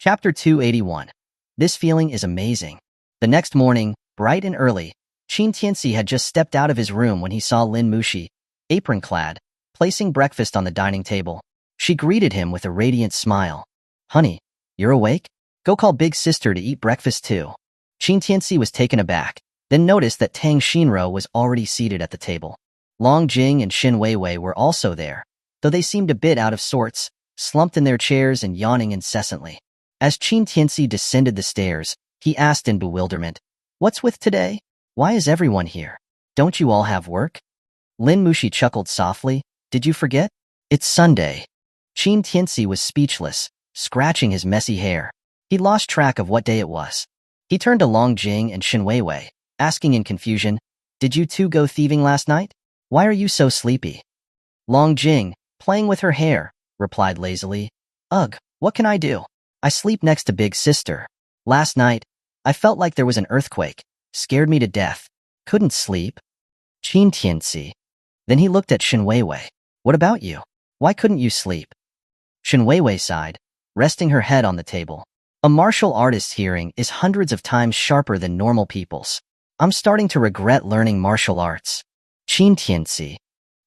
Chapter 281. This feeling is amazing. The next morning, bright and early, Qin Tianci had just stepped out of his room when he saw Lin Mushi, apron-clad, placing breakfast on the dining table. She greeted him with a radiant smile. "Honey, you're awake? Go call big sister to eat breakfast too." Qin Tianci was taken aback, then noticed that Tang Xinro was already seated at the table. Long Jing and Xin Weiwei were also there, though they seemed a bit out of sorts, slumped in their chairs and yawning incessantly. As Qin Tianci descended the stairs, he asked in bewilderment, "What's with today? Why is everyone here? Don't you all have work?" Lin Mushi chuckled softly. "Did you forget? It's Sunday." Qin Tianci was speechless, scratching his messy hair. He lost track of what day it was. He turned to Long Jing and Xin Weiwei, asking in confusion, "Did you two go thieving last night? Why are you so sleepy?" Long Jing, playing with her hair, replied lazily, "Ugh, what can I do? I sleep next to big sister. Last night, I felt like there was an earthquake. Scared me to death. Couldn't sleep." Qin Tianci. Then he looked at Xin Weiwei. "What about you? Why couldn't you sleep?" Xin Weiwei sighed, resting her head on the table. "A martial artist's hearing is hundreds of times sharper than normal people's. I'm starting to regret learning martial arts." Qin Tianci.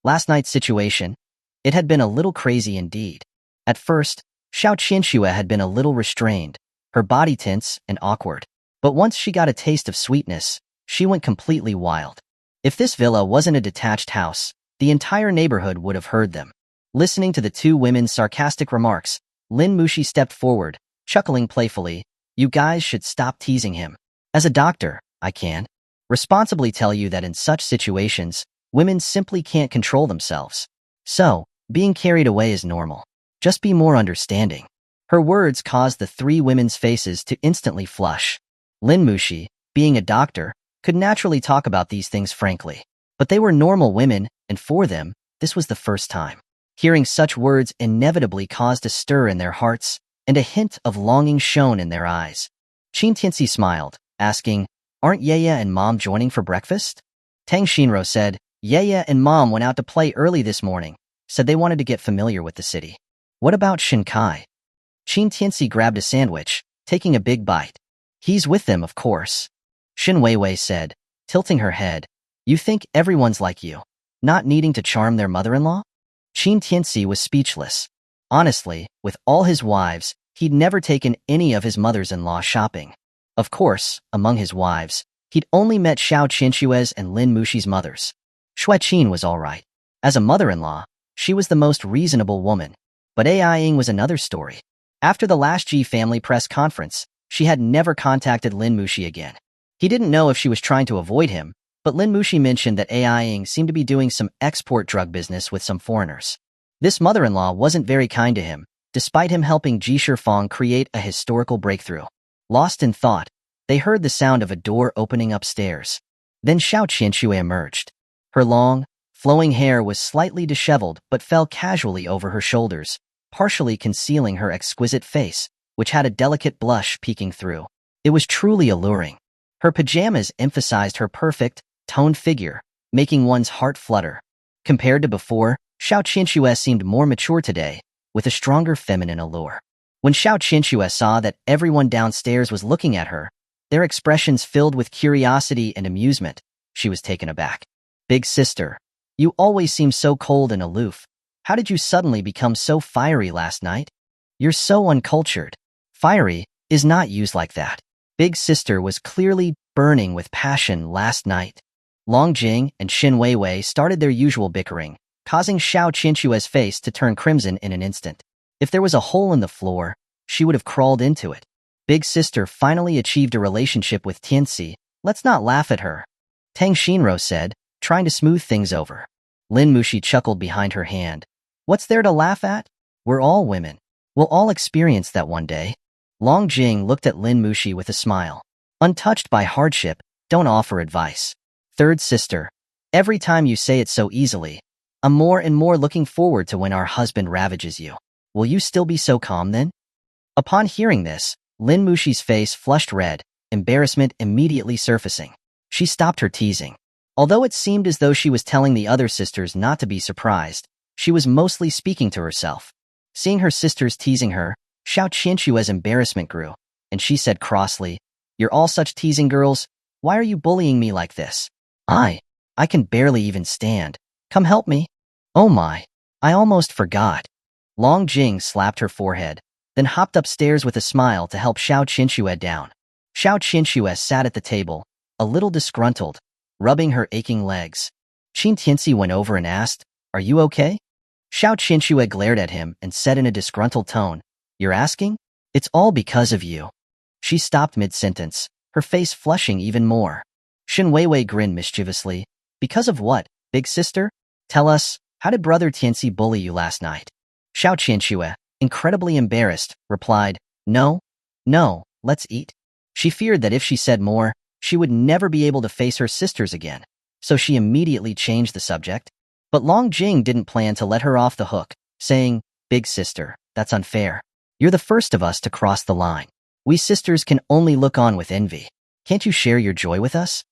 Last night's situation, it had been a little crazy indeed. At first, Xiao Qianxue had been a little restrained, her body tense and awkward. But once she got a taste of sweetness, she went completely wild. If this villa wasn't a detached house, the entire neighborhood would have heard them. Listening to the two women's sarcastic remarks, Lin Mushi stepped forward, chuckling playfully. "You guys should stop teasing him. As a doctor, I can responsibly tell you that in such situations, women simply can't control themselves. So, being carried away is normal. Just be more understanding." Her words caused the three women's faces to instantly flush. Lin Mushi, being a doctor, could naturally talk about these things frankly. But they were normal women, and for them, this was the first time. Hearing such words inevitably caused a stir in their hearts, and a hint of longing shone in their eyes. Qin Tianci smiled, asking, "Aren't Yaya and Mom joining for breakfast?" Tang Xinro said, "Yaya and Mom went out to play early this morning, said they wanted to get familiar with the city." "What about Shinkai?" Qin Tianci grabbed a sandwich, taking a big bite. "He's with them, of course." Xin Weiwei said, tilting her head, "You think everyone's like you, not needing to charm their mother-in-law?" Qin Tianci was speechless. Honestly, with all his wives, he'd never taken any of his mothers-in-law shopping. Of course, among his wives, he'd only met Xiao Qianxue's and Lin Mushi's mothers. Shui Qin was all right. As a mother-in-law, she was the most reasonable woman. But Ai Ying was another story. After the last G family press conference, she had never contacted Lin Mushi again. He didn't know if she was trying to avoid him, but Lin Mushi mentioned that Ai Ying seemed to be doing some export drug business with some foreigners. This mother-in-law wasn't very kind to him, despite him helping Ji Shifang create a historical breakthrough. Lost in thought, they heard the sound of a door opening upstairs. Then Xiao Qianxue emerged. Her long, flowing hair was slightly disheveled but fell casually over her shoulders, partially concealing her exquisite face, which had a delicate blush peeking through. It was truly alluring. Her pajamas emphasized her perfect, toned figure, making one's heart flutter. Compared to before, Xiao Qianxue seemed more mature today, with a stronger feminine allure. When Xiao Qianxue saw that everyone downstairs was looking at her, their expressions filled with curiosity and amusement, she was taken aback. "Big sister, you always seem so cold and aloof. How did you suddenly become so fiery last night? You're so uncultured." "Fiery is not used like that. Big sister was clearly burning with passion last night." Long Jing and Xin Weiwei started their usual bickering, causing Xiao Qianxue's face to turn crimson in an instant. If there was a hole in the floor, she would have crawled into it. Big sister finally achieved a relationship with Tianci. Let's not laugh at her, Tang Xinro said, trying to smooth things over. Lin Mushi chuckled behind her hand. "What's there to laugh at? We're all women. We'll all experience that one day." Long Jing looked at Lin Mushi with a smile. "Untouched by hardship, don't offer advice. Third sister, every time you say it so easily, I'm more and more looking forward to when our husband ravages you. Will you still be so calm then?" Upon hearing this, Lin Mushi's face flushed red, embarrassment immediately surfacing. She stopped her teasing. Although it seemed as though she was telling the other sisters not to be surprised, she was mostly speaking to herself. Seeing her sisters teasing her, Xiao Qianque's embarrassment grew, and she said crossly, "You're all such teasing girls. Why are you bullying me like this? I can barely even stand. Come help me." "Oh my, I almost forgot." Long Jing slapped her forehead, then hopped upstairs with a smile to help Xiao Qianque down. Xiao Qianque sat at the table, a little disgruntled, rubbing her aching legs. Qin Tianci went over and asked, "Are you okay?" Xiao Qianque glared at him and said in a disgruntled tone, "You're asking? It's all because of you." She stopped mid-sentence, her face flushing even more. Shen Weiwei grinned mischievously. "Because of what, big sister? Tell us, how did brother Tianci bully you last night?" Xiao Qianque, incredibly embarrassed, replied, No, let's eat." She feared that if she said more, she would never be able to face her sisters again, so she immediately changed the subject. But Long Jing didn't plan to let her off the hook, saying, "Big sister, that's unfair. You're the first of us to cross the line. We sisters can only look on with envy. Can't you share your joy with us?"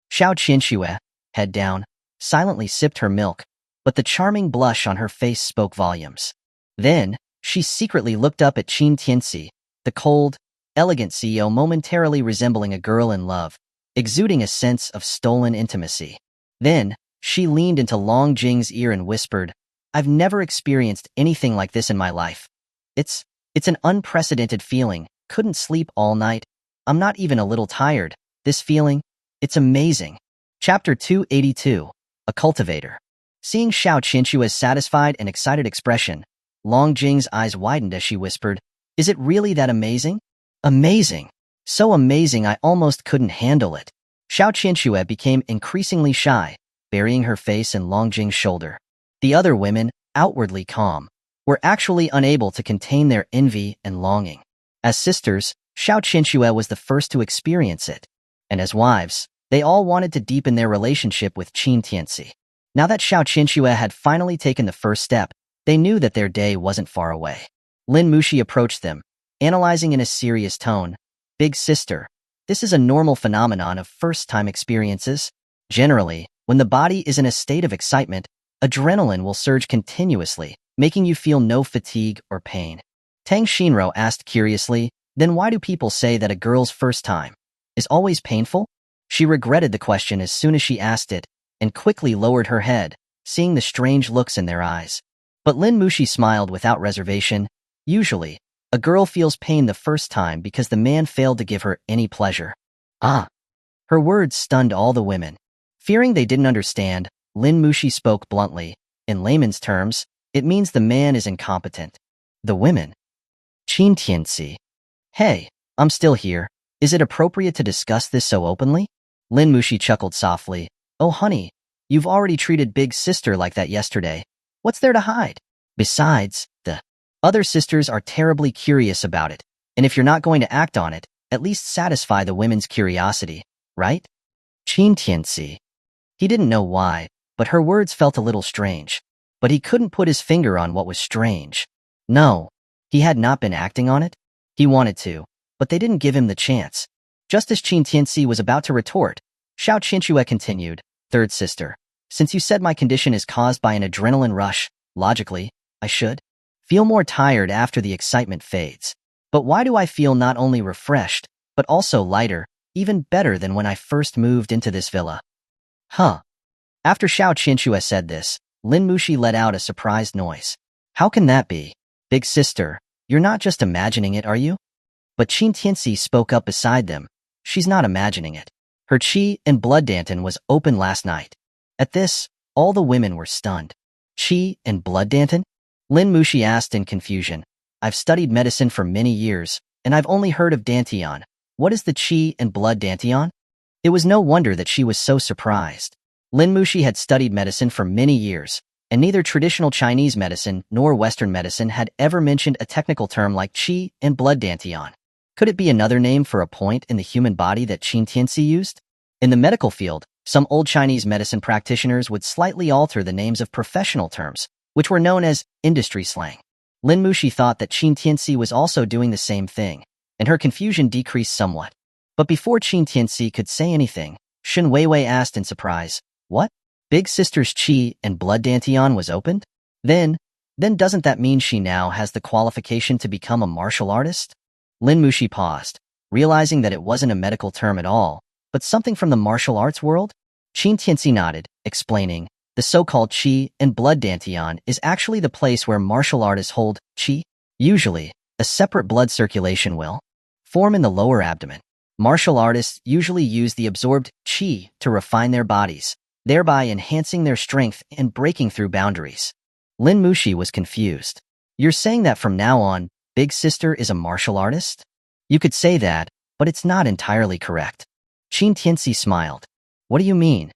Xiao Qianque, head down, silently sipped her milk, but the charming blush on her face spoke volumes. Then, she secretly looked up at Qin Tianci, the cold, elegant CEO momentarily resembling a girl in love, exuding a sense of stolen intimacy. Then, she leaned into Long Jing's ear and whispered, "I've never experienced anything like this in my life. It's an unprecedented feeling. Couldn't sleep all night. I'm not even a little tired. This feeling, it's amazing." Chapter 282, A Cultivator. Seeing Xiao Qianque's satisfied and excited expression, Long Jing's eyes widened as she whispered, "Is it really that amazing?" "Amazing. So amazing I almost couldn't handle it." Xiao Qianque became increasingly shy, burying her face in Long Jing's shoulder. The other women, outwardly calm, were actually unable to contain their envy and longing. As sisters, Xiao Qianque was the first to experience it, and as wives, they all wanted to deepen their relationship with Qin Tianci. Now that Xiao Qianque had finally taken the first step, they knew that their day wasn't far away. Lin Mushi approached them, analyzing in a serious tone, "Big sister, this is a normal phenomenon of first-time experiences. Generally, when the body is in a state of excitement, adrenaline will surge continuously, making you feel no fatigue or pain." Tang Xinro asked curiously, "Then why do people say that a girl's first time is always painful?" She regretted the question as soon as she asked it, and quickly lowered her head, seeing the strange looks in their eyes. But Lin Mushi smiled without reservation. "Usually, a girl feels pain the first time because the man failed to give her any pleasure." Ah! Her words stunned all the women. Fearing they didn't understand, Lin Mushi spoke bluntly. "In layman's terms, it means the man is incompetent." The women. Qin Tianci. "Hey, I'm still here. Is it appropriate to discuss this so openly?" Lin Mushi chuckled softly. "Oh honey, you've already treated big sister like that yesterday. What's there to hide? Besides, the other sisters are terribly curious about it, and if you're not going to act on it, at least satisfy the women's curiosity, right?" Qin Tianci. He didn't know why, but her words felt a little strange. But he couldn't put his finger on what was strange. No, he had not been acting on it. He wanted to, but they didn't give him the chance. Just as Qin Tianci was about to retort, Xiao Qianque continued, "Third sister, since you said my condition is caused by an adrenaline rush, logically, I should feel more tired after the excitement fades. But why do I feel not only refreshed, but also lighter, even better than when I first moved into this villa?" Huh. After Xiao Qianque said this, Lin Mushi let out a surprised noise. "How can that be? Big sister, you're not just imagining it, are you?" But Qin Tianci spoke up beside them. "She's not imagining it. Her qi and blood danton was open last night." At this, all the women were stunned. "Qi and blood danton?" Lin Mushi asked in confusion. "I've studied medicine for many years, and I've only heard of dantian. What is the qi and blood dantian?" It was no wonder that she was so surprised. Lin Mushi had studied medicine for many years, and neither traditional Chinese medicine nor Western medicine had ever mentioned a technical term like qi and blood dantian. Could it be another name for a point in the human body that Qin Tianci used? In the medical field, some old Chinese medicine practitioners would slightly alter the names of professional terms, which were known as industry slang. Lin Mushi thought that Qin Tianci was also doing the same thing, and her confusion decreased somewhat. But before Qin Tianci could say anything, Shen Weiwei asked in surprise, "What? Big sister's qi and blood dantian was opened?" Then, Then doesn't that mean she now has the qualification to become a martial artist? Lin Mushi paused, realizing that it wasn't a medical term at all, but something from the martial arts world? Qin Tianci nodded, explaining, the so-called Qi and blood dantian is actually the place where martial artists hold Qi. Usually, a separate blood circulation will form in the lower abdomen. Martial artists usually use the absorbed Qi to refine their bodies, thereby enhancing their strength and breaking through boundaries. Lin Mushi was confused. You're saying that from now on, Big Sister is a martial artist? You could say that, but it's not entirely correct. Qin Tianci smiled. What do you mean?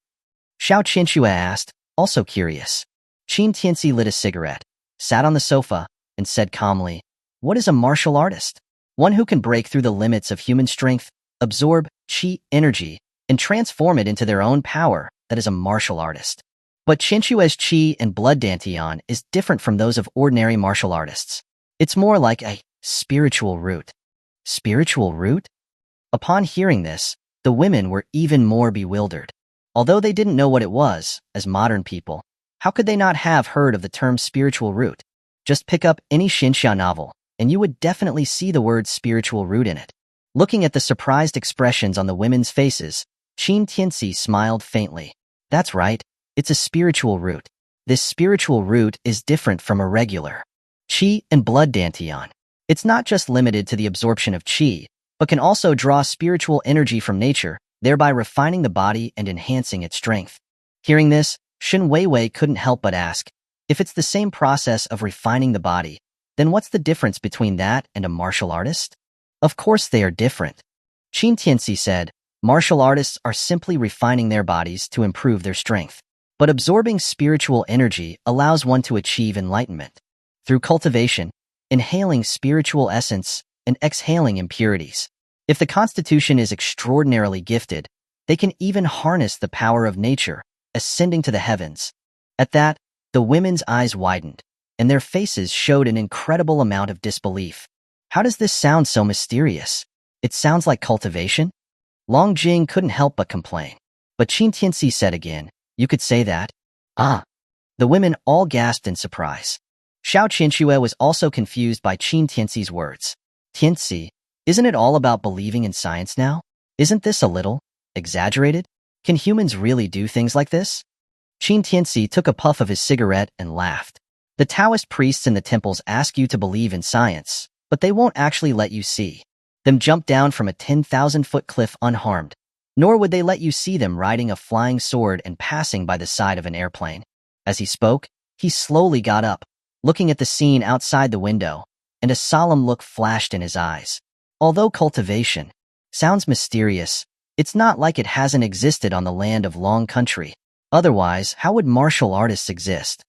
Xiao Qianxue asked, also curious. Qin Tianci lit a cigarette, sat on the sofa, and said calmly, what is a martial artist? One who can break through the limits of human strength, absorb Qi energy, and transform it into their own power. That is a martial artist. But Qianxue's Qi and blood dantian is different from those of ordinary martial artists. It's more like a spiritual root. Spiritual root? Upon hearing this, the women were even more bewildered. Although they didn't know what it was, as modern people, how could they not have heard of the term spiritual root? Just pick up any Xinxia novel, and you would definitely see the word spiritual root in it. Looking at the surprised expressions on the women's faces, Qin Tianci smiled faintly. That's right, it's a spiritual root. This spiritual root is different from a regular Qi and blood dantian. It's not just limited to the absorption of Qi, but can also draw spiritual energy from nature, thereby refining the body and enhancing its strength. Hearing this, Shen Weiwei couldn't help but ask, if it's the same process of refining the body, then what's the difference between that and a martial artist? Of course they are different. Qin Tianci said, martial artists are simply refining their bodies to improve their strength. But absorbing spiritual energy allows one to achieve enlightenment. Through cultivation, inhaling spiritual essence, and exhaling impurities. If the constitution is extraordinarily gifted, they can even harness the power of nature, ascending to the heavens. At that, the women's eyes widened, and their faces showed an incredible amount of disbelief. How does this sound so mysterious? It sounds like cultivation? Long Jing couldn't help but complain. But Qin Tianci said again, you could say that? Ah! The women all gasped in surprise. Xiao Qianxue was also confused by Qin Tianci's words. Tianci, isn't it all about believing in science now? Isn't this a little exaggerated? Can humans really do things like this? Qin Tianci took a puff of his cigarette and laughed. The Taoist priests in the temples ask you to believe in science, but they won't actually let you see them jump down from a 10,000-foot cliff unharmed, nor would they let you see them riding a flying sword and passing by the side of an airplane. As he spoke, he slowly got up, looking at the scene outside the window, and a solemn look flashed in his eyes. Although cultivation sounds mysterious, it's not like it hasn't existed on the land of Long Country. Otherwise, how would martial artists exist?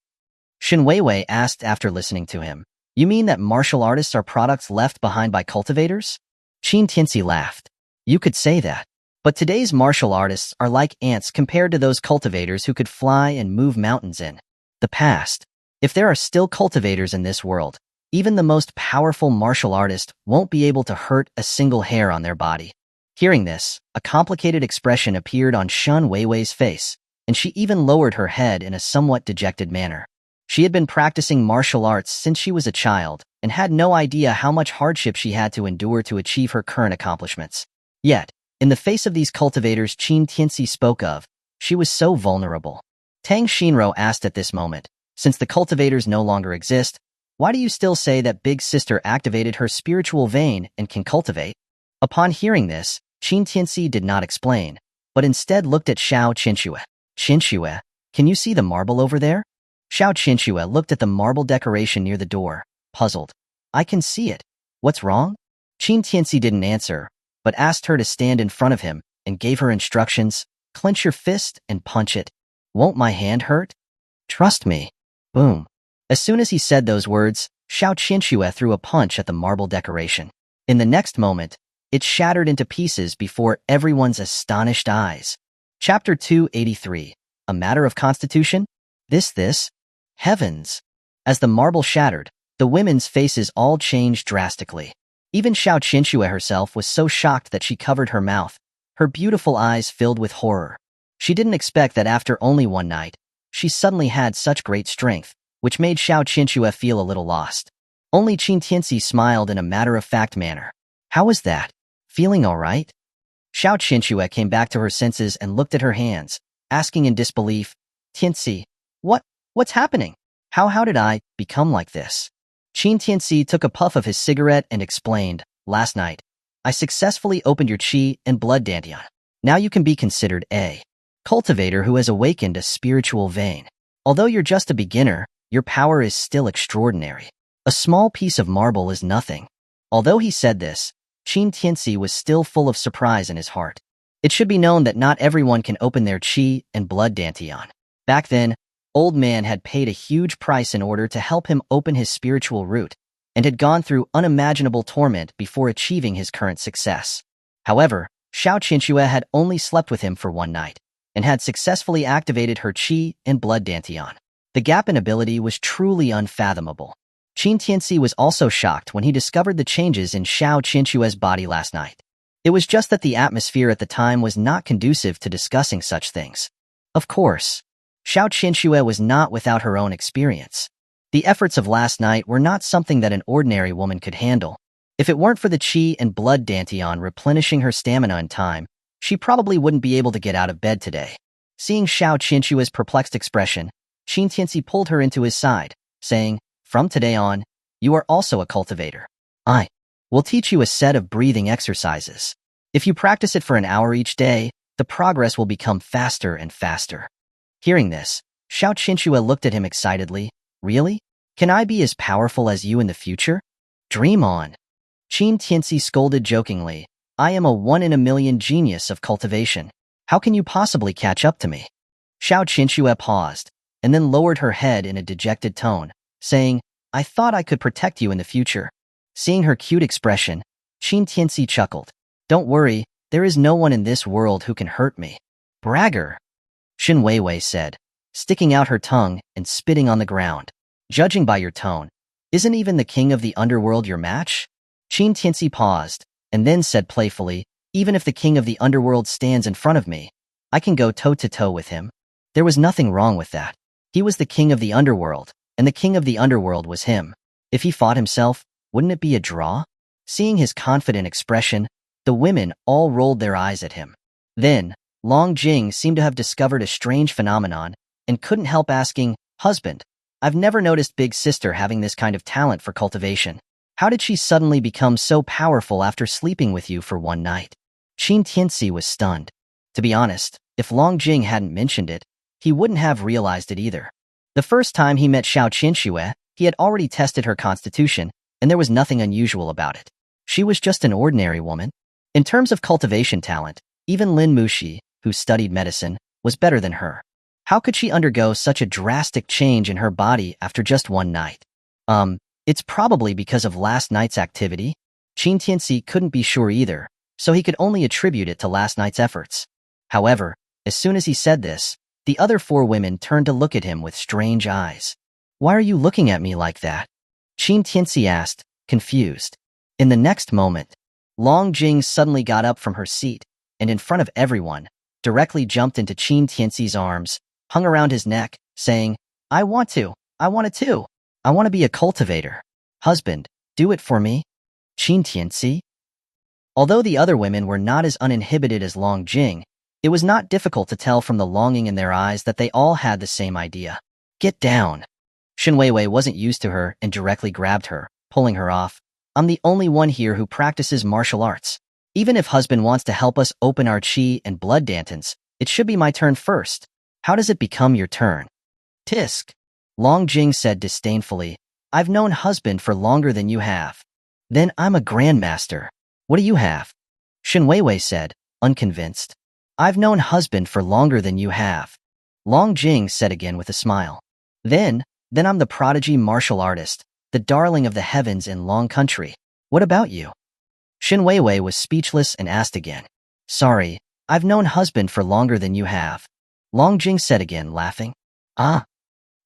Shen Weiwei asked after listening to him. You mean that martial artists are products left behind by cultivators? Qin Tianci laughed. You could say that. But today's martial artists are like ants compared to those cultivators who could fly and move mountains in the past. If there are still cultivators in this world, even the most powerful martial artist won't be able to hurt a single hair on their body. Hearing this, a complicated expression appeared on Shen Weiwei's face, and she even lowered her head in a somewhat dejected manner. She had been practicing martial arts since she was a child and had no idea how much hardship she had to endure to achieve her current accomplishments. Yet, in the face of these cultivators Qin Tianci spoke of, she was so vulnerable. Tang Shinro asked at this moment, since the cultivators no longer exist, why do you still say that Big Sister activated her spiritual vein and can cultivate? Upon hearing this, Qin Tianci did not explain, but instead looked at Xiao Qianxue. Qianxue, can you see the marble over there? Xiao Qianxue looked at the marble decoration near the door, puzzled. I can see it. What's wrong? Qin Tianci didn't answer, but asked her to stand in front of him and gave her instructions. Clench your fist and punch it. Won't my hand hurt? Trust me. Boom. As soon as he said those words, Xiao Qianxue threw a punch at the marble decoration. In the next moment, it shattered into pieces before everyone's astonished eyes. Chapter 283. A Matter of Constitution? This? Heavens! As the marble shattered, the women's faces all changed drastically. Even Xiao Qianxue herself was so shocked that she covered her mouth, her beautiful eyes filled with horror. She didn't expect that after only one night, she suddenly had such great strength. which made Xiao Qinxue feel a little lost. Only Qin Tianci smiled in a matter-of-fact manner. How was that? Feeling all right? Xiao Qinxue came back to her senses and looked at her hands, asking in disbelief, Tianci, what's happening? How did I become like this? Qin Tianci took a puff of his cigarette and explained, last night, I successfully opened your qi and blood dantian. Now you can be considered a cultivator who has awakened a spiritual vein. Although you're just a beginner, your power is still extraordinary. A small piece of marble is nothing. Although he said this, Qin Tianci was still full of surprise in his heart. It should be known that not everyone can open their qi and blood dantian. Back then, Old Man had paid a huge price in order to help him open his spiritual root, and had gone through unimaginable torment before achieving his current success. However, Xiao Qinxue had only slept with him for one night, and had successfully activated her qi and blood dantian. The gap in ability was truly unfathomable. Qin Tianci was also shocked when he discovered the changes in Xiao Qinxue's body last night. It was just that the atmosphere at the time was not conducive to discussing such things. Of course, Xiao Qinxue was not without her own experience. The efforts of last night were not something that an ordinary woman could handle. If it weren't for the qi and blood dantian replenishing her stamina in time, she probably wouldn't be able to get out of bed today. Seeing Xiao Qinxue's perplexed expression, Qin Tianci pulled her into his side, saying, from today on, you are also a cultivator. I will teach you a set of breathing exercises. If you practice it for an hour each day, the progress will become faster and faster. Hearing this, Xiao Qinxue looked at him excitedly. Really? Can I be as powerful as you in the future? Dream on. Qin Tianci scolded jokingly. I am a one-in-a-million genius of cultivation. How can you possibly catch up to me? Xiao Qinxue paused, and then lowered her head in a dejected tone, saying, I thought I could protect you in the future. Seeing her cute expression, Qin Tianci chuckled. Don't worry, there is no one in this world who can hurt me. Bragger, Shin Weiwei said, sticking out her tongue and spitting on the ground. Judging by your tone, isn't even the king of the underworld your match? Qin Tianci paused, and then said playfully, even if the king of the underworld stands in front of me, I can go toe-to-toe with him. There was nothing wrong with that. He was the king of the underworld, and the king of the underworld was him. If he fought himself, wouldn't it be a draw? Seeing his confident expression, the women all rolled their eyes at him. Then, Long Jing seemed to have discovered a strange phenomenon, and couldn't help asking, husband, I've never noticed Big Sister having this kind of talent for cultivation. How did she suddenly become so powerful after sleeping with you for one night? Qin Tianci was stunned. To be honest, if Long Jing hadn't mentioned it, he wouldn't have realized it either. The first time he met Xiao Qinxue, he had already tested her constitution, and there was nothing unusual about it. She was just an ordinary woman. In terms of cultivation talent, even Lin Muxi, who studied medicine, was better than her. How could she undergo such a drastic change in her body after just one night? It's probably because of last night's activity. Qin Tianci couldn't be sure either, so he could only attribute it to last night's efforts. However, as soon as he said this, the other four women turned to look at him with strange eyes. Why are you looking at me like that? Qin Tianci asked, confused. In the next moment, Long Jing suddenly got up from her seat, and in front of everyone, directly jumped into Qin Tianci's arms, hung around his neck, saying, I want to be a cultivator. Husband, do it for me. Qin Tianci. Although the other women were not as uninhibited as Long Jing, it was not difficult to tell from the longing in their eyes that they all had the same idea. Get down. Shin Weiwei wasn't used to her and directly grabbed her, pulling her off. I'm the only one here who practices martial arts. Even if husband wants to help us open our qi and blood dantons, it should be my turn first. How does it become your turn? Tisk. Long Jing said disdainfully, I've known husband for longer than you have. Then I'm a grandmaster. What do you have? Shin Weiwei said, unconvinced. I've known husband for longer than you have. Long Jing said again with a smile. Then I'm the prodigy martial artist, the darling of the heavens in Long Country. What about you? Shin Weiwei was speechless and asked again. Sorry, I've known husband for longer than you have. Long Jing said again, laughing. Ah.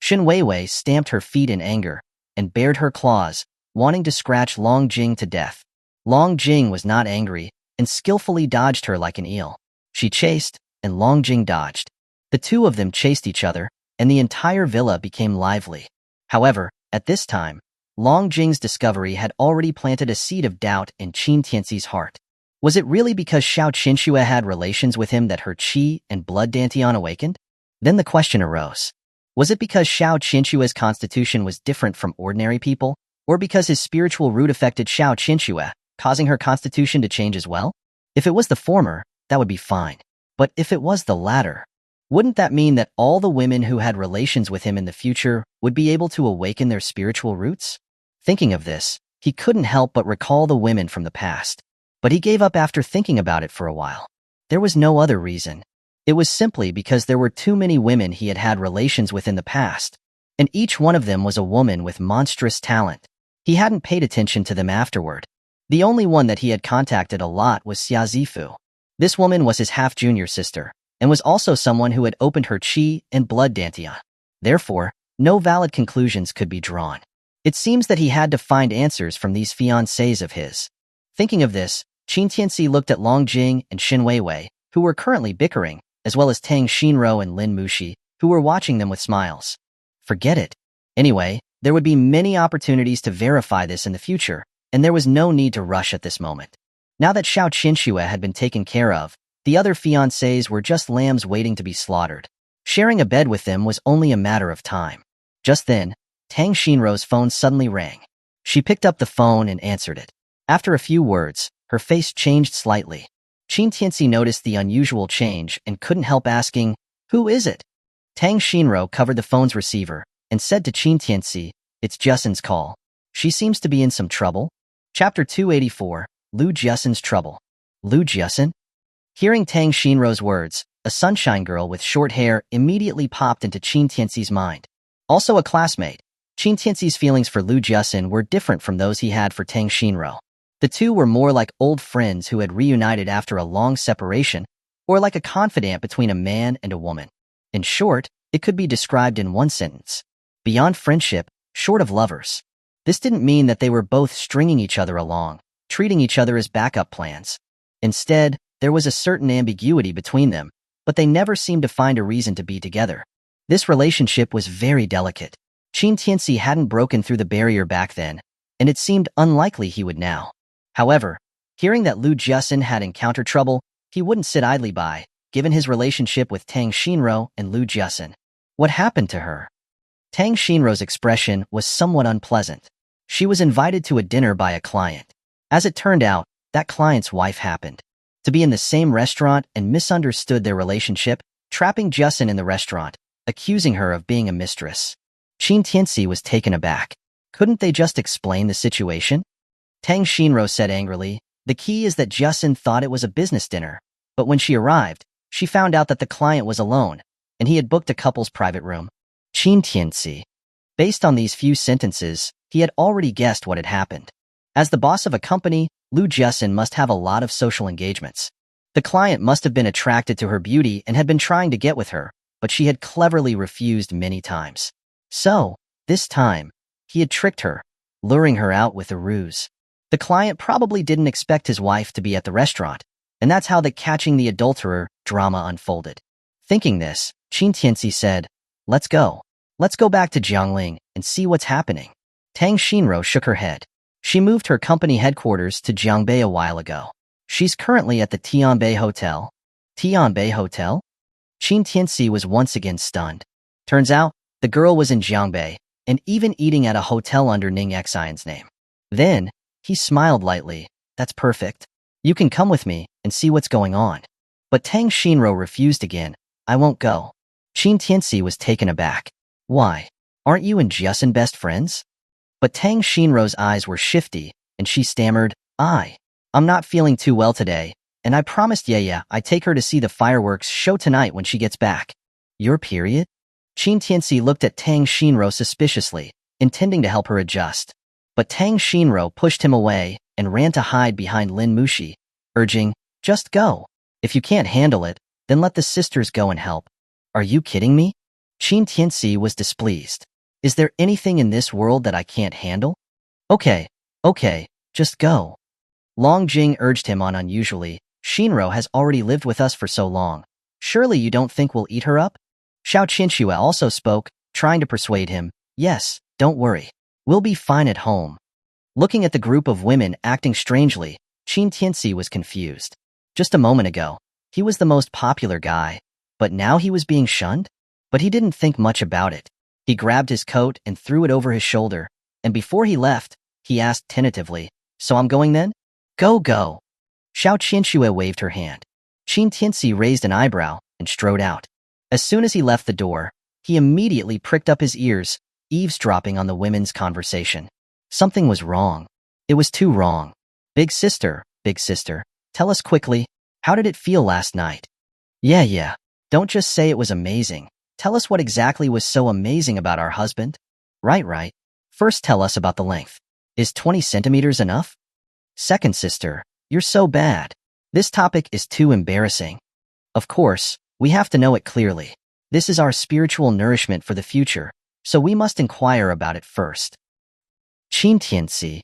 Shin Weiwei stamped her feet in anger and bared her claws, wanting to scratch Long Jing to death. Long Jing was not angry and skillfully dodged her like an eel. She chased, and Long Jing dodged. The two of them chased each other, and the entire villa became lively. However, at this time, Long Jing's discovery had already planted a seed of doubt in Qin Tianci's heart. Was it really because Xiao Qinxue had relations with him that her qi and blood dantian awakened? Then the question arose. Was it because Xiao Qinxue's constitution was different from ordinary people, or because his spiritual root affected Xiao Qinxue, causing her constitution to change as well? If it was the former, that would be fine. But if it was the latter, wouldn't that mean that all the women who had relations with him in the future would be able to awaken their spiritual roots? Thinking of this, he couldn't help but recall the women from the past. But he gave up after thinking about it for a while. There was no other reason. It was simply because there were too many women he had had relations with in the past, and each one of them was a woman with monstrous talent. He hadn't paid attention to them afterward. The only one that he had contacted a lot was Xia Zifu. This woman was his half-junior sister, and was also someone who had opened her qi and blood dantian. Therefore, no valid conclusions could be drawn. It seems that he had to find answers from these fiancées of his. Thinking of this, Qin Tianci looked at Long Jing and Xin Weiwei, who were currently bickering, as well as Tang Xinro and Lin Muxi, who were watching them with smiles. Forget it. Anyway, there would be many opportunities to verify this in the future, and there was no need to rush at this moment. Now that Xiao Qinxue had been taken care of, the other fiancés were just lambs waiting to be slaughtered. Sharing a bed with them was only a matter of time. Just then, Tang Xinro's phone suddenly rang. She picked up the phone and answered it. After a few words, her face changed slightly. Qin Tianci noticed the unusual change and couldn't help asking, "Who is it?" Tang Xinro covered the phone's receiver and said to Qin Tianci, "It's Justin's call. She seems to be in some trouble." Chapter 284, Lu Justin's Trouble. Lu Justin? Hearing Tang Xinro's words, a sunshine girl with short hair immediately popped into Qin Tianci's mind. Also a classmate, Qin Tianci's feelings for Lu Justin were different from those he had for Tang Xinro. The two were more like old friends who had reunited after a long separation, or like a confidant between a man and a woman. In short, it could be described in one sentence. Beyond friendship, short of lovers. This didn't mean that they were both stringing each other along, treating each other as backup plans. Instead, there was a certain ambiguity between them, but they never seemed to find a reason to be together. This relationship was very delicate. Qin Tianci hadn't broken through the barrier back then, and it seemed unlikely he would now. However, hearing that Lu Justin had encountered trouble, he wouldn't sit idly by, given his relationship with Tang Xinro and Lu Justin. What happened to her? Tang Xinro's expression was somewhat unpleasant. She was invited to a dinner by a client. As it turned out, that client's wife happened to be in the same restaurant and misunderstood their relationship, trapping Justin in the restaurant, accusing her of being a mistress. Qin Tianci was taken aback. Couldn't they just explain the situation? Tang Xinro said angrily, "The key is that Justin thought it was a business dinner, but when she arrived, she found out that the client was alone, and he had booked a couple's private room." Qin Tianci. Based on these few sentences, he had already guessed what had happened. As the boss of a company, Lu Justin must have a lot of social engagements. The client must have been attracted to her beauty and had been trying to get with her, but she had cleverly refused many times. So, this time, he had tricked her, luring her out with a ruse. The client probably didn't expect his wife to be at the restaurant, and that's how the catching the adulterer drama unfolded. Thinking this, Qin Tianci said, "Let's go. Let's go back to Jiangling and see what's happening." Tang Xinro shook her head. She moved her company headquarters to Jiangbei a while ago. She's currently at the Tianbei Hotel. Tianbei Hotel? Qin Tianci was once again stunned. Turns out, the girl was in Jiangbei, and even eating at a hotel under Ning Xian's name. Then, he smiled lightly. "That's perfect. You can come with me and see what's going on." But Tang Xinro refused again. "I won't go." Qin Tianci was taken aback. "Why? Aren't you and Justin best friends?" But Tang Xinro's eyes were shifty, and she stammered, I'm not feeling too well today, and I promised Yaya I'd take her to see the fireworks show tonight when she gets back." "Your period?" Qin Tianci looked at Tang Xinro suspiciously, intending to help her adjust. But Tang Xinro pushed him away and ran to hide behind Lin Muxi, urging, "Just go. If you can't handle it, then let the sisters go and help." "Are you kidding me?" Qin Tianci was displeased. "Is there anything in this world that I can't handle?" Okay, just go." Long Jing urged him on unusually. "Xinro has already lived with us for so long. Surely you don't think we'll eat her up?" Xiao Qinxue also spoke, trying to persuade him. "Yes, Don't worry. We'll be fine at home. Looking at the group of women acting strangely, Qin Tianci was confused. Just a moment ago, he was the most popular guy, but now he was being shunned? But he didn't think much about it. He grabbed his coat and threw it over his shoulder, and before he left, he asked tentatively, "So I'm going then?" "Go, go." Xiao Qianxue waved her hand. Qin Tianci raised an eyebrow and strode out. As soon as he left the door, he immediately pricked up his ears, eavesdropping on the women's conversation. Something was wrong. It was too wrong. Big sister, tell us quickly, how did it feel last night?" Yeah. Don't just say it was amazing. Tell us what exactly was so amazing about our husband." Right. First tell us about the length. Is 20 centimeters enough?" "Second sister, you're so bad. This topic is too embarrassing." "Of course, we have to know it clearly. This is our spiritual nourishment for the future, so we must inquire about it first." Qin Tianci.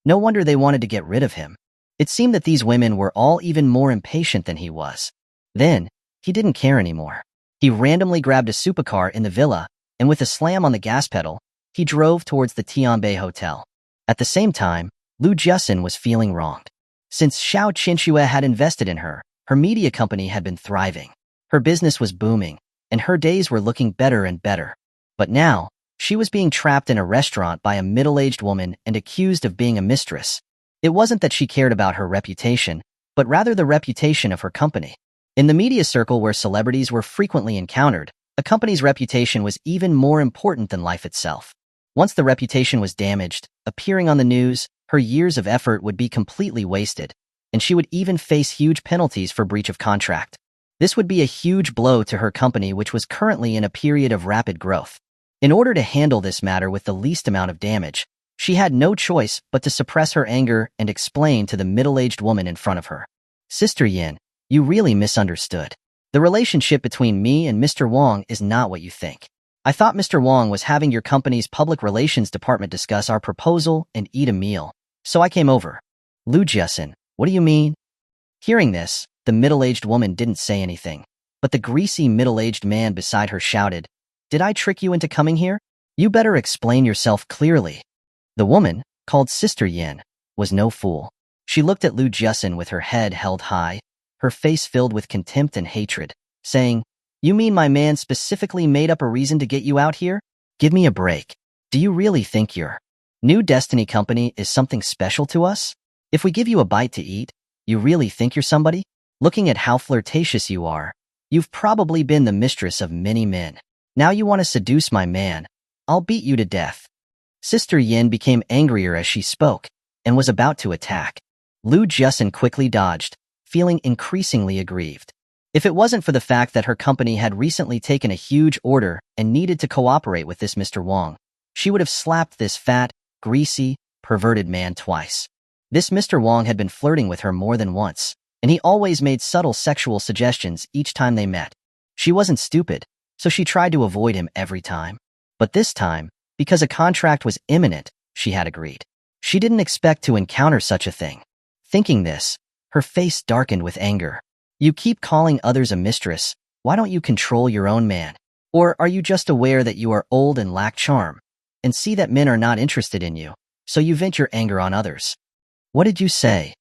No wonder they wanted to get rid of him. It seemed that these women were all even more impatient than he was. Then, he didn't care anymore. He randomly grabbed a supercar in the villa, and with a slam on the gas pedal, he drove towards the Tianbei Hotel. At the same time, Lu Jiasin was feeling wronged. Since Xiao Qianxue had invested in her, her media company had been thriving. Her business was booming, and her days were looking better and better. But now, she was being trapped in a restaurant by a middle-aged woman and accused of being a mistress. It wasn't that she cared about her reputation, but rather the reputation of her company. In the media circle where celebrities were frequently encountered, a company's reputation was even more important than life itself. Once the reputation was damaged, appearing on the news, her years of effort would be completely wasted, and she would even face huge penalties for breach of contract. This would be a huge blow to her company, which was currently in a period of rapid growth. In order to handle this matter with the least amount of damage, she had no choice but to suppress her anger and explain to the middle-aged woman in front of her. "Sister Yin, you really misunderstood. The relationship between me and Mr. Wang is not what you think. I thought Mr. Wang was having your company's public relations department discuss our proposal and eat a meal, so I came over." "Lu Jiasin, what do you mean?" Hearing this, the middle-aged woman didn't say anything, but the greasy middle-aged man beside her shouted, "Did I trick you into coming here? You better explain yourself clearly." The woman, called Sister Yin, was no fool. She looked at Lu Jiasin with her head held high, her face filled with contempt and hatred, saying, "You mean my man specifically made up a reason to get you out here? Give me a break. Do you really think your new Destiny company is something special to us? If we give you a bite to eat, you really think you're somebody? Looking at how flirtatious you are, you've probably been the mistress of many men. Now you want to seduce my man. I'll beat you to death." Sister Yin became angrier as she spoke, and was about to attack. Lu Jiasin quickly dodged, feeling increasingly aggrieved. If it wasn't for the fact that her company had recently taken a huge order and needed to cooperate with this Mr. Wang, she would have slapped this fat, greasy, perverted man twice. This Mr. Wang had been flirting with her more than once, and he always made subtle sexual suggestions each time they met. She wasn't stupid, so she tried to avoid him every time. But this time, because a contract was imminent, she had agreed. She didn't expect to encounter such a thing. Thinking this, her face darkened with anger. "You keep calling others a mistress. Why don't you control your own man? Or are you just aware that you are old and lack charm, and see that men are not interested in you, so you vent your anger on others?" "What did you say?"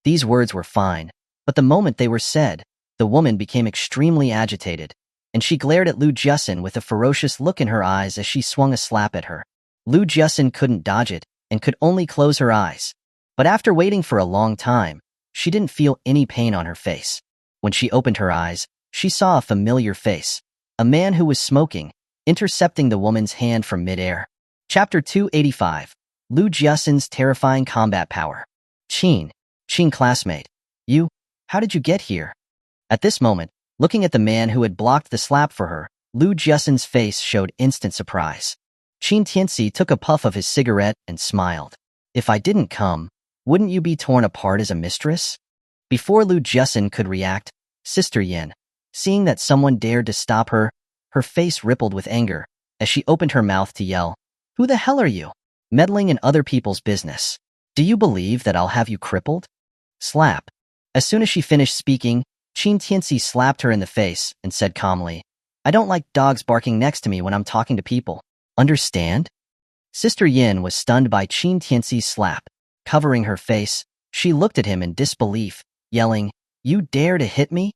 These words were fine, but the moment they were said, the woman became extremely agitated, and she glared at Lu Jiasin with a ferocious look in her eyes as she swung a slap at her. Lu Jiasin couldn't dodge it and could only close her eyes. But after waiting for a long time, she didn't feel any pain on her face. When she opened her eyes, she saw a familiar face, a man who was smoking, intercepting the woman's hand from midair. Chapter 285. Lu Jiasin's terrifying combat power. Qin classmate. How did you get here?" At this moment, looking at the man who had blocked the slap for her, Lu Jiasin's face showed instant surprise. Qin Tianci took a puff of his cigarette and smiled. "If I didn't come, wouldn't you be torn apart as a mistress?" Before Lu Jiasin could react, Sister Yin, seeing that someone dared to stop her, her face rippled with anger as she opened her mouth to yell, "Who the hell are you? Meddling in other people's business. Do you believe that I'll have you crippled?" Slap. As soon as she finished speaking, Qin Tianci slapped her in the face and said calmly, "I don't like dogs barking next to me when I'm talking to people. Understand?" Sister Yin was stunned by Qin Tianci's slap. Covering her face, she looked at him in disbelief, yelling, "You dare to hit me?"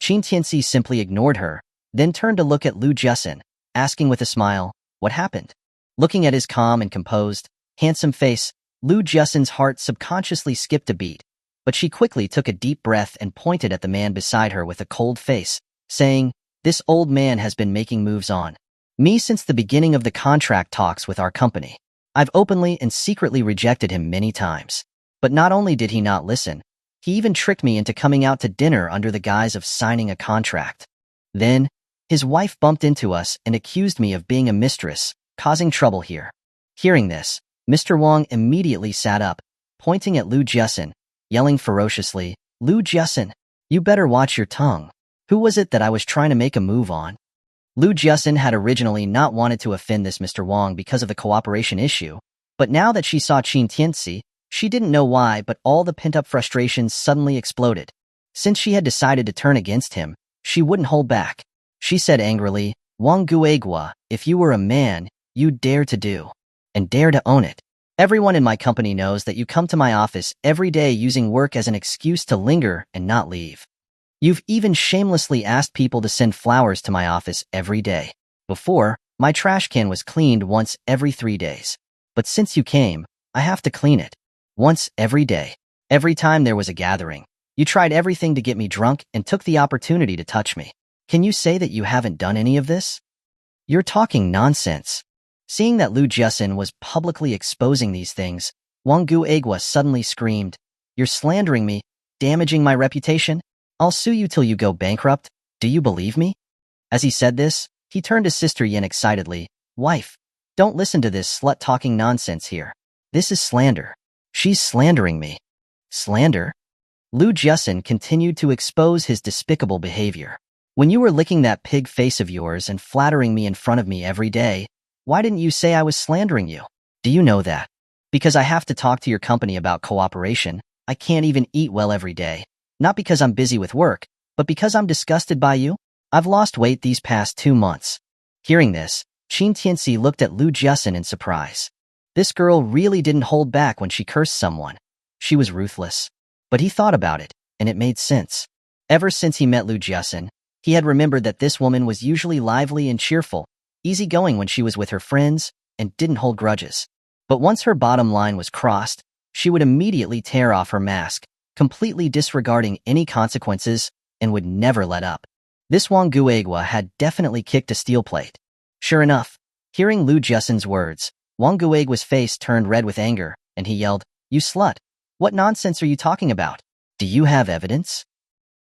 Qin Tianci simply ignored her, then turned to look at Lu Jusin, asking with a smile, "What happened?" Looking at his calm and composed, handsome face, Lu Jusin's heart subconsciously skipped a beat, but she quickly took a deep breath and pointed at the man beside her with a cold face, saying, "This old man has been making moves on me since the beginning of the contract talks with our company. I've openly and secretly rejected him many times. But not only did he not listen, he even tricked me into coming out to dinner under the guise of signing a contract. Then, his wife bumped into us and accused me of being a mistress, causing trouble here." Hearing this, Mr. Wang immediately sat up, pointing at Lu Jusin, yelling ferociously, "Lu Jusin, you better watch your tongue. Who was it that I was trying to make a move on?" Lu Jusin had originally not wanted to offend this Mr. Wang because of the cooperation issue, but now that she saw Qin Tianci, she didn't know why, but all the pent-up frustrations suddenly exploded. Since she had decided to turn against him, she wouldn't hold back. She said angrily, "Wang Guigua, if you were a man, you'd dare to do, and dare to own it. Everyone in my company knows that you come to my office every day using work as an excuse to linger and not leave. You've even shamelessly asked people to send flowers to my office every day. Before, my trash can was cleaned once every 3 days. But since you came, I have to clean it once every day. Every time there was a gathering, you tried everything to get me drunk and took the opportunity to touch me. Can you say that you haven't done any of this? You're talking nonsense." Seeing that Lu Jusin was publicly exposing these things, Wang Guigua suddenly screamed, "You're slandering me, damaging my reputation? I'll sue you till you go bankrupt. Do you believe me?" As he said this, he turned to Sister Yin excitedly, "Wife, don't listen to this slut talking nonsense here. This is slander. She's slandering me." "Slander?" Lu Jusin continued to expose his despicable behavior. "When you were licking that pig face of yours and flattering me in front of me every day, why didn't you say I was slandering you? Do you know that? Because I have to talk to your company about cooperation, I can't even eat well every day. Not because I'm busy with work, but because I'm disgusted by you. I've lost weight these past 2 months." Hearing this, Qin Tianci looked at Lu Jusin in surprise. This girl really didn't hold back when she cursed someone. She was ruthless. But he thought about it, and it made sense. Ever since he met Lu Jusin, he had remembered that this woman was usually lively and cheerful, easygoing when she was with her friends, and didn't hold grudges. But once her bottom line was crossed, she would immediately tear off her mask, completely disregarding any consequences, and would never let up. This Wang Guigua had definitely kicked a steel plate. Sure enough, hearing Lu Jusin's words, Wang Guigua's face turned red with anger, and he yelled, "You slut! What nonsense are you talking about? Do you have evidence?"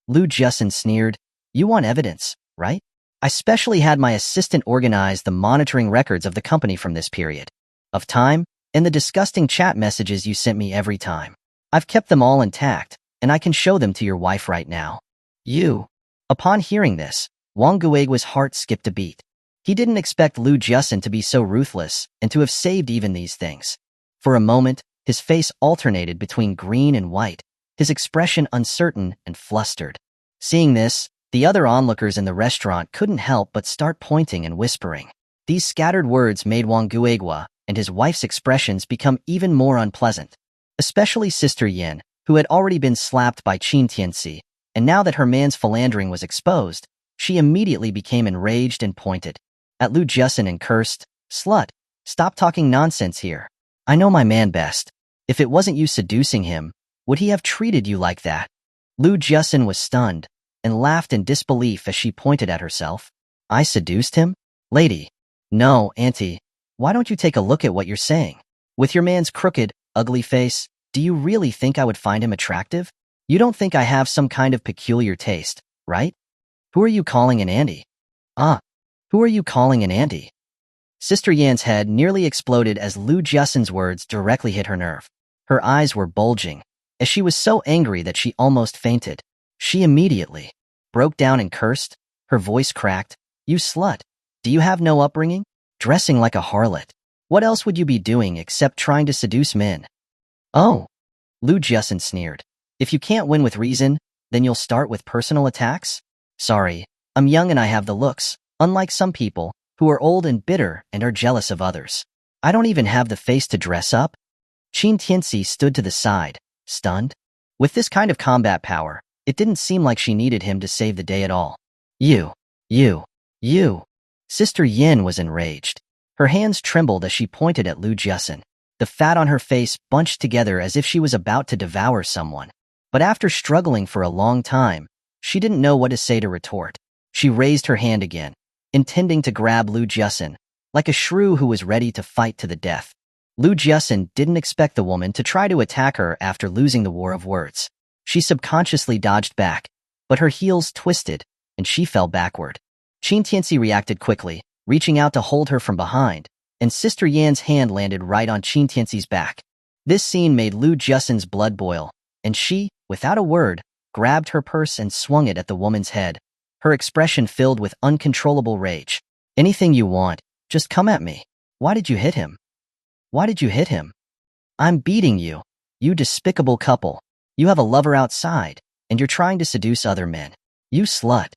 Lu Jusin sneered, "You want evidence, right? I specially had my assistant organize the monitoring records of the company from this period of time, and the disgusting chat messages you sent me every time. I've kept them all intact, and I can show them to your wife right now." "You." Upon hearing this, Wang Guigua's heart skipped a beat. He didn't expect Lu Jusin to be so ruthless and to have saved even these things. For a moment, his face alternated between green and white, his expression uncertain and flustered. Seeing this, the other onlookers in the restaurant couldn't help but start pointing and whispering. These scattered words made Wang Guigua and his wife's expressions become even more unpleasant. Especially Sister Yin, who had already been slapped by Qin Tianci, and now that her man's philandering was exposed, she immediately became enraged and pointed at Lu Jusin and cursed, "Slut, stop talking nonsense here. I know my man best. If it wasn't you seducing him, would he have treated you like that?" Lu Jusin was stunned and laughed in disbelief as she pointed at herself. "I seduced him? Lady. No, auntie. Why don't you take a look at what you're saying? With your man's crooked, ugly face, do you really think I would find him attractive? You don't think I have some kind of peculiar taste, right? Who are you calling an auntie? Who are you calling an auntie?" Sister Yan's head nearly exploded as Lu Jusin's words directly hit her nerve. Her eyes were bulging, as she was so angry that she almost fainted. She immediately broke down and cursed, her voice cracked, "You slut! Do you have no upbringing? Dressing like a harlot. What else would you be doing except trying to seduce men?" "Oh," Lu Jusin sneered. "If you can't win with reason, then you'll start with personal attacks? Sorry, I'm young and I have the looks, unlike some people who are old and bitter and are jealous of others. I don't even have the face to dress up? Qin Tianci stood to the side, stunned. With this kind of combat power, it didn't seem like she needed him to save the day at all. You. Sister Yin was enraged. Her hands trembled as she pointed at Lu Jiasen. The fat on her face bunched together as if she was about to devour someone. But after struggling for a long time, she didn't know what to say to retort. She raised her hand again, intending to grab Lu Jiasen, like a shrew who was ready to fight to the death. Lu Jiasen didn't expect the woman to try to attack her after losing the war of words. She subconsciously dodged back, but her heels twisted, and she fell backward. Qin Tianci reacted quickly, reaching out to hold her from behind, and Sister Yan's hand landed right on Qin Tianci's back. This scene made Lu Jiasen's blood boil, and she, without a word, grabbed her purse and swung it at the woman's head, her expression filled with uncontrollable rage. Anything you want, just come at me. Why did you hit him? Why did you hit him? I'm beating you, you despicable couple. You have a lover outside, and you're trying to seduce other men. You slut.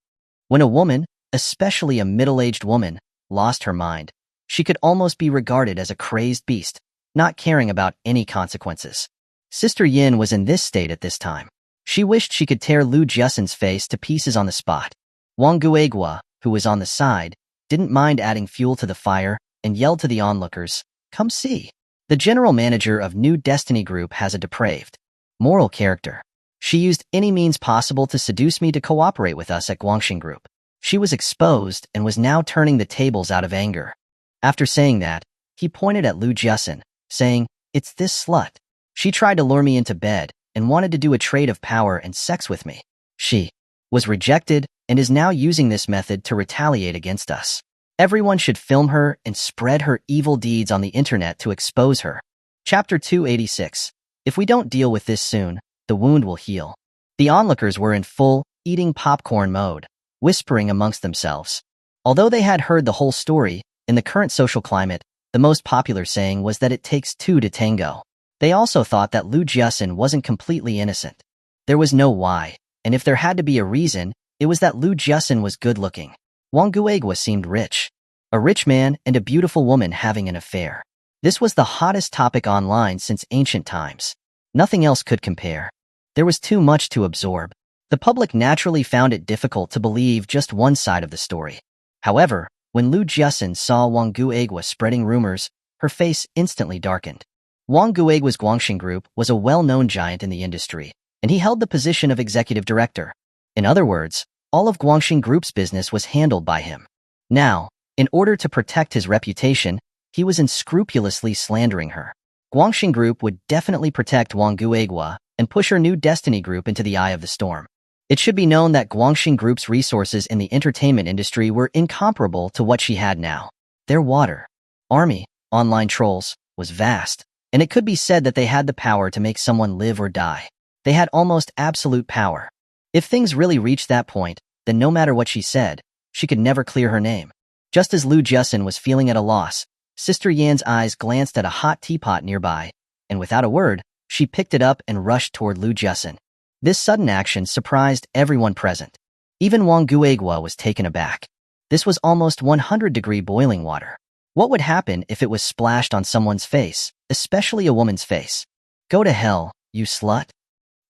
When a woman, especially a middle-aged woman, lost her mind, she could almost be regarded as a crazed beast, not caring about any consequences. Sister Yin was in this state at this time. She wished she could tear Lu Jiasen's face to pieces on the spot. Wang Guigua, who was on the side, didn't mind adding fuel to the fire and yelled to the onlookers, "Come see. The general manager of New Destiny Group has a depraved, moral character. She used any means possible to seduce me to cooperate with us at Guangxing Group." She was exposed and was now turning the tables out of anger. After saying that, he pointed at Lu Jiasen, saying, "It's this slut. She tried to lure me into bed and wanted to do a trade of power and sex with me. She was rejected and is now using this method to retaliate against us. Everyone should film her and spread her evil deeds on the internet to expose her." Chapter 286. If we don't deal with this soon, the wound will heal. The onlookers were in full, eating popcorn mode, whispering amongst themselves. Although they had heard the whole story, in the current social climate, the most popular saying was that it takes two to tango. They also thought that Lu Jiasen wasn't completely innocent. There was no why, and if there had to be a reason, it was that Lu Jiasen was good-looking. Wang Guigua seemed rich. A rich man and a beautiful woman having an affair. This was the hottest topic online since ancient times. Nothing else could compare. There was too much to absorb. The public naturally found it difficult to believe just one side of the story. However, when Lu Jiasen saw Wang Guigua spreading rumors, her face instantly darkened. Wang Guigua's Guangxing Group was a well-known giant in the industry, and he held the position of executive director. In other words, all of Guangxing Group's business was handled by him. Now, in order to protect his reputation, he was unscrupulously slandering her. Guangxing Group would definitely protect Wang Guigua and push her New Destiny Group into the eye of the storm. It should be known that Guangxing Group's resources in the entertainment industry were incomparable to what she had now. Their water, army, online trolls, was vast, and it could be said that they had the power to make someone live or die. They had almost absolute power. If things really reached that point, then no matter what she said, she could never clear her name. Just as Lu Jiasen was feeling at a loss, Sister Yan's eyes glanced at a hot teapot nearby, and without a word, she picked it up and rushed toward Lu Jiasen. This sudden action surprised everyone present. Even Wang Guigua was taken aback. This was almost 100-degree boiling water. What would happen if it was splashed on someone's face, especially a woman's face? Go to hell, you slut.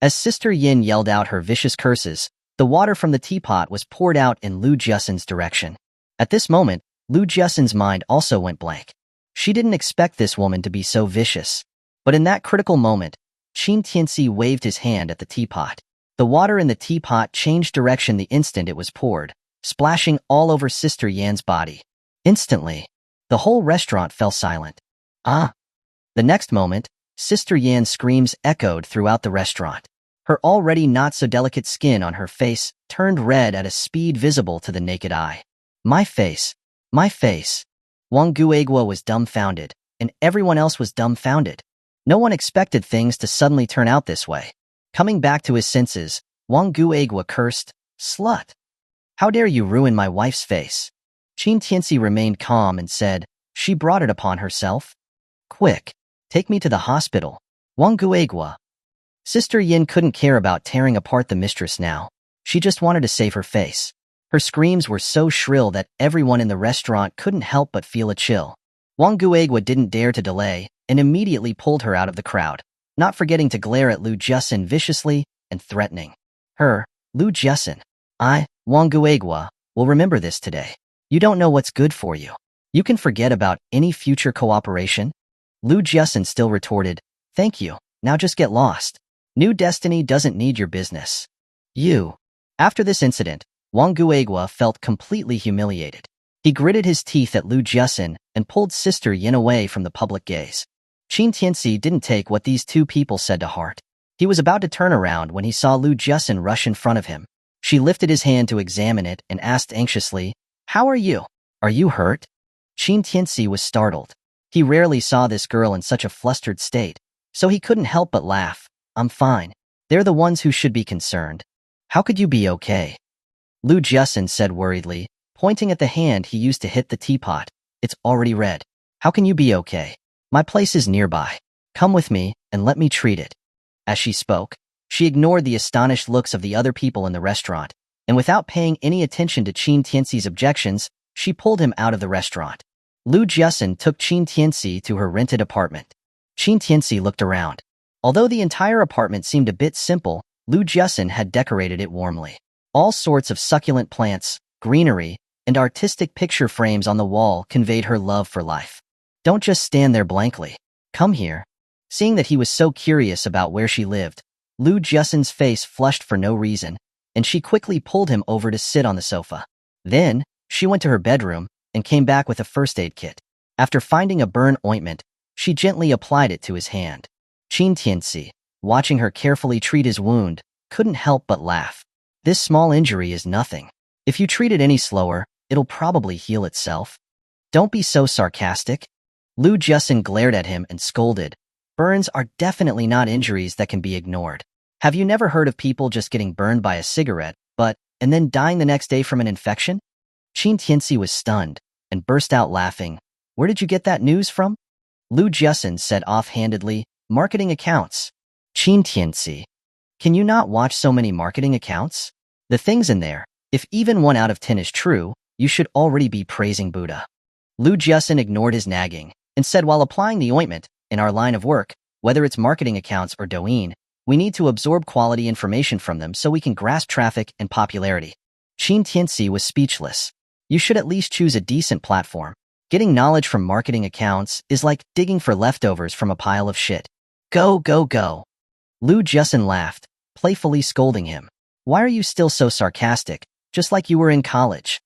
As Sister Yin yelled out her vicious curses, the water from the teapot was poured out in Lu Jiasen's direction. At this moment, Lu Jiasen's mind also went blank. She didn't expect this woman to be so vicious. But in that critical moment, Qin Tianci waved his hand at the teapot. The water in the teapot changed direction the instant it was poured, splashing all over Sister Yan's body. Instantly, the whole restaurant fell silent. Ah! The next moment, Sister Yan's screams echoed throughout the restaurant. Her already not-so-delicate skin on her face turned red at a speed visible to the naked eye. My face! My face! Wang Guigua was dumbfounded, and everyone else was dumbfounded. No one expected things to suddenly turn out this way. Coming back to his senses, Wang Guigua cursed, "Slut! How dare you ruin my wife's face?" Qin Tianci remained calm and said, "She brought it upon herself. Quick, take me to the hospital." Wang Guigua. Sister Yin couldn't care about tearing apart the mistress now. She just wanted to save her face. Her screams were so shrill that everyone in the restaurant couldn't help but feel a chill. Wang Guigua didn't dare to delay and immediately pulled her out of the crowd, not forgetting to glare at Lu Jusin viciously and threatening. Lu Jusin. Wang Guigua, will remember this today. You don't know what's good for you. You can forget about any future cooperation. Lu Jusin still retorted, thank you, now just get lost. New Destiny doesn't need your business. You. After this incident, Wang Guigua felt completely humiliated. He gritted his teeth at Lu Jusin and pulled Sister Yin away from the public gaze. Qin Tianci didn't take what these two people said to heart. He was about to turn around when he saw Lu Jusin rush in front of him. She lifted his hand to examine it and asked anxiously, how are you? Are you hurt? Qin Tianci was startled. He rarely saw this girl in such a flustered state, so he couldn't help but laugh. I'm fine. They're the ones who should be concerned. How could you be okay? Lu Jusin said worriedly, pointing at the hand he used to hit the teapot. It's already red. How can you be okay? My place is nearby. Come with me and let me treat it. As she spoke, she ignored the astonished looks of the other people in the restaurant, and without paying any attention to Qin Tianci's objections, she pulled him out of the restaurant. Lu Jusin took Qin Tianci to her rented apartment. Qin Tianci looked around. Although the entire apartment seemed a bit simple, Lu Jusin had decorated it warmly. All sorts of succulent plants, greenery, and artistic picture frames on the wall conveyed her love for life. Don't just stand there blankly. Come here. Seeing that he was so curious about where she lived, Lu Jusin's face flushed for no reason, and she quickly pulled him over to sit on the sofa. Then, she went to her bedroom and came back with a first aid kit. After finding a burn ointment, she gently applied it to his hand. Qin Tianci, watching her carefully treat his wound, couldn't help but laugh. This small injury is nothing. If you treat it any slower, it'll probably heal itself. Don't be so sarcastic. Lu Jusin glared at him and scolded. Burns are definitely not injuries that can be ignored. Have you never heard of people just getting burned by a cigarette, and then dying the next day from an infection? Qin Tianci was stunned and burst out laughing. Where did you get that news from? Lu Jusin said offhandedly, marketing accounts. Qin Tianci, can you not watch so many marketing accounts? The things in there, if even 1 out of 10 is true, you should already be praising Buddha. Lu Jusin ignored his nagging and said while applying the ointment, in our line of work, whether it's marketing accounts or Douyin, we need to absorb quality information from them so we can grasp traffic and popularity. Qin Tianci was speechless. You should at least choose a decent platform. Getting knowledge from marketing accounts is like digging for leftovers from a pile of shit. Go, go, go. Lu Jusin laughed, playfully scolding him. Why are you still so sarcastic, just like you were in college?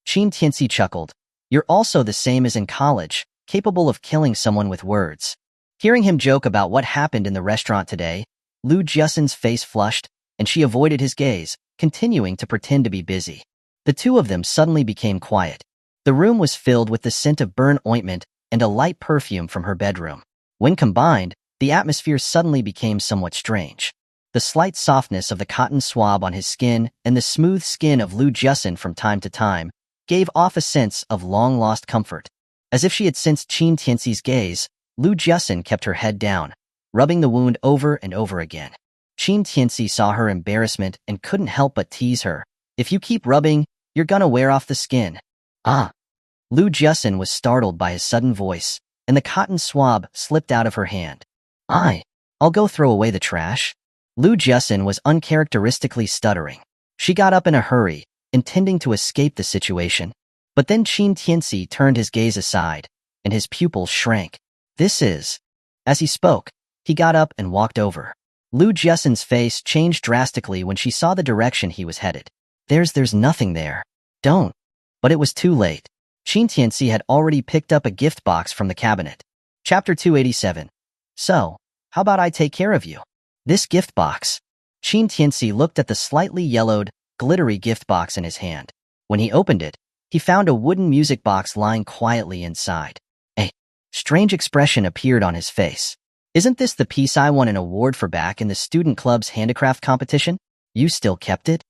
Qin Tianci chuckled. You're also the same as in college, capable of killing someone with words. Hearing him joke about what happened in the restaurant today, Lu Jusin's face flushed, and she avoided his gaze, continuing to pretend to be busy. The two of them suddenly became quiet. The room was filled with the scent of burn ointment and a light perfume from her bedroom. When combined, the atmosphere suddenly became somewhat strange. The slight softness of the cotton swab on his skin and the smooth skin of Lu Jusin from time to time gave off a sense of long-lost comfort. As if she had sensed Qin Tianci's gaze, Lu Jusin kept her head down, rubbing the wound over and over again. Qin Tianci saw her embarrassment and couldn't help but tease her. If you keep rubbing, you're gonna wear off the skin. Lu Jusin was startled by his sudden voice, and the cotton swab slipped out of her hand. I'll go throw away the trash. Lu Jusin was uncharacteristically stuttering. She got up in a hurry, intending to escape the situation. But then Qin Tianci turned his gaze aside, and his pupils shrank. As he spoke, he got up and walked over. Lu Jusin's face changed drastically when she saw the direction he was headed. There's nothing there. Don't. But it was too late. Qin Tianci had already picked up a gift box from the cabinet. Chapter 287. So, how about I take care of you? This gift box. Qin Tianci looked at the slightly yellowed, glittery gift box in his hand. When he opened it, he found a wooden music box lying quietly inside. A strange expression appeared on his face. Isn't this the piece I won an award for back in the student club's handicraft competition? You still kept it?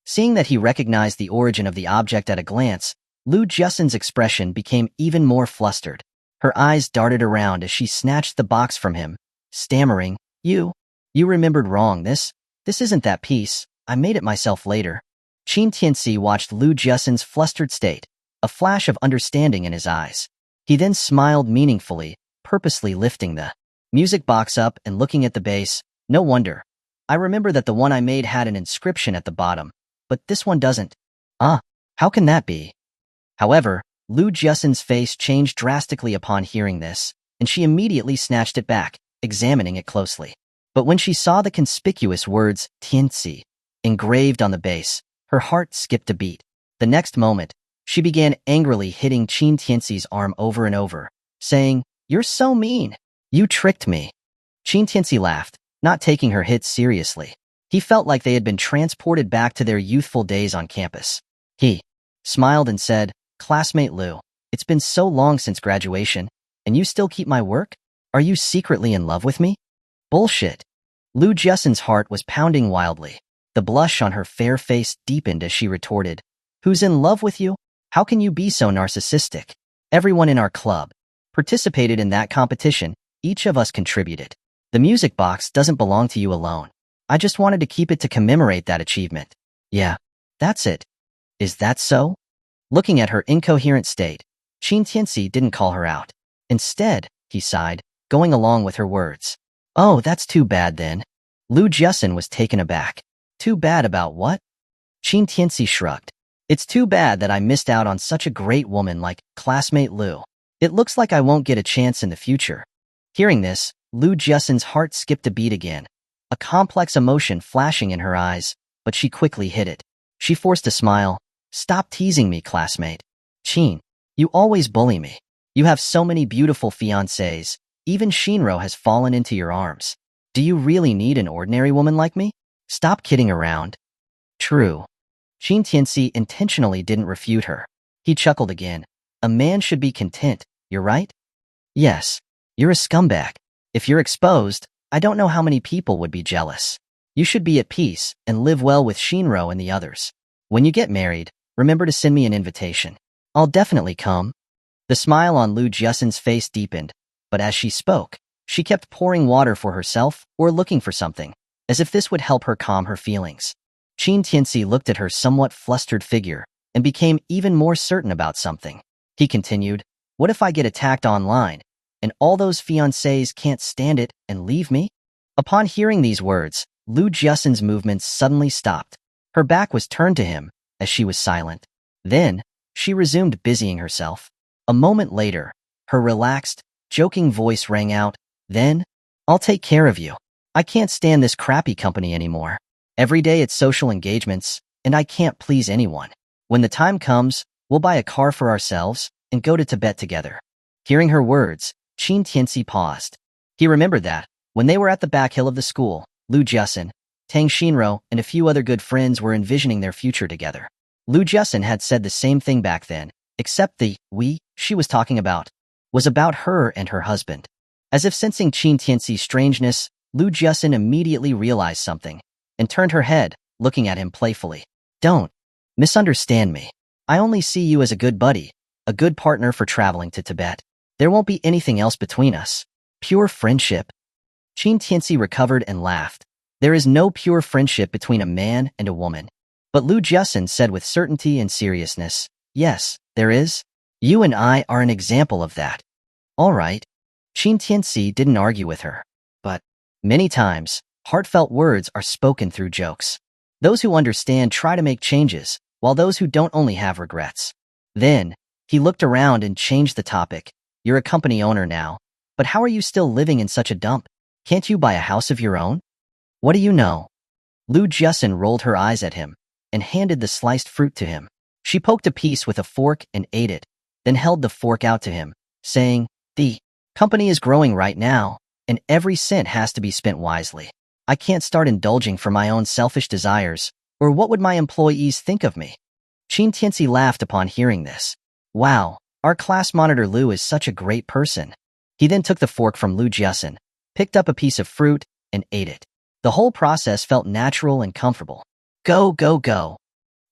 Seeing that he recognized the origin of the object at a glance, Lu Jusin's expression became even more flustered. Her eyes darted around as she snatched the box from him, stammering, You remembered wrong. This isn't that piece. I made it myself later. Qin Tianci watched Lu Jusin's flustered state, a flash of understanding in his eyes. He then smiled meaningfully, purposely lifting the music box up and looking at the base. No wonder. I remember that the one I made had an inscription at the bottom, but this one doesn't. Ah, how can that be? However, Lu Jiasen's face changed drastically upon hearing this, and she immediately snatched it back, examining it closely. But when she saw the conspicuous words Tianci engraved on the base, her heart skipped a beat. The next moment, she began angrily hitting Qin Tianci's arm over and over, saying, "You're so mean. You tricked me." Qin Tianci laughed, not taking her hits seriously. He felt like they had been transported back to their youthful days on campus. He smiled and said, "Classmate Lu, it's been so long since graduation, and you still keep my work? Are you secretly in love with me?" Bullshit. Lu Jiasen's heart was pounding wildly. The blush on her fair face deepened as she retorted, "Who's in love with you? How can you be so narcissistic? Everyone in our club participated in that competition. Each of us contributed. The music box doesn't belong to you alone. I just wanted to keep it to commemorate that achievement." "Yeah, that's it. Is that so?" Looking at her incoherent state, Qin Tianci didn't call her out. Instead, he sighed, going along with her words. "Oh, that's too bad then." Lu Jiasen was taken aback. "Too bad about what?" Qin Tianci shrugged. "It's too bad that I missed out on such a great woman like classmate Lu. It looks like I won't get a chance in the future." Hearing this, Lu Jiasen's heart skipped a beat again, a complex emotion flashing in her eyes, but she quickly hid it. She forced a smile. "Stop teasing me, classmate. Qin, you always bully me. You have so many beautiful fiancées. Even Shinro has fallen into your arms. Do you really need an ordinary woman like me? Stop kidding around." "True." Qin Tianci intentionally didn't refute her. He chuckled again. "A man should be content, you're right?" "Yes. You're a scumbag. If you're exposed, I don't know how many people would be jealous. You should be at peace and live well with Shinro and the others. When you get married, remember to send me an invitation. I'll definitely come." The smile on Lu Jiasen's face deepened, but as she spoke, she kept pouring water for herself or looking for something, as if this would help her calm her feelings. Qin Tianci looked at her somewhat flustered figure and became even more certain about something. He continued, "What if I get attacked online, and all those fiancés can't stand it and leave me?" Upon hearing these words, Lu Jiasen's movements suddenly stopped. Her back was turned to him as she was silent. Then, she resumed busying herself. A moment later, her relaxed, joking voice rang out, "Then, I'll take care of you. I can't stand this crappy company anymore. Every day it's social engagements, and I can't please anyone. When the time comes, we'll buy a car for ourselves and go to Tibet together." Hearing her words, Qin Tianci paused. He remembered that, when they were at the back hill of the school, Lu Jiasen, Tang Shinro, and a few other good friends were envisioning their future together. Lu Jiasen had said the same thing back then, except the "we" she was talking about was about her and her husband. As if sensing Qin Tianci's strangeness, Lu Jiasen immediately realized something and turned her head, looking at him playfully. "Don't misunderstand me. I only see you as a good buddy, a good partner for traveling to Tibet. There won't be anything else between us. Pure friendship." Qin Tianci recovered and laughed. "There is no pure friendship between a man and a woman." But Lu Jiasen said with certainty and seriousness, "Yes, there is. You and I are an example of that." "All right." Qin Tianci didn't argue with her. But many times, heartfelt words are spoken through jokes. Those who understand try to make changes, while those who don't only have regrets. Then, he looked around and changed the topic. "You're a company owner now, but how are you still living in such a dump? Can't you buy a house of your own?" "What do you know?" Lu Jiasen rolled her eyes at him and handed the sliced fruit to him. She poked a piece with a fork and ate it, then held the fork out to him, saying, "The company is growing right now, and every cent has to be spent wisely. I can't start indulging for my own selfish desires, or what would my employees think of me?" Qin Tianci laughed upon hearing this. "Wow, our class monitor Lu is such a great person." He then took the fork from Lu Jiasen, picked up a piece of fruit, and ate it. The whole process felt natural and comfortable. "Go, go, go."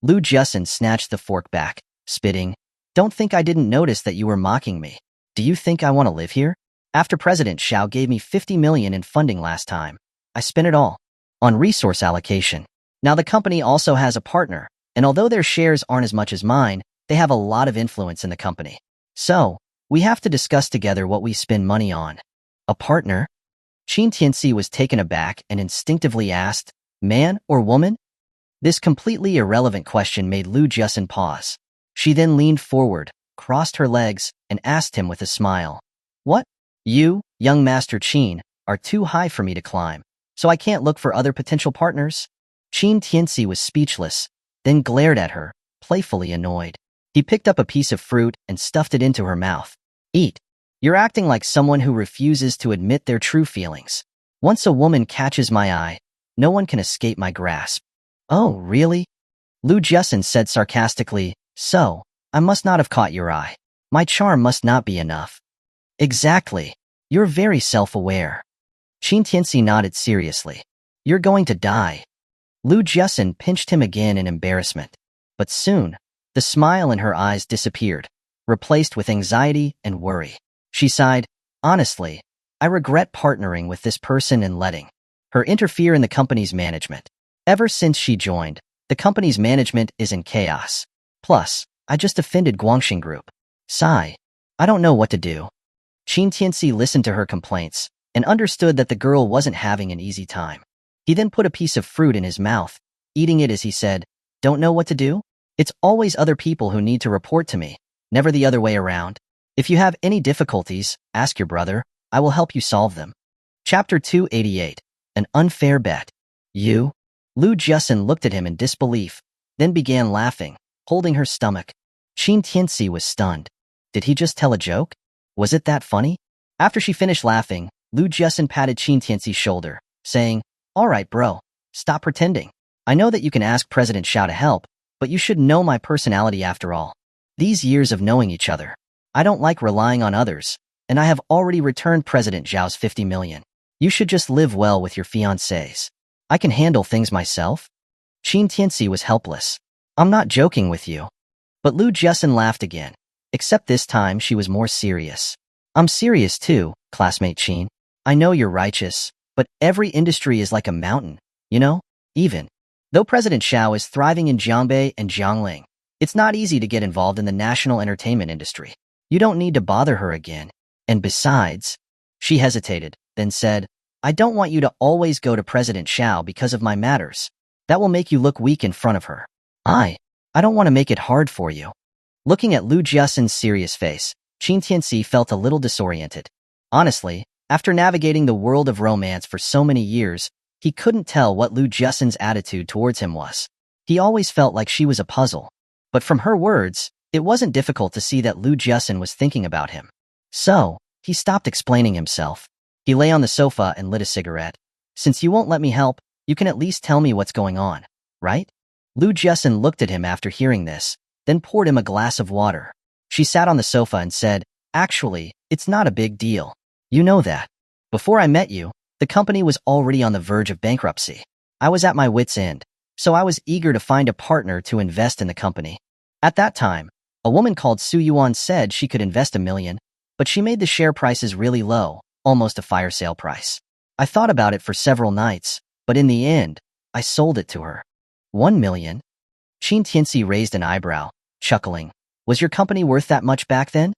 Lu Jiasen snatched the fork back, spitting, "Don't think I didn't notice that you were mocking me. Do you think I want to live here? After President Xiao gave me 50 million in funding last time, I spent it all on resource allocation. Now the company also has a partner, and although their shares aren't as much as mine, they have a lot of influence in the company. So, We have to discuss together what we spend money on. A partner? Qin Tianci was taken aback and instinctively asked, man or woman? This completely irrelevant question made Lu Jiasen pause. She then leaned forward, crossed her legs, and asked him with a smile. What? You, young Master Qin, are too high for me to climb, so I can't look for other potential partners? Qin Tianci was speechless, then glared at her, playfully annoyed. He picked up a piece of fruit and stuffed it into her mouth. Eat. You're acting like someone who refuses to admit their true feelings. Once a woman catches my eye, no one can escape my grasp. Oh, really? Lu Jiasen said sarcastically, so, I must not have caught your eye. My charm must not be enough. Exactly. You're very self-aware. Qin Tianci nodded seriously. You're going to die. Lu Jiasen pinched him again in embarrassment. But soon, the smile in her eyes disappeared, replaced with anxiety and worry. She sighed, honestly, I regret partnering with this person and letting her interfere in the company's management. Ever since she joined, the company's management is in chaos. Plus, I just offended Guangxing Group. Sigh. I don't know what to do. Qin Tianci listened to her complaints and understood that the girl wasn't having an easy time. He then put a piece of fruit in his mouth, eating it as he said, don't know what to do? It's always other people who need to report to me, never the other way around. If you have any difficulties, ask your brother. I will help you solve them. Chapter 288. An Unfair Bet. You? Lu Jiasen looked at him in disbelief, then began laughing, holding her stomach. Qin Tianci was stunned. Did he just tell a joke? Was it that funny? After she finished laughing, Lu Jiasen patted Qin Tianci's shoulder, saying, all right, bro, stop pretending. I know that you can ask President Xiao to help, but you should know my personality after all. These years of knowing each other, I don't like relying on others, and I have already returned President Zhao's 50 million. You should just live well with your fiancés. I can handle things myself. Qin Tianci was helpless. I'm not joking with you. But Lu Jiasen laughed again, except this time she was more serious. I'm serious too, classmate Qin. I know you're righteous, but every industry is like a mountain, you know? Even though President Xiao is thriving in Jiangbei and Jiangling, it's not easy to get involved in the national entertainment industry. You don't need to bother her again. And besides, she hesitated, then said, I don't want you to always go to President Xiao because of my matters. That will make you look weak in front of her. I don't want to make it hard for you. Looking at Lu Jiasen's serious face, Qin Tianci felt a little disoriented. Honestly, after navigating the world of romance for so many years, he couldn't tell what Lu Jiasen's attitude towards him was. He always felt like she was a puzzle. But from her words, it wasn't difficult to see that Lu Jiasen was thinking about him. So, he stopped explaining himself. He lay on the sofa and lit a cigarette. Since you won't let me help, you can at least tell me what's going on, right? Lu Jiasen looked at him after hearing this, then poured him a glass of water. She sat on the sofa and said, actually, it's not a big deal. You know that. Before I met you, the company was already on the verge of bankruptcy. I was at my wit's end, so I was eager to find a partner to invest in the company. At that time, a woman called Su Yuan said she could invest $1 million, but she made the share prices really low, almost a fire sale price. I thought about it for several nights, but in the end, I sold it to her. $1 million? Qin Tianci raised an eyebrow, chuckling. Was your company worth that much back then?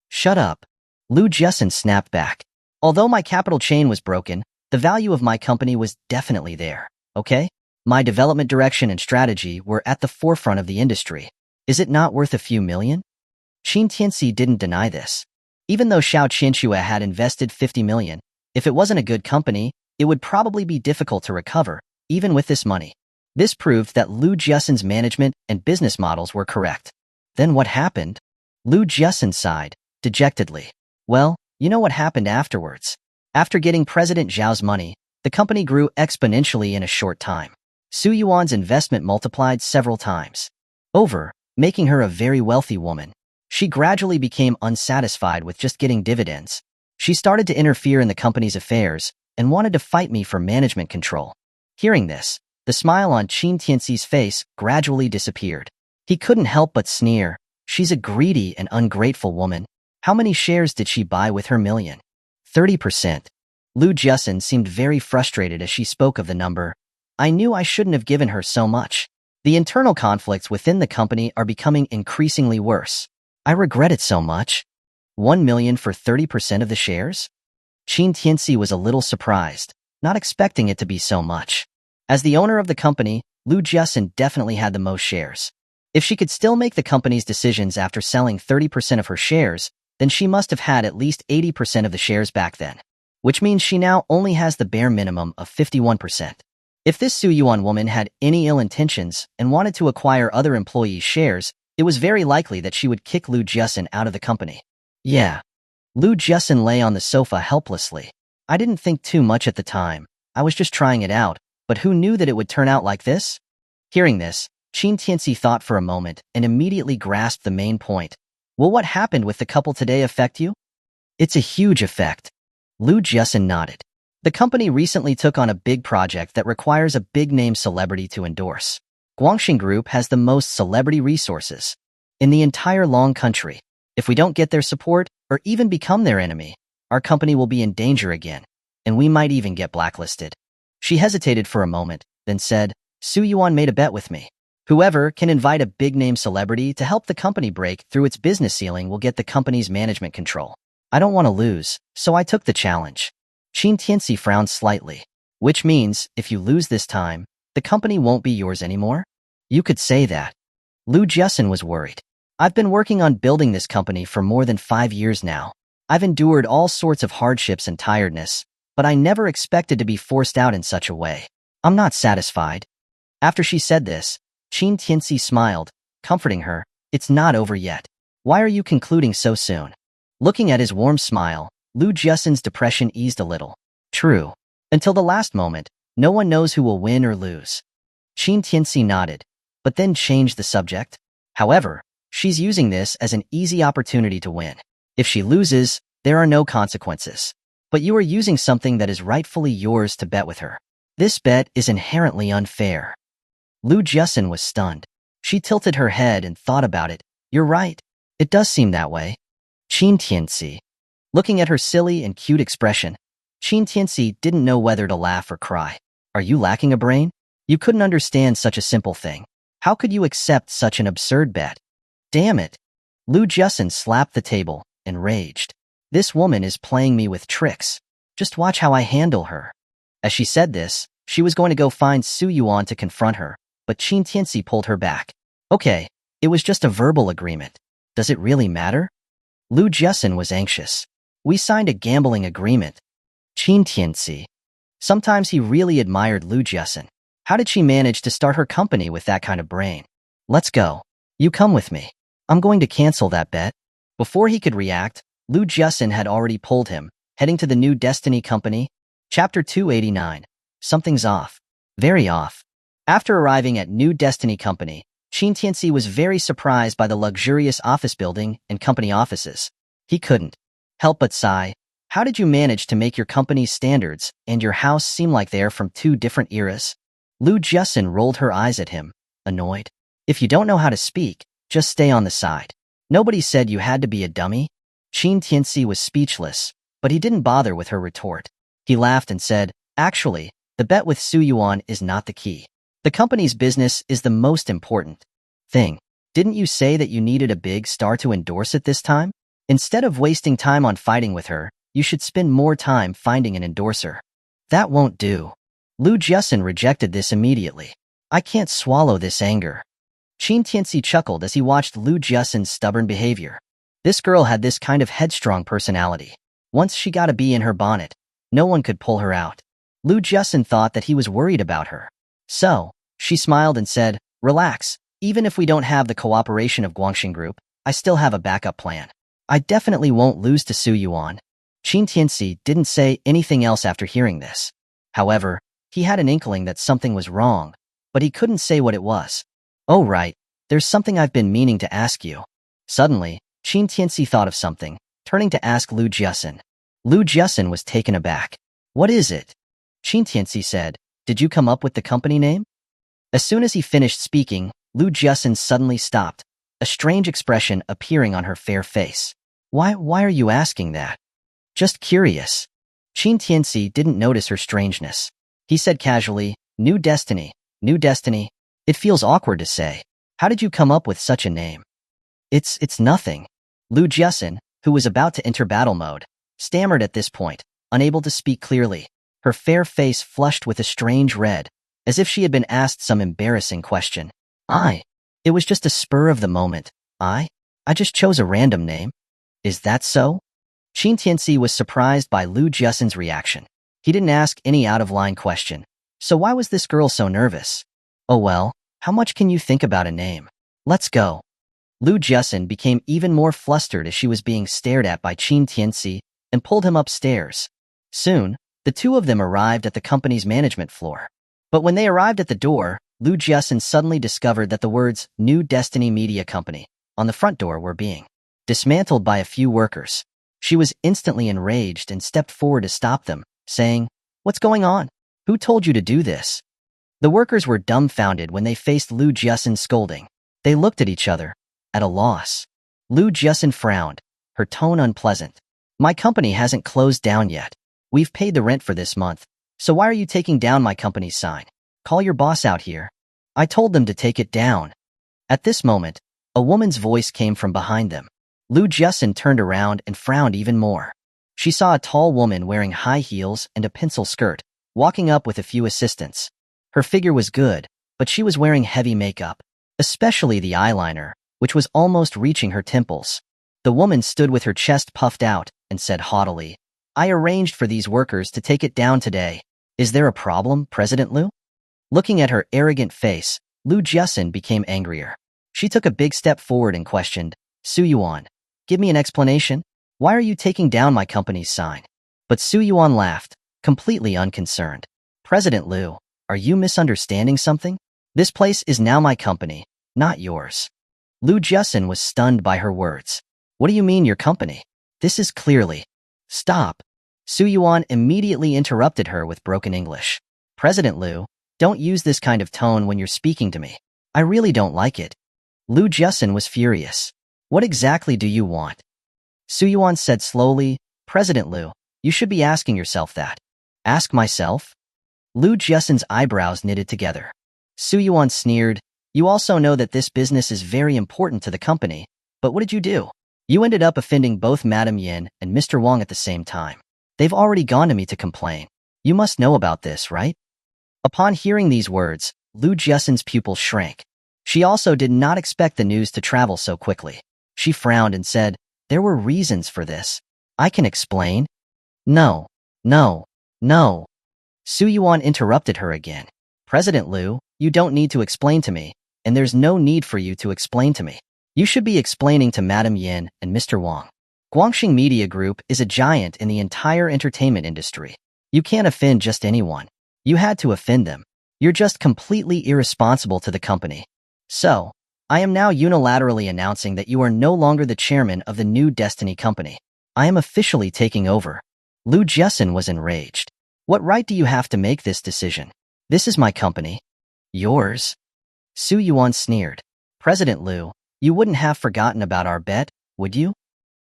Shut up. Lu Jiasen snapped back. Although my capital chain was broken, the value of my company was definitely there, okay? My development direction and strategy were at the forefront of the industry. Is it not worth a few million? Qin Tianci didn't deny this. Even though Xiao Qianxue had invested 50 million, if it wasn't a good company, it would probably be difficult to recover, even with this money. This proved that Lu Jiasen's management and business models were correct. Then what happened? Lu Jiasen sighed, dejectedly. Well, you know what happened afterwards. After getting President Zhao's money, the company grew exponentially in a short time. Su Yuan's investment multiplied several times over, making her a very wealthy woman. She gradually became unsatisfied with just getting dividends. She started to interfere in the company's affairs and wanted to fight me for management control. Hearing this, the smile on Qin Tianci's face gradually disappeared. He couldn't help but sneer. She's a greedy and ungrateful woman. How many shares did she buy with her million? 30%. Lu Jiasen seemed very frustrated as she spoke of the number. I knew I shouldn't have given her so much. The internal conflicts within the company are becoming increasingly worse. I regret it so much. 1 million for 30% of the shares? Qin Tianci was a little surprised, not expecting it to be so much. As the owner of the company, Lu Jiasun definitely had the most shares. If she could still make the company's decisions after selling 30% of her shares, then she must have had at least 80% of the shares back then, which means she now only has the bare minimum of 51%. If this Su Yuan woman had any ill intentions and wanted to acquire other employees' shares, it was very likely that she would kick Lu Jiasun out of the company. Yeah. Lu Jiasun lay on the sofa helplessly. I didn't think too much at the time. I was just trying it out, but who knew that it would turn out like this? Hearing this, Qin Tianci thought for a moment and immediately grasped the main point. Will what happened with the couple today affect you? It's a huge effect. Lu Jiasun nodded. The company recently took on a big project that requires a big-name celebrity to endorse. Guangxing Group has the most celebrity resources in the entire long country. If we don't get their support or even become their enemy, our company will be in danger again, and we might even get blacklisted. She hesitated for a moment, then said, Su Yuan made a bet with me. Whoever can invite a big-name celebrity to help the company break through its business ceiling will get the company's management control. I don't want to lose, so I took the challenge. Qin Tianci frowned slightly. Which means, if you lose this time, the company won't be yours anymore? You could say that. Lu Jiasun was worried. I've been working on building this company for more than 5 years now. I've endured all sorts of hardships and tiredness, but I never expected to be forced out in such a way. I'm not satisfied. After she said this, Qin Tianci smiled, comforting her. It's not over yet. Why are you concluding so soon? Looking at his warm smile, Lu Jiasun's depression eased a little. True. Until the last moment, no one knows who will win or lose. Qin Tianci nodded, but then changed the subject. However, she's using this as an easy opportunity to win. If she loses, there are no consequences. But you are using something that is rightfully yours to bet with her. This bet is inherently unfair. Lu Jiasun was stunned. She tilted her head and thought about it. You're right. It does seem that way. Qin Tianci. Looking at her silly and cute expression, Qin Tianci didn't know whether to laugh or cry. Are you lacking a brain? You couldn't understand such a simple thing. How could you accept such an absurd bet? Damn it. Lu Jiasun slapped the table and raged. This woman is playing me with tricks. Just watch how I handle her. As she said this, she was going to go find Su Yuan to confront her, but Qin Tianci pulled her back. Okay, it was just a verbal agreement. Does it really matter? Lu Jiasun was anxious. We signed a gambling agreement. Qin Tianci. Sometimes he really admired Lu Jiasun. How did she manage to start her company with that kind of brain? Let's go. You come with me. I'm going to cancel that bet. Before he could react, Lu Jiasun had already pulled him, heading to the new Destiny Company. Chapter 289. Something's off. Very off. After arriving at New Destiny Company, Qin Tianci was very surprised by the luxurious office building and company offices. He couldn't help but sigh. How did you manage to make your company's standards and your house seem like they're from 2 different eras? Lu Jiasun rolled her eyes at him, annoyed. If you don't know how to speak, just stay on the side. Nobody said you had to be a dummy. Qin Tianci was speechless, but he didn't bother with her retort. He laughed and said, Actually, the bet with Su Yuan is not the key. The company's business is the most important thing. Didn't you say that you needed a big star to endorse it this time? Instead of wasting time on fighting with her, you should spend more time finding an endorser. That won't do. Lu Jiasun rejected this immediately. I can't swallow this anger. Qin Tianci chuckled as he watched Lu Jiasun's stubborn behavior. This girl had this kind of headstrong personality. Once she got a bee in her bonnet, no one could pull her out. Lu Jiasun thought that he was worried about her. So, she smiled and said, Relax, even if we don't have the cooperation of Guangxing Group, I still have a backup plan. I definitely won't lose to Su Yuan. Qin Tianci didn't say anything else after hearing this. However, he had an inkling that something was wrong, but he couldn't say what it was. Oh right, there's something I've been meaning to ask you. Suddenly, Qin Tianci thought of something, turning to ask Lu Jiasun. Lu Jiasun was taken aback. What is it? Qin Tianci said, Did you come up with the company name? As soon as he finished speaking, Lu Jiasun suddenly stopped, a strange expression appearing on her fair face. Why are you asking that? Just curious. Qin Tianci didn't notice her strangeness. He said casually, New Destiny, New Destiny. It feels awkward to say. How did you come up with such a name? It's nothing. Lu Jiasun, who was about to enter battle mode, stammered at this point, unable to speak clearly. Her fair face flushed with a strange red, as if she had been asked some embarrassing question. It was just a spur of the moment. I just chose a random name. Is that so? Qin Tianci was surprised by Lu Jiasen's reaction. He didn't ask any out-of-line question. So why was this girl so nervous? Oh well, how much can you think about a name? Let's go. Lu Jiasen became even more flustered as she was being stared at by Qin Tianci and pulled him upstairs. Soon, the two of them arrived at the company's management floor. But when they arrived at the door, Lu Jiasen suddenly discovered that the words New Destiny Media Company on the front door were being dismantled by a few workers. She was instantly enraged and stepped forward to stop them, saying, "What's going on? Who told you to do this?" The workers were dumbfounded when they faced Lu Jiasen's scolding. They looked at each other, at a loss. Lu Jiasen frowned, her tone unpleasant. "My company hasn't closed down yet. We've paid the rent for this month, so why are you taking down my company's sign? Call your boss out here." I told them to take it down. At this moment, a woman's voice came from behind them. Lu Jiasen turned around and frowned even more. She saw a tall woman wearing high heels and a pencil skirt, walking up with a few assistants. Her figure was good, but she was wearing heavy makeup, especially the eyeliner, which was almost reaching her temples. The woman stood with her chest puffed out and said haughtily, "I arranged for these workers to take it down today. Is there a problem, President Lu?" Looking at her arrogant face, Lu Jiasen became angrier. She took a big step forward and questioned, "Su Yuan, give me an explanation. Why are you taking down my company's sign?" But Su Yuan laughed, completely unconcerned. "President Lu, are you misunderstanding something? This place is now my company, not yours." Lu Jiasen was stunned by her words. "What do you mean your company? This is clearly—" "Stop." Su Yuan immediately interrupted her with broken English. "President Lu, don't use this kind of tone when you're speaking to me. I really don't like it." Lu Jiasen was furious. "What exactly do you want?" Su Yuan said slowly, "President Lu, you should be asking yourself that." "Ask myself?" Lu Jiasen's eyebrows knitted together. Su Yuan sneered, "You also know that this business is very important to the company, but what did you do? You ended up offending both Madam Yin and Mr. Wang at the same time. They've already gone to me to complain. You must know about this, right?" Upon hearing these words, Lu Jiasen's pupils shrank. She also did not expect the news to travel so quickly. She frowned and said, "There were reasons for this. I can explain." No. Su Yuan interrupted her again. "President Lu, you don't need to explain to me, and there's no need for you to explain to me. You should be explaining to Madam Yin and Mr. Wang. Guangxing Media Group is a giant in the entire entertainment industry. You can't offend just anyone. You had to offend them. You're just completely irresponsible to the company. So, I am now unilaterally announcing that you are no longer the chairman of the New Destiny Company. I am officially taking over." Lu Jiasen was enraged. "What right do you have to make this decision? This is my company." "Yours?" Su Yuan sneered. "President Lu, you wouldn't have forgotten about our bet, would you?"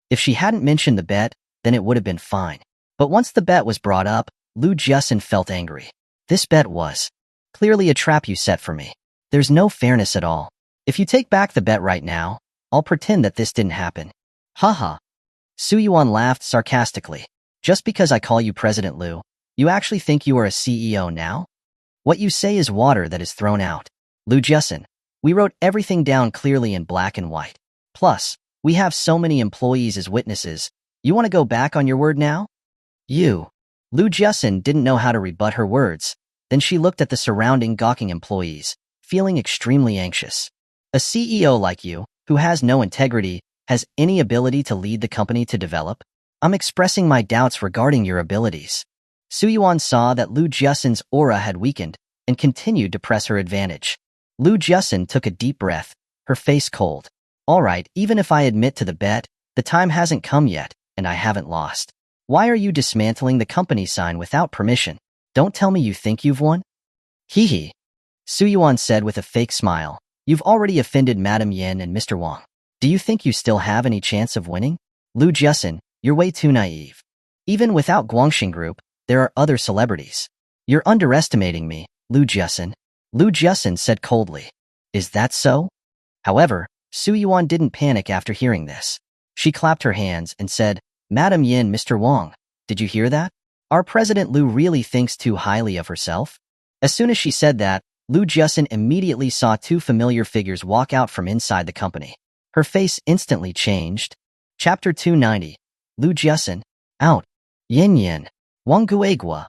If she hadn't mentioned the bet, then it would have been fine. But once the bet was brought up, Lu Jiasen felt angry. This bet was clearly a trap you set for me. There's no fairness at all. If you take back the bet right now, I'll pretend that this didn't happen. Haha. Su Yuan laughed sarcastically. "Just because I call you President Lu, you actually think you are a CEO now? What you say is water that is thrown out. Lu Jiasen, we wrote everything down clearly in black and white. Plus, we have so many employees as witnesses. You want to go back on your word now?" Lu Jiasen didn't know how to rebut her words. Then she looked at the surrounding gawking employees, feeling extremely anxious. "A CEO like you, who has no integrity, has any ability to lead the company to develop? I'm expressing my doubts regarding your abilities." Su Yuan saw that Lu Jiasen's aura had weakened and continued to press her advantage. Lu Jiasen took a deep breath, her face cold. "All right, even if I admit to the bet, the time hasn't come yet, and I haven't lost. Why are you dismantling the company sign without permission? Don't tell me you think you've won?" "Hee." Su Yuan said with a fake smile. "You've already offended Madam Yin and Mr. Wang. Do you think you still have any chance of winning? Lu Jiasen, you're way too naive. Even without Guangxing Group, there are other celebrities. You're underestimating me, Lu Jiasen." Lu Jiasen said coldly. "Is that so?" However, Su Yuan didn't panic after hearing this. She clapped her hands and said, "Madam Yin, Mr. Wang, did you hear that? Our President Liu really thinks too highly of herself." As soon as she said that, Liu Jiasin immediately saw two familiar figures walk out from inside the company. Her face instantly changed. Chapter 290. Liu Jiasin. Out. Yin Yin. Wang Guigua.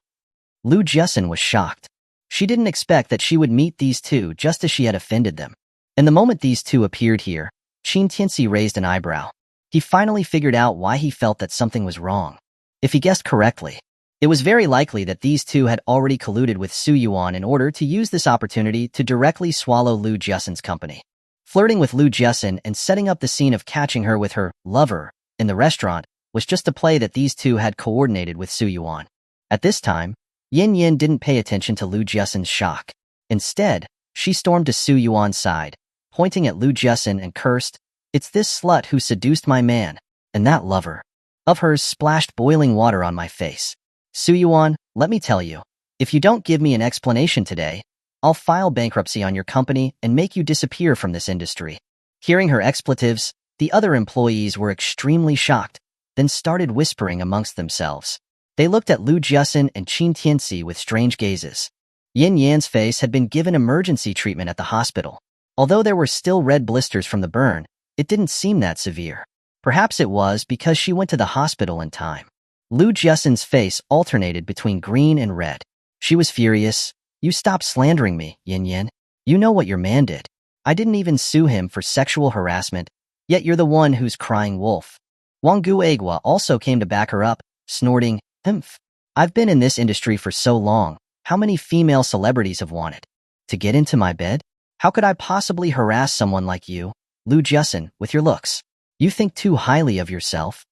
Liu Jiasin was shocked. She didn't expect that she would meet these two just as she had offended them. And the moment these two appeared here, Qin Tianci raised an eyebrow. He finally figured out why he felt that something was wrong. If he guessed correctly, it was very likely that these two had already colluded with Su Yuan in order to use this opportunity to directly swallow Liu Jiasin's company. Flirting with Liu Jiasin and setting up the scene of catching her with her lover in the restaurant was just a play that these two had coordinated with Su Yuan. At this time, Yin Yin didn't pay attention to Liu Jiasin's shock. Instead, she stormed to Su Yuan's side, pointing at Liu Jiasin and cursed, "It's this slut who seduced my man, and that lover of hers splashed boiling water on my face. Su Yuan, let me tell you, if you don't give me an explanation today, I'll file bankruptcy on your company and make you disappear from this industry." Hearing her expletives, the other employees were extremely shocked, then started whispering amongst themselves. They looked at Liu Jiasin and Qin Tianci with strange gazes. Yin Yan's face had been given emergency treatment at the hospital. Although there were still red blisters from the burn, it didn't seem that severe. Perhaps it was because she went to the hospital in time. Liu Jiasin's face alternated between green and red. She was furious. "You stop slandering me, Yin Yin. You know what your man did. I didn't even sue him for sexual harassment, yet you're the one who's crying wolf." Wang Guigua also came to back her up, snorting, "Humph. I've been in this industry for so long. How many female celebrities have wanted to get into my bed? How could I possibly harass someone like you, Liu Jiasin, with your looks? You think too highly of yourself."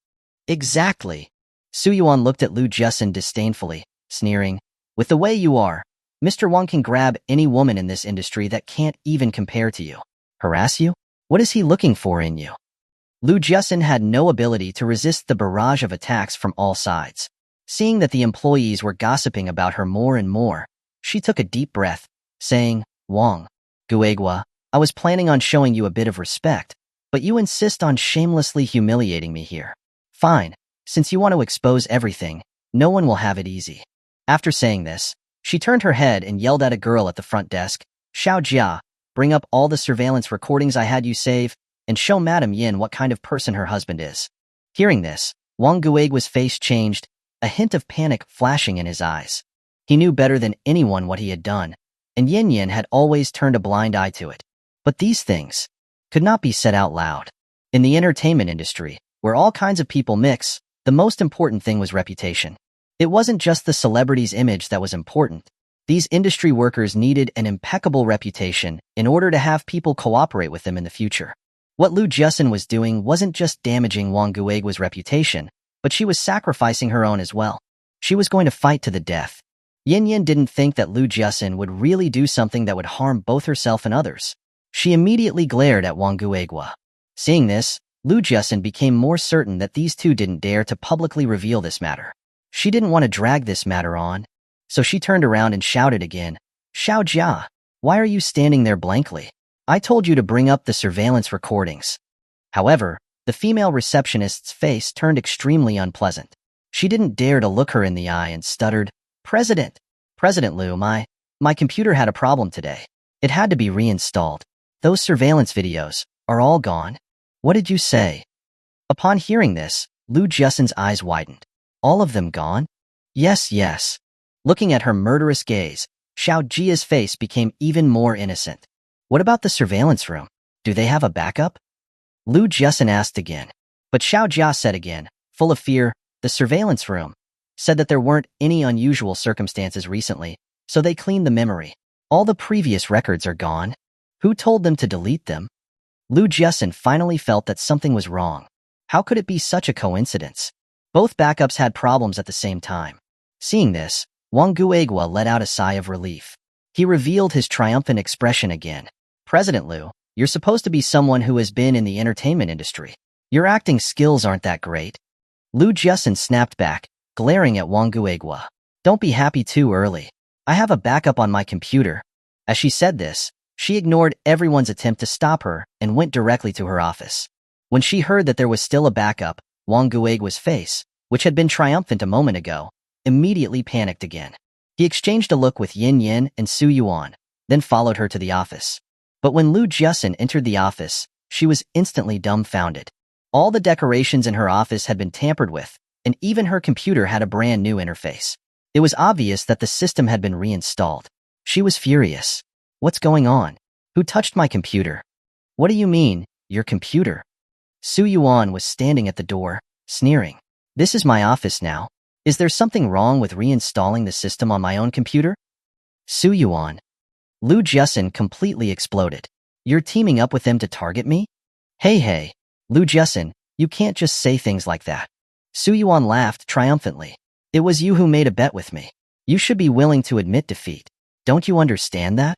"Exactly." Su Yuan looked at Liu Jiasin disdainfully, sneering, "With the way you are, Mr. Wang can grab any woman in this industry that can't even compare to you. Harass you? What is he looking for in you?" Liu Jiasin had no ability to resist the barrage of attacks from all sides. Seeing that the employees were gossiping about her more and more, she took a deep breath, saying, "Wang Guigua, I was planning on showing you a bit of respect, but you insist on shamelessly humiliating me here. Fine, since you want to expose everything, no one will have it easy." After saying this, she turned her head and yelled at a girl at the front desk, "Xiao Jia, bring up all the surveillance recordings I had you save, and show Madam Yin what kind of person her husband is." Hearing this, Wang Guigua's face changed, a hint of panic flashing in his eyes. He knew better than anyone what he had done, and Yin Yin had always turned a blind eye to it. But these things could not be said out loud. In the entertainment industry, where all kinds of people mix, the most important thing was reputation. It wasn't just the celebrity's image that was important. These industry workers needed an impeccable reputation in order to have people cooperate with them in the future. What Liu Jiasin was doing wasn't just damaging Wang Guigua's reputation, but she was sacrificing her own as well. She was going to fight to the death. Yin Yin didn't think that Liu Jiasin would really do something that would harm both herself and others. She immediately glared at Wang Guigua. Seeing this, Liu Jiasin became more certain that these two didn't dare to publicly reveal this matter. She didn't want to drag this matter on, so she turned around and shouted again, "Xiao Jia, why are you standing there blankly? I told you to bring up the surveillance recordings." However, the female receptionist's face turned extremely unpleasant. She didn't dare to look her in the eye and stuttered, President Liu, my computer had a problem today. It had to be reinstalled. Those surveillance videos are all gone." "What did you say?" Upon hearing this, Liu Jiasin's eyes widened. "All of them gone?" Yes. Looking at her murderous gaze, Xiao Jia's face became even more innocent. "What about the surveillance room? Do they have a backup?" Liu Jiasin asked again. But Xiao Jia said again, full of fear, "The surveillance room said that there weren't any unusual circumstances recently, so they cleaned the memory. All the previous records are gone. Who told them to delete them?" Liu Jiasin finally felt that something was wrong. How could it be such a coincidence? Both backups had problems at the same time. Seeing this, Wang Guigua let out a sigh of relief. He revealed his triumphant expression again. "President Liu, you're supposed to be someone who has been in the entertainment industry. Your acting skills aren't that great." Liu Jiasin snapped back, glaring at Wang Guigua. "Don't be happy too early. I have a backup on my computer." As she said this, she ignored everyone's attempt to stop her and went directly to her office. When she heard that there was still a backup, Wang Guoguo's face, which had been triumphant a moment ago, immediately panicked again. He exchanged a look with Yin Yin and Su Yuan, then followed her to the office. But when Lu Jiasun entered the office, she was instantly dumbfounded. All the decorations in her office had been tampered with, and even her computer had a brand new interface. It was obvious that the system had been reinstalled. She was furious. What's going on? Who touched my computer? What do you mean, your computer? Su Yuan was standing at the door, sneering. This is my office now. Is there something wrong with reinstalling the system on my own computer? Su Yuan. Lu Jiasun completely exploded. You're teaming up with them to target me? Hey, Lu Jiasun, you can't just say things like that. Su Yuan laughed triumphantly. It was you who made a bet with me. You should be willing to admit defeat. Don't you understand that?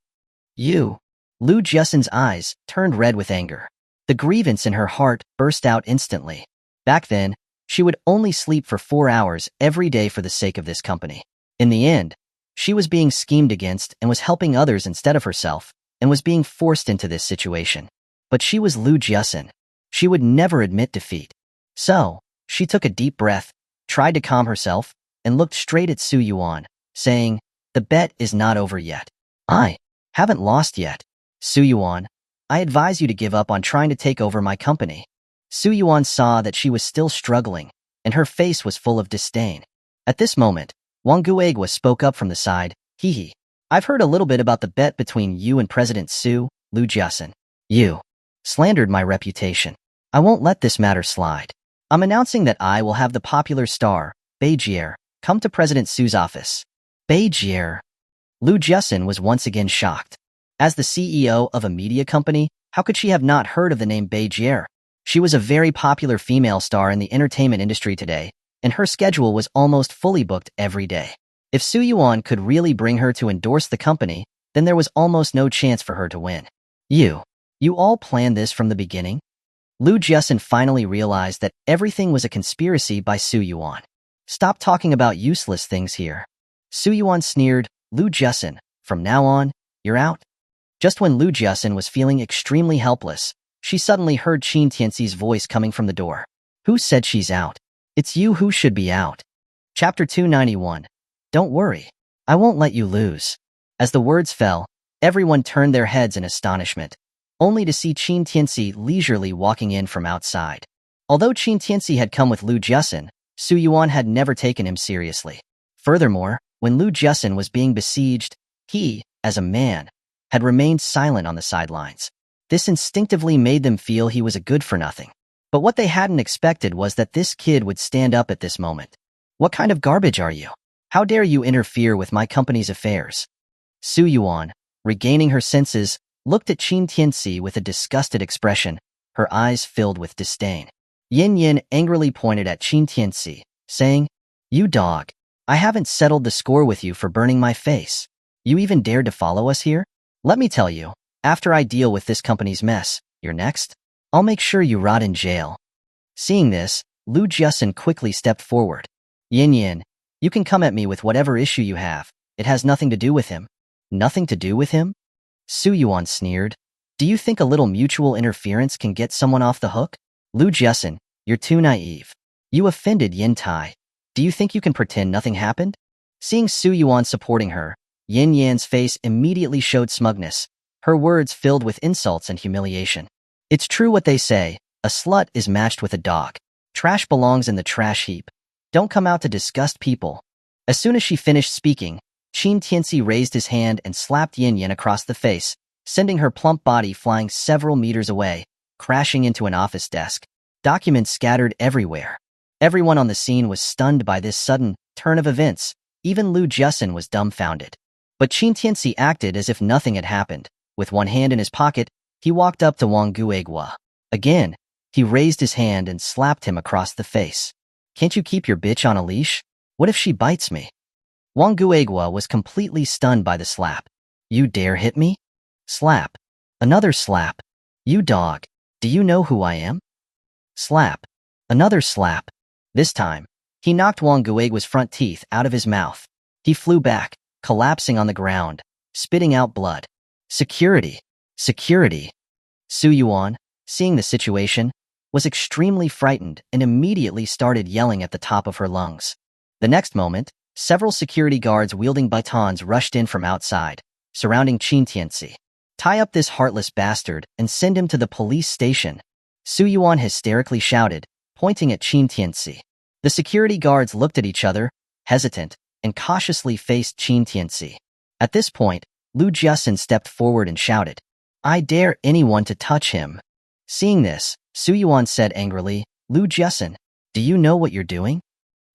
You. Lu Jiasun's eyes turned red with anger. The grievance in her heart burst out instantly. Back then, she would only sleep for 4 hours every day for the sake of this company. In the end, she was being schemed against and was helping others instead of herself, and was being forced into this situation. But she was Lu Jiasun. She would never admit defeat. So, she took a deep breath, tried to calm herself, and looked straight at Su Yuan, saying, "The bet is not over yet. I haven't lost yet. Su Yuan, I advise you to give up on trying to take over my company." Su Yuan saw that she was still struggling, and her face was full of disdain. At this moment, Wang Guoguo spoke up from the side. Hee. I've heard a little bit about the bet between you and President Su, Lu Jiasun. You slandered my reputation. I won't let this matter slide. I'm announcing that I will have the popular star, Beijier, come to President Su's office. Beijier. Lu Jiasun was once again shocked. As the CEO of a media company, how could she have not heard of the name Beijier? She was a very popular female star in the entertainment industry today, and her schedule was almost fully booked every day. If Su Yuan could really bring her to endorse the company, then there was almost no chance for her to win. You all planned this from the beginning? Lu Jiasun finally realized that everything was a conspiracy by Su Yuan. Stop talking about useless things here. Su Yuan sneered. Lu Jiasun, from now on, you're out. Just when Lu Jiasun was feeling extremely helpless, she suddenly heard Qin Tianci's voice coming from the door. Who said she's out? It's you who should be out. Chapter 291. Don't worry. I won't let you lose. As the words fell, everyone turned their heads in astonishment, only to see Qin Tianci leisurely walking in from outside. Although Qin Tianci had come with Lu Jiasun, Su Yuan had never taken him seriously. Furthermore, when Lu Jiasun was being besieged, he, as a man, had remained silent on the sidelines. This instinctively made them feel he was a good-for-nothing. But what they hadn't expected was that this kid would stand up at this moment. What kind of garbage are you? How dare you interfere with my company's affairs? Su Yuan, regaining her senses, looked at Qin Tianci with a disgusted expression, her eyes filled with disdain. Yin Yin angrily pointed at Qin Tianci, saying, You dog, I haven't settled the score with you for burning my face. You even dared to follow us here? Let me tell you, after I deal with this company's mess, you're next. I'll make sure you rot in jail. Seeing this, Lu Jiasun quickly stepped forward. Yin Yin, you can come at me with whatever issue you have. It has nothing to do with him. Nothing to do with him? Su Yuan sneered. Do you think a little mutual interference can get someone off the hook? Lu Jiasun, you're too naive. You offended Yin Tai. Do you think you can pretend nothing happened? Seeing Su Yuan supporting her, Yin Yan's face immediately showed smugness, her words filled with insults and humiliation. It's true what they say, a slut is matched with a dog. Trash belongs in the trash heap. Don't come out to disgust people. As soon as she finished speaking, Qin Tianci raised his hand and slapped Yin Yin across the face, sending her plump body flying several meters away, crashing into an office desk. Documents scattered everywhere. Everyone on the scene was stunned by this sudden turn of events. Even Lu Jiasun was dumbfounded. But Qin Tianci acted as if nothing had happened. With one hand in his pocket, he walked up to Wang Guoguo. Again, he raised his hand and slapped him across the face. Can't you keep your bitch on a leash? What if she bites me? Wang Guoguo was completely stunned by the slap. You dare hit me? Slap. Another slap. You dog. Do you know who I am? Slap. Another slap. This time, he knocked Wang Guoguo's front teeth out of his mouth. He flew back, collapsing on the ground, spitting out blood. Security. Security. Su Yuan, seeing the situation, was extremely frightened and immediately started yelling at the top of her lungs. The next moment, several security guards wielding batons rushed in from outside, surrounding Qin Tianci. "Tie up this heartless bastard and send him to the police station," Su Yuan hysterically shouted, pointing at Qin Tianci. The security guards looked at each other, hesitant, and cautiously faced Qin Tianci. At this point, Lu Jiasin stepped forward and shouted, "I dare anyone to touch him." Seeing this, Su Yuan said angrily, "Lu Jiasin, do you know what you're doing?"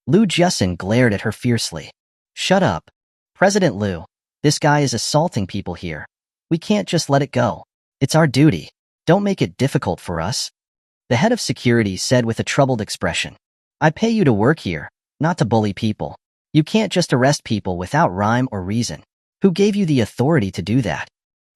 Lu Jiasin glared at her fiercely. "Shut up. President Lu, this guy is assaulting people here. We can't just let it go. It's our duty. Don't make it difficult for us." The head of security said with a troubled expression, "I pay you to work here, not to bully people. You can't just arrest people without rhyme or reason. Who gave you the authority to do that?"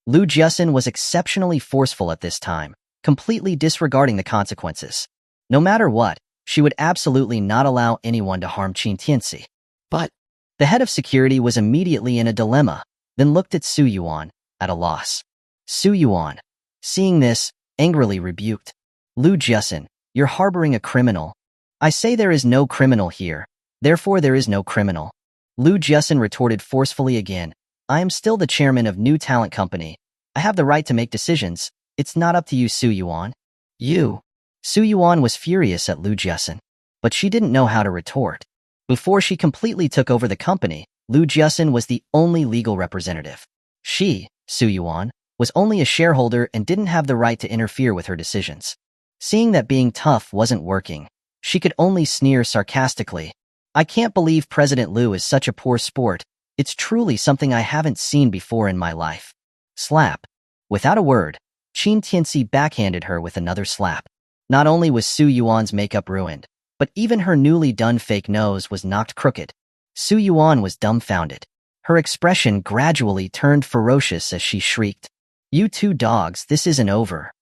Lu Jiasin was exceptionally forceful at this time, completely disregarding the consequences. No matter what, she would absolutely not allow anyone to harm Qin Tianci. But the head of security was immediately in a dilemma, then looked at Su Yuan, at a loss. Su Yuan, seeing this, angrily rebuked, "Lu Jiasin, you're harboring a criminal." "I say there is no criminal here, therefore there is no criminal." Lu Jiasin retorted forcefully again, "I am still the chairman of New Talent Company. I have the right to make decisions. It's not up to you, Su Yuan." "You." Su Yuan was furious at Lu Jiasin, but she didn't know how to retort. Before she completely took over the company, Lu Jiasin was the only legal representative. She, Su Yuan, was only a shareholder and didn't have the right to interfere with her decisions. Seeing that being tough wasn't working, she could only sneer sarcastically. "I can't believe President Lu is such a poor sport. It's truly something I haven't seen before in my life." Slap. Without a word, Qin Tianci backhanded her with another slap. Not only was Su Yuan's makeup ruined, but even her newly done fake nose was knocked crooked. Su Yuan was dumbfounded. Her expression gradually turned ferocious as she shrieked, "You two dogs, this isn't over."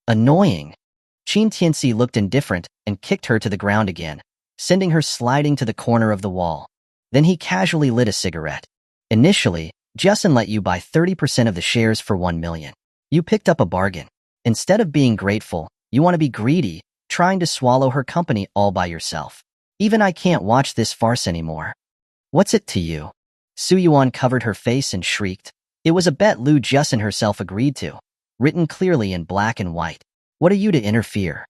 Annoying. Qin Tianci looked indifferent and kicked her to the ground again, sending her sliding to the corner of the wall. Then he casually lit a cigarette. "Initially, Jiasin let you buy 30% of the shares for 1 million. You picked up a bargain. Instead of being grateful, you want to be greedy, trying to swallow her company all by yourself. Even I can't watch this farce anymore. What's it to you?" Su Yuan covered her face and shrieked. It was a bet Lu Jiasin herself agreed to, written clearly in black and white. "What are you to interfere?"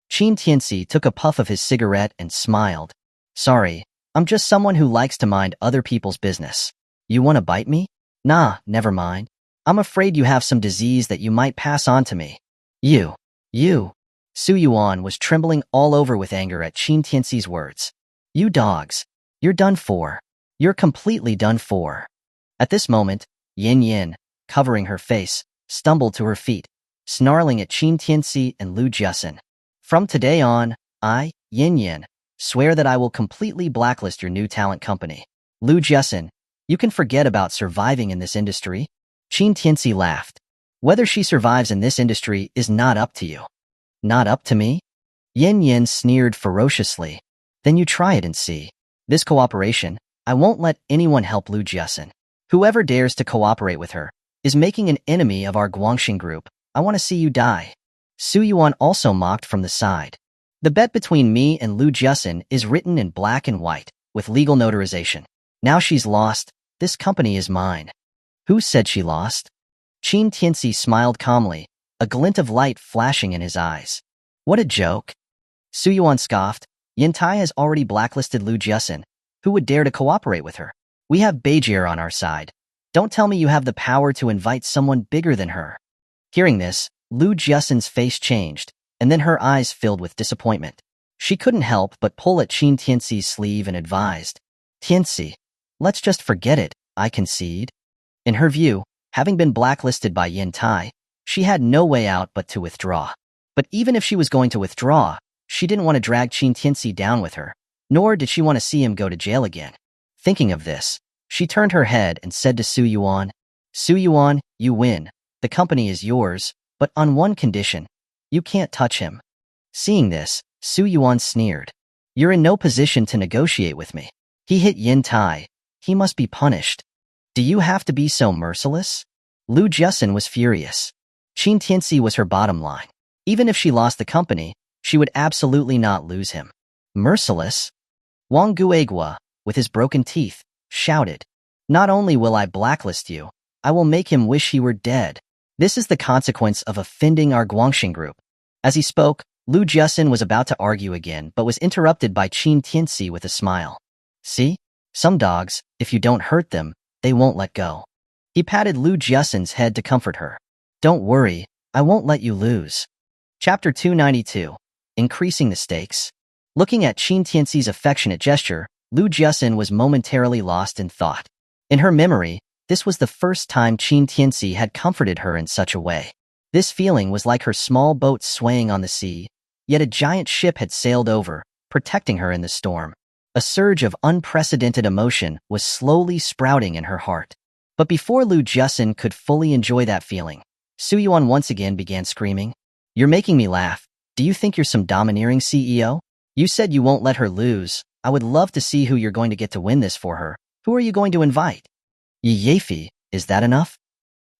Qin Tianci took a puff of his cigarette and smiled. "Sorry, I'm just someone who likes to mind other people's business. You want to bite me? Nah, never mind. I'm afraid you have some disease that you might pass on to me." You. Su Yuan was trembling all over with anger at Qin Tianci's words. "You dogs. You're done for. You're completely done for." At this moment, Yin, covering her face, stumbled to her feet, snarling at Qin Tianci and Lu Jiasin. "From today on, I, Yin, swear that I will completely blacklist your New Talent Company. Lu Jiasin, you can forget about surviving in this industry." Qin Tianci laughed. "Whether she survives in this industry is not up to you." "Not up to me?" Yin sneered ferociously. "Then you try it and see. This cooperation, I won't let anyone help Lu Jiasin. Whoever dares to cooperate with her is making an enemy of our Guangxing group. I want to see you die." Su Yuan also mocked from the side. "The bet between me and Lu Jiasin is written in black and white, with legal notarization. Now she's lost. This company is mine." "Who said she lost?" Qin Tianci smiled calmly, a glint of light flashing in his eyes. "What a joke." Su Yuan scoffed. "Yin Tai has already blacklisted Lu Jiasin. Who would dare to cooperate with her? We have Beijing on our side. Don't tell me you have the power to invite someone bigger than her." Hearing this, Lu Jiasin's face changed, and then her eyes filled with disappointment. She couldn't help but pull at Qin Tianci's sleeve and advised, "Tianci, let's just forget it, I concede." In her view, having been blacklisted by Yin Tai, she had no way out but to withdraw. But even if she was going to withdraw, she didn't want to drag Qin Tianci down with her, nor did she want to see him go to jail again. Thinking of this, she turned her head and said to Su Yuan, "Su Yuan, you win. The company is yours, but on one condition. You can't touch him." Seeing this, Su Yuan sneered. "You're in no position to negotiate with me. He hit Yin Tai. He must be punished. Do you have to be so merciless?" Lu Jiasin was furious. Qin Tianci was her bottom line. Even if she lost the company, She would absolutely not lose him. Merciless? Wang Guigua, with his broken teeth, shouted, "Not only will I blacklist you, I will make him wish he were dead. This is the consequence of offending our Guangxing group." As he spoke, Lu Jiaxin was about to argue again, but was interrupted by Qin Tianci with a smile. "See? Some dogs, if you don't hurt them, they won't let go." He patted Lu Jiaxin's head to comfort her. "Don't worry, I won't let you lose." Chapter 292. Increasing the Stakes. Looking at Qin Tianci's affectionate gesture, Lu Jiaxin was momentarily lost in thought. In her memory, this was the first time Qin Tianci had comforted her in such a way. This feeling was like her small boat swaying on the sea, yet a giant ship had sailed over, protecting her in the storm. A surge of unprecedented emotion was slowly sprouting in her heart. But before Lu Jiaxin could fully enjoy that feeling, Su Yuan once again began screaming, "You're making me laugh. Do you think you're some domineering CEO? You said you won't let her lose. I would love to see who you're going to get to win this for her. Who are you going to invite?" "Yi Yeifi, is that enough?"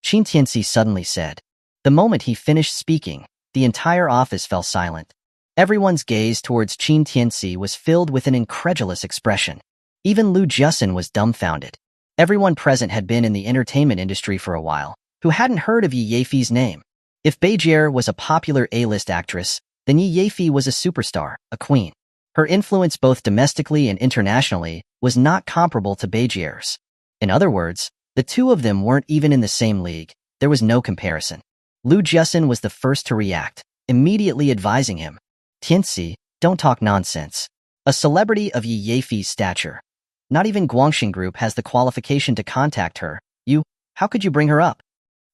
Qin Tianci suddenly said. The moment he finished speaking, the entire office fell silent. Everyone's gaze towards Qin Tianci was filled with an incredulous expression. Even Lu Jiaxin was dumbfounded. Everyone present had been in the entertainment industry for a while, who hadn't heard of Yi Yeifi's name. If Beijing was a popular A-list actress, then Yi Yeifi was a superstar, a queen. Her influence both domestically and internationally was not comparable to Beijing's. In other words, the two of them weren't even in the same league. There was no comparison. Lu Jiaxin was the first to react, immediately advising him, "Tianci, don't talk nonsense. A celebrity of Yi Yeifi's stature. Not even Guangxing Group has the qualification to contact her. How could you bring her up?"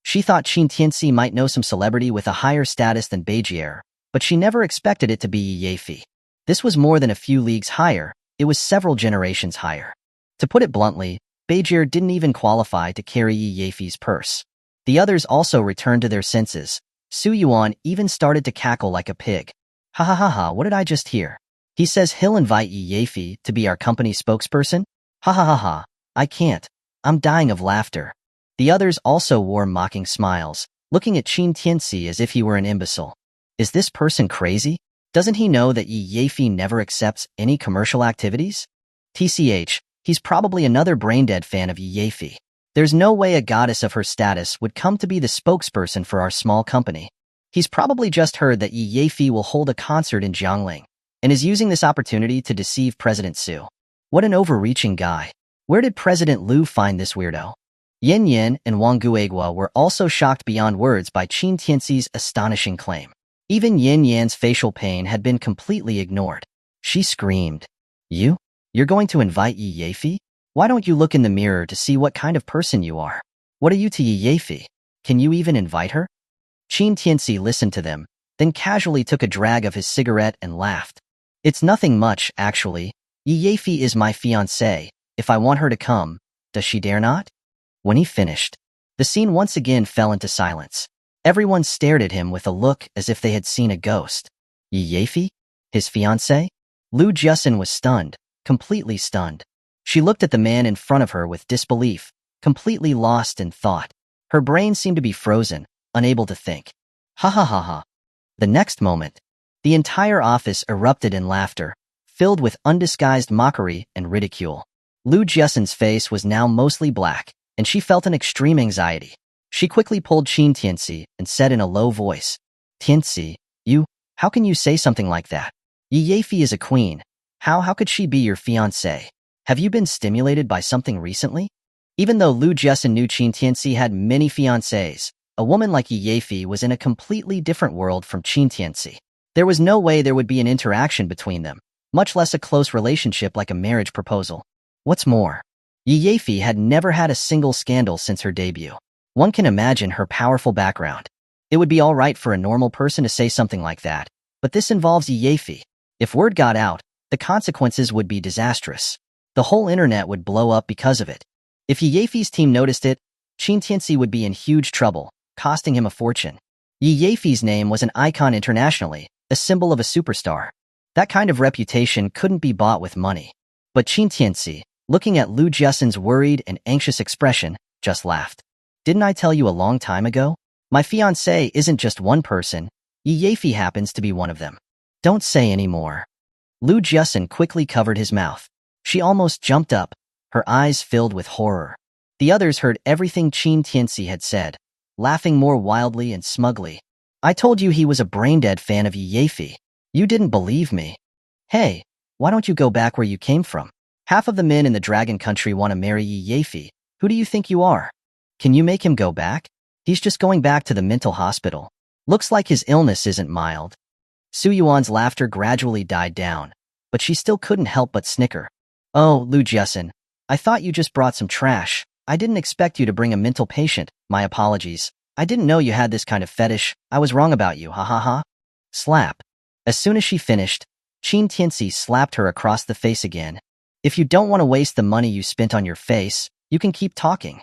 She thought Qin Tianci might know some celebrity with a higher status than Beijing, but she never expected it to be Yi Yeifi. This was more than a few leagues higher, it was several generations higher. To put it bluntly, Beijing didn't even qualify to carry Yi Yeifi's purse. The others also returned to their senses. Su Yuan even started to cackle like a pig. "Ha ha ha ha, what did I just hear? He says he'll invite Yi Yeifi to be our company spokesperson? Ha ha ha ha, I can't. I'm dying of laughter." The others also wore mocking smiles, looking at Qin Tianci as if he were an imbecile. Is this person crazy? Doesn't he know that Yi Yeifi never accepts any commercial activities? TCH, he's probably another brain-dead fan of Yi Yeifi. There's no way a goddess of her status would come to be the spokesperson for our small company. He's probably just heard that Yi Yeifi will hold a concert in Jiangling, and is using this opportunity to deceive President Su. What an overreaching guy. Where did President Liu find this weirdo? Yin Yin and Wang Guigua were also shocked beyond words by Qin Tianci's astonishing claim. Even Yin Yan's facial pain had been completely ignored. She screamed, You're going to invite Yi Yeifi? Why don't you look in the mirror to see what kind of person you are? What are you to Yi Yeifi? Can you even invite her?" Qin Tianci listened to them, then casually took a drag of his cigarette and laughed. "It's nothing much, actually. Yi Yeifi is my fiancée. If I want her to come, does she dare not?" When he finished, the scene once again fell into silence. Everyone stared at him with a look as if they had seen a ghost. Yi Yeifi? His fiancée? Lu Jiaxin was stunned, completely stunned. She looked at the man in front of her with disbelief, completely lost in thought. Her brain seemed to be frozen, unable to think. Ha ha ha ha. The next moment, the entire office erupted in laughter, filled with undisguised mockery and ridicule. Lu Jiaxin's face was now mostly black, and she felt an extreme anxiety. She quickly pulled Qin Tianci and said in a low voice, "Tianci, how can you say something like that? Yi Yeifi is a queen. How could she be your fiancée? Have you been stimulated by something recently?" Even though Lu Jiaxin knew Qin Tianci had many fiancées, a woman like Yi Yeifi was in a completely different world from Qin Tianci. There was no way there would be an interaction between them, much less a close relationship like a marriage proposal. What's more, Yi Yeifi had never had a single scandal since her debut. One can imagine her powerful background. It would be all right for a normal person to say something like that, but this involves Yi Yeifi. If word got out, the consequences would be disastrous. The whole internet would blow up because of it. If Yi Yeifi's team noticed it, Qin Tianci would be in huge trouble, costing him a fortune. Yi Yeifi's name was an icon internationally, a symbol of a superstar. That kind of reputation couldn't be bought with money. But Qin Tianci, looking at Lu Jiaxin's worried and anxious expression, just laughed. "Didn't I tell you a long time ago? My fiancé isn't just one person. Yi Yeifi happens to be one of them." Don't say any more. Lu Jiasun quickly covered his mouth. She almost jumped up, her eyes filled with horror. The others heard everything Qin Tianci had said, laughing more wildly and smugly. I told you he was a brain-dead fan of Yi Yafei. You didn't believe me. Hey, why don't you go back where you came from? Half of the men in the Dragon Country want to marry Yi Yafei. Who do you think you are? Can you make him go back? He's just going back to the mental hospital. Looks like his illness isn't mild. Su Yuan's laughter gradually died down, but she still couldn't help but snicker. Oh, Lu Jiasun, I thought you just brought some trash. I didn't expect you to bring a mental patient. My apologies. I didn't know you had this kind of fetish. I was wrong about you, ha ha ha. Slap. As soon as she finished, Qin Tianci slapped her across the face again. If you don't want to waste the money you spent on your face, you can keep talking.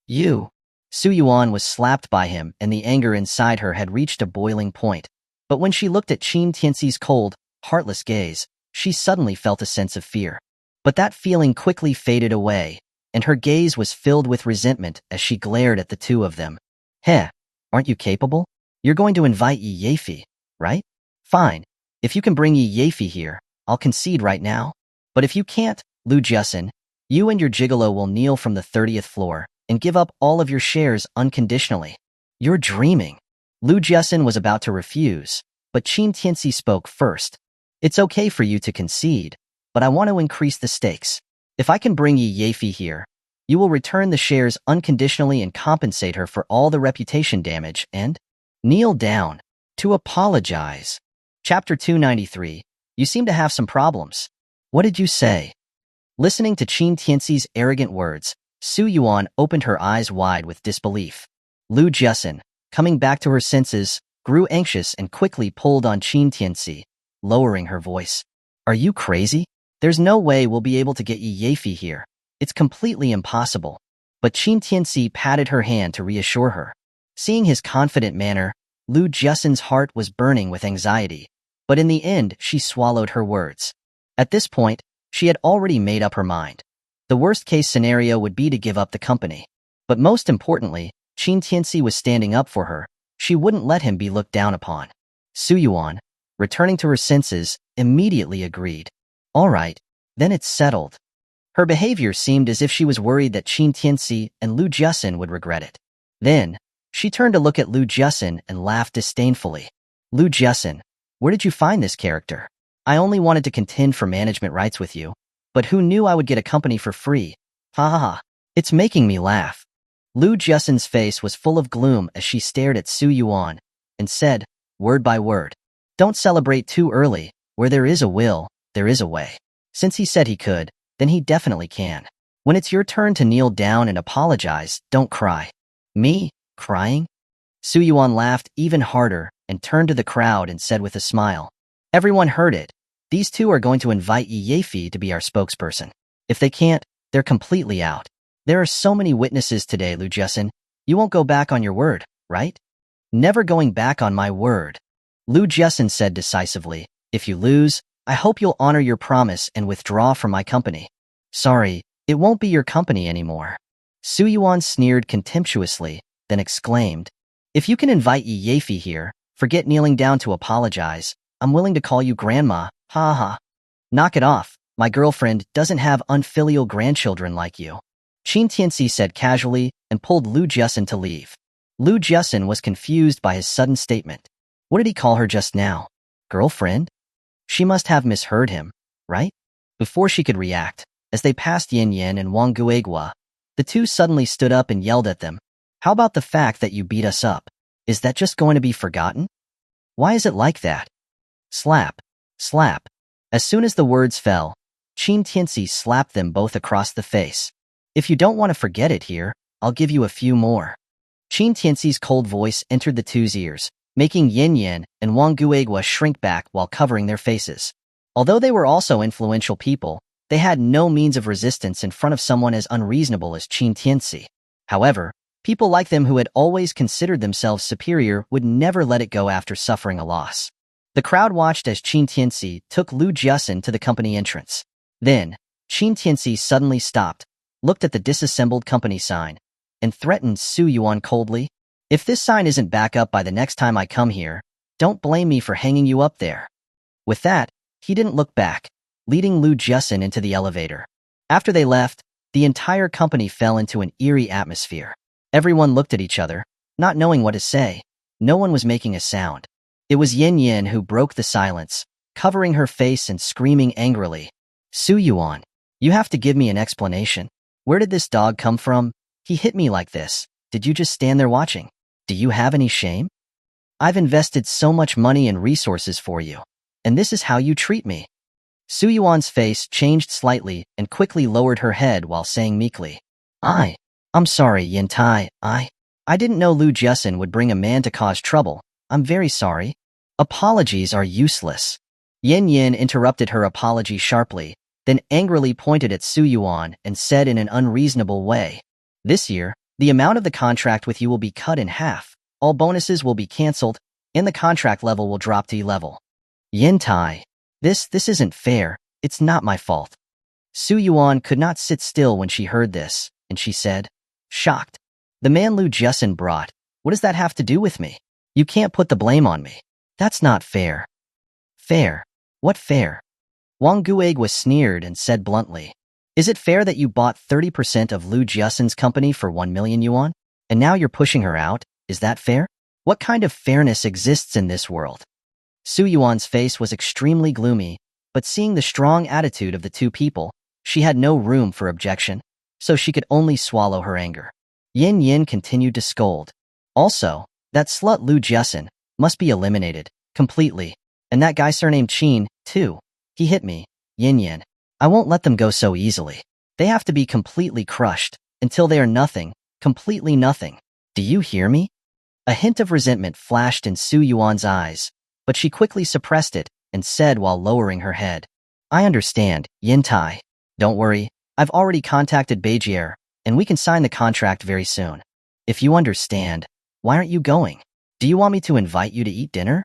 You. Su Yuan was slapped by him, and the anger inside her had reached a boiling point. But when she looked at Qin Tianci's cold, heartless gaze, she suddenly felt a sense of fear. But that feeling quickly faded away, and her gaze was filled with resentment as she glared at the two of them. Heh, aren't you capable? You're going to invite Yi Yafei, right? Fine. If you can bring Yi Yafei here, I'll concede right now. But if you can't, Lu Jiasun, you and your gigolo will kneel from the 30th floor and give up all of your shares unconditionally. You're dreaming. Lu Jiasun was about to refuse, but Qin Tianci spoke first. It's okay for you to concede, but I want to increase the stakes. If I can bring Yi Yafei here, you will return the shares unconditionally and compensate her for all the reputation damage and kneel down to apologize. Chapter 293. You seem to have some problems. What did you say? Listening to Qin Tianci's arrogant words, Su Yuan opened her eyes wide with disbelief. Lu Jiasun, coming back to her senses, grew anxious and quickly pulled on Qin Tianci, lowering her voice. Are you crazy? There's no way we'll be able to get Yi Yafei here. It's completely impossible. But Qin Tianci patted her hand to reassure her. Seeing his confident manner, Lu Jiasun's heart was burning with anxiety. But in the end, she swallowed her words. At this point, she had already made up her mind. The worst-case scenario would be to give up the company. But most importantly, Qin Tianci was standing up for her. She wouldn't let him be looked down upon. Su Yuan, returning to her senses, immediately agreed. All right, then it's settled. Her behavior seemed as if she was worried that Qin Tianci and Lu Jiasun would regret it. Then, she turned to look at Lu Jiasun and laughed disdainfully. Lu Jiasun, where did you find this character? I only wanted to contend for management rights with you, but who knew I would get a company for free? Ha ha ha. It's making me laugh. Lu Jiasun's face was full of gloom as she stared at Su Yuan and said, word by word, don't celebrate too early. Where there is a will, there is a way. Since he said he could, then he definitely can. When it's your turn to kneel down and apologize, don't cry. Me? Crying? Su Yuan laughed even harder and turned to the crowd and said with a smile. Everyone heard it. These two are going to invite Yi Yafei to be our spokesperson. If they can't, they're completely out. There are so many witnesses today, Lu Jiasun. You won't go back on your word, right? Never going back on my word. Lu Jiasun said decisively. If you lose, I hope you'll honor your promise and withdraw from my company. Sorry, it won't be your company anymore. Su Yuan sneered contemptuously, then exclaimed, if you can invite Yi Yafei here, forget kneeling down to apologize. I'm willing to call you grandma, ha ha. Knock it off, my girlfriend doesn't have unfilial grandchildren like you. Qin Tianci said casually and pulled Lu Jiasun to leave. Lu Jiasun was confused by his sudden statement. What did he call her just now? Girlfriend? She must have misheard him, right? Before she could react, as they passed Yin Yin and Wang Guigua, the two suddenly stood up and yelled at them. How about the fact that you beat us up? Is that just going to be forgotten? Why is it like that? Slap. Slap. As soon as the words fell, Qin Tianci slapped them both across the face. If you don't want to forget it here, I'll give you a few more. Qin Tianci's cold voice entered the two's ears, making Yin Yin and Wang Guigua shrink back while covering their faces. Although they were also influential people, they had no means of resistance in front of someone as unreasonable as Qin Tianci. However, people like them who had always considered themselves superior would never let it go after suffering a loss. The crowd watched as Qin Tianci took Lu Jiasun to the company entrance. Then, Qin Tianci suddenly stopped, looked at the disassembled company sign, and threatened Su Yuan coldly. If this sign isn't back up by the next time I come here, don't blame me for hanging you up there. With that, he didn't look back, leading Lu Jiasun into the elevator. After they left, the entire company fell into an eerie atmosphere. Everyone looked at each other, not knowing what to say. No one was making a sound. It was Yin Yin who broke the silence, covering her face and screaming angrily. Su Yuan, you have to give me an explanation. Where did this dog come from? He hit me like this. Did you just stand there watching? Do you have any shame? I've invested so much money and resources for you, and this is how you treat me. Su Yuan's face changed slightly and quickly lowered her head while saying meekly, I'm sorry, Yin Tai, I didn't know Lu Jiasun would bring a man to cause trouble. I'm very sorry. Apologies are useless. Yin Yin interrupted her apology sharply, then angrily pointed at Su Yuan and said in an unreasonable way, This year, the amount of the contract with you will be cut in half, all bonuses will be cancelled, and the contract level will drop to E level. Yin Tai, this isn't fair, it's not my fault. Su Yuan could not sit still when she heard this, and she said, shocked, the man Lu Jiasun brought, what does that have to do with me? You can't put the blame on me. That's not fair. Fair? What fair? Wang Guigua sneered and said bluntly, Is it fair that you bought 30% of Lu Jiasun's company for 1 million yuan? And now you're pushing her out? Is that fair? What kind of fairness exists in this world? Su Yuan's face was extremely gloomy, but seeing the strong attitude of the two people, she had no room for objection, so she could only swallow her anger. Yin Yin continued to scold. Also, that slut Lu Jiasun must be eliminated, completely. And that guy surnamed Qin, too. He hit me, Yin Yin. I won't let them go so easily. They have to be completely crushed, until they are nothing, completely nothing. Do you hear me? A hint of resentment flashed in Su Yuan's eyes, but she quickly suppressed it and said while lowering her head, I understand, Yin Tai. Don't worry, I've already contacted Beijier, and we can sign the contract very soon. If you understand, why aren't you going? Do you want me to invite you to eat dinner?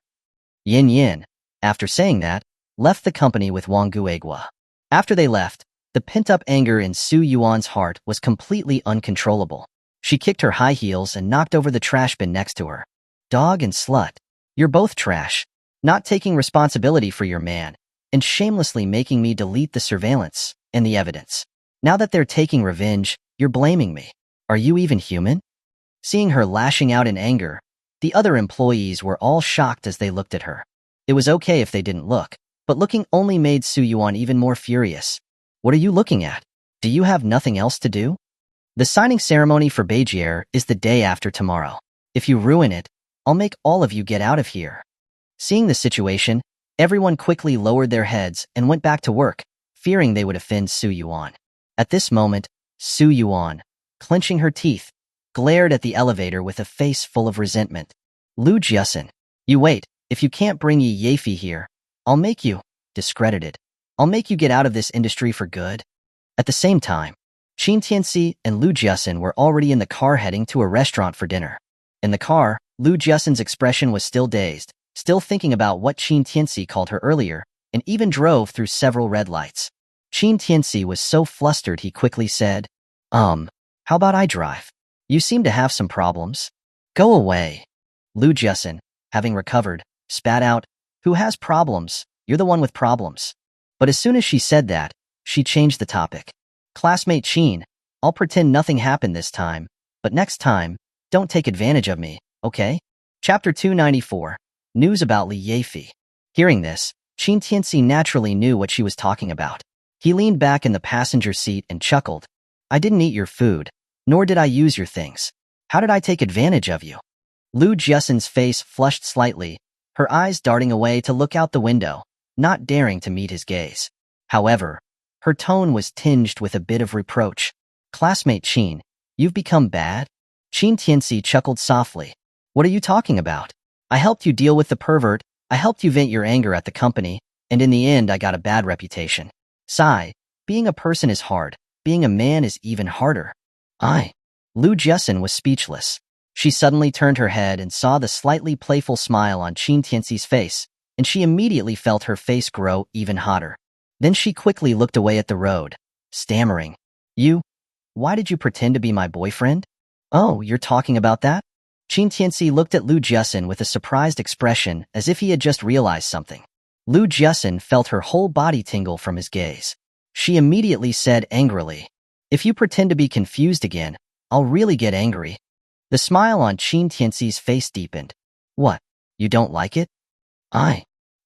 Yin Yin, after saying that, left the company with Wang Guigua. After they left, the pent-up anger in Su Yuan's heart was completely uncontrollable. She kicked her high heels and knocked over the trash bin next to her. Dog and slut, you're both trash, not taking responsibility for your man, and shamelessly making me delete the surveillance and the evidence. Now that they're taking revenge, you're blaming me. Are you even human? Seeing her lashing out in anger, the other employees were all shocked as they looked at her. It was okay if they didn't look, but looking only made Su Yuan even more furious. What are you looking at? Do you have nothing else to do? The signing ceremony for Beijier is the day after tomorrow. If you ruin it, I'll make all of you get out of here. Seeing the situation, everyone quickly lowered their heads and went back to work, fearing they would offend Su Yuan. At this moment, Su Yuan, clenching her teeth, glared at the elevator with a face full of resentment. Lu Jiasun, you wait, if you can't bring Yi Yafei here, I'll make you discredited. I'll make you get out of this industry for good. At the same time, Qin Tianci and Lu Jiasun were already in the car heading to a restaurant for dinner. In the car, Lu Jiasun's expression was still dazed, still thinking about what Qin Tianci called her earlier, and even drove through several red lights. Qin Tianci was so flustered he quickly said, how about I drive? You seem to have some problems. Go away. Lu Jiasun, having recovered, spat out, who has problems? You're the one with problems. But as soon as she said that, she changed the topic. Classmate Qin, I'll pretend nothing happened this time, but next time, don't take advantage of me, okay? Chapter 294, News about Li Yafei. Hearing this, Qin Tianci naturally knew what she was talking about. He leaned back in the passenger seat and chuckled. I didn't eat your food, nor did I use your things. How did I take advantage of you? Lu Jiasun's face flushed slightly, her eyes darting away to look out the window, not daring to meet his gaze. However, her tone was tinged with a bit of reproach. Classmate Qin, you've become bad? Qin Tianci chuckled softly. What are you talking about? I helped you deal with the pervert, I helped you vent your anger at the company, and in the end I got a bad reputation. Sigh, being a person is hard, being a man is even harder. Lu Jiasun was speechless. She suddenly turned her head and saw the slightly playful smile on Qin Tianci's face, and she immediately felt her face grow even hotter. Then she quickly looked away at the road, stammering, why did you pretend to be my boyfriend? Oh, you're talking about that? Qin Tianci looked at Lu Jiasun with a surprised expression as if he had just realized something. Lu Jiasun felt her whole body tingle from his gaze. She immediately said angrily, "If you pretend to be confused again, I'll really get angry." The smile on Qin Tianci's face deepened. "What? You don't like it?"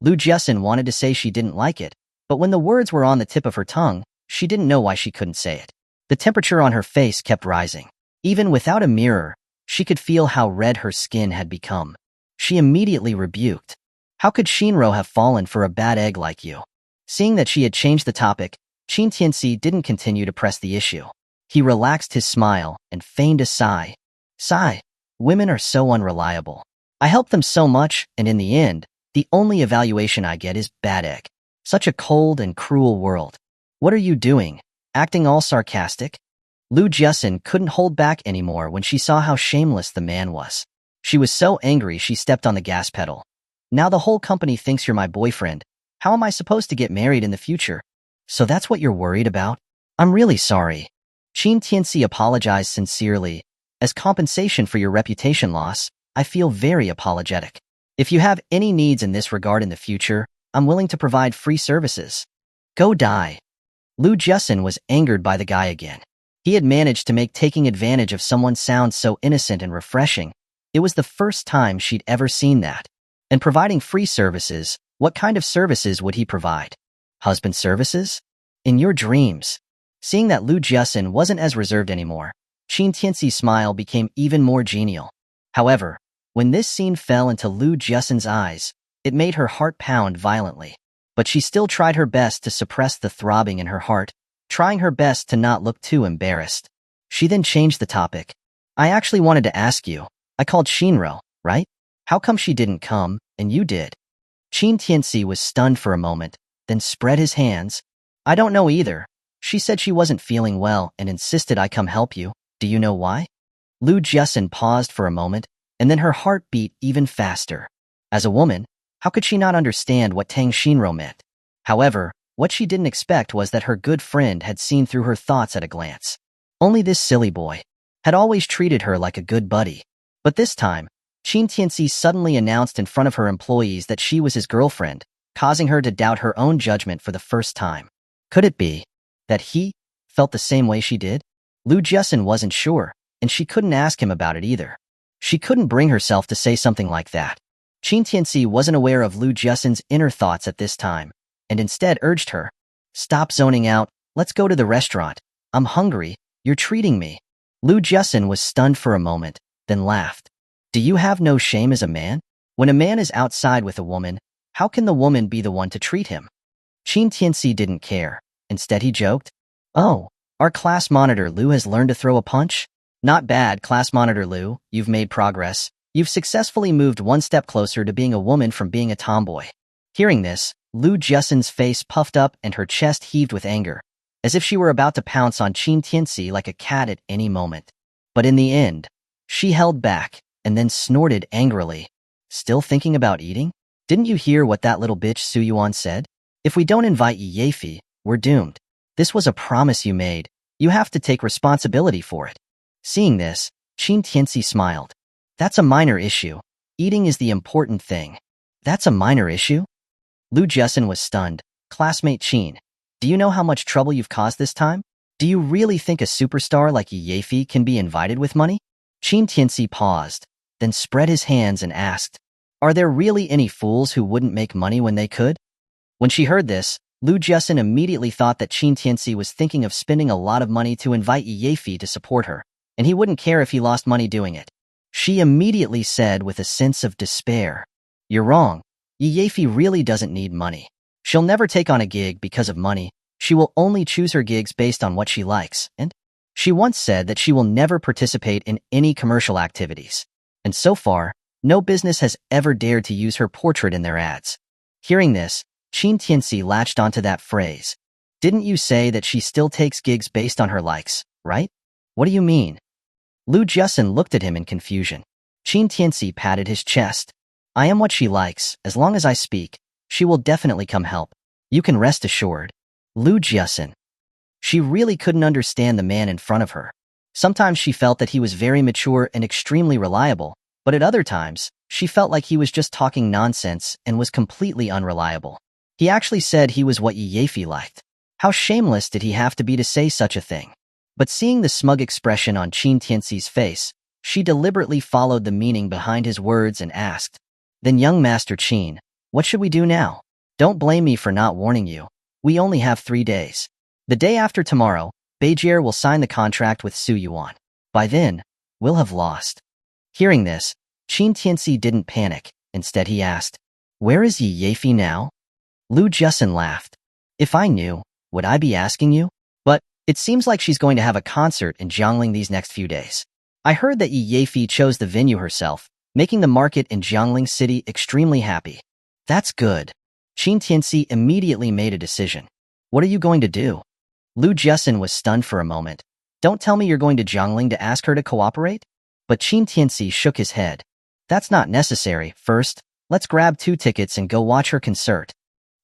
Lu Jiasun wanted to say she didn't like it, but when the words were on the tip of her tongue, she didn't know why she couldn't say it. The temperature on her face kept rising. Even without a mirror, she could feel how red her skin had become. She immediately rebuked. "How could Shinro have fallen for a bad egg like you?" Seeing that she had changed the topic, Qin Tianci didn't continue to press the issue. He relaxed his smile and feigned a sigh. "Sigh. Women are so unreliable. I help them so much, and in the end, the only evaluation I get is bad egg. Such a cold and cruel world. What are you doing? Acting all sarcastic?" Lu Jiasun couldn't hold back anymore when she saw how shameless the man was. She was so angry she stepped on the gas pedal. "Now the whole company thinks you're my boyfriend. How am I supposed to get married in the future? So that's what you're worried about? I'm really sorry." Qin Tianci apologized sincerely. "As compensation for your reputation loss, I feel very apologetic. If you have any needs in this regard in the future, I'm willing to provide free services." "Go die." Lu Jiasun was angered by the guy again. He had managed to make taking advantage of someone sound so innocent and refreshing. It was the first time she'd ever seen that. And providing free services, what kind of services would he provide? Husband services? In your dreams. Seeing that Lu Jiasun wasn't as reserved anymore, Qin Tianci's smile became even more genial. However, when this scene fell into Lu Jiasun's eyes, it made her heart pound violently. But she still tried her best to suppress the throbbing in her heart, trying her best to not look too embarrassed. She then changed the topic. "I actually wanted to ask you. I called Shinro, right? How come she didn't come, and you did?" Qin Tianci was stunned for a moment, then spread his hands. "I don't know either. She said she wasn't feeling well and insisted I come help you. Do you know why?" Lu Jiasun paused for a moment, and then her heart beat even faster. As a woman, how could she not understand what Tang Shinro meant? However, what she didn't expect was that her good friend had seen through her thoughts at a glance. Only this silly boy had always treated her like a good buddy. But this time, Qin Tianci suddenly announced in front of her employees that she was his girlfriend, causing her to doubt her own judgment for the first time. Could it be that he felt the same way she did? Lu Jiasun wasn't sure, and she couldn't ask him about it either. She couldn't bring herself to say something like that. Qin Tianci wasn't aware of Lu Jiasun's inner thoughts at this time, and instead urged her, "Stop zoning out, let's go to the restaurant. I'm hungry, you're treating me." Lu Jiasun was stunned for a moment, then laughed. "Do you have no shame as a man? When a man is outside with a woman, how can the woman be the one to treat him?" Qin Tianci didn't care. Instead he joked, "Oh, our class monitor Lu has learned to throw a punch? Not bad, class monitor Lu, you've made progress. You've successfully moved one step closer to being a woman from being a tomboy." Hearing this, Lu Jiasun's face puffed up and her chest heaved with anger, as if she were about to pounce on Qin Tianci like a cat at any moment. But in the end, she held back and then snorted angrily. "Still thinking about eating? Didn't you hear what that little bitch Su Yuan said? If we don't invite Yi Yefi, we're doomed. This was a promise you made. You have to take responsibility for it." Seeing this, Qin Tianci smiled. "That's a minor issue. Eating is the important thing." "That's a minor issue?" Lu Jiasun was stunned. "Classmate Qin, do you know how much trouble you've caused this time? Do you really think a superstar like Yi Yefi can be invited with money?" Qin Tianci paused, then spread his hands and asked, "Are there really any fools who wouldn't make money when they could?" When she heard this, Lu Jiasun immediately thought that Qin Tianci was thinking of spending a lot of money to invite Yi Yefi to support her, and he wouldn't care if he lost money doing it. She immediately said with a sense of despair, "You're wrong. Yi Yefi really doesn't need money. She'll never take on a gig because of money. She will only choose her gigs based on what she likes, and she once said that she will never participate in any commercial activities. And so far, no business has ever dared to use her portrait in their ads." Hearing this, Qin Tianci latched onto that phrase. "Didn't you say that she still takes gigs based on her likes, right? What do you mean?" Lu Jiasun looked at him in confusion. Qin Tianci patted his chest. "I am what she likes. As long as I speak, she will definitely come help. You can rest assured." Lu Jiasun. She really couldn't understand the man in front of her. Sometimes she felt that he was very mature and extremely reliable, but at other times, she felt like he was just talking nonsense and was completely unreliable. He actually said he was what Yi Yeifi liked. How shameless did he have to be to say such a thing? But seeing the smug expression on Qin Tianci's face, she deliberately followed the meaning behind his words and asked, "Then young Master Qin, what should we do now? Don't blame me for not warning you. We only have 3 days. The day after tomorrow, Beijier will sign the contract with Su Yuan. By then, we'll have lost." Hearing this, Qin Tianci didn't panic. Instead he asked, "Where is Yi Yeifi now?" Lu Jusin laughed. "If I knew, would I be asking you? But it seems like she's going to have a concert in Jiangling these next few days. I heard that Yi Yeifi chose the venue herself, making the market in Jiangling City extremely happy." "That's good." Qin Tianci immediately made a decision. "What are you going to do?" Lu Jusin was stunned for a moment. "Don't tell me you're going to Jiangling to ask her to cooperate?" But Qin Tianci shook his head. "That's not necessary. First, let's grab 2 tickets and go watch her concert."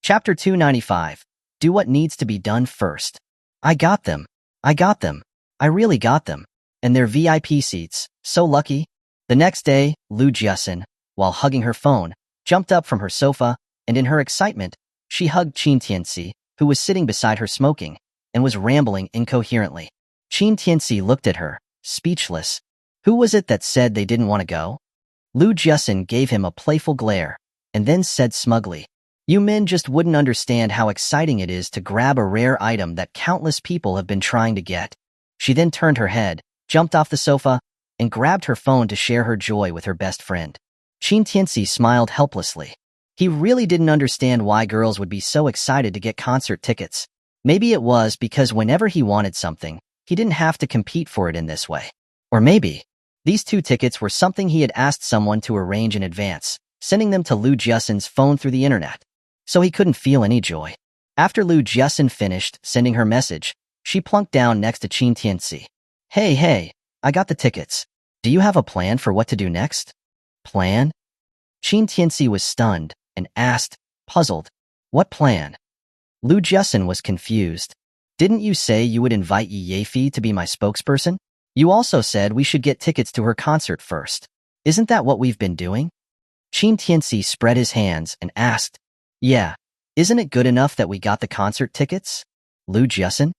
Chapter 295. Do what needs to be done first. I got them. I got them. I really got them. And they're VIP seats. So lucky. The next day, Lu Jusin, while hugging her phone, jumped up from her sofa, and in her excitement, she hugged Qin Tianci, who was sitting beside her smoking, and was rambling incoherently. Qin Tianci looked at her, speechless. Who was it that said they didn't want to go? Lu Jusin gave him a playful glare, and then said smugly, "You men just wouldn't understand how exciting it is to grab a rare item that countless people have been trying to get." She then turned her head, jumped off the sofa, and grabbed her phone to share her joy with her best friend. Qin Tianci smiled helplessly. He really didn't understand why girls would be so excited to get concert tickets. Maybe it was because whenever he wanted something, he didn't have to compete for it in this way. Or maybe these 2 tickets were something he had asked someone to arrange in advance, sending them to Lu Jusin's phone through the internet. So he couldn't feel any joy. After Lu Jusin finished sending her message, she plunked down next to Qin Tianci. Hey, I got the tickets. Do you have a plan for what to do next?" "Plan?" Qin Tianci was stunned and asked, puzzled, "What plan?" Lu Jusin was confused. "Didn't you say you would invite Yi Yeifi to be my spokesperson? You also said we should get tickets to her concert first. Isn't that what we've been doing?" Qin Tianci spread his hands and asked, "Yeah, isn't it good enough that we got the concert tickets?" "Lu Jusin?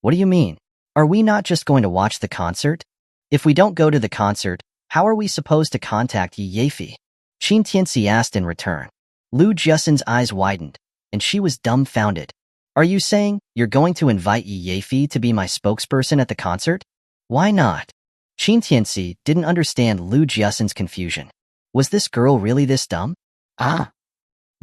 What do you mean? Are we not just going to watch the concert? If we don't go to the concert, how are we supposed to contact Yi Yeifi?" Qin Tianci asked in return. Lu Jusin's eyes widened, and she was dumbfounded. "Are you saying you're going to invite Yi Yeifi to be my spokesperson at the concert? Why not?" Qin Tianci didn't understand Lu Jusin's confusion. Was this girl really this dumb?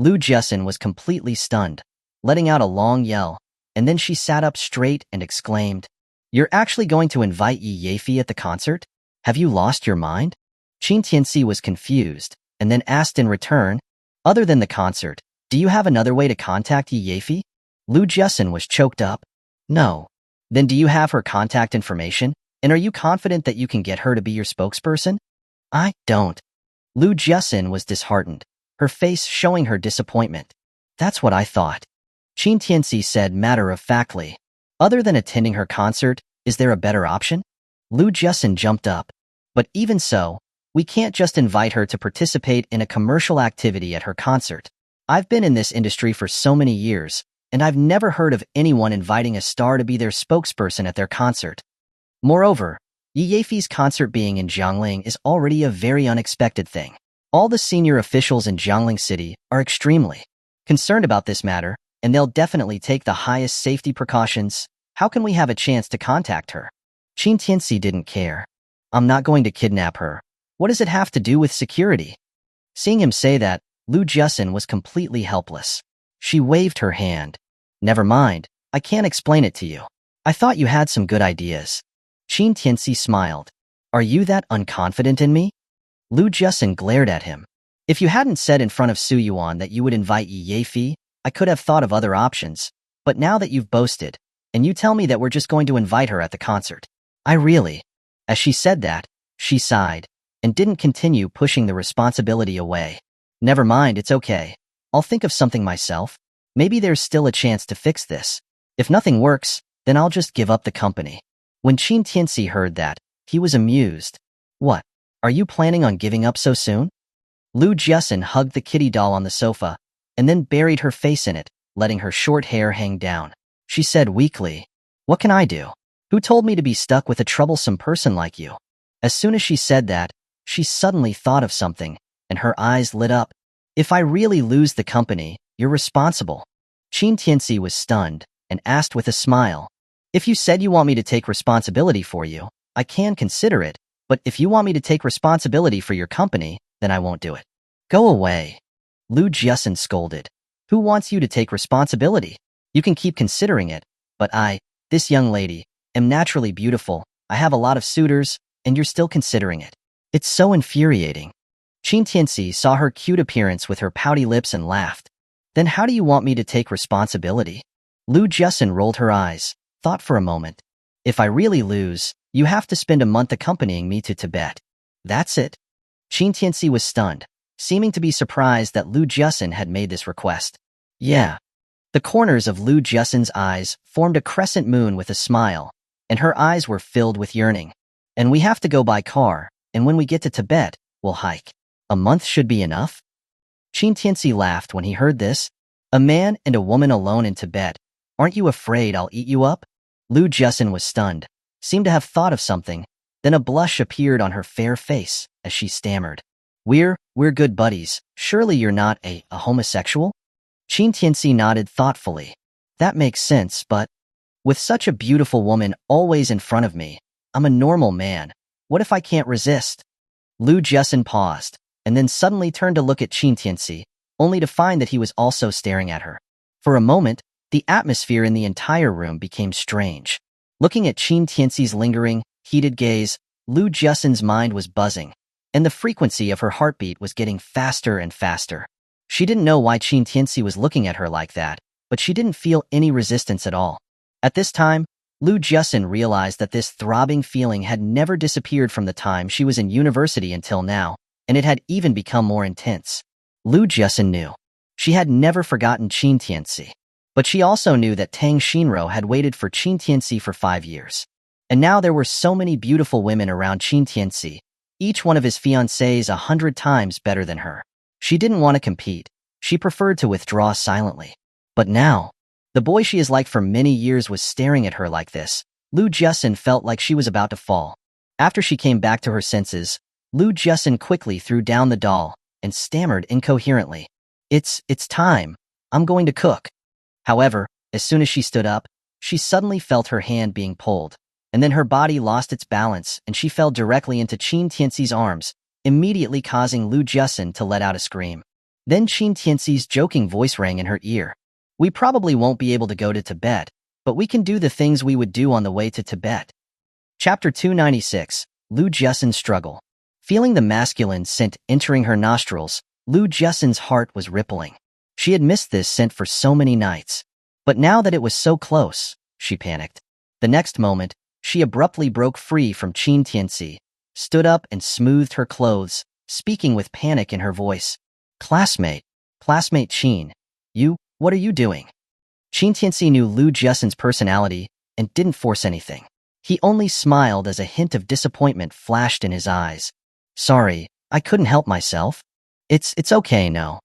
Lu Jusin was completely stunned, letting out a long yell, and then she sat up straight and exclaimed, "You're actually going to invite Yi Yeifi at the concert? Have you lost your mind?" Qin Tianci was confused, and then asked in return, "Other than the concert, do you have another way to contact Yi Yeifi?" Lu Jusin was choked up. "No." "Then do you have her contact information, and are you confident that you can get her to be your spokesperson?" "I don't." Lu Jusin was disheartened, her face showing her disappointment. "That's what I thought." Qin Tianci said matter-of-factly, "Other than attending her concert, is there a better option?" Lu Jusin jumped up. "But even so, we can't just invite her to participate in a commercial activity at her concert. I've been in this industry for so many years, and I've never heard of anyone inviting a star to be their spokesperson at their concert. Moreover, Yi Yeifi's concert being in Jiangling is already a very unexpected thing. All the senior officials in Jiangling City are extremely concerned about this matter, and they'll definitely take the highest safety precautions. How can we have a chance to contact her?" Qin Tianci didn't care. "I'm not going to kidnap her. What does it have to do with security?" Seeing him say that, Lu Jusin was completely helpless. She waved her hand. "Never mind, I can't explain it to you. I thought you had some good ideas." Qin Tianci smiled. "Are you that unconfident in me?" Lu Jusin glared at him. "If you hadn't said in front of Su Yuan that you would invite Yi Yeifi, I could have thought of other options. But now that you've boasted, and you tell me that we're just going to invite her at the concert, I really..." As she said that, she sighed, and didn't continue pushing the responsibility away. "Never mind, it's okay. I'll think of something myself. Maybe there's still a chance to fix this. If nothing works, then I'll just give up the company." When Qin Tianci heard that, he was amused. "What? Are you planning on giving up so soon?" Lu Jusin hugged the kitty doll on the sofa, and then buried her face in it, letting her short hair hang down. She said weakly, "What can I do? Who told me to be stuck with a troublesome person like you?" As soon as she said that, she suddenly thought of something, and her eyes lit up. "If I really lose the company, you're responsible." Qin Tianci was stunned and asked with a smile, "If you said you want me to take responsibility for you, I can consider it, but if you want me to take responsibility for your company, then I won't do it." "Go away," Lu Jiasen scolded. "Who wants you to take responsibility? You can keep considering it, but this young lady, am naturally beautiful, I have a lot of suitors, and you're still considering it. It's so infuriating." Qin Tianci saw her cute appearance with her pouty lips and laughed. "Then how do you want me to take responsibility?" Lu Jiasen rolled her eyes, thought for a moment. "If I really lose, you have to spend a month accompanying me to Tibet. That's it." Qin Tianci was stunned, seeming to be surprised that Lu Jiasen had made this request. "Yeah." The corners of Lu Jiasen's eyes formed a crescent moon with a smile, and her eyes were filled with yearning. "And we have to go by car, and when we get to Tibet, we'll hike. A month should be enough?" Qin Tianci laughed when he heard this. "A man and a woman alone in Tibet. Aren't you afraid I'll eat you up?" Lu Jiasen was stunned, seemed to have thought of something, then a blush appeared on her fair face as she stammered. We're good buddies. Surely you're not a homosexual?" Qin Tianci nodded thoughtfully. "That makes sense, but with such a beautiful woman always in front of me, I'm a normal man. What if I can't resist?" Lu Jiasen paused, and then suddenly turned to look at Qin Tianci, only to find that he was also staring at her. For a moment, the atmosphere in the entire room became strange. Looking at Qin Tianci's lingering, heated gaze, Lu Jiasen's mind was buzzing, and the frequency of her heartbeat was getting faster and faster. She didn't know why Qin Tianci was looking at her like that, but she didn't feel any resistance at all. At this time, Lu Jiasen realized that this throbbing feeling had never disappeared from the time she was in university until now, and it had even become more intense. Lu Jiasen knew. She had never forgotten Qin Tianci. But she also knew that Tang Xinro had waited for Qin Tianci for 5 years. And now there were so many beautiful women around Qin Tianci, each one of his fiancées 100 times better than her. She didn't want to compete. She preferred to withdraw silently. But now, the boy she has liked for many years was staring at her like this. Lu Jiasen felt like she was about to fall. After she came back to her senses, Lu Jiasen quickly threw down the doll and stammered incoherently. It's time. I'm going to cook." However, as soon as she stood up, she suddenly felt her hand being pulled, and then her body lost its balance and she fell directly into Qin Tianci's arms, immediately causing Lu Jiasen to let out a scream. Then Qin Tianci's joking voice rang in her ear. "We probably won't be able to go to Tibet, but we can do the things we would do on the way to Tibet." Chapter 296, Lu Jiasen's Struggle. Feeling the masculine scent entering her nostrils, Lu Jiasen's heart was rippling. She had missed this scent for so many nights. But now that it was so close, she panicked. The next moment, she abruptly broke free from Qin Tianci, stood up and smoothed her clothes, speaking with panic in her voice. Classmate Qin, what are you doing?" Qin Tianci knew Lu Jiasen's personality and didn't force anything. He only smiled as a hint of disappointment flashed in his eyes. "Sorry, I couldn't help myself." It's okay, no,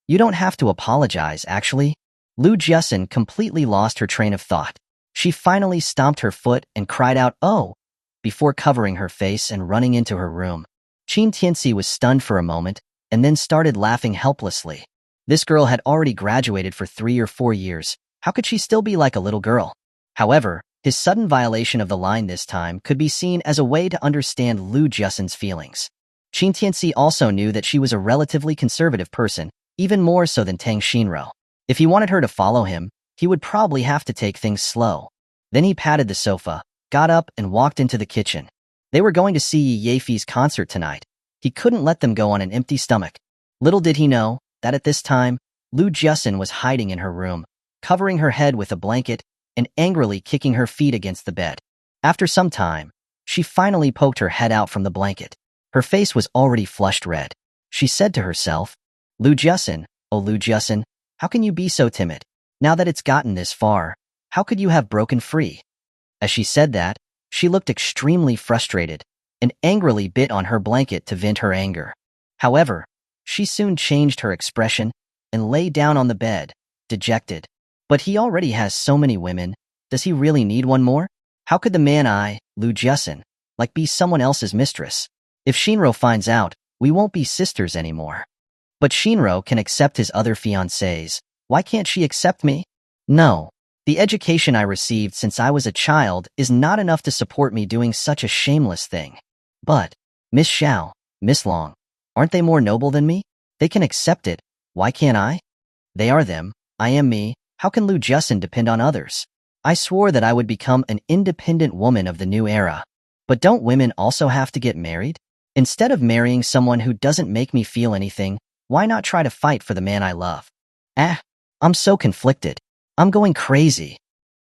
you don't have to apologize, actually." Lu Jiasen completely lost her train of thought. She finally stomped her foot and cried out, "Oh!" before covering her face and running into her room. Qin Tianci was stunned for a moment and then started laughing helplessly. This girl had already graduated for 3 or 4 years. How could she still be like a little girl? However, his sudden violation of the line this time could be seen as a way to understand Lu Jiasen's feelings. Qin Tianci also knew that she was a relatively conservative person, even more so than Tang Xinro. If he wanted her to follow him, he would probably have to take things slow. Then he patted the sofa, got up and walked into the kitchen. They were going to see Yi Yeifi's concert tonight. He couldn't let them go on an empty stomach. Little did he know that at this time, Lu Jiasen was hiding in her room, covering her head with a blanket and angrily kicking her feet against the bed. After some time, she finally poked her head out from the blanket. Her face was already flushed red. She said to herself, Lu Jiasen, oh Lu Jiasen, how can you be so timid? Now that it's gotten this far, how could you have broken free? As she said that, she looked extremely frustrated and angrily bit on her blanket to vent her anger. However, she soon changed her expression and lay down on the bed, dejected. But he already has so many women. Does he really need one more? How could the man Lu Jusin, be someone else's mistress? If Shinro finds out, we won't be sisters anymore. But Shinro can accept his other fiancés. Why can't she accept me? No. The education I received since I was a child is not enough to support me doing such a shameless thing. But, Miss Xiao, Miss Long, aren't they more noble than me? They can accept it. Why can't I? They are them. I am me. How can Lu Jusin depend on others? I swore that I would become an independent woman of the new era. But don't women also have to get married? Instead of marrying someone who doesn't make me feel anything, why not try to fight for the man I love? I'm so conflicted. I'm going crazy.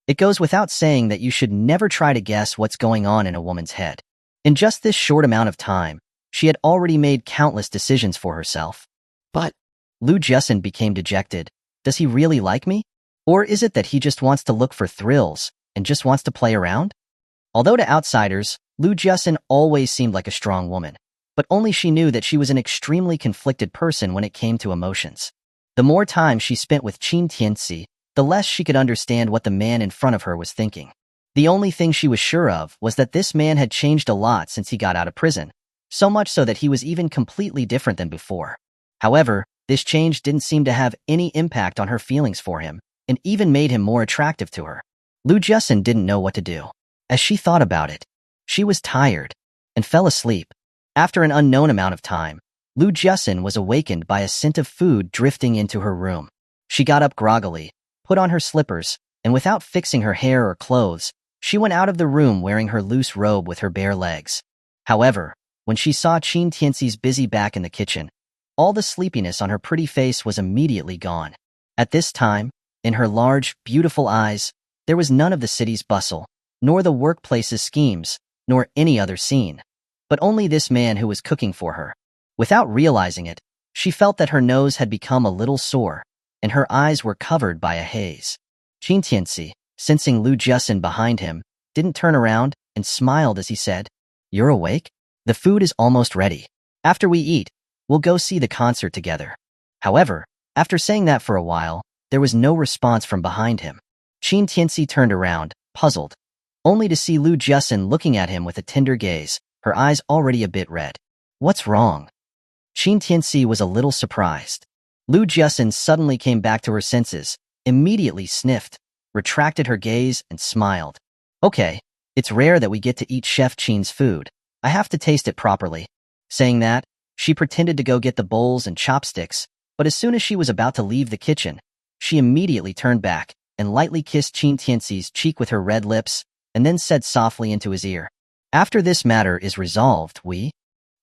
It goes without saying that you should never try to guess what's going on in a woman's head. In just this short amount of time, she had already made countless decisions for herself. But Lu Jusin became dejected. Does he really like me? Or is it that he just wants to look for thrills and just wants to play around? Although to outsiders, Lu Jusin always seemed like a strong woman, but only she knew that she was an extremely conflicted person when it came to emotions. The more time she spent with Qin Tianci, the less she could understand what the man in front of her was thinking. The only thing she was sure of was that this man had changed a lot since he got out of prison, so much so that he was even completely different than before. However, this change didn't seem to have any impact on her feelings for him, and even made him more attractive to her. Lu Jusin didn't know what to do. As she thought about it, she was tired and fell asleep. After an unknown amount of time, Lu Jusin was awakened by a scent of food drifting into her room. She got up groggily, put on her slippers, and without fixing her hair or clothes, she went out of the room wearing her loose robe with her bare legs. However, when she saw Qin Tianci's busy back in the kitchen, all the sleepiness on her pretty face was immediately gone. At this time, in her large, beautiful eyes, there was none of the city's bustle, nor the workplace's schemes, nor any other scene, but only this man who was cooking for her. Without realizing it, she felt that her nose had become a little sore, and her eyes were covered by a haze. Qin Tianci, sensing Lu Jusin behind him, didn't turn around and smiled as he said, "You're awake? The food is almost ready. After we eat, we'll go see the concert together." However, after saying that for a while, there was no response from behind him. Qin Tianci turned around, puzzled, only to see Lu Jusin looking at him with a tender gaze, her eyes already a bit red. What's wrong? Qin Tianci was a little surprised. Lu Jusin suddenly came back to her senses, immediately sniffed, retracted her gaze, and smiled. "Okay, it's rare that we get to eat Chef Qin's food. I have to taste it properly." Saying that, she pretended to go get the bowls and chopsticks, but as soon as she was about to leave the kitchen, she immediately turned back and lightly kissed Qin Tianci's cheek with her red lips, and then said softly into his ear, "After this matter is resolved,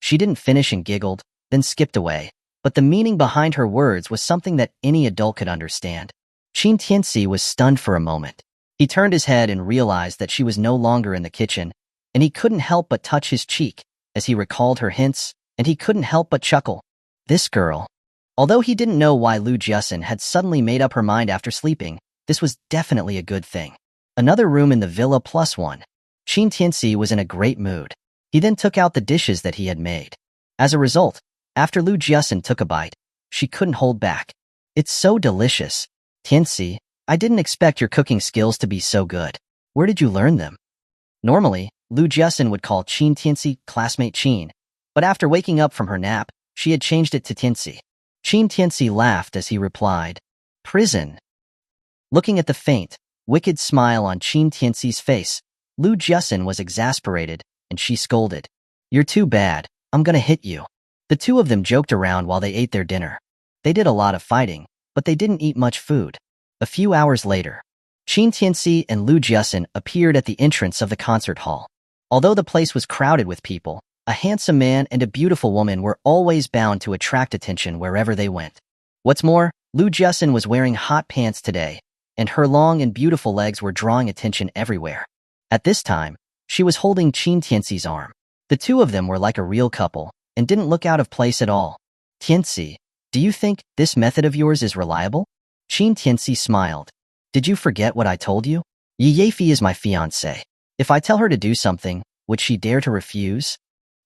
She didn't finish and giggled, then skipped away, but the meaning behind her words was something that any adult could understand. Qin Tianci was stunned for a moment. He turned his head and realized that she was no longer in the kitchen, and he couldn't help but touch his cheek as he recalled her hints, and he couldn't help but chuckle. This girl. Although he didn't know why Lu Jusin had suddenly made up her mind after sleeping, this was definitely a good thing. Another room in the villa plus one. Qin Tianci was in a great mood. He then took out the dishes that he had made. As a result, after Lu Jusin took a bite, she couldn't hold back. "It's so delicious. Tianci, I didn't expect your cooking skills to be so good. Where did you learn them?" Normally, Lu Jusin would call Qin Tianci classmate Qin, but after waking up from her nap, she had changed it to Tianci. Qin Tianci laughed as he replied, "Prison." Looking at the faint, wicked smile on Qin Tianci's face, Lu Jusin was exasperated, and she scolded, "You're too bad. I'm gonna hit you." The two of them joked around while they ate their dinner. They did a lot of fighting, but they didn't eat much food. A few hours later, Qin Tianci and Lu Jusin appeared at the entrance of the concert hall. Although the place was crowded with people, a handsome man and a beautiful woman were always bound to attract attention wherever they went. What's more, Lu Jusin was wearing hot pants today, and her long and beautiful legs were drawing attention everywhere. At this time, she was holding Qin Tianci's arm. The two of them were like a real couple, and didn't look out of place at all. "Tianci, do you think this method of yours is reliable?" Qin Tianci smiled. "Did you forget what I told you? Yi Yeifi is my fiancée. If I tell her to do something, would she dare to refuse?"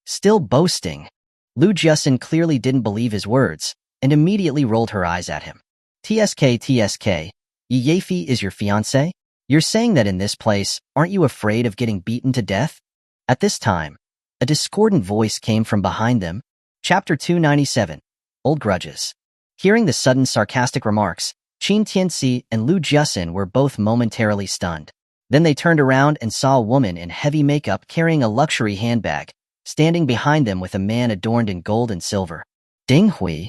Still boasting. Lu Jusin clearly didn't believe his words, and immediately rolled her eyes at him. TSK, Yefi is your fiancé? You're saying that in this place, aren't you afraid of getting beaten to death? At this time, a discordant voice came from behind them. Chapter 297, Old Grudges. Hearing the sudden sarcastic remarks, Qin Tianci and Lu Jiasin were both momentarily stunned. Then they turned around and saw a woman in heavy makeup carrying a luxury handbag, standing behind them with a man adorned in gold and silver. Ding Hui.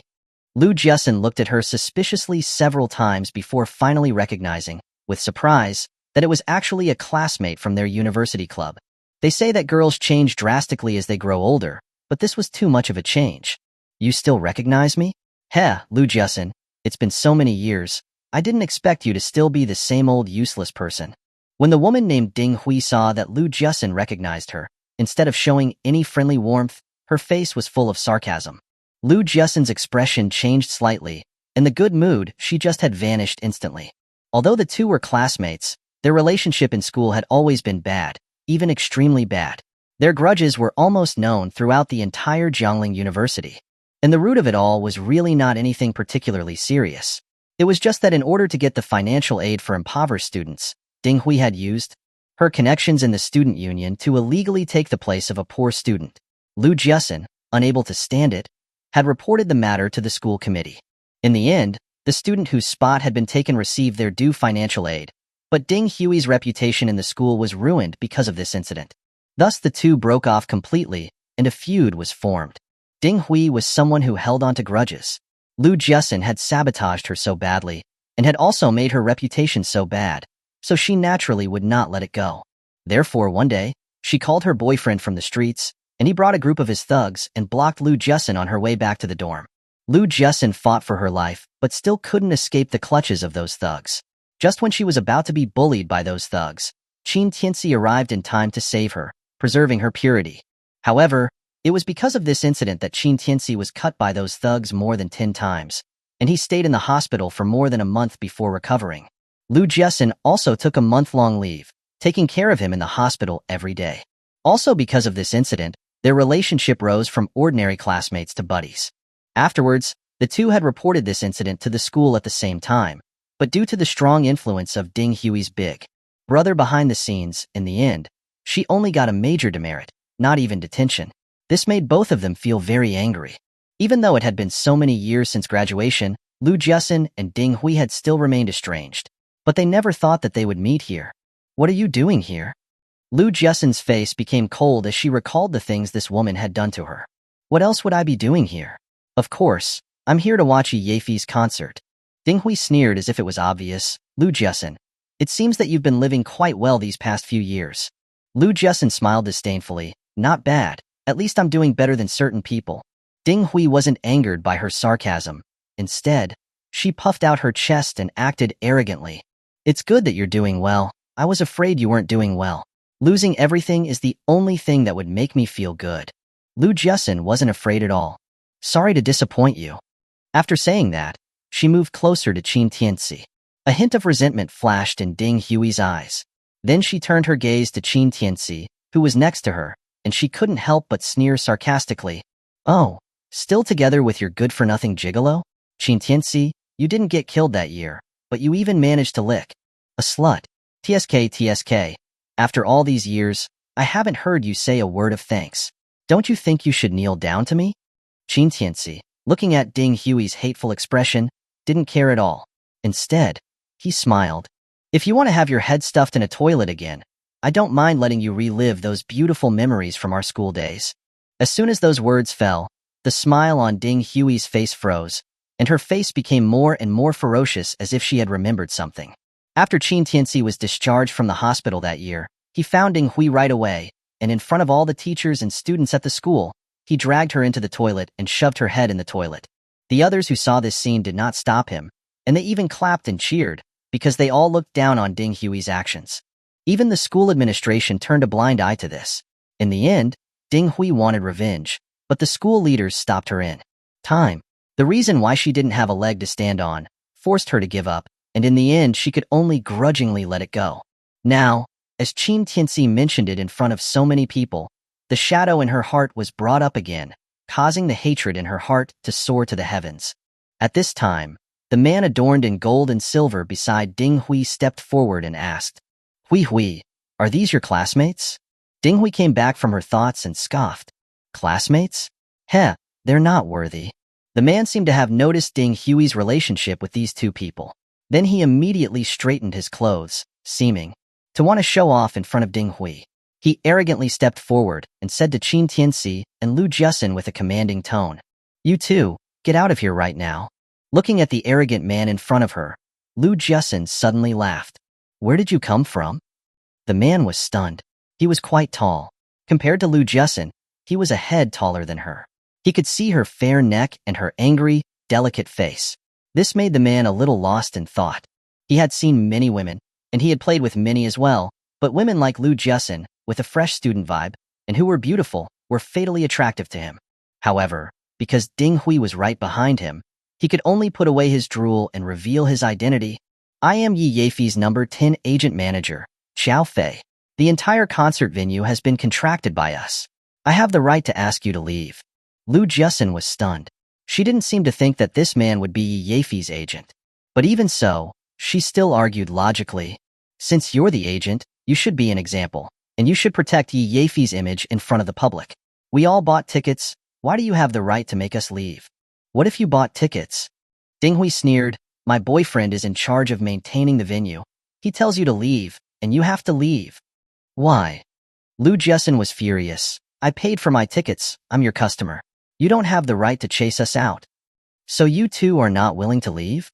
Lu Jiasin looked at her suspiciously several times before finally recognizing, with surprise, that it was actually a classmate from their university club. They say that girls change drastically as they grow older, but this was too much of a change. You still recognize me? Heh, Lu Jiasin, it's been so many years. I didn't expect you to still be the same old useless person. When the woman named Ding Hui saw that Lu Jiasin recognized her, instead of showing any friendly warmth, her face was full of sarcasm. Lu Jiasin's expression changed slightly, and the good mood she just had vanished instantly. Although the two were classmates, their relationship in school had always been bad, even extremely bad. Their grudges were almost known throughout the entire Jiangling University. And the root of it all was really not anything particularly serious. It was just that in order to get the financial aid for impoverished students, Ding Hui had used her connections in the student union to illegally take the place of a poor student. Lu Jiasin, unable to stand it, had reported the matter to the school committee. In the end, the student whose spot had been taken received their due financial aid, but Ding Hui's reputation in the school was ruined because of this incident. Thus the two broke off completely, and a feud was formed. Ding Hui was someone who held on to grudges. Lu Jiasin had sabotaged her so badly, and had also made her reputation so bad, so she naturally would not let it go. Therefore, one day, she called her boyfriend from the streets, and he brought a group of his thugs and blocked Lu Jiasin on her way back to the dorm. Lu Jiasin fought for her life, but still couldn't escape the clutches of those thugs. Just when she was about to be bullied by those thugs, Qin Tianci arrived in time to save her, preserving her purity. However, it was because of this incident that Qin Tianci was cut by those thugs more than 10 times, and he stayed in the hospital for more than a month before recovering. Lu Jiasin also took a month-long leave, taking care of him in the hospital every day. Also because of this incident, their relationship rose from ordinary classmates to buddies. Afterwards, the two had reported this incident to the school at the same time, but due to the strong influence of Ding Hui's big brother behind the scenes, in the end, she only got a major demerit, not even detention. This made both of them feel very angry. Even though it had been so many years since graduation, Lu Jiasin and Ding Hui had still remained estranged. But they never thought that they would meet here. What are you doing here? Lu Jiasin's face became cold as she recalled the things this woman had done to her. What else would I be doing here? Of course, I'm here to watch Yefi's concert. Ding Hui sneered as if it was obvious. Lu Jiasin, it seems that you've been living quite well these past few years. Lu Jiasin smiled disdainfully. Not bad. At least I'm doing better than certain people. Ding Hui wasn't angered by her sarcasm. Instead, she puffed out her chest and acted arrogantly. It's good that you're doing well. I was afraid you weren't doing well. Losing everything is the only thing that would make me feel good. Lu Jiasin wasn't afraid at all. Sorry to disappoint you. After saying that, she moved closer to Qin Tianci. A hint of resentment flashed in Ding Hui's eyes. Then she turned her gaze to Qin Tianci, who was next to her, and she couldn't help but sneer sarcastically. Oh, still together with your good-for-nothing gigolo? Qin Tianci, you didn't get killed that year, but you even managed to lick a slut. TSK. After all these years, I haven't heard you say a word of thanks. Don't you think you should kneel down to me? Qin Tianci, looking at Ding Hui's hateful expression, didn't care at all. Instead, he smiled. If you want to have your head stuffed in a toilet again, I don't mind letting you relive those beautiful memories from our school days. As soon as those words fell, the smile on Ding Hui's face froze, and her face became more and more ferocious as if she had remembered something. After Qin Tianci was discharged from the hospital that year, he found Ding Hui right away, and in front of all the teachers and students at the school, he dragged her into the toilet and shoved her head in the toilet. The others who saw this scene did not stop him, and they even clapped and cheered, because they all looked down on Ding Hui's actions. Even the school administration turned a blind eye to this. In the end, Ding Hui wanted revenge, but the school leaders stopped her in time. The reason why she didn't have a leg to stand on forced her to give up, and in the end she could only grudgingly let it go. Now, as Qin Tianci mentioned it in front of so many people, the shadow in her heart was brought up again, causing the hatred in her heart to soar to the heavens. At this time, The man adorned in gold and silver beside Ding Hui stepped forward and asked, Hui, are these your classmates? Ding Hui came back from her thoughts and scoffed. Classmates? Heh, they're not worthy. The man seemed to have noticed Ding Hui's relationship with these two people. Then he immediately straightened his clothes, seeming to want to show off in front of Ding Hui. He arrogantly stepped forward and said to Qin Tianci and Lu Jusin with a commanding tone, You two, get out of here right now. Looking at the arrogant man in front of her, Lu Jusin suddenly laughed. Where did you come from? The man was stunned. He was quite tall. Compared to Lu Jusin, he was a head taller than her. He could see her fair neck and her angry, delicate face. This made the man a little lost in thought. He had seen many women, and he had played with many as well, but women like Lu Jusin, with a fresh student vibe, and who were beautiful, were fatally attractive to him. However, because Ding Hui was right behind him, he could only put away his drool and reveal his identity. I am Yi Yafei's number 10 agent manager, Xiao Fei. The entire concert venue has been contracted by us. I have the right to ask you to leave. Lu Jusin was stunned. She didn't seem to think that this man would be Yi Yafei's agent. But even so, she still argued logically. Since you're the agent, you should be an example, and you should protect Yi Yafei's image in front of the public. We all bought tickets. Why do you have the right to make us leave? What if you bought tickets? Ding Hui sneered. My boyfriend is in charge of maintaining the venue. He tells you to leave, and you have to leave. Why? Lu Jusin was furious. I paid for my tickets. I'm your customer. You don't have the right to chase us out. So you two are not willing to leave?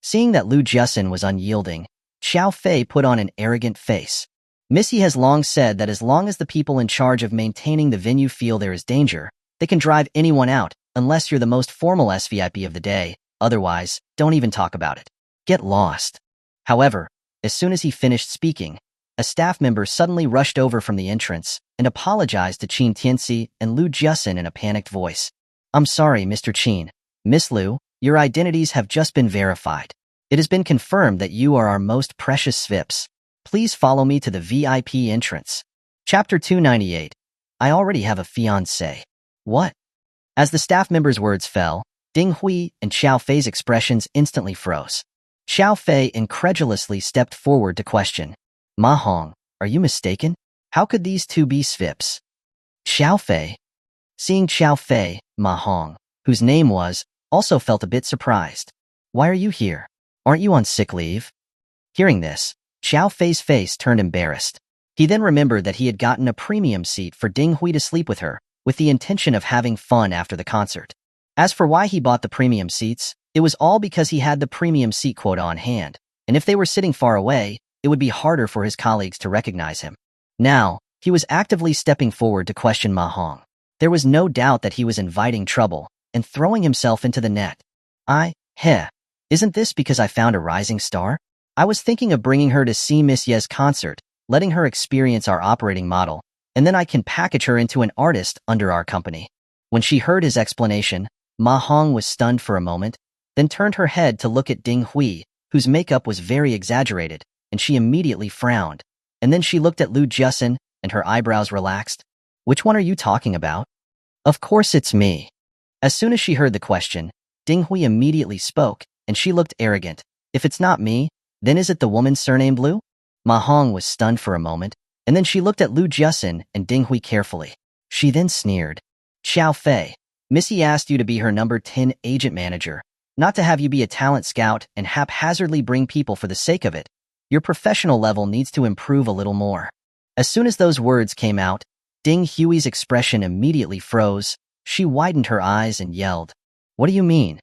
Seeing that Lu Jusin was unyielding, Xiao Fei put on an arrogant face. Missy has long said that as long as the people in charge of maintaining the venue feel there is danger, they can drive anyone out, unless you're the most formal SVIP of the day. Otherwise, don't even talk about it. Get lost. However, as soon as he finished speaking, a staff member suddenly rushed over from the entrance and apologized to Qin Tianci and Lu Jusin in a panicked voice. I'm sorry, Mr. Qin. Miss Lu, your identities have just been verified. It has been confirmed that you are our most precious SVIPs. Please follow me to the VIP entrance. Chapter 298. I already have a fiancé. What? As the staff member's words fell, Ding Hui and Xiao Fei's expressions instantly froze. Xiao Fei incredulously stepped forward to question. Ma Hong, are you mistaken? How could these two be SVIPs? Xiao Fei. Seeing Xiao Fei, Ma Hong, whose name was, also felt a bit surprised. Why are you here? Aren't you on sick leave? Hearing this, Xiao Fei's face turned embarrassed. He then remembered that he had gotten a premium seat for Ding Hui to sleep with her, with the intention of having fun after the concert. As for why he bought the premium seats, it was all because he had the premium seat quota on hand, and if they were sitting far away, it would be harder for his colleagues to recognize him. Now, he was actively stepping forward to question Ma Hong. There was no doubt that he was inviting trouble and throwing himself into the net. Isn't this because I found a rising star? I was thinking of bringing her to see Miss Ye's concert, letting her experience our operating model, and then I can package her into an artist under our company. When she heard his explanation, Ma Hong was stunned for a moment, then turned her head to look at Ding Hui, whose makeup was very exaggerated, and she immediately frowned. And then she looked at Lu Jusin, and her eyebrows relaxed. Which one are you talking about? Of course it's me. As soon as she heard the question, Ding Hui immediately spoke, and she looked arrogant. If it's not me, then is it the woman surnamed Lu? Ma Hong was stunned for a moment, and then she looked at Lu Jusin and Ding Hui carefully. She then sneered. Xiao Fei, Missy asked you to be her number 10 agent manager, not to have you be a talent scout and haphazardly bring people for the sake of it. Your professional level needs to improve a little more. As soon as those words came out, Ding Hui's expression immediately froze. She widened her eyes and yelled, What do you mean?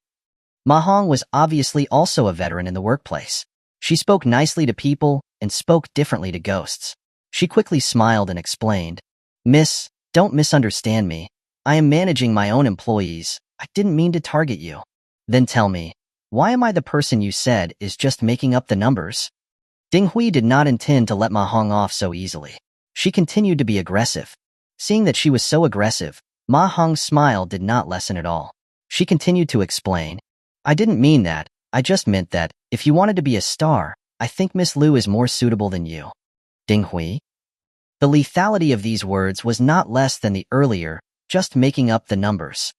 Ma Hong was obviously also a veteran in the workplace. She spoke nicely to people and spoke differently to ghosts. She quickly smiled and explained, Miss, don't misunderstand me. I am managing my own employees. I didn't mean to target you. Then tell me, why am I the person you said is just making up the numbers? Ding Hui did not intend to let Ma Hong off so easily. She continued to be aggressive. Seeing that she was so aggressive, Ma Hong's smile did not lessen at all. She continued to explain, I didn't mean that. I just meant that, if you wanted to be a star, I think Miss Lu is more suitable than you. Ding Hui? The lethality of these words was not less than the earlier, just making up the numbers.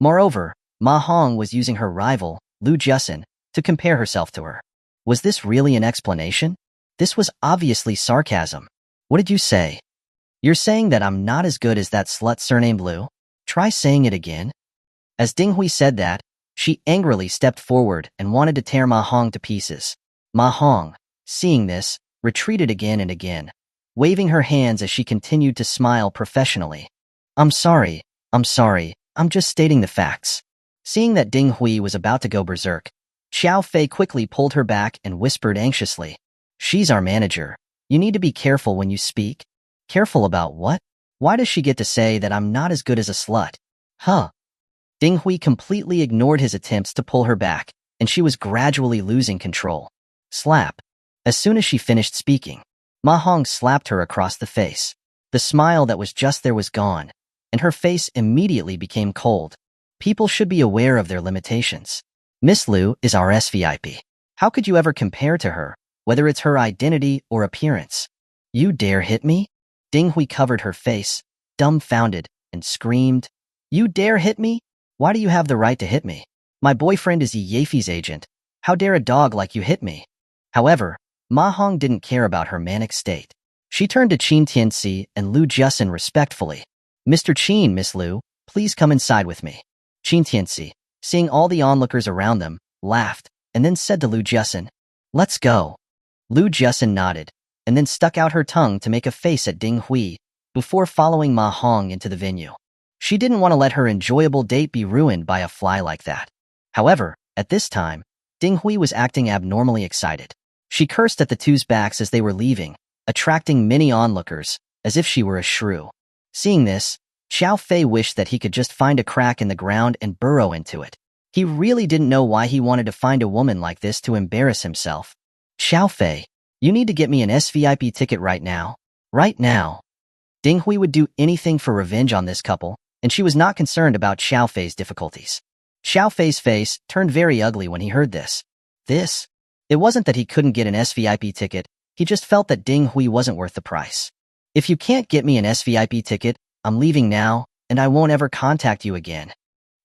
Moreover, Ma Hong was using her rival, Lu Jusin, to compare herself to her. Was this really an explanation? This was obviously sarcasm. What did you say? You're saying that I'm not as good as that slut surnamed Lu? Try saying it again. As Ding Hui said that, she angrily stepped forward and wanted to tear Ma Hong to pieces. Ma Hong, seeing this, retreated again and again, waving her hands as she continued to smile professionally. I'm sorry, I'm just stating the facts. Seeing that Ding Hui was about to go berserk, Xiao Fei quickly pulled her back and whispered anxiously. She's our manager. You need to be careful when you speak. Careful about what? Why does she get to say that I'm not as good as a slut? Huh? Ding Hui completely ignored his attempts to pull her back, and she was gradually losing control. Slap. As soon as she finished speaking, Ma Hong slapped her across the face. The smile that was just there was gone, and her face immediately became cold. People should be aware of their limitations. Miss Lu is our SVIP. How could you ever compare to her, whether it's her identity or appearance? You dare hit me? Ding Hui covered her face, dumbfounded, and screamed. You dare hit me? Why do you have the right to hit me? My boyfriend is Yi Yafei's agent. How dare a dog like you hit me? However, Ma Hong didn't care about her manic state. She turned to Qin Tianci and Lu Jusin respectfully. Mr. Qin, Miss Lu, please come inside with me. Qin Tianci, seeing all the onlookers around them, laughed, and then said to Lu Jusin, Let's go. Lu Jusin nodded, and then stuck out her tongue to make a face at Ding Hui, before following Ma Hong into the venue. She didn't want to let her enjoyable date be ruined by a fly like that. However, at this time, Ding Hui was acting abnormally excited. She cursed at the two's backs as they were leaving, attracting many onlookers, as if she were a shrew. Seeing this, Xiao Fei wished that he could just find a crack in the ground and burrow into it. He really didn't know why he wanted to find a woman like this to embarrass himself. Xiao Fei, you need to get me an SVIP ticket right now. Right now. Ding Hui would do anything for revenge on this couple, and she was not concerned about Xiao Fei's difficulties. Xiao Fei's face turned very ugly when he heard this. It wasn't that he couldn't get an SVIP ticket, he just felt that Ding Hui wasn't worth the price. If you can't get me an SVIP ticket, I'm leaving now, and I won't ever contact you again.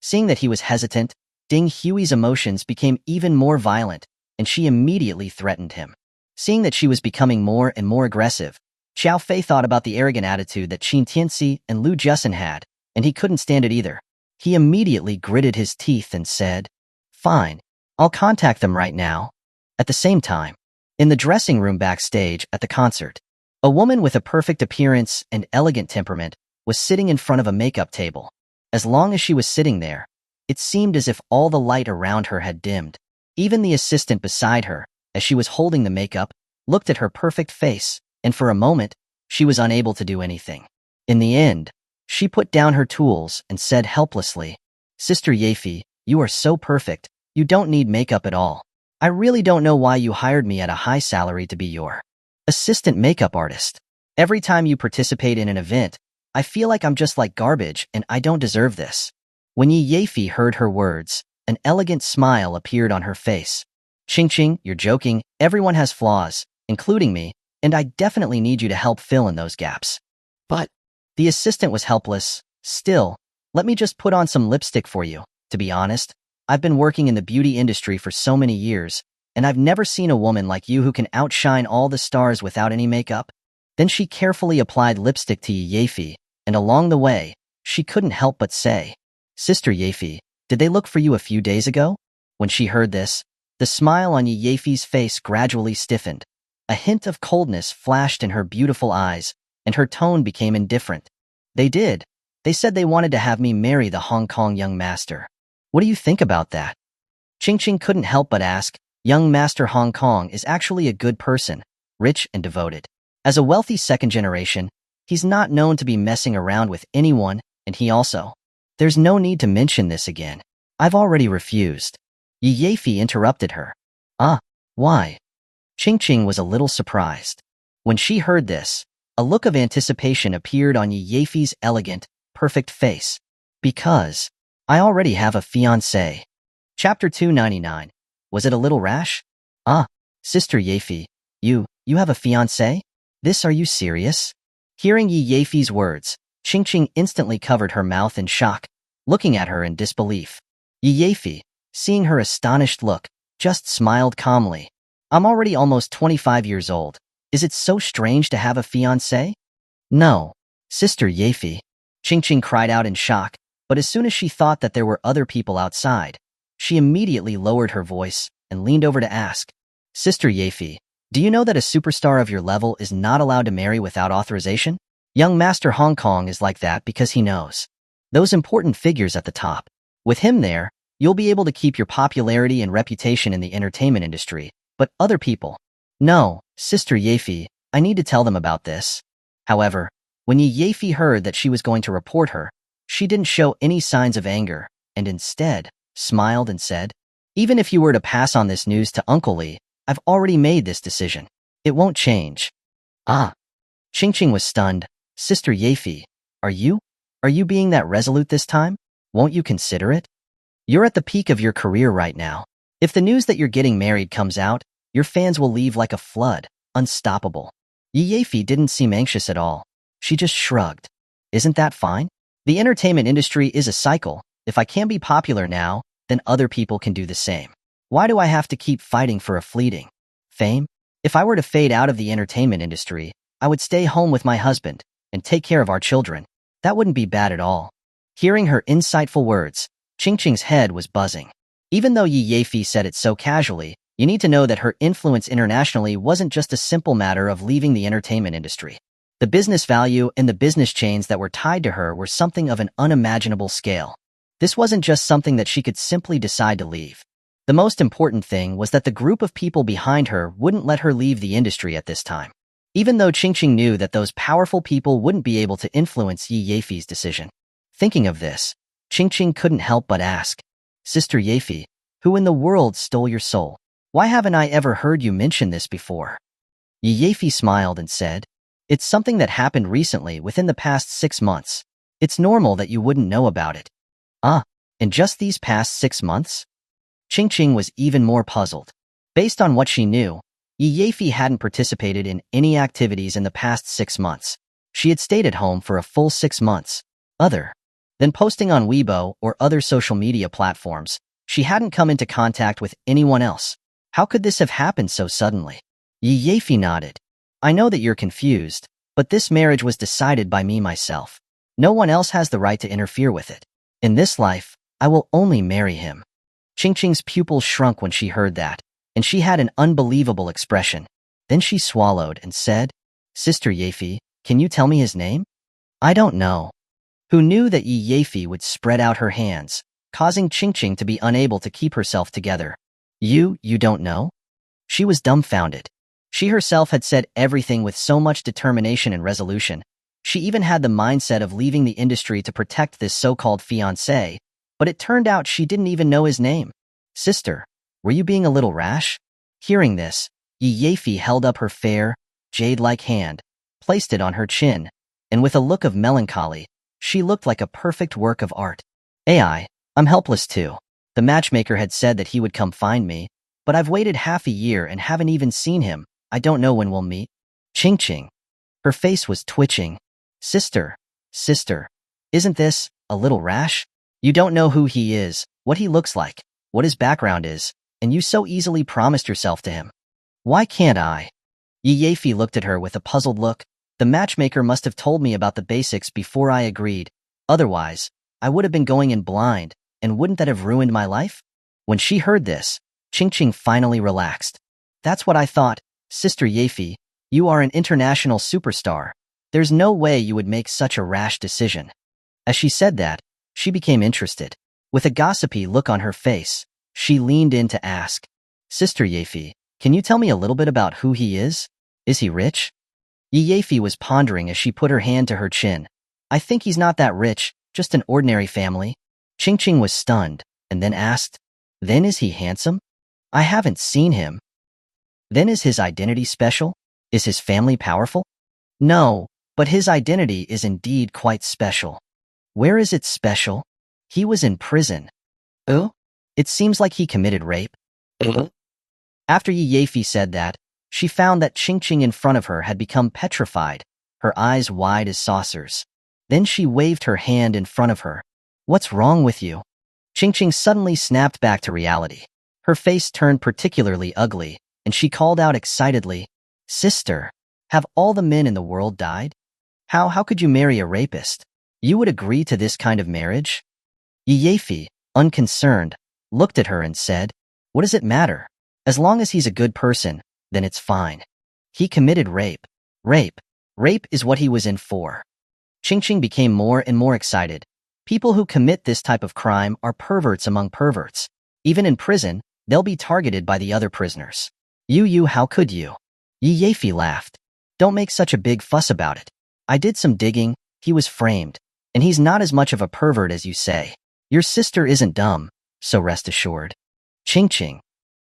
Seeing that he was hesitant, Ding Hui's emotions became even more violent, and she immediately threatened him. Seeing that she was becoming more and more aggressive, Xiao Fei thought about the arrogant attitude that Qin Tianci and Lu Jusin had, and he couldn't stand it either. He immediately gritted his teeth and said, Fine, I'll contact them right now. At the same time, in the dressing room backstage at the concert, a woman with a perfect appearance and elegant temperament was sitting in front of a makeup table. As long as she was sitting there, it seemed as if all the light around her had dimmed. Even the assistant beside her, as she was holding the makeup, looked at her perfect face, and for a moment, she was unable to do anything. In the end, she put down her tools and said helplessly, Sister Yafei, you are so perfect, you don't need makeup at all. I really don't know why you hired me at a high salary to be your assistant makeup artist. Every time you participate in an event, I feel like I'm just like garbage and I don't deserve this. When Yi Yafei heard her words, an elegant smile appeared on her face. Ching, you're joking, everyone has flaws, including me, and I definitely need you to help fill in those gaps. But the assistant was helpless. Still, let me just put on some lipstick for you. To be honest, I've been working in the beauty industry for so many years, and I've never seen a woman like you who can outshine all the stars without any makeup. Then she carefully applied lipstick to Yi Yafei, and along the way, she couldn't help but say, Sister Yafei, did they look for you a few days ago? When she heard this, the smile on Yi Yafei's face gradually stiffened. A hint of coldness flashed in her beautiful eyes, and her tone became indifferent. They did. They said they wanted to have me marry the Hong Kong young master. What do you think about that? Ching couldn't help but ask. Young Master Hong Kong is actually a good person, rich and devoted. As a wealthy second generation, he's not known to be messing around with anyone, and he also. There's no need to mention this again. I've already refused. Yi Yafei interrupted her. Why? Ching was a little surprised. When she heard this, a look of anticipation appeared on Yi Yafei's elegant, perfect face. Because I already have a fiancé. Chapter 299. Was it a little rash? Sister Yafei, you have a fiancé? Are you serious? Hearing Yi Yafei's words, Ching instantly covered her mouth in shock, looking at her in disbelief. Yi Yafei, seeing her astonished look, just smiled calmly. I'm already almost 25 years old. Is it so strange to have a fiancé? No. Sister Yefi. Qing cried out in shock, but as soon as she thought that there were other people outside, she immediately lowered her voice and leaned over to ask, Sister Yefi, do you know that a superstar of your level is not allowed to marry without authorization? Young Master Hong Kong is like that because he knows those important figures at the top. With him there, you'll be able to keep your popularity and reputation in the entertainment industry, but other people. No, Sister Yefi, I need to tell them about this. However, when Yefi heard that she was going to report her, she didn't show any signs of anger, and instead, smiled and said, even if you were to pass on this news to Uncle Lee, I've already made this decision. It won't change. Ah. Qing was stunned. Sister Yefi, are you being that resolute this time? Won't you consider it? You're at the peak of your career right now. If the news that you're getting married comes out, your fans will leave like a flood, unstoppable. Yefi didn't seem anxious at all. She just shrugged. Isn't that fine? The entertainment industry is a cycle. If I can be popular now, then other people can do the same. Why do I have to keep fighting for a fleeting fame? If I were to fade out of the entertainment industry, I would stay home with my husband and take care of our children. That wouldn't be bad at all. Hearing her insightful words, Qing's head was buzzing. Even though Yefi said it so casually, you need to know that her influence internationally wasn't just a simple matter of leaving the entertainment industry. The business value and the business chains that were tied to her were something of an unimaginable scale. This wasn't just something that she could simply decide to leave. The most important thing was that the group of people behind her wouldn't let her leave the industry at this time. Even though Qing knew that those powerful people wouldn't be able to influence Yefi's decision. Thinking of this, Qing couldn't help but ask, Sister Yefi, who in the world stole your soul? Why haven't I ever heard you mention this before? Yefi smiled and said, it's something that happened recently within the past 6 months. It's normal that you wouldn't know about it. Ah, in just these past 6 months? Qing was even more puzzled. Based on what she knew, Yefi hadn't participated in any activities in the past 6 months. She had stayed at home for a full 6 months. Other than posting on Weibo or other social media platforms, she hadn't come into contact with anyone else. How could this have happened so suddenly? Yefi nodded. I know that you're confused, but this marriage was decided by me myself. No one else has the right to interfere with it. In this life, I will only marry him. Qing's pupils shrunk when she heard that, and she had an unbelievable expression. Then she swallowed and said, Sister Yefi, can you tell me his name? I don't know. Who knew that Yefi would spread out her hands, causing Qing to be unable to keep herself together. You don't know? She was dumbfounded. She herself had said everything with so much determination and resolution. She even had the mindset of leaving the industry to protect this so-called fiancé, but it turned out she didn't even know his name. Sister, were you being a little rash? Hearing this, Yefi held up her fair, jade-like hand, placed it on her chin, and with a look of melancholy, she looked like a perfect work of art. I'm helpless too. The matchmaker had said that he would come find me, but I've waited half a year and haven't even seen him. I don't know when we'll meet. Qing. Her face was twitching. Sister, isn't this a little rash? You don't know who he is, what he looks like, what his background is, and you so easily promised yourself to him. Why can't I? Yefi looked at her with a puzzled look. The matchmaker must have told me about the basics before I agreed. Otherwise, I would have been going in blind, and wouldn't that have ruined my life? When she heard this, Qing finally relaxed. That's what I thought. Sister Yefi, you are an international superstar. There's no way you would make such a rash decision. As she said that, she became interested. With a gossipy look on her face, she leaned in to ask, Sister Yefi, can you tell me a little bit about who he is? Is he rich? Yefi was pondering as she put her hand to her chin. I think he's not that rich, just an ordinary family. Qing was stunned, and then asked, then is he handsome? I haven't seen him. Then is his identity special? Is his family powerful? No, but his identity is indeed quite special. Where is it special? He was in prison. Oh? It seems like he committed rape. After Yefi said that, she found that Qing in front of her had become petrified, her eyes wide as saucers. Then she waved her hand in front of her. What's wrong with you? Qing suddenly snapped back to reality. Her face turned particularly ugly, and she called out excitedly, "Sister, have all the men in the world died? How could you marry a rapist? You would agree to this kind of marriage?" Yi, unconcerned, looked at her and said, "What does it matter? As long as he's a good person, then it's fine. He committed rape. Rape is what he was in for." Qing became more and more excited. People who commit this type of crime are perverts among perverts. Even in prison, they'll be targeted by the other prisoners. How could you? Yi laughed. "Don't make such a big fuss about it. I did some digging, he was framed, and he's not as much of a pervert as you say. Your sister isn't dumb, so rest assured." Qing.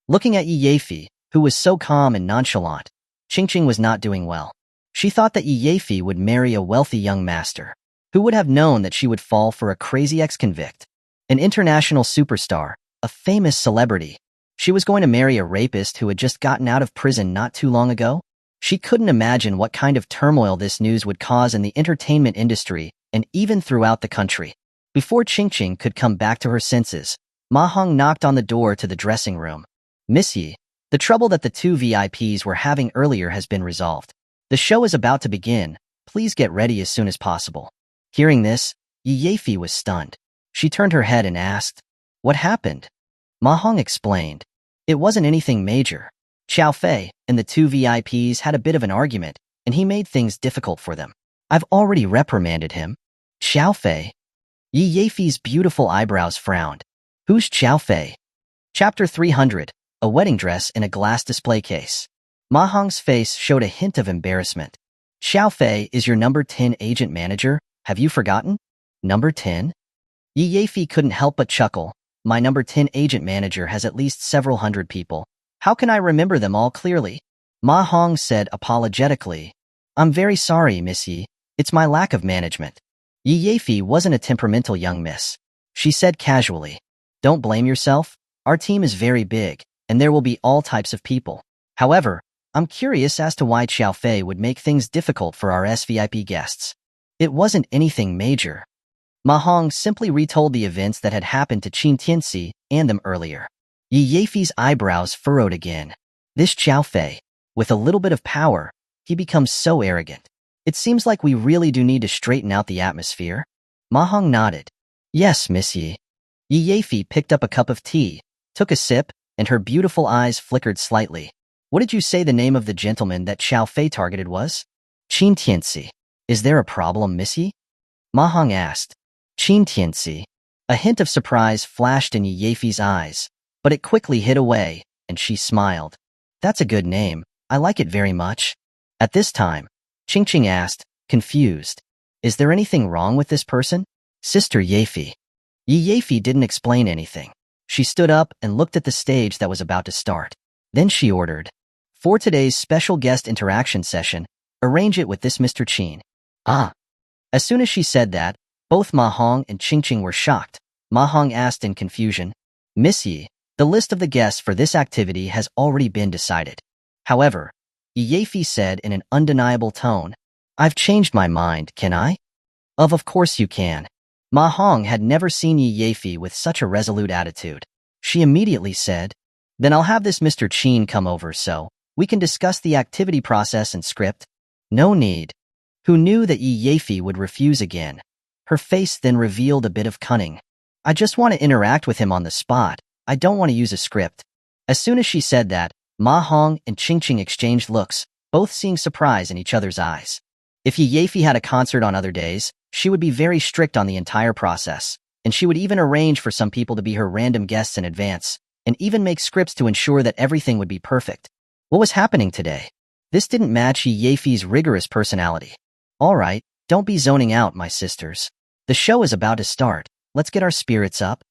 Looking at Yi, who was so calm and nonchalant, Qing was not doing well. She thought that Yi would marry a wealthy young master. Who would have known that she would fall for a crazy ex-convict? An international superstar, a famous celebrity. She was going to marry a rapist who had just gotten out of prison not too long ago? She couldn't imagine what kind of turmoil this news would cause in the entertainment industry and even throughout the country. Before Qing could come back to her senses, Ma Hong knocked on the door to the dressing room. "Miss Yi, the trouble that the two VIPs were having earlier has been resolved. The show is about to begin. Please get ready as soon as possible." Hearing this, Yi was stunned. She turned her head and asked, "What happened?" Ma Hong explained. It wasn't anything major. Xiao Fei and the two VIPs had a bit of an argument, and he made things difficult for them. I've already reprimanded him. Xiao Fei? Yi's beautiful eyebrows frowned. Who's Xiao Fei? Chapter 300, A Wedding Dress in a Glass Display Case. Ma Hong's face showed a hint of embarrassment. Xiao Fei is your number 10 agent manager, have you forgotten? Number 10? Yi couldn't help but chuckle. My number 10 agent manager has at least several hundred people. How can I remember them all clearly? Ma Hong said apologetically. I'm very sorry, Miss Yi. It's my lack of management. Yi wasn't a temperamental young miss. She said casually. Don't blame yourself. Our team is very big, and there will be all types of people. However, I'm curious as to why Xiao Fei would make things difficult for our SVIP guests. It wasn't anything major. Ma Hong simply retold the events that had happened to Qin Tianci and them earlier. Yi's eyebrows furrowed again. This Xiao Fei, with a little bit of power, he becomes so arrogant. It seems like we really do need to straighten out the atmosphere. Ma Hong nodded. Yes, Miss Yi. Yi picked up a cup of tea, took a sip, and her beautiful eyes flickered slightly. What did you say the name of the gentleman that Xiao Fei targeted was? Qin Tianci. Is there a problem, Miss Yi? Ma Hong asked. Qin Tianci. A hint of surprise flashed in Yi's eyes, but it quickly hid away, and she smiled. That's a good name. I like it very much. At this time, Qing asked, confused. Is there anything wrong with this person? Sister Yi. Yi didn't explain anything. She stood up and looked at the stage that was about to start. Then she ordered, for today's special guest interaction session, arrange it with this Mr. Qin. Ah. As soon as she said that, both Ma Hong and Qing were shocked. Ma Hong asked in confusion, Miss Yi, the list of the guests for this activity has already been decided. However, Yi said in an undeniable tone, I've changed my mind, can I? Of course you can. Ma Hong had never seen Yi with such a resolute attitude. She immediately said, Then I'll have this Mr. Qin come over so we can discuss the activity process and script. No need. Who knew that Yi would refuse again? Her face then revealed a bit of cunning. I just want to interact with him on the spot. I don't want to use a script. As soon as she said that, Ma Hong and Qing exchanged looks, both seeing surprise in each other's eyes. If Yi had a concert on other days, she would be very strict on the entire process, and she would even arrange for some people to be her random guests in advance, and even make scripts to ensure that everything would be perfect. What was happening today? This didn't match Yi's rigorous personality. All right, don't be zoning out, my sisters. The show is about to start. Let's get our spirits up.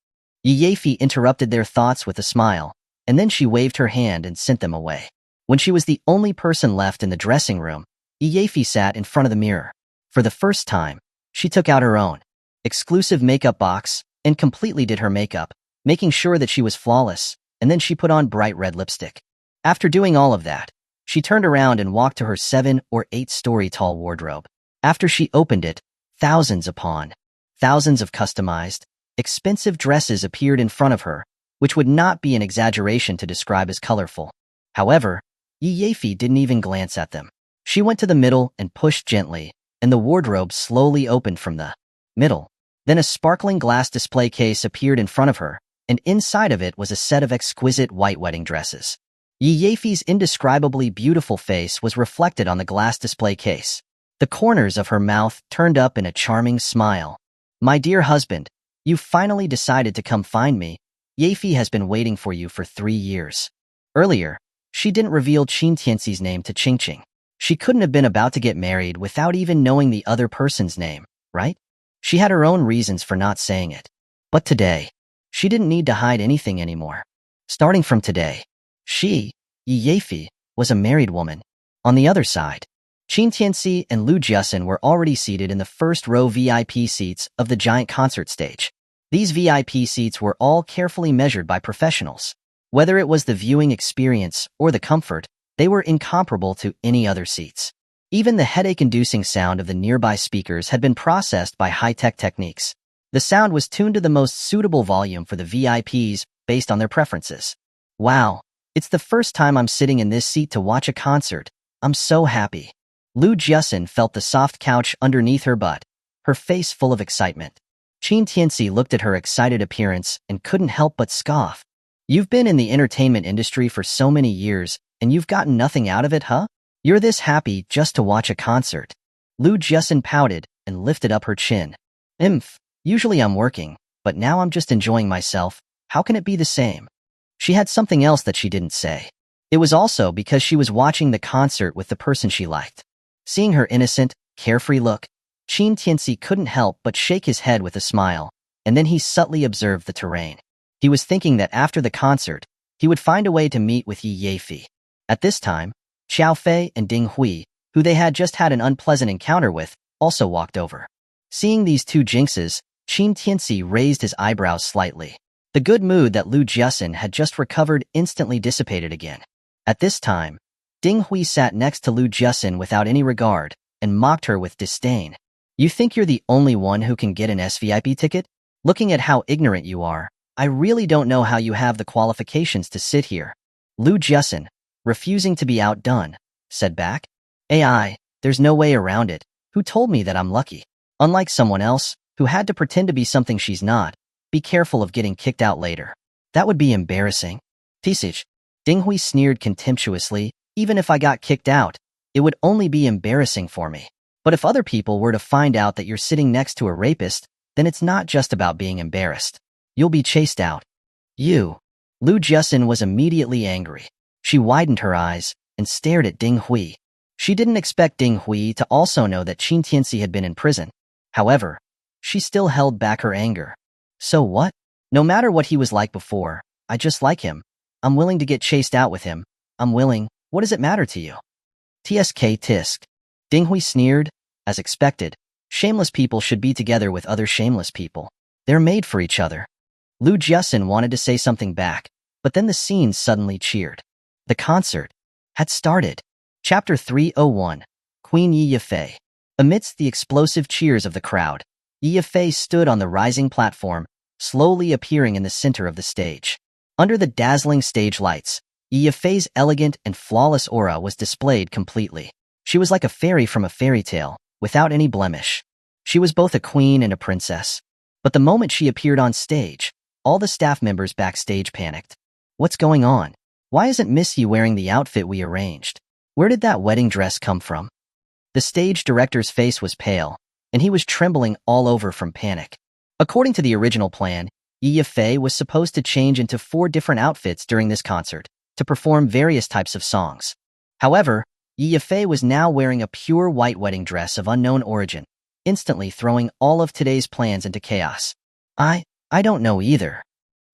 Yi interrupted their thoughts with a smile, and then she waved her hand and sent them away. When she was the only person left in the dressing room, Yi sat in front of the mirror. For the first time, she took out her own exclusive makeup box and completely did her makeup, making sure that she was flawless, and then she put on bright red lipstick. After doing all of that, she turned around and walked to her 7 or 8-story tall wardrobe. After she opened it, thousands of customized, expensive dresses appeared in front of her, which would not be an exaggeration to describe as colorful. However, Yi Yafi didn't even glance at them. She went to the middle and pushed gently, and the wardrobe slowly opened from the middle. Then a sparkling glass display case appeared in front of her, and inside of it was a set of exquisite white wedding dresses. Yi Yafi's indescribably beautiful face was reflected on the glass display case. The corners of her mouth turned up in a charming smile. "My dear husband, you finally decided to come find me. Yafi has been waiting for you for 3 years." Earlier, she didn't reveal Qin Tianci's name to Qingqing. She couldn't have been about to get married without even knowing the other person's name, right? She had her own reasons for not saying it. But today, she didn't need to hide anything anymore. Starting from today, she, Yi Yafi, was a married woman. On the other side, Qin Tianci and Lu Jiasin were already seated in the first row VIP seats of the giant concert stage. These VIP seats were all carefully measured by professionals. Whether it was the viewing experience or the comfort, they were incomparable to any other seats. Even the headache-inducing sound of the nearby speakers had been processed by high-tech techniques. The sound was tuned to the most suitable volume for the VIPs based on their preferences. "Wow, it's the first time I'm sitting in this seat to watch a concert. I'm so happy." Lu Jiasin felt the soft couch underneath her butt, her face full of excitement. Qin Tianci looked at her excited appearance and couldn't help but scoff. "You've been in the entertainment industry for so many years, and you've gotten nothing out of it, huh? You're this happy just to watch a concert." Lu Jiasin pouted and lifted up her chin. Usually I'm working, but now I'm just enjoying myself. How can it be the same?" She had something else that she didn't say. It was also because she was watching the concert with the person she liked. Seeing her innocent, carefree look, Qin Tianci couldn't help but shake his head with a smile, and then he subtly observed the terrain. He was thinking that after the concert, he would find a way to meet with Yi Yafi. At this time, Xiao Fei and Ding Hui, who they had just had an unpleasant encounter with, also walked over. Seeing these two jinxes, Qin Tianci raised his eyebrows slightly. The good mood that Lu Jiasin had just recovered instantly dissipated again. At this time, Ding Hui sat next to Lu Jiasin without any regard and mocked her with disdain. "You think you're the only one who can get an SVIP ticket? Looking at how ignorant you are, I really don't know how you have the qualifications to sit here." Lu Jiasin, refusing to be outdone, said back. There's no way around it. Who told me that I'm lucky? Unlike someone else, who had to pretend to be something she's not, be careful of getting kicked out later. That would be embarrassing." "Tisich," Ding Hui sneered contemptuously, "even if I got kicked out, it would only be embarrassing for me. But if other people were to find out that you're sitting next to a rapist, then it's not just about being embarrassed. You'll be chased out." "You." Lu Jiasin was immediately angry. She widened her eyes and stared at Ding Hui. She didn't expect Ding Hui to also know that Qin Tianci had been in prison. However, she still held back her anger. "So what? No matter what he was like before, I just like him. I'm willing to get chased out with him. I'm willing. What does it matter to you?" "Tsk tisk." Ding Hui sneered. As expected, shameless people should be together with other shameless people. They're made for each other. Lu Jiasin wanted to say something back, but then the scene suddenly cheered. The concert had started. Chapter 301, Queen Yi Yafei. Amidst the explosive cheers of the crowd, Yi Yafei stood on the rising platform, slowly appearing in the center of the stage. Under the dazzling stage lights, Yi Yafei's elegant and flawless aura was displayed completely. She was like a fairy from a fairy tale, without any blemish. She was both a queen and a princess. But the moment she appeared on stage, all the staff members backstage panicked. "What's going on? Why isn't Miss Yi wearing the outfit we arranged? Where did that wedding dress come from?" The stage director's face was pale, and he was trembling all over from panic. According to the original plan, Yi Yafei was supposed to change into 4 different outfits during this concert to perform various types of songs. However, Yi Yafei was now wearing a pure white wedding dress of unknown origin, instantly throwing all of today's plans into chaos. I don't know either."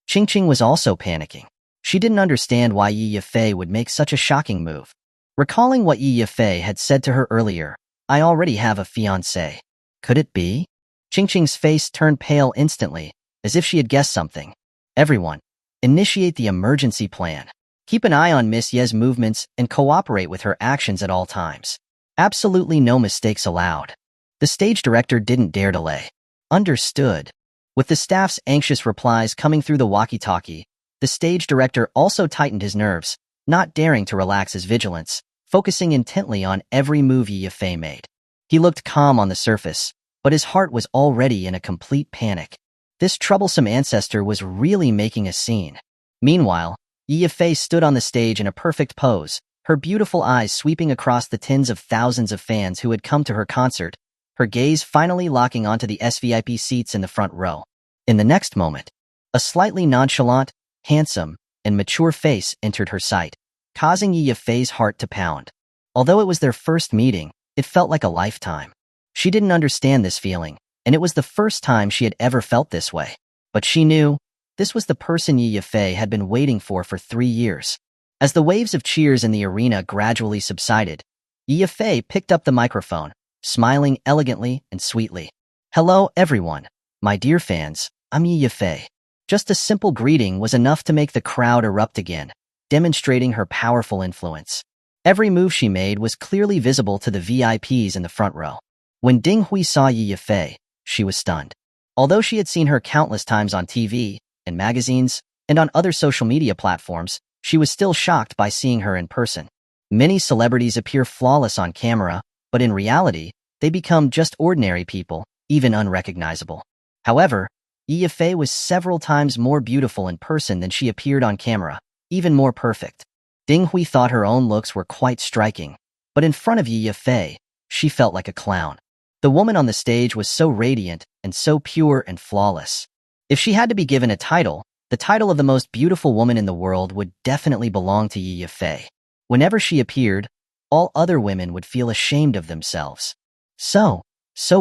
Qingqing was also panicking. She didn't understand why Yi Yafei would make such a shocking move. Recalling what Yi Yafei had said to her earlier, "I already have a fiancé." Could it be? Qingqing's face turned pale instantly, as if she had guessed something. "Everyone, initiate the emergency plan. Keep an eye on Miss Ye's movements and cooperate with her actions at all times. Absolutely no mistakes allowed." The stage director didn't dare delay. "Understood." With the staff's anxious replies coming through the walkie-talkie, The stage director also tightened his nerves, not daring to relax his vigilance, focusing intently on every move Yi Yifei made. He looked calm on the surface, but his heart was already in a complete panic. This troublesome ancestor was really making a scene. Meanwhile, Yi Yifei stood on the stage in a perfect pose, her beautiful eyes sweeping across the tens of thousands of fans who had come to her concert, her gaze finally locking onto the SVIP seats in the front row. In the next moment, a slightly nonchalant, handsome, and mature face entered her sight, causing Yi Yifei's heart to pound. Although it was their first meeting, it felt like a lifetime. She didn't understand this feeling, and it was the first time she had ever felt this way. But she knew this was the person Yi Yifei had been waiting for 3 years. As the waves of cheers in the arena gradually subsided, Yi Yifei picked up the microphone, smiling elegantly and sweetly. "Hello, everyone. My dear fans, I'm Yi Yifei." Just a simple greeting was enough to make the crowd erupt again, demonstrating her powerful influence. Every move she made was clearly visible to the VIPs in the front row. When Ding Hui saw Yi Yifei, she was stunned. Although she had seen her countless times on TV, in magazines, and on other social media platforms, she was still shocked by seeing her in person. Many celebrities appear flawless on camera, but in reality, they become just ordinary people, even unrecognizable. However, Yi Yifei was several times more beautiful in person than she appeared on camera, even more perfect. Ding Hui thought her own looks were quite striking, but in front of Yi Yifei, she felt like a clown. The woman on the stage was so radiant and so pure and flawless. If she had to be given a title, the title of the most beautiful woman in the world would definitely belong to Yi Yifei. Whenever she appeared, all other women would feel ashamed of themselves. So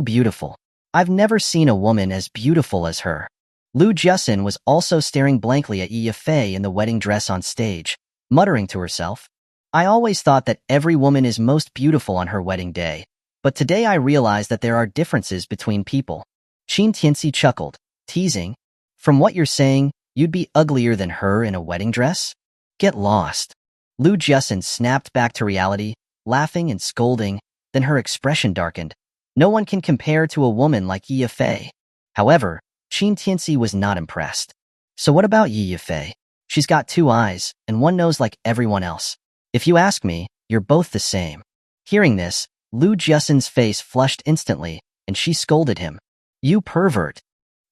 beautiful. I've never seen a woman as beautiful as her. Lu Jiasin was also staring blankly at Yi Yifei in the wedding dress on stage, muttering to herself, "I always thought that every woman is most beautiful on her wedding day, but today I realize that there are differences between people." Qin Tianci chuckled, teasing, "From what you're saying, you'd be uglier than her in a wedding dress? Get lost." Lu Jiasin snapped back to reality, laughing and scolding, then her expression darkened. No one can compare to a woman like Yi Yifei. However, Qin Tianci was not impressed. "So what about Yi Yifei? She's got 2 eyes and 1 nose like everyone else. If you ask me, you're both the same." Hearing this, Lu Jiasin's face flushed instantly, and she scolded him. "You pervert."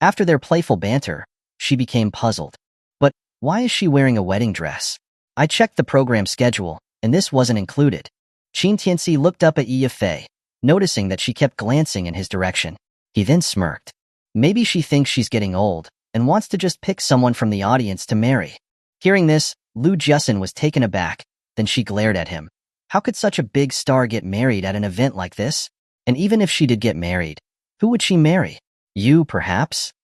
After their playful banter, she became puzzled. But why is she wearing a wedding dress? I checked the program schedule, and this wasn't included. Qin Tianci looked up at Yi Yifei, noticing that she kept glancing in his direction. He then smirked. Maybe she thinks she's getting old and wants to just pick someone from the audience to marry. Hearing this, Lu Jiasin was taken aback, then she glared at him. How could such a big star get married at an event like this? And even if she did get married, who would she marry? You, perhaps?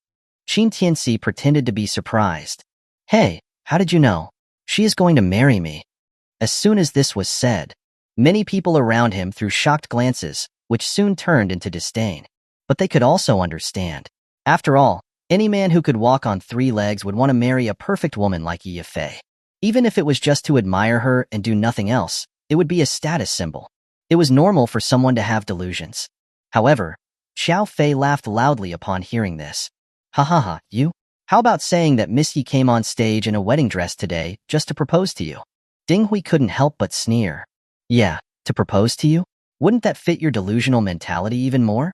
Qin Tianci pretended to be surprised. "Hey, how did you know? She is going to marry me." As soon as this was said, many people around him threw shocked glances, which soon turned into disdain. But they could also understand. After all, any man who could walk on 3 legs would want to marry a perfect woman like Yi Yifei. Even if it was just to admire her and do nothing else, it would be a status symbol. It was normal for someone to have delusions. However, Xiao Fei laughed loudly upon hearing this. "Ha ha ha, you? How about saying that Miss Yi came on stage in a wedding dress today just to propose to you?" Ding Hui couldn't help but sneer. "Yeah, to propose to you? Wouldn't that fit your delusional mentality even more?"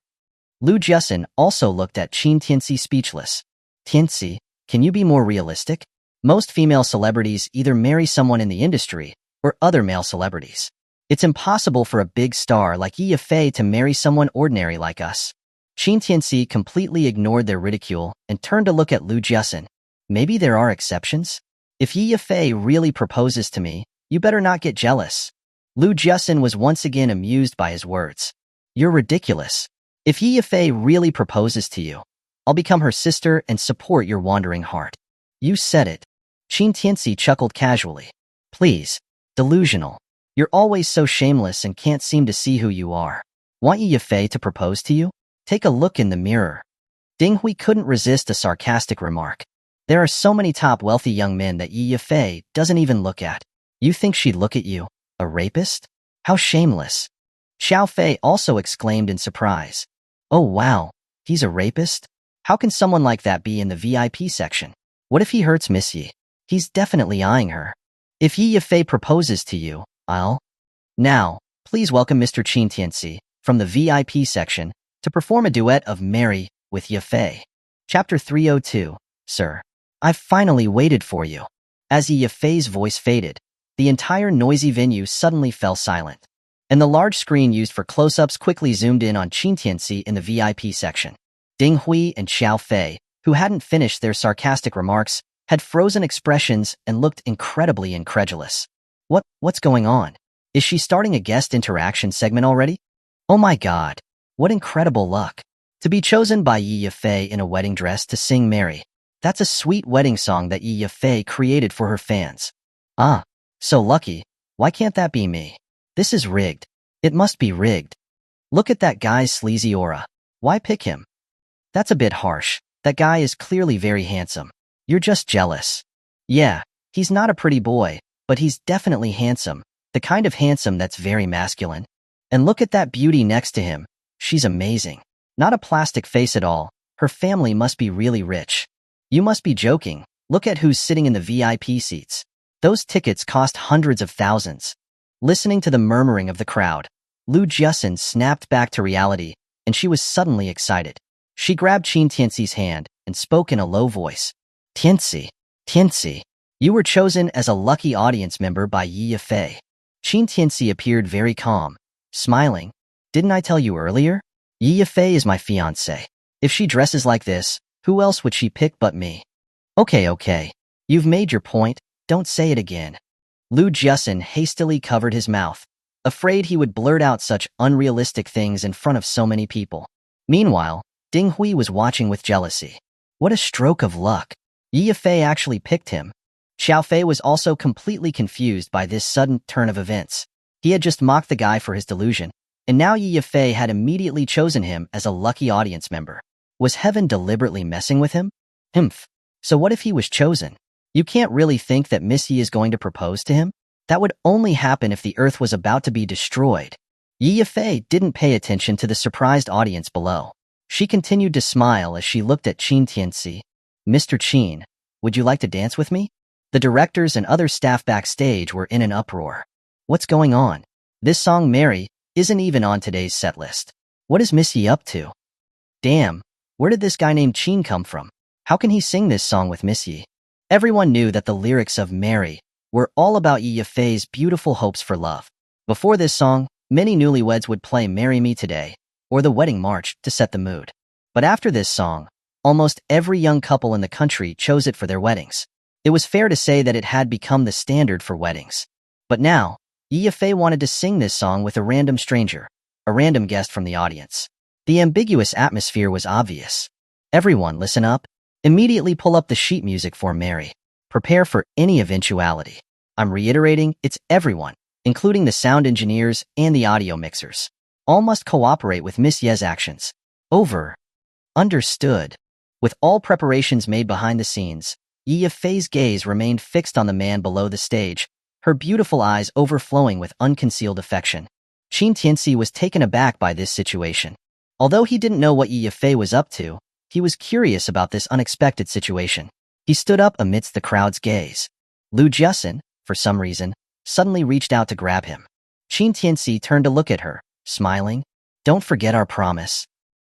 Lu Jiasin also looked at Qin Tianci speechless. "Tianci, can you be more realistic? Most female celebrities either marry someone in the industry or other male celebrities. It's impossible for a big star like Yi Yifei to marry someone ordinary like us." Qin Tianci completely ignored their ridicule and turned to look at Lu Jiasin. "Maybe there are exceptions? If Yi Yifei really proposes to me, you better not get jealous." Lu Jiasin was once again amused by his words. "You're ridiculous. If Yi Yifei really proposes to you, I'll become her sister and support your wandering heart." "You said it." Qin Tianci chuckled casually. "Please, delusional. You're always so shameless and can't seem to see who you are. Want Yi Yifei to propose to you? Take a look in the mirror." Ding Hui couldn't resist a sarcastic remark. "There are so many top wealthy young men that Yi Yifei doesn't even look at. You think she'd look at you? A rapist? How shameless." Xiao Fei also exclaimed in surprise. "Oh wow, he's a rapist? How can someone like that be in the VIP section? What if he hurts Miss Yi?" He's definitely eyeing her. If Yi Yafei proposes to you, I'll... Now, please welcome Mr. Qin Tianci from the VIP section to perform a duet of Mary with Yafei. Chapter 302. Sir, I've finally waited for you. As Yi Yafei's voice faded, the entire noisy venue suddenly fell silent, and the large screen used for close-ups quickly zoomed in on Qin Tianci in the VIP section. Ding Hui and Xiao Fei, who hadn't finished their sarcastic remarks, had frozen expressions and looked incredibly incredulous. What's going on? Is she starting a guest interaction segment already? Oh my god, what incredible luck. To be chosen by Yi Yafei in a wedding dress to sing Mary. That's a sweet wedding song that Yi Yafei created for her fans. Ah, so lucky. Why can't that be me? This is rigged. It must be rigged. Look at that guy's sleazy aura. Why pick him? That's a bit harsh. That guy is clearly very handsome. You're just jealous. Yeah, he's not a pretty boy, but he's definitely handsome. The kind of handsome that's very masculine. And look at that beauty next to him. She's amazing. Not a plastic face at all. Her family must be really rich. You must be joking. Look at who's sitting in the VIP seats. Those tickets cost hundreds of thousands. Listening to the murmuring of the crowd, Lu Jiasun snapped back to reality, and she was suddenly excited. She grabbed Qin Tianci's hand and spoke in a low voice. Tianci, you were chosen as a lucky audience member by Yi Yafei. Qin Tianci appeared very calm, smiling. Didn't I tell you earlier? Yi Yafei is my fiancée. If she dresses like this, who else would she pick but me? Okay. You've made your point. Don't say it again. Lu Jiasun hastily covered his mouth, afraid he would blurt out such unrealistic things in front of so many people. Meanwhile, Ding Hui was watching with jealousy. What a stroke of luck. Yi Yafei actually picked him. Xiao Fei was also completely confused by this sudden turn of events. He had just mocked the guy for his delusion, and now Yi Yafei had immediately chosen him as a lucky audience member. Was heaven deliberately messing with him? Humph. So what if he was chosen? You can't really think that Miss Yi is going to propose to him? That would only happen if the earth was about to be destroyed. Yi Yafei didn't pay attention to the surprised audience below. She continued to smile as she looked at Qin Tianci. Mr. Qin, would you like to dance with me? The directors and other staff backstage were in an uproar. What's going on? This song, Mary, isn't even on today's set list. What is Miss Yi up to? Damn, where did this guy named Qin come from? How can he sing this song with Miss Yi? Everyone knew that the lyrics of Mary were all about Yi Yafei's beautiful hopes for love. Before this song, many newlyweds would play Marry Me Today or the wedding march to set the mood. But after this song, almost every young couple in the country chose it for their weddings. It was fair to say that it had become the standard for weddings. But now, Yi Yafei wanted to sing this song with a random stranger, a random guest from the audience. The ambiguous atmosphere was obvious. Everyone, listen up. Immediately pull up the sheet music for Mary. Prepare for any eventuality. I'm reiterating, it's everyone, including the sound engineers and the audio mixers. All must cooperate with Miss Ye's actions. Over. Understood. With all preparations made behind the scenes, Yi Yafei's gaze remained fixed on the man below the stage, her beautiful eyes overflowing with unconcealed affection. Qin Tianci was taken aback by this situation. Although he didn't know what Yi Yafei was up to, he was curious about this unexpected situation. He stood up amidst the crowd's gaze. Lu Jiasun, for some reason, suddenly reached out to grab him. Qin Tianci turned to look at her, smiling. Don't forget our promise.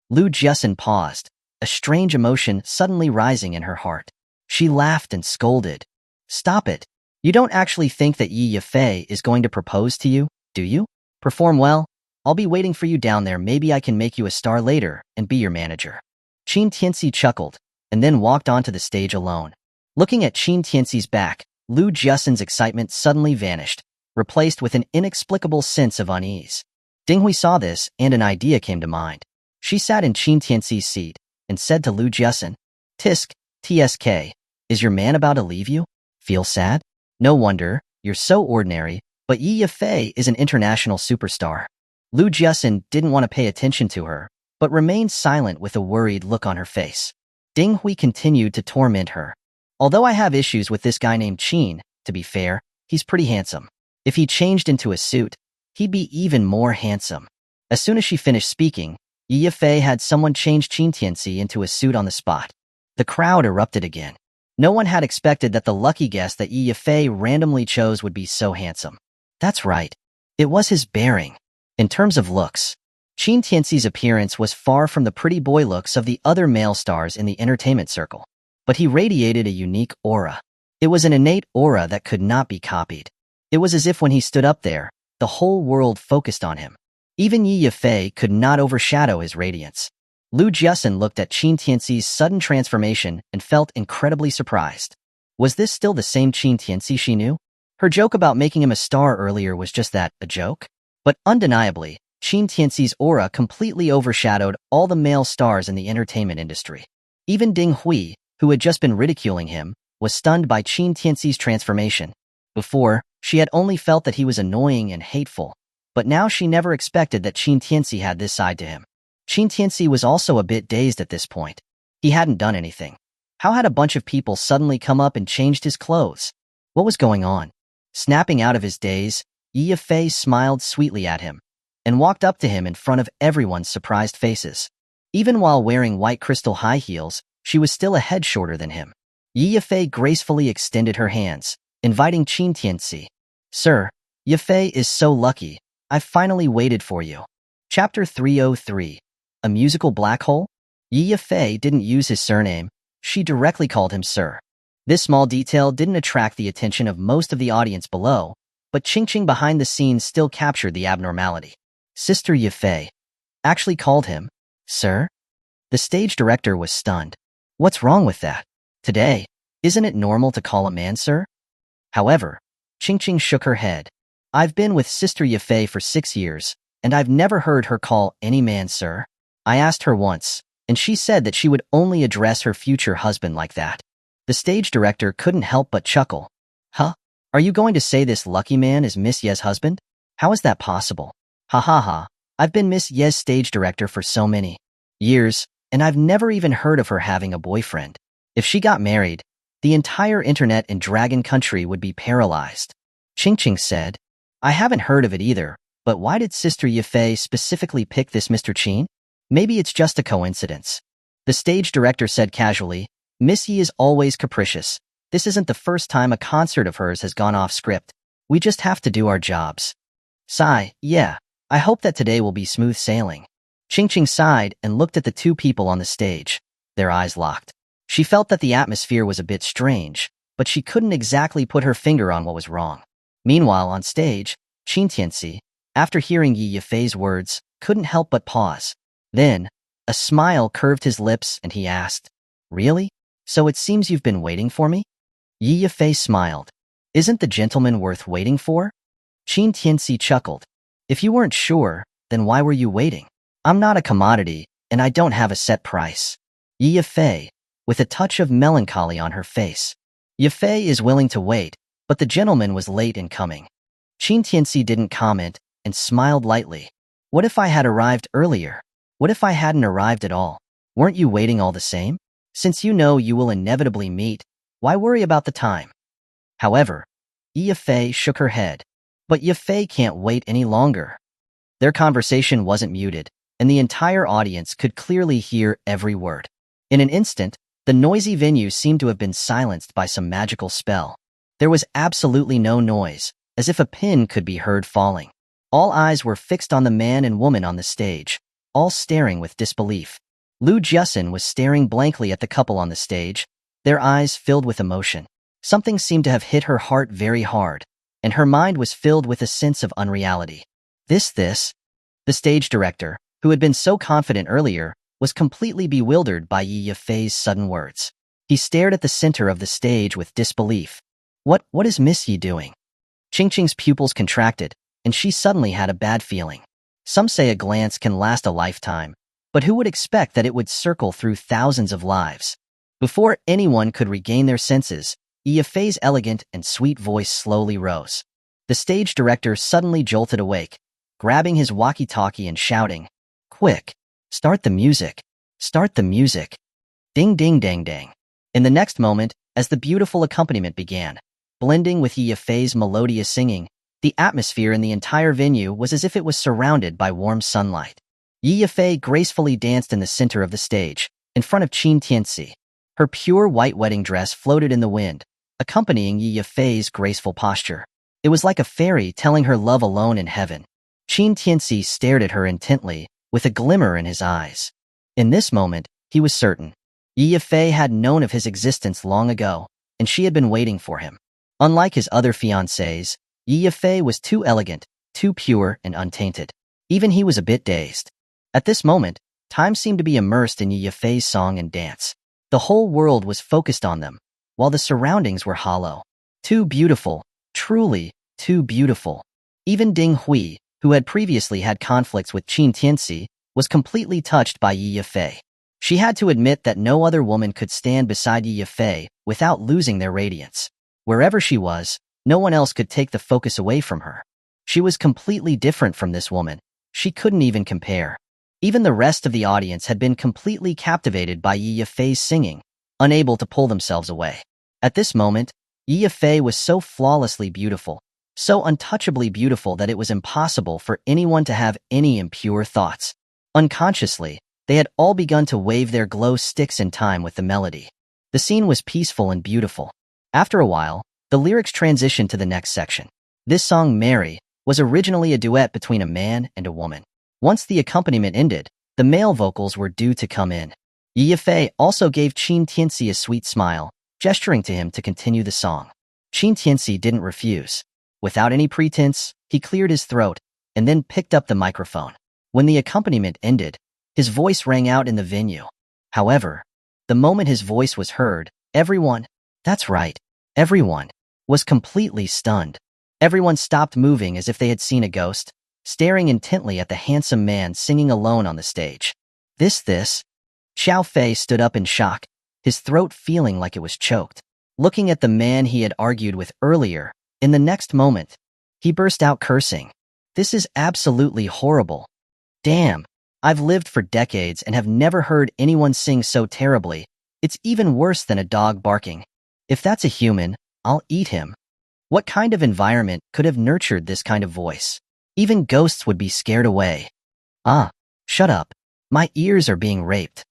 Lu Jiasun paused, a strange emotion suddenly rising in her heart. She laughed and scolded. Stop it. You don't actually think that Yi Yafei is going to propose to you, do you? Perform well. I'll be waiting for you down there. Maybe I can make you a star later and be your manager. Qin Tianci chuckled, and then walked onto the stage alone. Looking at Qin Tianci's back, Lu Jiasun's excitement suddenly vanished, replaced with an inexplicable sense of unease. Ding Hui saw this, and an idea came to mind. She sat in Qin Tianci's seat and said to Lu Jiasun, TSK, is your man about to leave you? Feel sad? No wonder, you're so ordinary, but Yi Yafei is an international superstar. Lu Jiasun didn't want to pay attention to her, but remained silent with a worried look on her face. Ding Hui continued to torment her. Although I have issues with this guy named Qin, to be fair, he's pretty handsome. If he changed into a suit, he'd be even more handsome. As soon as she finished speaking, Yi Yafei had someone change Qin Tianci into a suit on the spot. The crowd erupted again. No one had expected that the lucky guest that Yi Yifei randomly chose would be so handsome. That's right. It was his bearing. In terms of looks, Qin Tianci's appearance was far from the pretty boy looks of the other male stars in the entertainment circle. But he radiated a unique aura. It was an innate aura that could not be copied. It was as if when he stood up there, the whole world focused on him. Even Yi Yifei could not overshadow his radiance. Lu Jiasun looked at Qin Tianci's sudden transformation and felt incredibly surprised. Was this still the same Qin Tianci she knew? Her joke about making him a star earlier was just that, a joke? But undeniably, Qin Tianci's aura completely overshadowed all the male stars in the entertainment industry. Even Ding Hui, who had just been ridiculing him, was stunned by Qin Tianci's transformation. Before, she had only felt that he was annoying and hateful, but now she never expected that Qin Tianci had this side to him. Qin Tianci was also a bit dazed at this point. He hadn't done anything. How had a bunch of people suddenly come up and changed his clothes? What was going on? Snapping out of his daze, Yi Yifei smiled sweetly at him and walked up to him in front of everyone's surprised faces. Even while wearing white crystal high heels, she was still a head shorter than him. Yi Yifei gracefully extended her hands, inviting Qin Tianci. Sir, Yifei is so lucky. I finally waited for you. Chapter 303. A musical black hole? Yi Yifei didn't use his surname. She directly called him Sir. This small detail didn't attract the attention of most of the audience below, but Qingqing behind the scenes still captured the abnormality. Sister Yifei actually called him Sir? The stage director was stunned. What's wrong with that? Today, isn't it normal to call a man Sir? However, Qingqing shook her head. I've been with Sister Yifei for 6 years, and I've never heard her call any man Sir. I asked her once, and she said that she would only address her future husband like that. The stage director couldn't help but chuckle. Huh? Are you going to say this lucky man is Miss Ye's husband? How is that possible? Ha ha ha. I've been Miss Ye's stage director for so many years, and I've never even heard of her having a boyfriend. If she got married, the entire internet in Dragon Country would be paralyzed. Qingqing said, I haven't heard of it either, but why did Sister Yifei specifically pick this Mr. Qin? Maybe it's just a coincidence. The stage director said casually, Miss Yi is always capricious. This isn't the first time a concert of hers has gone off script. We just have to do our jobs. Sigh, yeah, I hope that today will be smooth sailing. Qingqing sighed and looked at the two people on the stage. Their eyes locked. She felt that the atmosphere was a bit strange, but she couldn't exactly put her finger on what was wrong. Meanwhile, on stage, Qin Tianci, after hearing Yi Yifei's words, couldn't help but pause. Then, a smile curved his lips and he asked, Really? So it seems you've been waiting for me? Yi Yifei smiled. Isn't the gentleman worth waiting for? Qin Tianci chuckled. If you weren't sure, then why were you waiting? I'm not a commodity, and I don't have a set price. Yi Yifei, with a touch of melancholy on her face. Yifei is willing to wait, but the gentleman was late in coming. Qin Tianci didn't comment and smiled lightly. What if I had arrived earlier? What if I hadn't arrived at all? Weren't you waiting all the same? Since you know you will inevitably meet, why worry about the time? However, Yi Yifei shook her head. But Yifei can't wait any longer. Their conversation wasn't muted, and the entire audience could clearly hear every word. In an instant, the noisy venue seemed to have been silenced by some magical spell. There was absolutely no noise, as if a pin could be heard falling. All eyes were fixed on the man and woman on the stage, all staring with disbelief. Lu Jiasun was staring blankly at the couple on the stage, their eyes filled with emotion. Something seemed to have hit her heart very hard, and her mind was filled with a sense of unreality. The stage director, who had been so confident earlier, was completely bewildered by Yi Yifei's sudden words. He stared at the center of the stage with disbelief. What is Miss Yi doing? Qingqing's pupils contracted, and she suddenly had a bad feeling. Some say a glance can last a lifetime, but who would expect that it would circle through thousands of lives? Before anyone could regain their senses, Yi Yifei's elegant and sweet voice slowly rose. The stage director suddenly jolted awake, grabbing his walkie-talkie and shouting, Quick! Start the music! Start the music! Ding ding dang dang. In the next moment, as the beautiful accompaniment began, blending with Yi Yifei's melodious singing, the atmosphere in the entire venue was as if it was surrounded by warm sunlight. Yi Yifei gracefully danced in the center of the stage, in front of Qin Tianci. Her pure white wedding dress floated in the wind, accompanying Yi Yifei's graceful posture. It was like a fairy telling her love alone in heaven. Qin Tianci stared at her intently, with a glimmer in his eyes. In this moment, he was certain. Yi Yifei had known of his existence long ago, and she had been waiting for him. Unlike his other fiancés, Yi Yifei was too elegant, too pure and untainted. Even he was a bit dazed. At this moment, time seemed to be immersed in Yi Yifei's song and dance. The whole world was focused on them, while the surroundings were hollow. Too beautiful, truly, too beautiful. Even Ding Hui, who had previously had conflicts with Qin Tianci, was completely touched by Yi Yifei. She had to admit that no other woman could stand beside Yi Yifei without losing their radiance. Wherever she was, no one else could take the focus away from her. She was completely different from this woman. She couldn't even compare. Even the rest of the audience had been completely captivated by Yi Yifei's singing, unable to pull themselves away. At this moment, Yi Yifei was so flawlessly beautiful, so untouchably beautiful that it was impossible for anyone to have any impure thoughts. Unconsciously, they had all begun to wave their glow sticks in time with the melody. The scene was peaceful and beautiful. After a while, the lyrics transitioned to the next section. This song, Mary, was originally a duet between a man and a woman. Once the accompaniment ended, the male vocals were due to come in. Yi Yifei also gave Qin Tianci a sweet smile, gesturing to him to continue the song. Qin Tianci didn't refuse. Without any pretense, he cleared his throat and then picked up the microphone. When the accompaniment ended, his voice rang out in the venue. However, the moment his voice was heard, everyone, that's right, everyone, was completely stunned. Everyone stopped moving as if they had seen a ghost, staring intently at the handsome man singing alone on the stage. This. Xiao Fei stood up in shock, his throat feeling like it was choked. Looking at the man he had argued with earlier, in the next moment, he burst out cursing. This is absolutely horrible. Damn, I've lived for decades and have never heard anyone sing so terribly. It's even worse than a dog barking. If that's a human, I'll eat him. What kind of environment could have nurtured this kind of voice? Even ghosts would be scared away. Ah, shut up. My ears are being raped.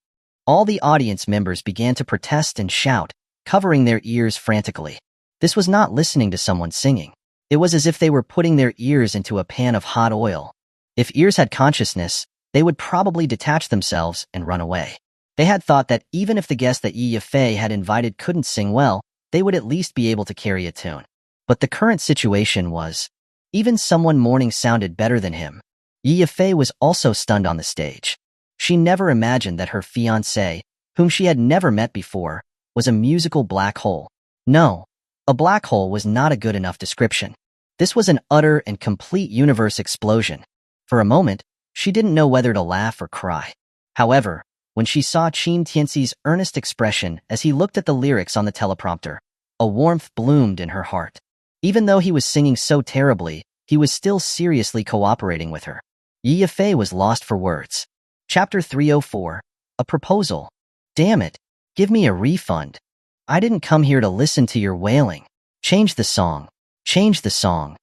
All the audience members began to protest and shout, covering their ears frantically. This was not listening to someone singing. It was as if they were putting their ears into a pan of hot oil. If ears had consciousness, they would probably detach themselves and run away. They had thought that even if the guest that Yi Yifei had invited couldn't sing well, they would at least be able to carry a tune. But the current situation was, even someone mourning sounded better than him. Yi Yifei was also stunned on the stage. She never imagined that her fiancé, whom she had never met before, was a musical black hole. No, a black hole was not a good enough description. This was an utter and complete universe explosion. For a moment, she didn't know whether to laugh or cry. However, when she saw Qin Tianci's earnest expression as he looked at the lyrics on the teleprompter, a warmth bloomed in her heart. Even though he was singing so terribly, he was still seriously cooperating with her. Yi Yifei was lost for words. Chapter 304, A Proposal. Damn it, give me a refund. I didn't come here to listen to your wailing. Change the song. Change the song.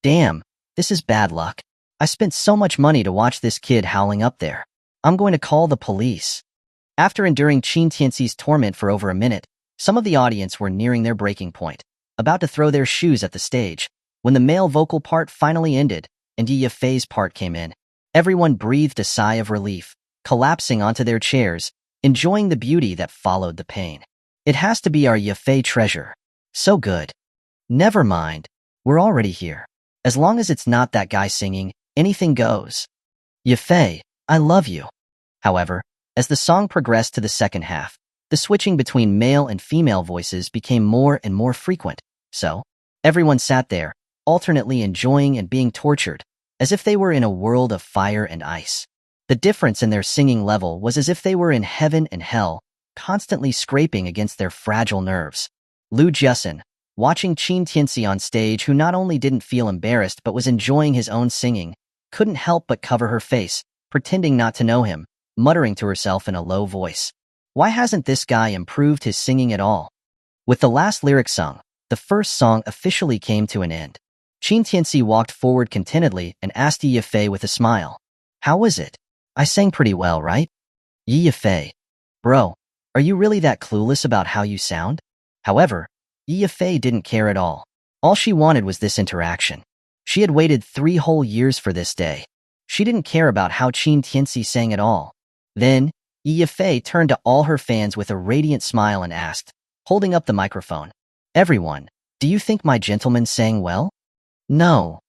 Damn, this is bad luck. I spent so much money to watch this kid howling up there. I'm going to call the police. After enduring Qin Tianci's torment for over a minute, some of the audience were nearing their breaking point, about to throw their shoes at the stage, when the male vocal part finally ended and Yi Yifei's part came in. Everyone breathed a sigh of relief, collapsing onto their chairs, enjoying the beauty that followed the pain. It has to be our Yifei treasure. So good. Never mind. We're already here. As long as it's not that guy singing, anything goes. Yifei, I love you. However, as the song progressed to the second half, the switching between male and female voices became more and more frequent. So, everyone sat there, alternately enjoying and being tortured, as if they were in a world of fire and ice. The difference in their singing level was as if they were in heaven and hell, constantly scraping against their fragile nerves. Lu Jiasen, watching Qin Tianci on stage, who not only didn't feel embarrassed but was enjoying his own singing, couldn't help but cover her face, pretending not to know him, muttering to herself in a low voice. Why hasn't this guy improved his singing at all? With the last lyric sung, the first song officially came to an end. Qin Tianci walked forward contentedly and asked Yi Yifei with a smile. How was it? I sang pretty well, right? Yi Yifei. Bro, Are you really that clueless about how you sound? However, Yifei didn't care at all. All she wanted was this interaction. She had waited 3 whole years for this day. She didn't care about how Qin Tianci sang at all. Then, Yifei turned to all her fans with a radiant smile and asked, holding up the microphone, "Everyone, do you think my gentleman sang well?" No.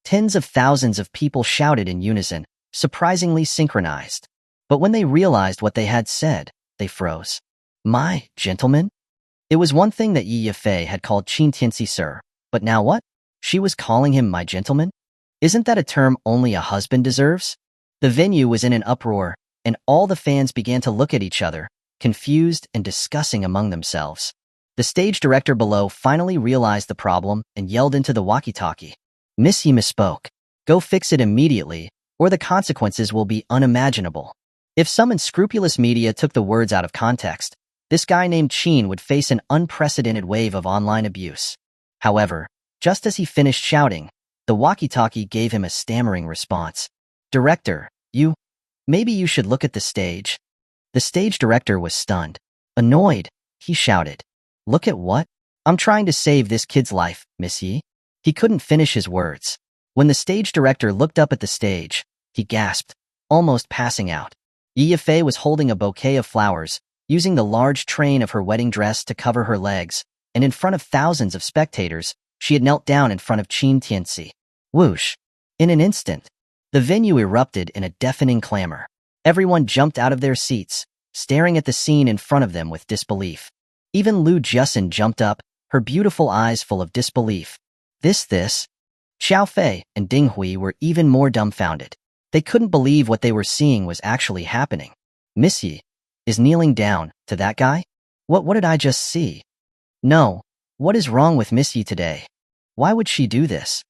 Tens of thousands of people shouted in unison, surprisingly synchronized. But when they realized what they had said, they froze. My gentleman? It was one thing that Yifei had called Qin Tianci sir, but now what? She was calling him my gentleman? Isn't that a term only a husband deserves? The venue was in an uproar, and all the fans began to look at each other, confused and discussing among themselves. The stage director below finally realized the problem and yelled into the walkie-talkie. "Miss, he misspoke. Go fix it immediately, or the consequences will be unimaginable." If some unscrupulous media took the words out of context, this guy named Qin would face an unprecedented wave of online abuse. However, just as he finished shouting, the walkie-talkie gave him a stammering response. "Director, maybe you should look at the stage." The stage director was stunned. Annoyed, he shouted, "Look at what? I'm trying to save this kid's life, Miss Yi." He couldn't finish his words. When the stage director looked up at the stage, he gasped, almost passing out. Yifei was holding a bouquet of flowers, using the large train of her wedding dress to cover her legs, and in front of thousands of spectators, she had knelt down in front of Qin Tianci. Whoosh! In an instant, the venue erupted in a deafening clamor. Everyone jumped out of their seats, staring at the scene in front of them with disbelief. Even Lu Jusin jumped up, her beautiful eyes full of disbelief. This. Xiao Fei and Ding Hui were even more dumbfounded. They couldn't believe what they were seeing was actually happening. Miss Yi is kneeling down to that guy? What did I just see? No, what is wrong with Miss Yi today? Why would she do this?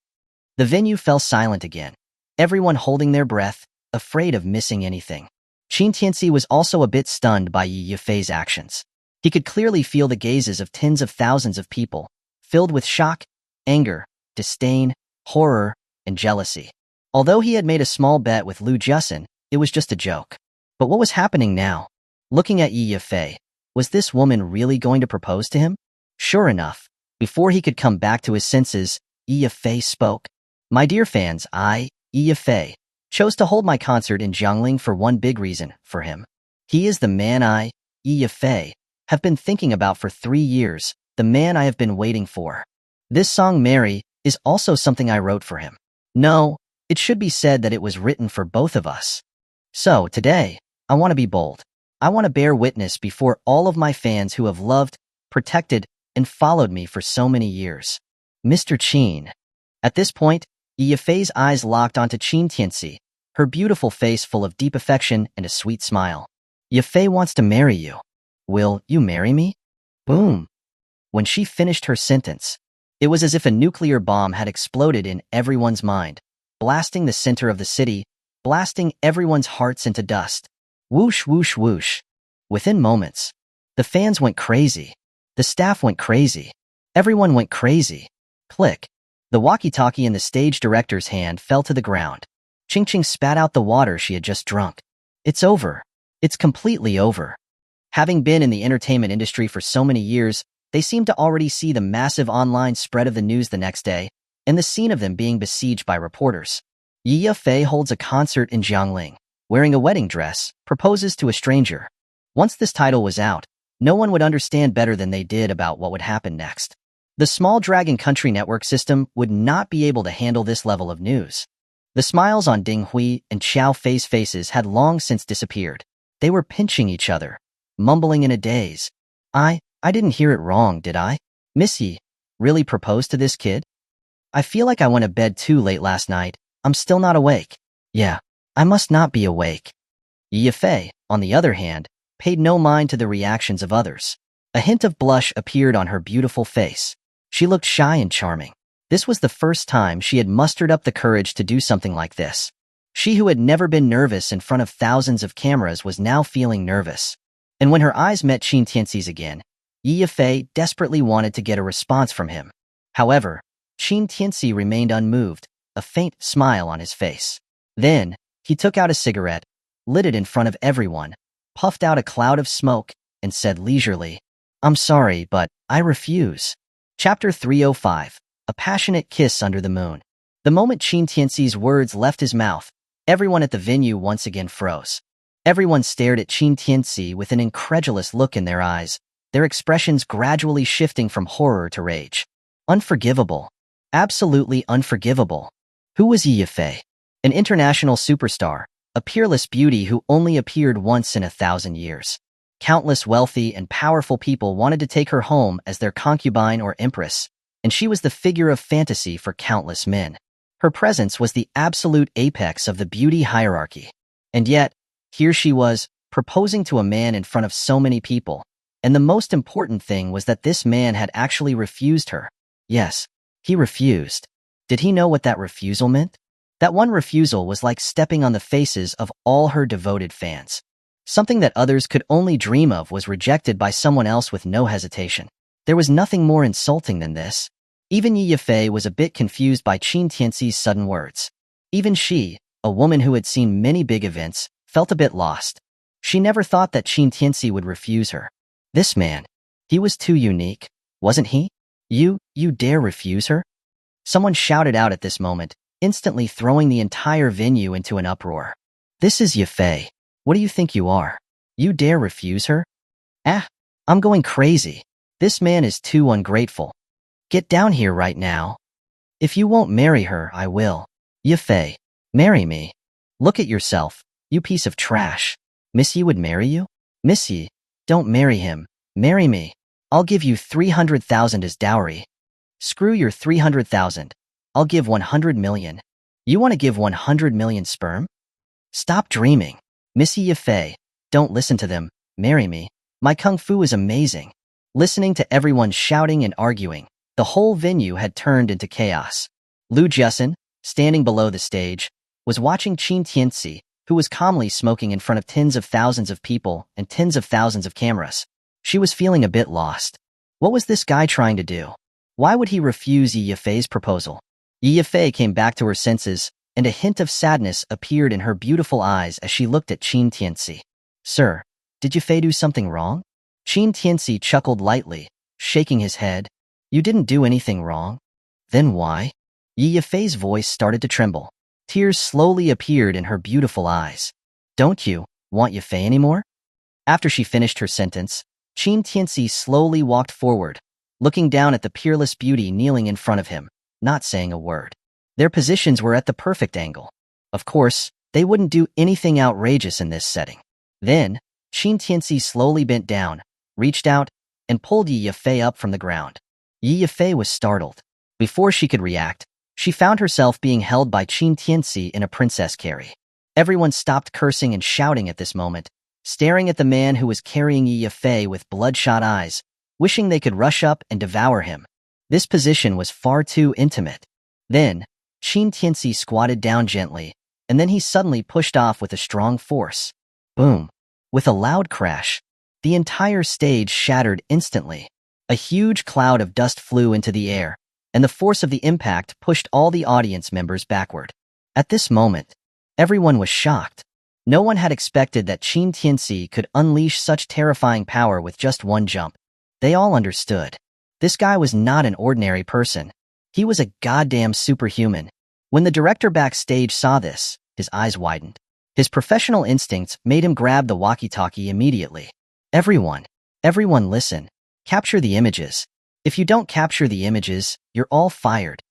The venue fell silent again, everyone holding their breath, afraid of missing anything. Qin Tianci was also a bit stunned by Yifei's actions. He could clearly feel the gazes of tens of thousands of people, filled with shock, anger, disdain, horror, and jealousy. Although he had made a small bet with Lu Jusin, it was just a joke. But what was happening now? Looking at Yifei, was this woman really going to propose to him? Sure enough, before he could come back to his senses, Yifei spoke. "My dear fans, I, Yifei, chose to hold my concert in Jiangling for one big reason, for him. He is the man I, Yifei, have been thinking about for 3 years, the man I have been waiting for. This song, Mary, is also something I wrote for him. No, it should be said that it was written for both of us. So, today, I want to be bold. I want to bear witness before all of my fans who have loved, protected, and followed me for so many years. Mr. Qin." At this point, Yifei's eyes locked onto Qin Tianci, her beautiful face full of deep affection and a sweet smile. "Yifei wants to marry you. Will you marry me?" Boom. When she finished her sentence, it was as if a nuclear bomb had exploded in everyone's mind, blasting the center of the city, blasting everyone's hearts into dust. Whoosh, whoosh, whoosh. Within moments, the fans went crazy. The staff went crazy. Everyone went crazy. Click. The walkie-talkie in the stage director's hand fell to the ground. Ching Ching spat out the water she had just drunk. It's over. It's completely over. Having been in the entertainment industry for so many years, they seemed to already see the massive online spread of the news the next day, and the scene of them being besieged by reporters. Yifei holds a concert in Jiangling, wearing a wedding dress, proposes to a stranger. Once this title was out, no one would understand better than they did about what would happen next. The small Dragon Country network system would not be able to handle this level of news. The smiles on Ding Hui and Xiao Fei's faces had long since disappeared. They were pinching each other, mumbling in a daze. I didn't hear it wrong, did I? Miss Yi really proposed to this kid? I feel like I went to bed too late last night. I'm still not awake. Yeah, I must not be awake. Yifei, on the other hand, paid no mind to the reactions of others. A hint of blush appeared on her beautiful face. She looked shy and charming. This was the first time she had mustered up the courage to do something like this. She who had never been nervous in front of thousands of cameras was now feeling nervous. And when her eyes met Qin Tianci's again, Yifei desperately wanted to get a response from him. However, Qin Tianci remained unmoved, a faint smile on his face. Then, he took out a cigarette, lit it in front of everyone, puffed out a cloud of smoke, and said leisurely, "I'm sorry, but I refuse." Chapter 305. A Passionate Kiss Under the Moon. The moment Qin Tianci's words left his mouth, everyone at the venue once again froze. Everyone stared at Qin Tianci with an incredulous look in their eyes, their expressions gradually shifting from horror to rage. Unforgivable. Absolutely unforgivable. Who was Yi Yifei? An international superstar, a peerless beauty who only appeared once in 1,000 years. Countless wealthy and powerful people wanted to take her home as their concubine or empress, and she was the figure of fantasy for countless men. Her presence was the absolute apex of the beauty hierarchy. And yet, here she was, proposing to a man in front of so many people, and the most important thing was that this man had actually refused her. Yes, he refused. Did he know what that refusal meant? That one refusal was like stepping on the faces of all her devoted fans. Something that others could only dream of was rejected by someone else with no hesitation. There was nothing more insulting than this. Even Yi Yifei was a bit confused by Qin Tianci's sudden words. Even she, a woman who had seen many big events, felt a bit lost. She never thought that Qin Tianci would refuse her. This man, he was too unique, wasn't he? You dare refuse her? Someone shouted out at this moment, instantly throwing the entire venue into an uproar. This is Yifei. What do you think you are? You dare refuse her? I'm going crazy. This man is too ungrateful. Get down here right now. If you won't marry her, I will. Yifei, marry me. Look at yourself, you piece of trash. Miss Yi would marry you? Miss Yi, don't marry him. Marry me. I'll give you 300,000 as dowry. Screw your 300,000. I'll give 100 million. You want to give 100 million sperm? Stop dreaming. Missy Yifei, don't listen to them. Marry me. My kung fu is amazing. Listening to everyone shouting and arguing, the whole venue had turned into chaos. Lu Jiasen, standing below the stage, was watching Qin Tianci, who was calmly smoking in front of tens of thousands of people and tens of thousands of cameras. She was feeling a bit lost. What was this guy trying to do? Why would he refuse Yi Yifei's proposal? Yi Yifei came back to her senses, and a hint of sadness appeared in her beautiful eyes as she looked at Qin Tianci. Sir, did Yifei do something wrong? Qin Tianci chuckled lightly, shaking his head. You didn't do anything wrong. Then why? Yi Yifei's voice started to tremble. Tears slowly appeared in her beautiful eyes. Don't you want Yifei anymore? After she finished her sentence, Qin Tianci slowly walked forward, looking down at the peerless beauty kneeling in front of him, not saying a word. Their positions were at the perfect angle. Of course, they wouldn't do anything outrageous in this setting. Then, Qin Tianci slowly bent down, reached out, and pulled Yi Yifei up from the ground. Yi Yifei was startled. Before she could react, she found herself being held by Qin Tianci in a princess carry. Everyone stopped cursing and shouting at this moment, staring at the man who was carrying Yi Yifei with bloodshot eyes, wishing they could rush up and devour him. This position was far too intimate. Then, Qin Tianci squatted down gently, and then he suddenly pushed off with a strong force. Boom! With a loud crash, the entire stage shattered instantly. A huge cloud of dust flew into the air, and the force of the impact pushed all the audience members backward. At this moment, everyone was shocked. No one had expected that Qin Tianci could unleash such terrifying power with just one jump. They all understood. This guy was not an ordinary person. He was a goddamn superhuman. When the director backstage saw this, his eyes widened. His professional instincts made him grab the walkie-talkie immediately. Everyone listen. Capture the images. If you don't capture the images, you're all fired.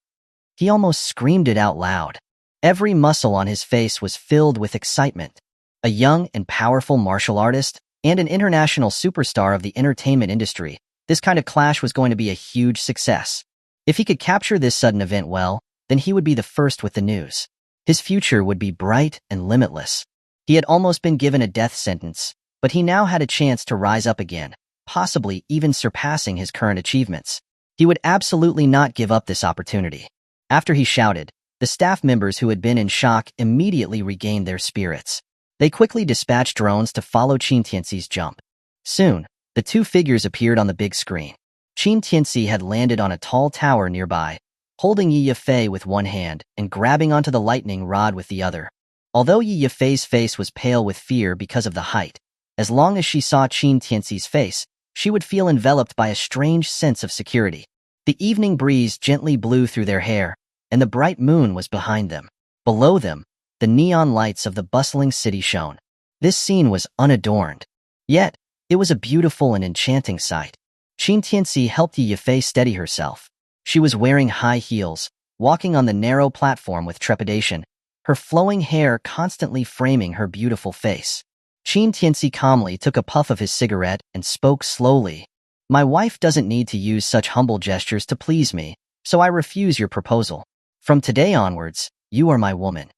He almost screamed it out loud. Every muscle on his face was filled with excitement. A young and powerful martial artist and an international superstar of the entertainment industry, this kind of clash was going to be a huge success. If he could capture this sudden event well, then he would be the first with the news. His future would be bright and limitless. He had almost been given a death sentence, but he now had a chance to rise up again, possibly even surpassing his current achievements. He would absolutely not give up this opportunity. After he shouted, the staff members who had been in shock immediately regained their spirits. They quickly dispatched drones to follow Qin Tianci's jump. Soon, the two figures appeared on the big screen. Qin Tianci had landed on a tall tower nearby, holding Yi Yifei with one hand and grabbing onto the lightning rod with the other. Although Yi Yifei's face was pale with fear because of the height, As long as she saw Qin Tianci's face, she would feel enveloped by a strange sense of security. The evening breeze gently blew through their hair, and the bright moon was behind them. Below them, the neon lights of the bustling city shone. This scene was unadorned. Yet, it was a beautiful and enchanting sight. Qin Tianci helped Yi Yifei steady herself. She was wearing high heels, walking on the narrow platform with trepidation, her flowing hair constantly framing her beautiful face. Qin Tianci calmly took a puff of his cigarette and spoke slowly. My wife doesn't need to use such humble gestures to please me, so I refuse your proposal. From today onwards, you are my woman.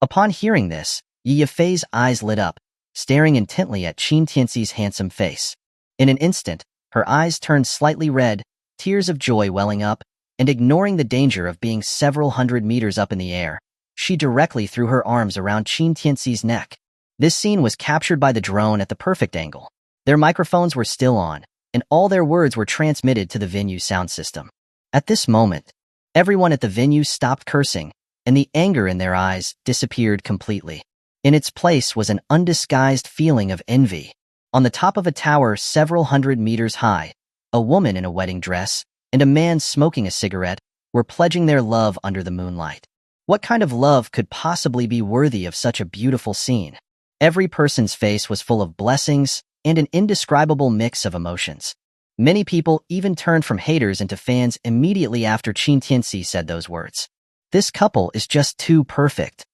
Upon hearing this, Yi Yifei's eyes lit up, staring intently at Qin Tianci's handsome face. In an instant, her eyes turned slightly red, tears of joy welling up, and ignoring the danger of being several hundred meters up in the air, she directly threw her arms around Qin Tianci's neck. This scene was captured by the drone at the perfect angle. Their microphones were still on, and all their words were transmitted to the venue sound system. At this moment, everyone at the venue stopped cursing, and the anger in their eyes disappeared completely. In its place was an undisguised feeling of envy. On the top of a tower several hundred meters high, a woman in a wedding dress and a man smoking a cigarette were pledging their love under the moonlight. What kind of love could possibly be worthy of such a beautiful scene? Every person's face was full of blessings and an indescribable mix of emotions. Many people even turned from haters into fans immediately after Qin Tianci said those words. This couple is just too perfect.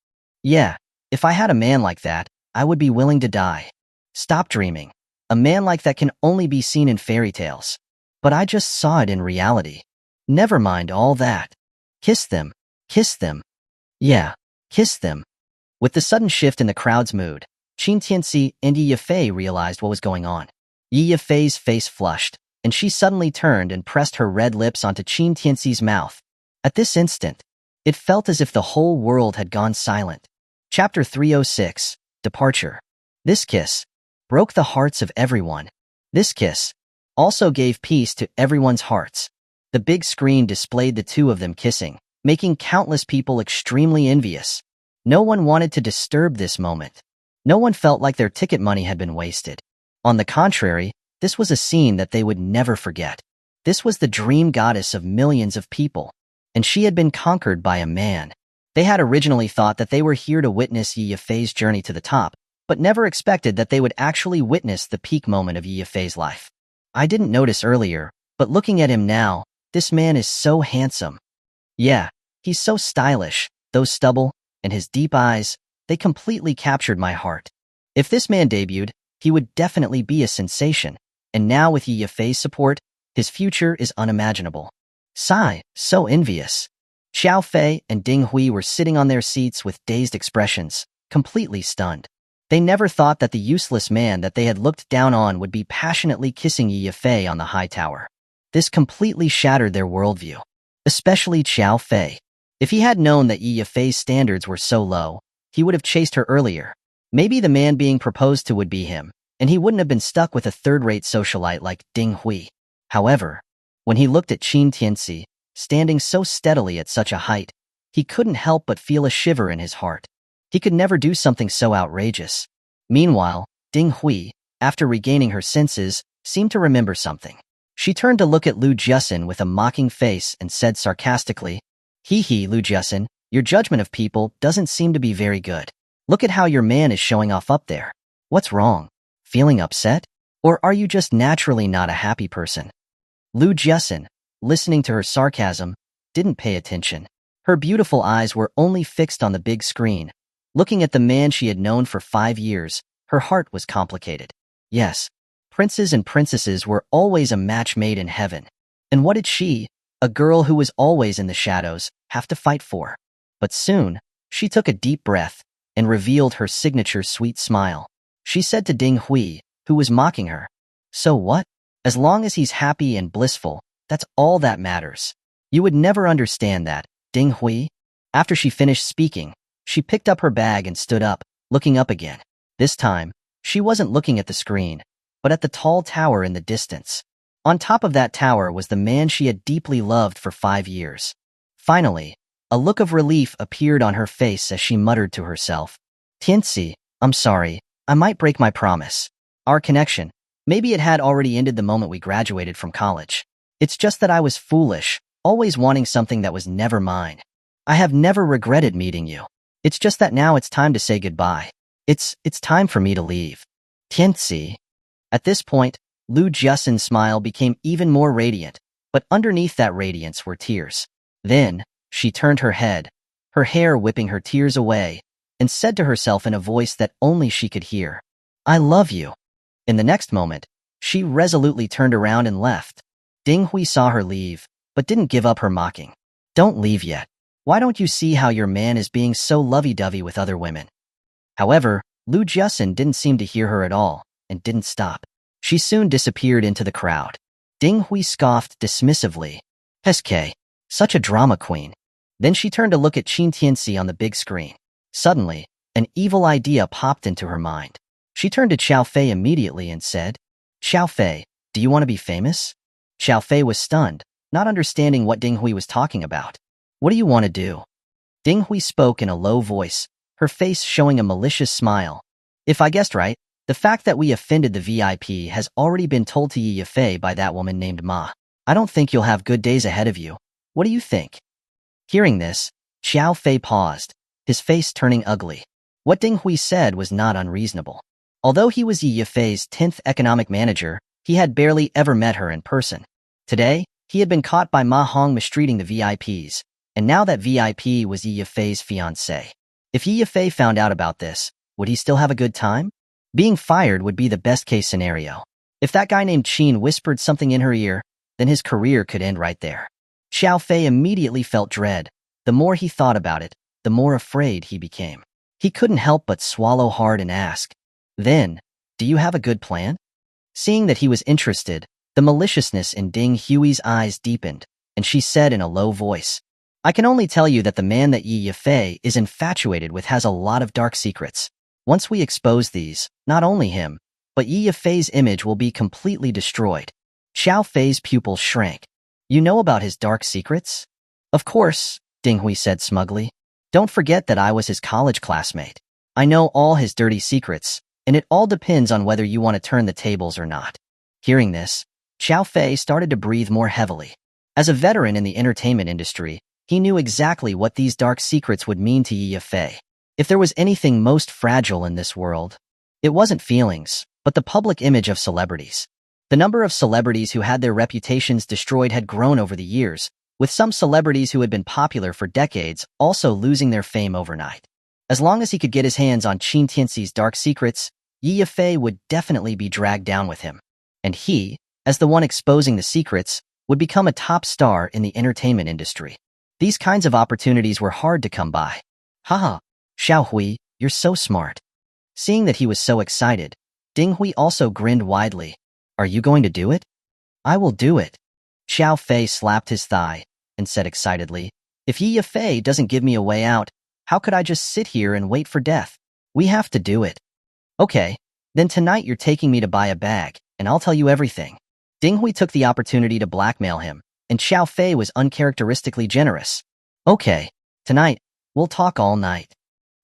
Yeah, if I had a man like that, I would be willing to die. Stop dreaming. A man like that can only be seen in fairy tales. But I just saw it in reality. Never mind all that. Kiss them. Kiss them. Yeah, kiss them. With the sudden shift in the crowd's mood, Qin Tianci and Yi Yifei realized what was going on. Yi Yifei's face flushed, and she suddenly turned and pressed her red lips onto Qin Tianci's mouth. At this instant, it felt as if the whole world had gone silent. Chapter 306, Departure. This kiss broke the hearts of everyone. This kiss also gave peace to everyone's hearts. The big screen displayed the two of them kissing, making countless people extremely envious. No one wanted to disturb this moment. No one felt like their ticket money had been wasted. On the contrary, this was a scene that they would never forget. This was the dream goddess of millions of people, and she had been conquered by a man. They had originally thought that they were here to witness Yi Yifei's journey to the top, but never expected that they would actually witness the peak moment of Yi Yifei's life. I didn't notice earlier, but looking at him now, this man is so handsome. Yeah, he's so stylish, those stubble, and his deep eyes, they completely captured my heart. If this man debuted, he would definitely be a sensation, and now with Yi Yifei's support, his future is unimaginable. Sigh, so envious. Xiao Fei and Ding Hui were sitting on their seats with dazed expressions, completely stunned. They never thought that the useless man that they had looked down on would be passionately kissing Yi Yifei on the high tower. This completely shattered their worldview, especially Xiao Fei. If he had known that Yi Yifei's standards were so low, he would have chased her earlier. Maybe the man being proposed to would be him, and he wouldn't have been stuck with a third-rate socialite like Ding Hui. However, when he looked at Qin Tianci, standing so steadily at such a height, he couldn't help but feel a shiver in his heart. He could never do something so outrageous. Meanwhile, Ding Hui, after regaining her senses, seemed to remember something. She turned to look at Lu Jiasin with a mocking face and said sarcastically, "Hee hee, Lu Jiasin, your judgment of people doesn't seem to be very good. Look at how your man is showing off up there. What's wrong? Feeling upset? Or are you just naturally not a happy person?" Lu Jiasin, listening to her sarcasm, didn't pay attention. Her beautiful eyes were only fixed on the big screen. Looking at the man she had known for 5 years, her heart was complicated. Yes, princes and princesses were always a match made in heaven. And what did she, a girl who was always in the shadows, have to fight for? But soon, she took a deep breath and revealed her signature sweet smile. She said to Ding Hui, who was mocking her, "So what? As long as he's happy and blissful, that's all that matters. You would never understand that, Ding Hui." After she finished speaking, she picked up her bag and stood up, looking up again. This time, she wasn't looking at the screen, but at the tall tower in the distance. On top of that tower was the man she had deeply loved for 5 years. Finally, a look of relief appeared on her face as she muttered to herself, "Tianci, I'm sorry, I might break my promise. Our connection. Maybe it had already ended the moment we graduated from college. It's just that I was foolish, always wanting something that was never mine. I have never regretted meeting you. It's just that now it's time to say goodbye. It's time for me to leave. Tianci. At this point, Lu Jiaxin's smile became even more radiant, but underneath that radiance were tears. Then, she turned her head, her hair whipping her tears away, and said to herself in a voice that only she could hear, "I love you." In the next moment, she resolutely turned around and left. Ding Hui saw her leave, but didn't give up her mocking. "Don't leave yet. Why don't you see how your man is being so lovey-dovey with other women?" However, Lu Jiaxin didn't seem to hear her at all, and didn't stop. She soon disappeared into the crowd. Ding Hui scoffed dismissively. "SK, such a drama queen." Then she turned to look at Qin Tianci on the big screen. Suddenly, an evil idea popped into her mind. She turned to Xiao Fei immediately and said, "Xiao Fei, do you want to be famous?" Xiao Fei was stunned, not understanding what Ding Hui was talking about. "What do you want to do?" Ding Hui spoke in a low voice, her face showing a malicious smile. "If I guessed right, the fact that we offended the VIP has already been told to Yi Yafei by that woman named Ma. I don't think you'll have good days ahead of you. What do you think?" Hearing this, Xiao Fei paused, his face turning ugly. What Ding Hui said was not unreasonable. Although he was Yi Yafei's 10th economic manager, he had barely ever met her in person. Today, he had been caught by Ma Hong mistreating the VIPs, and now that VIP was Yi Yafei's fiancée. If Yi Yafei found out about this, would he still have a good time? Being fired would be the best-case scenario. If that guy named Qin whispered something in her ear, then his career could end right there. Xiao Fei immediately felt dread. The more he thought about it, the more afraid he became. He couldn't help but swallow hard and ask, "Then, do you have a good plan?" Seeing that he was interested, the maliciousness in Ding Hui's eyes deepened, and she said in a low voice, "I can only tell you that the man that Yi Yafei is infatuated with has a lot of dark secrets. Once we expose these, not only him, but Yi Yafei's image will be completely destroyed." Xiao Fei's pupils shrank. "You know about his dark secrets?" "Of course," Ding Hui said smugly. "Don't forget that I was his college classmate. I know all his dirty secrets, and it all depends on whether you want to turn the tables or not." Hearing this, Xiao Fei started to breathe more heavily. As a veteran in the entertainment industry, he knew exactly what these dark secrets would mean to Yi Yafei. If there was anything most fragile in this world, it wasn't feelings, but the public image of celebrities. The number of celebrities who had their reputations destroyed had grown over the years, with some celebrities who had been popular for decades also losing their fame overnight. As long as he could get his hands on Qin Tianci's dark secrets, Yi Yafei would definitely be dragged down with him. And he, as the one exposing the secrets, would become a top star in the entertainment industry. These kinds of opportunities were hard to come by. "Haha, Xiao Hui, you're so smart." Seeing that he was so excited, Ding Hui also grinned widely. "Are you going to do it?" "I will do it." Xiao Fei slapped his thigh and said excitedly, "If Yi Yafei doesn't give me a way out, how could I just sit here and wait for death? We have to do it." "Okay, then tonight you're taking me to buy a bag, and I'll tell you everything." Ding Hui took the opportunity to blackmail him, and Xiao Fei was uncharacteristically generous. "Okay, tonight, we'll talk all night."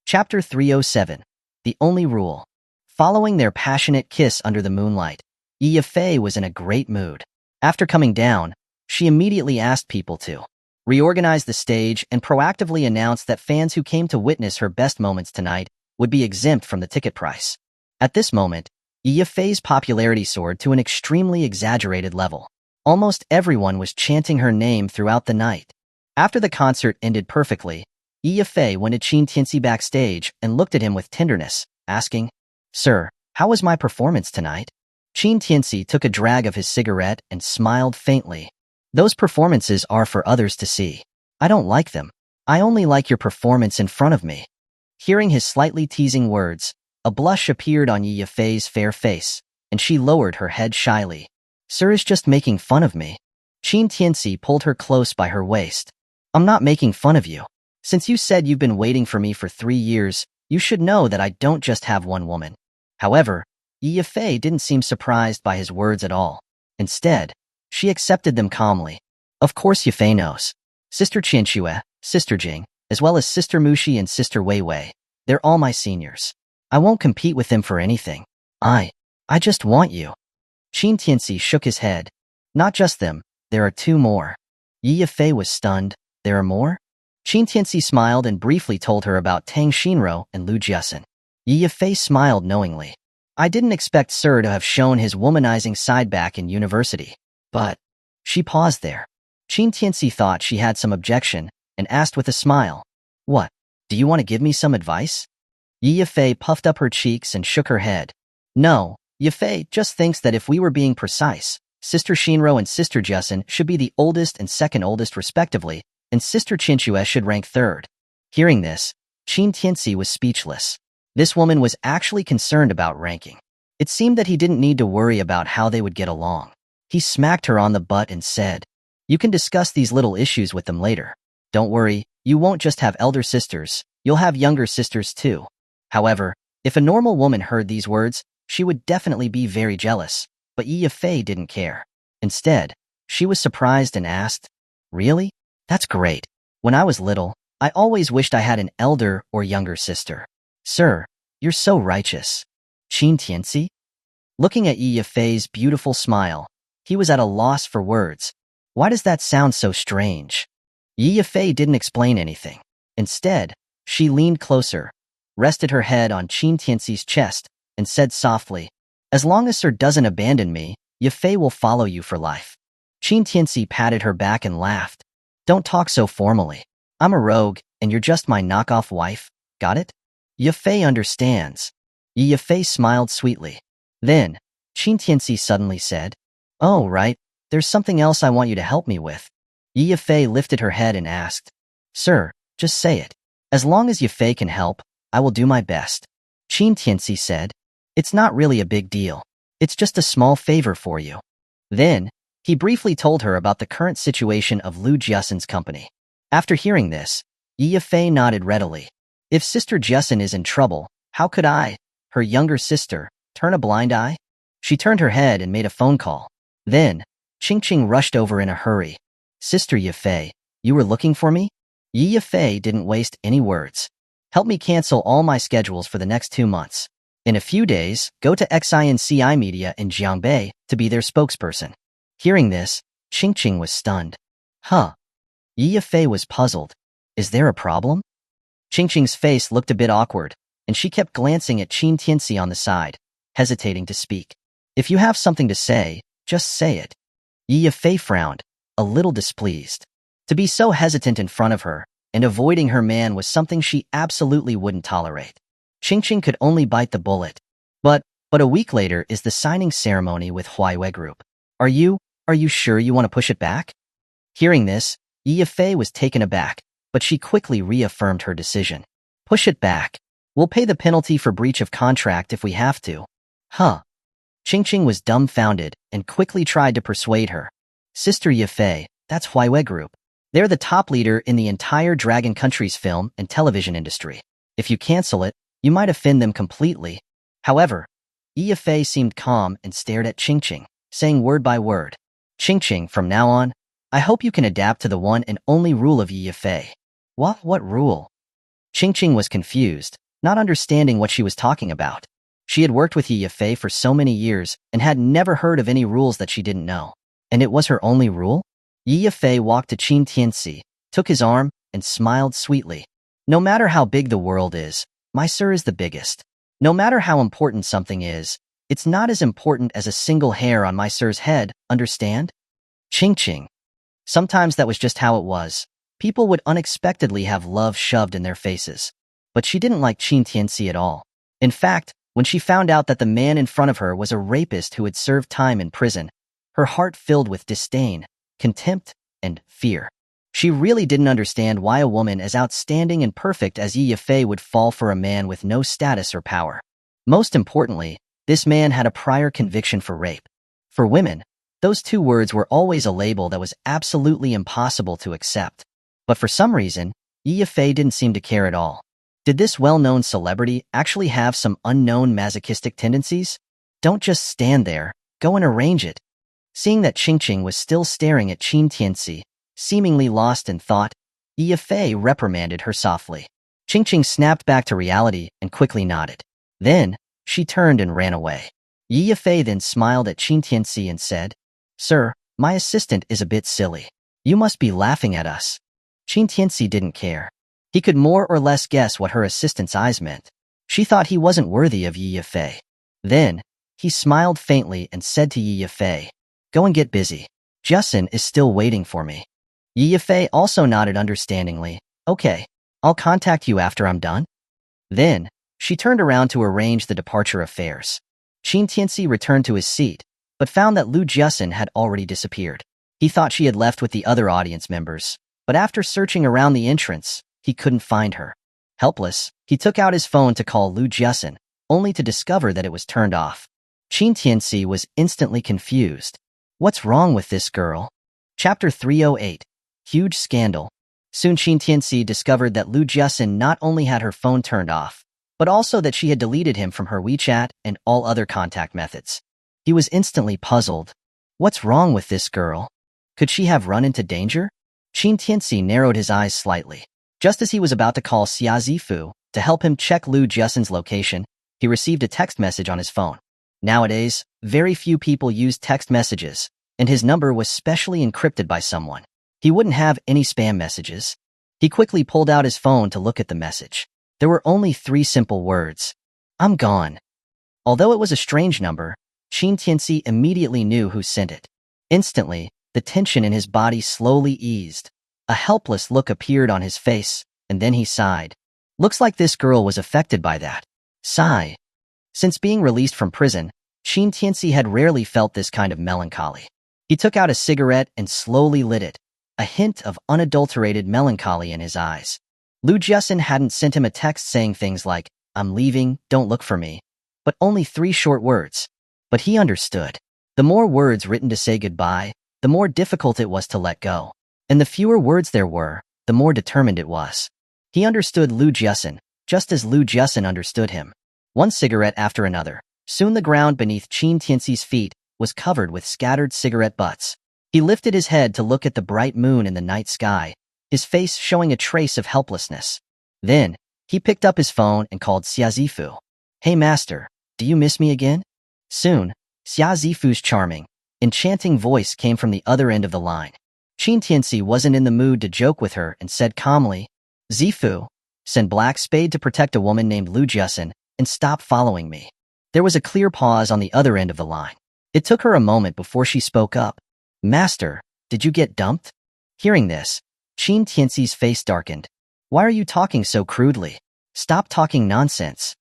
Chapter 307. The Only Rule. Following their passionate kiss under the moonlight, Yi Yafei was in a great mood. After coming down, she immediately asked people to reorganize the stage and proactively announced that fans who came to witness her best moments tonight would be exempt from the ticket price. At this moment, Yi Yafei's popularity soared to an extremely exaggerated level. Almost everyone was chanting her name throughout the night. After the concert ended perfectly, Yi Yafei went to Qin Tianci backstage and looked at him with tenderness, asking, "Sir, how was my performance tonight?" Qin Tianci took a drag of his cigarette and smiled faintly. "Those performances are for others to see. I don't like them. I only like your performance in front of me." Hearing his slightly teasing words, a blush appeared on Yi Yafei's fair face, and she lowered her head shyly. "Sir is just making fun of me." Qin Tianci pulled her close by her waist. "I'm not making fun of you. Since you said you've been waiting for me for 3 years, you should know that I don't just have one woman." However, Yi Yafei didn't seem surprised by his words at all. Instead, she accepted them calmly. "Of course Yafei knows. Sister Qianxue, Sister Jing, as well as Sister Mushi and Sister Wei Wei, they're all my seniors. I won't compete with them for anything. I just want you. Qin Tianci shook his head. Not just them, there are two more. Yi Yifei was stunned. There are more? Qin Tianci smiled and briefly told her about Tang Xinro and Lu Jiasen. Yi Yifei smiled knowingly. I didn't expect Sir to have shown his womanizing side back in university. But she paused there. Qin Tianci thought she had some objection and asked with a smile. What? Do you want to give me some advice? Yi Yifei puffed up her cheeks and shook her head. No, Yifei just thinks that if we were being precise, Sister Shinro and Sister Jiasen should be the oldest and second oldest respectively, and Sister Qinchue should rank third. Hearing this, Qin Tianci was speechless. This woman was actually concerned about ranking. It seemed that he didn't need to worry about how they would get along. He smacked her on the butt and said, You can discuss these little issues with them later. Don't worry, you won't just have elder sisters, you'll have younger sisters too. However, if a normal woman heard these words, she would definitely be very jealous, but Yi Yifei didn't care. Instead, she was surprised and asked, Really? That's great. When I was little, I always wished I had an elder or younger sister. Sir, you're so righteous. Qin Tianci? Looking at Yi Yifei's beautiful smile, he was at a loss for words. Why does that sound so strange? Yi Yifei didn't explain anything. Instead, she leaned closer, rested her head on Qin Tianci's chest, and said softly, As long as Sir doesn't abandon me, Yifei will follow you for life. Qin Tianci patted her back and laughed. Don't talk so formally. I'm a rogue, and you're just my knockoff wife. Got it? Yifei understands. Yi Yifei smiled sweetly. Then, Qin Tianci suddenly said, Oh, right, there's something else I want you to help me with. Yi Yifei lifted her head and asked, Sir, just say it. As long as Yifei can help, I will do my best. Qin Tianci said, It's not really a big deal. It's just a small favor for you. Then, he briefly told her about the current situation of Lu Jiasen's company. After hearing this, Yi Yifei nodded readily. If Sister Jiasen is in trouble, how could I, her younger sister, turn a blind eye? She turned her head and made a phone call. Then, Qingqing rushed over in a hurry. Sister Yifei, you were looking for me? Yi Yifei didn't waste any words. Help me cancel all my schedules for the next 2 months. In a few days, go to XINCI Media in Jiangbei to be their spokesperson. Hearing this, Qingqing was stunned. Huh? Yi Yifei was puzzled. Is there a problem? Qingqing's face looked a bit awkward, and she kept glancing at Qin Tianci on the side, hesitating to speak. If you have something to say, just say it. Yi Yifei frowned, a little displeased. To be so hesitant in front of her, and avoiding her man was something she absolutely wouldn't tolerate. Qingqing could only bite the bullet. But a week later is the signing ceremony with Huaiwei Group. Are you sure you want to push it back? Hearing this, Yi Yifei was taken aback, but she quickly reaffirmed her decision. Push it back. We'll pay the penalty for breach of contract if we have to. Huh? Qingqing was dumbfounded and quickly tried to persuade her. Sister Yifei, that's Huaiwei Group. They're the top leader in the entire Dragon Country's film and television industry. If you cancel it, you might offend them completely. However, Yi Yifei seemed calm and stared at Qingqing, saying word by word, Qingqing, from now on, I hope you can adapt to the one and only rule of Yi Yifei. What rule? Qingqing was confused, not understanding what she was talking about. She had worked with Yi Yifei for so many years and had never heard of any rules that she didn't know. And it was her only rule? Yi Yifei walked to Qin Tianci, took his arm, and smiled sweetly. No matter how big the world is, my sir is the biggest. No matter how important something is, it's not as important as a single hair on my sir's head, understand? Qingqing. Sometimes that was just how it was. People would unexpectedly have love shoved in their faces. But she didn't like Qin Tianci at all. In fact, when she found out that the man in front of her was a rapist who had served time in prison, her heart filled with disdain, contempt, and fear. She really didn't understand why a woman as outstanding and perfect as Yi Yifei would fall for a man with no status or power. Most importantly, this man had a prior conviction for rape. For women, those two words were always a label that was absolutely impossible to accept. But for some reason, Yi Yifei didn't seem to care at all. Did this well-known celebrity actually have some unknown masochistic tendencies? Don't just stand there, go and arrange it. Seeing that Qingqing was still staring at Qin Tianci, seemingly lost in thought, Yi Yifei reprimanded her softly. Qingqing snapped back to reality and quickly nodded. Then, she turned and ran away. Yi Yifei then smiled at Qin Tianci and said, "Sir, my assistant is a bit silly. You must be laughing at us." Qin Tianci didn't care. He could more or less guess what her assistant's eyes meant. She thought he wasn't worthy of Yi Yifei. Then, he smiled faintly and said to Yi Yifei, "Go and get busy. Justin is still waiting for me." Yi Yifei also nodded understandingly. "Okay, I'll contact you after I'm done." Then, she turned around to arrange the departure affairs. Qin Tianci returned to his seat, but found that Lu Justin had already disappeared. He thought she had left with the other audience members, but after searching around the entrance, he couldn't find her. Helpless, he took out his phone to call Lu Justin, only to discover that it was turned off. Qin Tianci was instantly confused. What's wrong with this girl? Chapter 308. Huge Scandal. Soon Qin Tianci discovered that Lu Justin not only had her phone turned off, but also that she had deleted him from her WeChat and all other contact methods. He was instantly puzzled. What's wrong with this girl? Could she have run into danger? Qin Tianci narrowed his eyes slightly. Just as he was about to call Xia Zifu to help him check Lu Justin's location, he received a text message on his phone. Nowadays, very few people use text messages, and his number was specially encrypted by someone. He wouldn't have any spam messages. He quickly pulled out his phone to look at the message. There were only 3 simple words. "I'm gone." Although it was a strange number, Qin Tianci immediately knew who sent it. Instantly, the tension in his body slowly eased. A helpless look appeared on his face, and then he sighed. Looks like this girl was affected by that. Sigh. Since being released from prison, Qin Tianci had rarely felt this kind of melancholy. He took out a cigarette and slowly lit it, a hint of unadulterated melancholy in his eyes. Lu Justin hadn't sent him a text saying things like, "I'm leaving, don't look for me," but only 3 short words. But he understood. The more words written to say goodbye, the more difficult it was to let go. And the fewer words there were, the more determined it was. He understood Lu Justin, just as Lu Justin understood him. One cigarette after another. Soon the ground beneath Qin Tianci's feet was covered with scattered cigarette butts. He lifted his head to look at the bright moon in the night sky, his face showing a trace of helplessness. Then, he picked up his phone and called Xia Zifu. "Hey master, do you miss me again?" Soon, Xia Zifu's charming, enchanting voice came from the other end of the line. Qin Tianci wasn't in the mood to joke with her and said calmly, "Zifu, send Black Spade to protect a woman named Lu Justin and stop following me." There was a clear pause on the other end of the line. It took her a moment before she spoke up. "Master, did you get dumped?" Hearing this, Qin Tianci's face darkened. "Why are you talking so crudely? Stop talking nonsense."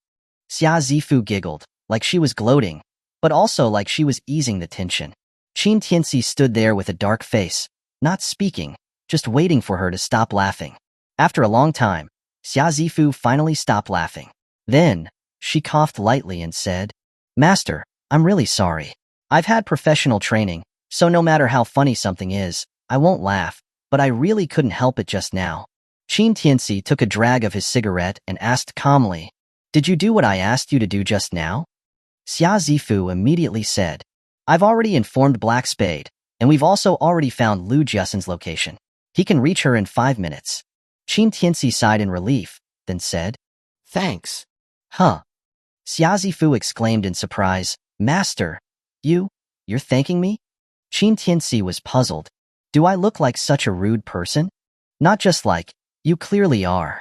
Xia Zifu giggled, like she was gloating, but also like she was easing the tension. Qin Tianci stood there with a dark face, not speaking, just waiting for her to stop laughing. After a long time, Xia Zifu finally stopped laughing. Then, she coughed lightly and said, "Master, I'm really sorry. I've had professional training, so no matter how funny something is, I won't laugh, but I really couldn't help it just now." Qin Tianci took a drag of his cigarette and asked calmly, "Did you do what I asked you to do just now?" Xia Zifu immediately said, "I've already informed Black Spade, and we've also already found Lu Justin's location. He can reach her in 5 minutes." Qin Tianci sighed in relief, then said, "Thanks." "Huh?" Xia Zifu exclaimed in surprise, "Master, you're thanking me?" Qin Tianci was puzzled. "Do I look like such a rude person?" "Not just like, you clearly are."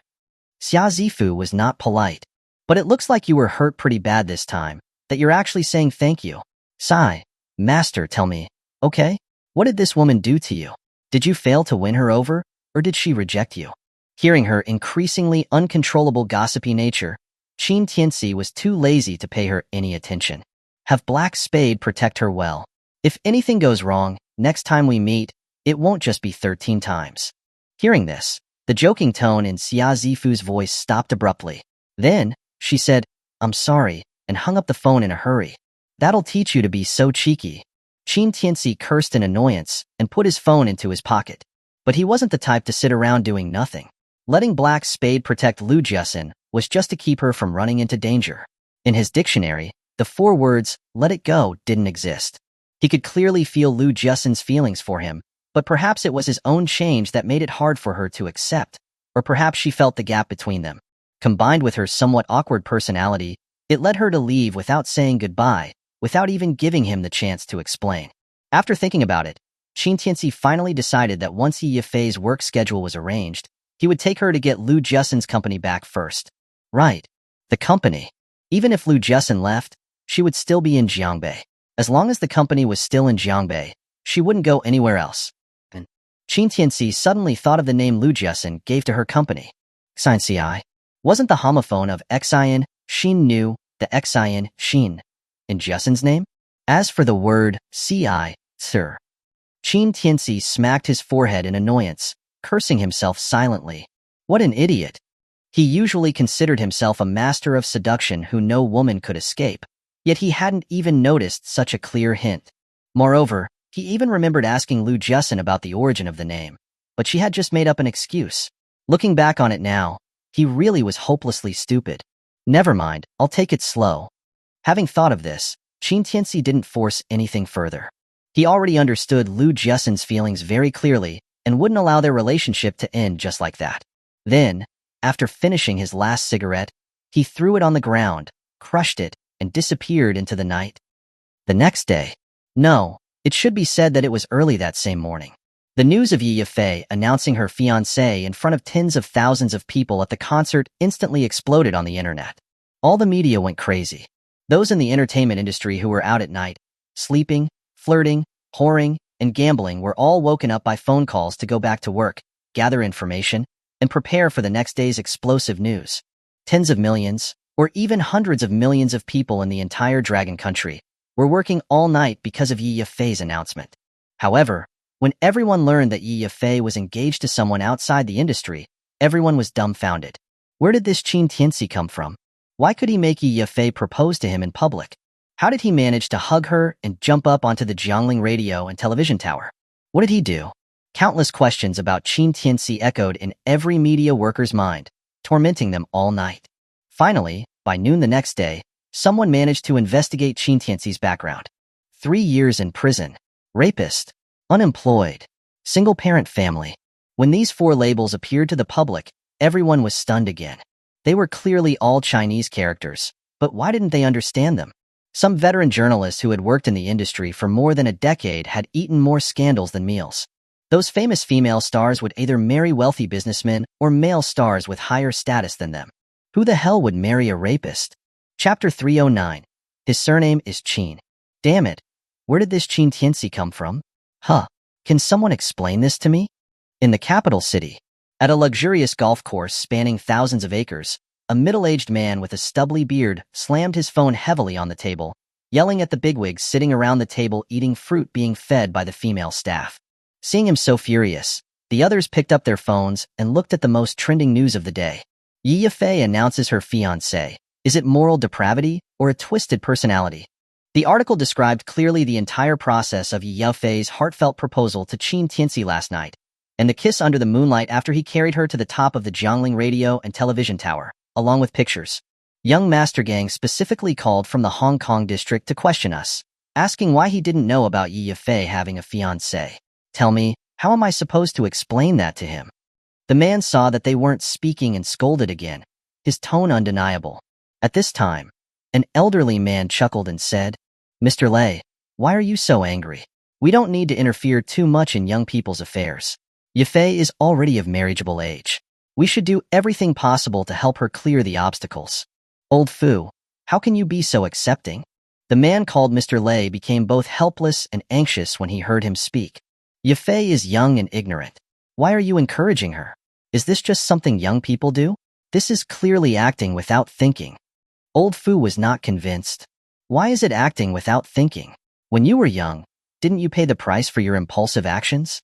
Xia Zifu was not polite. "But it looks like you were hurt pretty bad this time, that you're actually saying thank you." "Sigh. Master, tell me, okay? What did this woman do to you? Did you fail to win her over, or did she reject you?" Hearing her increasingly uncontrollable gossipy nature, Qin Tianci was too lazy to pay her any attention. Have Black Spade protect her well. If anything goes wrong, next time we meet, it won't just be 13 times. Hearing this, the joking tone in Xia Zifu's voice stopped abruptly. Then, she said, "I'm sorry," and hung up the phone in a hurry. "That'll teach you to be so cheeky." Qin Tianci cursed in annoyance and put his phone into his pocket. But he wasn't the type to sit around doing nothing. Letting Black Spade protect Lu Justin was just to keep her from running into danger. In his dictionary, the 4 words, "let it go," didn't exist. He could clearly feel Lu Justin's feelings for him, but perhaps it was his own change that made it hard for her to accept, or perhaps she felt the gap between them. Combined with her somewhat awkward personality, it led her to leave without saying goodbye, without even giving him the chance to explain. After thinking about it, Qin Tianci finally decided that once Yi Yifei's work schedule was arranged, he would take her to get Lu Jussen's company back first. Right. The company. Even if Lu Jussen left, she would still be in Jiangbei. As long as the company was still in Jiangbei, she wouldn't go anywhere else. And Qin Tianci suddenly thought of the name Lu Jussen gave to her company. Xianci. Wasn't the homophone of Xian, Xin Nu, the Xian, Xin, in Jussen's name? As for the word ci, sir, Qin Tianci smacked his forehead in annoyance, cursing himself silently. What an idiot. He usually considered himself a master of seduction who no woman could escape, yet he hadn't even noticed such a clear hint. Moreover, he even remembered asking Lu Jussen about the origin of the name, but she had just made up an excuse. Looking back on it now, he really was hopelessly stupid. Never mind, I'll take it slow. Having thought of this, Qin Tianci didn't force anything further. He already understood Lu Jussen's feelings very clearly and wouldn't allow their relationship to end just like that. Then, after finishing his last cigarette, he threw it on the ground, crushed it, and disappeared into the night. The next day. No, it should be said that it was early that same morning. The news of Yi Yifei announcing her fiancé in front of tens of thousands of people at the concert instantly exploded on the internet. All the media went crazy. Those in the entertainment industry who were out at night, sleeping, flirting, whoring, and gambling were all woken up by phone calls to go back to work, gather information, and prepare for the next day's explosive news. Tens of millions, or even hundreds of millions of people in the entire Dragon Country were working all night because of Yi Yifei's announcement. However, when everyone learned that Yi Yifei was engaged to someone outside the industry, everyone was dumbfounded. Where did this Qin Tianci come from? Why could he make Yi Yifei propose to him in public? How did he manage to hug her and jump up onto the Jiangling radio and television tower? What did he do? Countless questions about Qin Tianci echoed in every media worker's mind, tormenting them all night. Finally, by noon the next day, someone managed to investigate Qin Tianci's background. 3 years in prison, rapist, unemployed, single-parent family. When these 4 labels appeared to the public, everyone was stunned again. They were clearly all Chinese characters, but why didn't they understand them? Some veteran journalists who had worked in the industry for more than a decade had eaten more scandals than meals. Those famous female stars would either marry wealthy businessmen or male stars with higher status than them. Who the hell would marry a rapist? Chapter 309. His surname is Qin. Damn it. Where did this Qin Tianci come from? Can someone explain this to me? In the capital city, at a luxurious golf course spanning thousands of acres, a middle-aged man with a stubbly beard slammed his phone heavily on the table, yelling at the bigwigs sitting around the table eating fruit being fed by the female staff. Seeing him so furious, the others picked up their phones and looked at the most trending news of the day. Yi Yifei announces her fiancé. Is it moral depravity or a twisted personality? The article described clearly the entire process of Yi Yifei's heartfelt proposal to Qin Tianci last night, and the kiss under the moonlight after he carried her to the top of the Jiangling radio and television tower, along with pictures. Young Master Gang specifically called from the Hong Kong district to question us, asking why he didn't know about Yi Yifei having a fiancé. Tell me, how am I supposed to explain that to him? The man saw that they weren't speaking and scolded again, his tone undeniable. At this time, an elderly man chuckled and said, Mr. Lei, why are you so angry? We don't need to interfere too much in young people's affairs. Yifei is already of marriageable age. We should do everything possible to help her clear the obstacles. Old Fu, how can you be so accepting? The man called Mr. Lei became both helpless and anxious when he heard him speak. Yifei is young and ignorant. Why are you encouraging her? Is this just something young people do? This is clearly acting without thinking. Old Fu was not convinced. Why is it acting without thinking? When you were young, didn't you pay the price for your impulsive actions?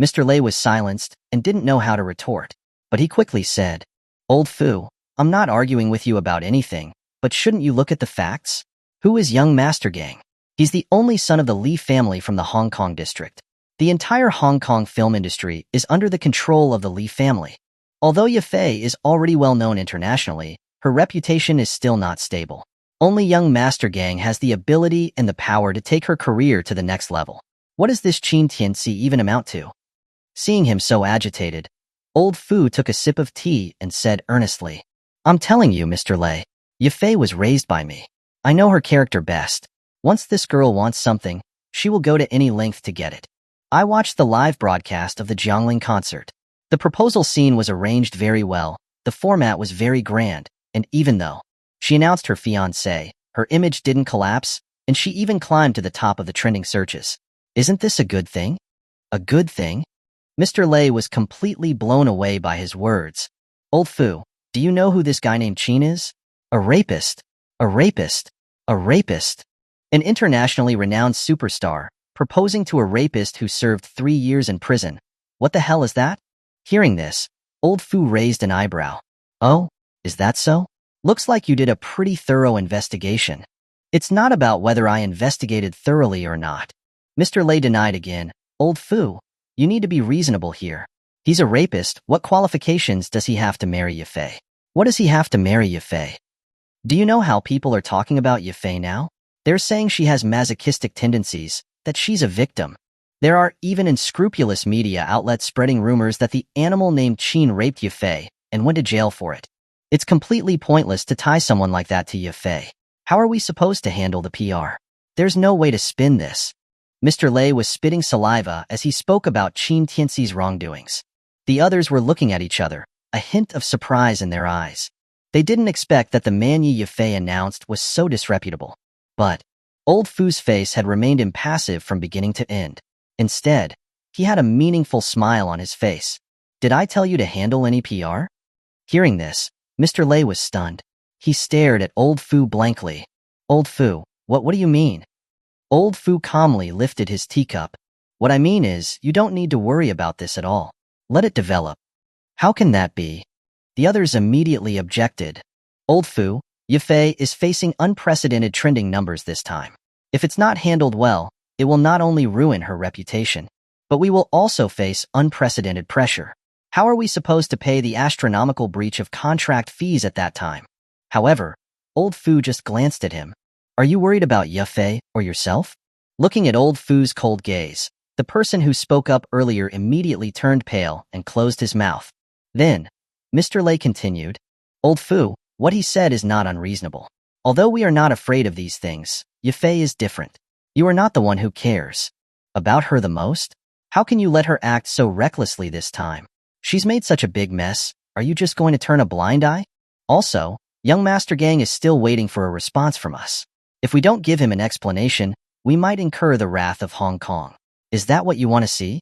Mr. Lei was silenced and didn't know how to retort, but he quickly said, Old Fu, I'm not arguing with you about anything, but shouldn't you look at the facts? Who is young Master Gang? He's the only son of the Li family from the Hong Kong district. The entire Hong Kong film industry is under the control of the Li family. Although Yifei is already well known internationally, her reputation is still not stable. Only young Master Gang has the ability and the power to take her career to the next level. What does this Qin Tianci even amount to? Seeing him so agitated, Old Fu took a sip of tea and said earnestly, I'm telling you, Mr. Lei, Yifei was raised by me. I know her character best. Once this girl wants something, she will go to any length to get it. I watched the live broadcast of the Jiangling concert. The proposal scene was arranged very well, the format was very grand, and even though she announced her fiancé, her image didn't collapse, and she even climbed to the top of the trending searches. Isn't this a good thing? A good thing? Mr. Lei was completely blown away by his words. Old Fu, do you know who this guy named Qin is? A rapist. A rapist. A rapist. An internationally renowned superstar, proposing to a rapist who served 3 years in prison. What the hell is that? Hearing this, Old Fu raised an eyebrow. Oh, is that so? Looks like you did a pretty thorough investigation. It's not about whether I investigated thoroughly or not. Mr. Lei denied again. Old Fu, you need to be reasonable here. He's a rapist. What qualifications does he have to marry Yafei? What does he have to marry Yafei? Do you know how people are talking about Yafei now? They're saying she has masochistic tendencies, that she's a victim. There are even unscrupulous media outlets spreading rumors that the animal named Qin raped Yafei and went to jail for it. It's completely pointless to tie someone like that to Yafei. How are we supposed to handle the PR? There's no way to spin this. Mr. Lei was spitting saliva as he spoke about Qin Tianci's wrongdoings. The others were looking at each other, a hint of surprise in their eyes. They didn't expect that the man Yafei announced was so disreputable. But Old Fu's face had remained impassive from beginning to end. Instead, he had a meaningful smile on his face. Did I tell you to handle any PR? Hearing this, Mr. Lei was stunned. He stared at Old Fu blankly. Old Fu, what do you mean? Old Fu calmly lifted his teacup. What I mean is, you don't need to worry about this at all. Let it develop. How can that be? The others immediately objected. Old Fu, Yafei is facing unprecedented trending numbers this time. If it's not handled well, it will not only ruin her reputation, but we will also face unprecedented pressure. How are we supposed to pay the astronomical breach of contract fees at that time? However, Old Fu just glanced at him. Are you worried about Yafei or yourself? Looking at Old Fu's cold gaze, the person who spoke up earlier immediately turned pale and closed his mouth. Then, Mr. Lei continued, Old Fu, what he said is not unreasonable. Although we are not afraid of these things, Yafei is different. You are not the one who cares about her the most? How can you let her act so recklessly this time? She's made such a big mess. Are you just going to turn a blind eye? Also, young Master Gang is still waiting for a response from us. If we don't give him an explanation, we might incur the wrath of Hong Kong. Is that what you want to see?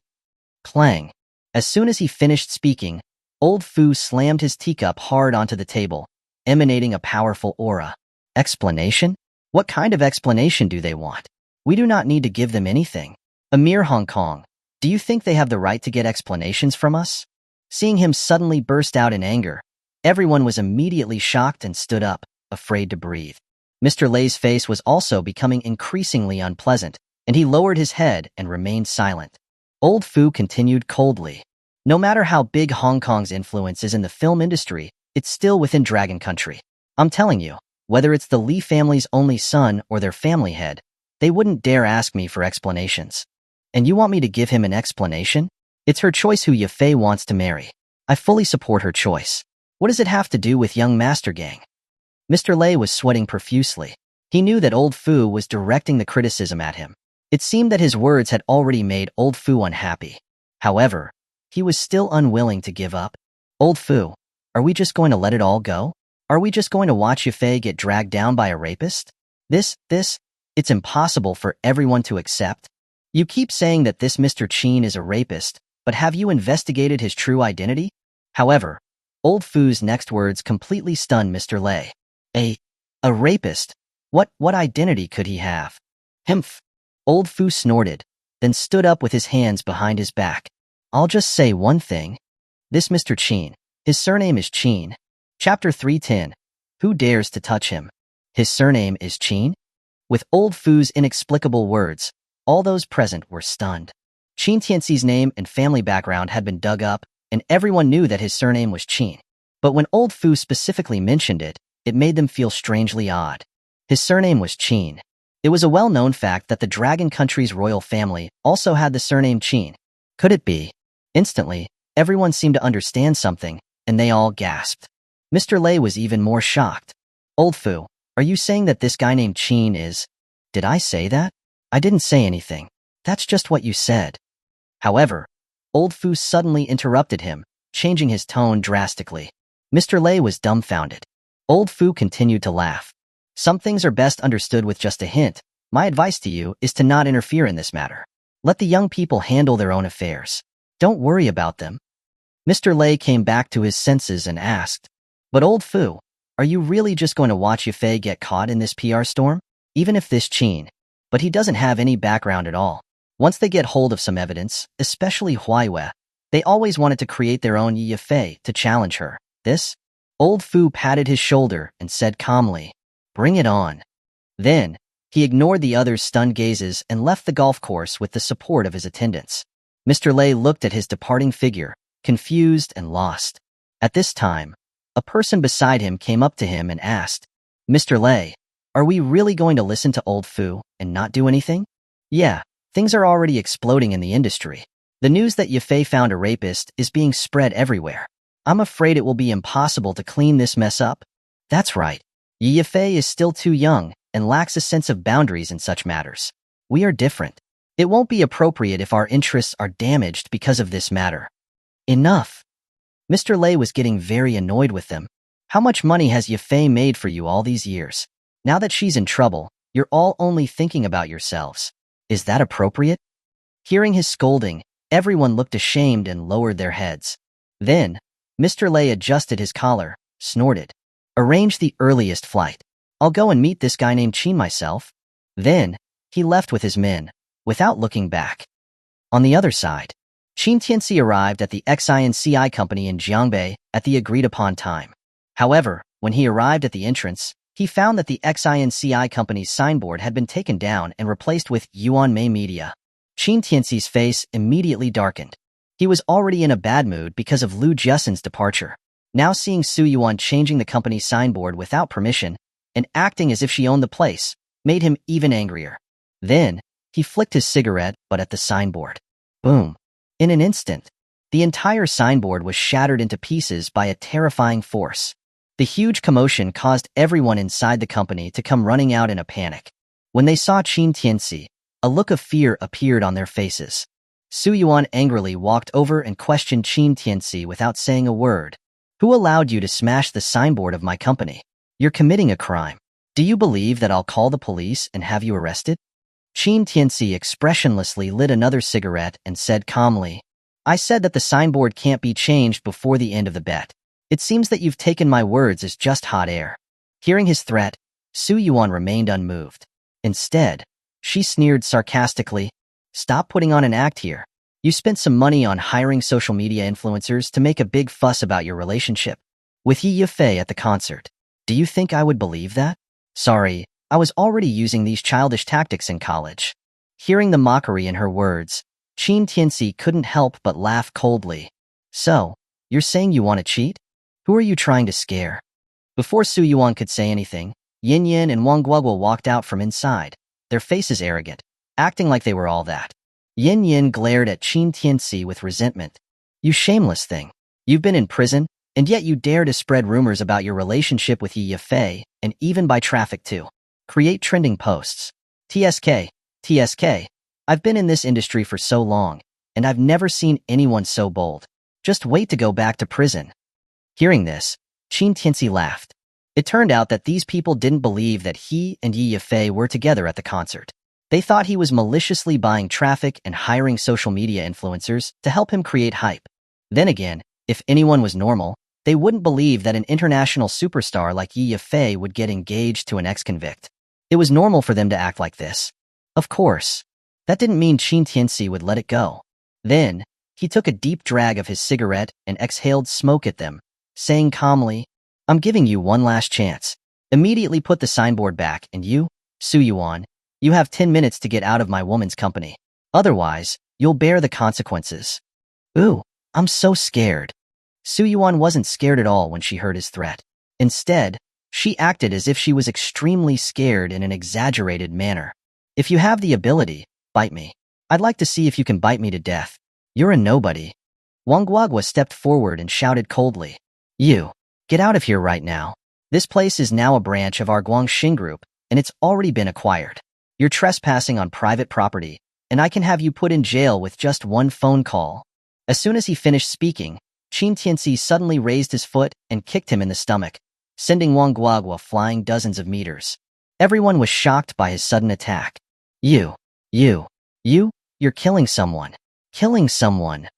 Clang. As soon as he finished speaking, Old Fu slammed his teacup hard onto the table, emanating a powerful aura. Explanation? What kind of explanation do they want? We do not need to give them anything. Emir Hong Kong, do you think they have the right to get explanations from us? Seeing him suddenly burst out in anger, everyone was immediately shocked and stood up, afraid to breathe. Mr. Lei's face was also becoming increasingly unpleasant, and he lowered his head and remained silent. Old Fu continued coldly. No matter how big Hong Kong's influence is in the film industry, it's still within Dragon Country. I'm telling you, whether it's the Li family's only son or their family head, they wouldn't dare ask me for explanations. And you want me to give him an explanation? It's her choice who Yafei wants to marry. I fully support her choice. What does it have to do with young Master Gang? Mr. Lei was sweating profusely. He knew that Old Fu was directing the criticism at him. It seemed that his words had already made Old Fu unhappy. However, he was still unwilling to give up. Old Fu, are we just going to let it all go? Are we just going to watch Yafei get dragged down by a rapist? It's impossible for everyone to accept. You keep saying that this Mr. Qin is a rapist, but have you investigated his true identity? However, Old Fu's next words completely stunned Mr. Lei. A rapist? What identity could he have? Humph. Old Fu snorted, then stood up with his hands behind his back. I'll just say one thing. This Mr. Qin, his surname is Qin. Chapter 310. Who dares to touch him? His surname is Qin? With Old Fu's inexplicable words, all those present were stunned. Qin Tianci's name and family background had been dug up, and everyone knew that his surname was Qin. But when Old Fu specifically mentioned it, it made them feel strangely odd. His surname was Qin. It was a well-known fact that the Dragon Country's royal family also had the surname Qin. Could it be? Instantly, everyone seemed to understand something, and they all gasped. Mr. Lei was even more shocked. Old Fu, Are you saying that this guy named Qin is... Did I say that? I didn't say anything. That's just what you said. However, Old Fu suddenly interrupted him, changing his tone drastically. Mr. Lei was dumbfounded. Old Fu continued to laugh. Some things are best understood with just a hint. My advice to you is to not interfere in this matter. Let the young people handle their own affairs. Don't worry about them. Mr. Lei came back to his senses and asked, But Old Fu, are you really just going to watch Yafei get caught in this PR storm? Even if this Qin, but he doesn't have any background at all. Once they get hold of some evidence, especially Huaiwe, they always wanted to create their own Yafei to challenge her. This? Old Fu patted his shoulder and said calmly, Bring it on. Then, he ignored the others' stunned gazes and left the golf course with the support of his attendants. Mr. Lei looked at his departing figure, confused and lost. At this time, a person beside him came up to him and asked, Mr. Lei, are we really going to listen to Old Fu and not do anything? Yeah, things are already exploding in the industry. The news that Yafei found a rapist is being spread everywhere. I'm afraid it will be impossible to clean this mess up. That's right. Yafei is still too young and lacks a sense of boundaries in such matters. We are different. It won't be appropriate if our interests are damaged because of this matter. Enough. Mr. Lei was getting very annoyed with them. How much money has Yafei made for you all these years? Now that she's in trouble, you're all only thinking about yourselves. Is that appropriate? Hearing his scolding, everyone looked ashamed and lowered their heads. Then, Mr. Lei adjusted his collar, snorted. Arrange the earliest flight. I'll go and meet this guy named Qin myself. Then, he left with his men, without looking back. On the other side, Qin Tianci arrived at the XINCI company in Jiangbei at the agreed-upon time. However, when he arrived at the entrance, he found that the XINCI company's signboard had been taken down and replaced with Yuan Mei Media. Qin Tianci's face immediately darkened. He was already in a bad mood because of Lu Jussin's departure. Now seeing Su Yuan changing the company's signboard without permission and acting as if she owned the place made him even angrier. Then, he flicked his cigarette butt at the signboard. Boom. In an instant, the entire signboard was shattered into pieces by a terrifying force. The huge commotion caused everyone inside the company to come running out in a panic. When they saw Qin Tianci, a look of fear appeared on their faces. Su Yuan angrily walked over and questioned Qin Tianci without saying a word. Who allowed you to smash the signboard of my company? You're committing a crime. Do you believe that I'll call the police and have you arrested? Qin Tianci expressionlessly lit another cigarette and said calmly, I said that the signboard can't be changed before the end of the bet. It seems that you've taken my words as just hot air. Hearing his threat, Su Yuan remained unmoved. Instead, she sneered sarcastically, Stop putting on an act here. You spent some money on hiring social media influencers to make a big fuss about your relationship with Yi Yafei at the concert. Do you think I would believe that? Sorry, I was already using these childish tactics in college. Hearing the mockery in her words, Qin Tianci couldn't help but laugh coldly. So, you're saying you want to cheat? Who are you trying to scare? Before Su Yuan could say anything, Yin Yin and Wang Guoguo walked out from inside, their faces arrogant, acting like they were all that. Yin Yin glared at Qin Tianci with resentment. You shameless thing. You've been in prison, and yet you dare to spread rumors about your relationship with Yi Yafei, and even by traffic too. Create trending posts. TSK, TSK. I've been in this industry for so long, and I've never seen anyone so bold. Just wait to go back to prison. Hearing this, Qin Tianci laughed. It turned out that these people didn't believe that he and Yi Yafei were together at the concert. They thought he was maliciously buying traffic and hiring social media influencers to help him create hype. Then again, if anyone was normal, they wouldn't believe that an international superstar like Yi Yafei would get engaged to an ex-convict. It was normal for them to act like this. Of course, that didn't mean Qin Tianci would let it go. Then, he took a deep drag of his cigarette and exhaled smoke at them, saying calmly, I'm giving you one last chance. Immediately put the signboard back, and you, Su Yuan, you have 10 minutes to get out of my woman's company. Otherwise, you'll bear the consequences. Ooh, I'm so scared. Su Yuan wasn't scared at all when she heard his threat. Instead, she acted as if she was extremely scared in an exaggerated manner. If you have the ability, bite me. I'd like to see if you can bite me to death. You're a nobody. Wang Guoguo stepped forward and shouted coldly. You, get out of here right now. This place is now a branch of our Guangxing group, and it's already been acquired. You're trespassing on private property, and I can have you put in jail with just one phone call." As soon as he finished speaking, Qin Tianci suddenly raised his foot and kicked him in the stomach, sending Wang Guagua flying dozens of meters. Everyone was shocked by his sudden attack. You're killing someone. Killing someone."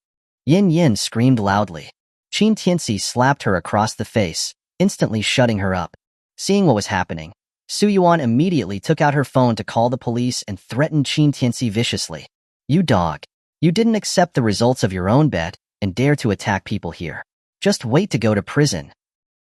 Yin Yin screamed loudly. Qin Tianci slapped her across the face, instantly shutting her up. Seeing what was happening, Su Yuan immediately took out her phone to call the police and threatened Qin Tianci viciously. "You dog. You didn't accept the results of your own bet and dare to attack people here. Just wait to go to prison."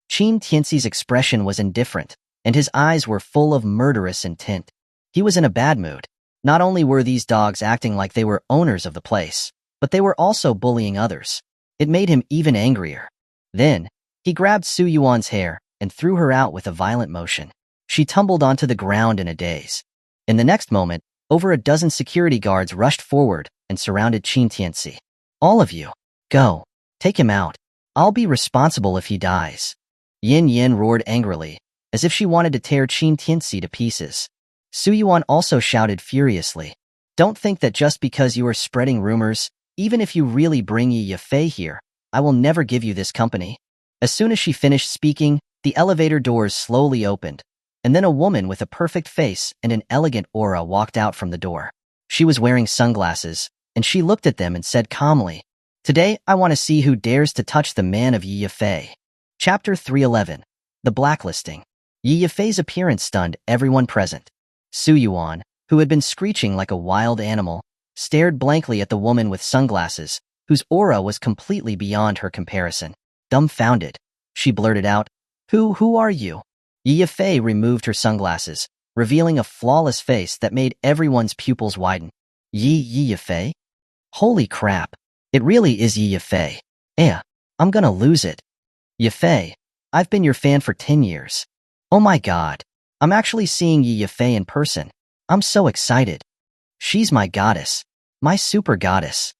Qin Tianci's expression was indifferent, and his eyes were full of murderous intent. He was in a bad mood. Not only were these dogs acting like they were owners of the place, but they were also bullying others. It made him even angrier. Then, he grabbed Su Yuan's hair and threw her out with a violent motion. She tumbled onto the ground in a daze. In the next moment, over a dozen security guards rushed forward and surrounded Qin Tianci. "All of you, go. Take him out. I'll be responsible if he dies." Yin Yin roared angrily, as if she wanted to tear Qin Tianci to pieces. Su Yuan also shouted furiously, "Don't think that just because you are spreading rumors, even if you really bring Yi Yifei here, I will never give you this company." As soon as she finished speaking, the elevator doors slowly opened, and then a woman with a perfect face and an elegant aura walked out from the door. She was wearing sunglasses, and she looked at them and said calmly, "Today, I want to see who dares to touch the man of Yi Yifei." Chapter 311. The Blacklisting. Yi Yifei's appearance stunned everyone present. Su Yuan, who had been screeching like a wild animal, stared blankly at the woman with sunglasses, whose aura was completely beyond her comparison. Dumbfounded, she blurted out, Who are you?" Yi Yifei removed her sunglasses, revealing a flawless face that made everyone's pupils widen. Yi Yifei? Holy crap, it really is Yi Yifei. I'm gonna lose it. Yifei, I've been your fan for 10 years. Oh my god, I'm actually seeing Yi Yifei in person. I'm so excited. She's my goddess. My super goddess.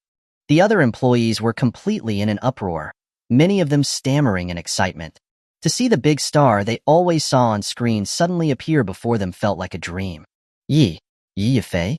The other employees were completely in an uproar, many of them stammering in excitement. To see the big star they always saw on screen suddenly appear before them felt like a dream. Yi Yifei?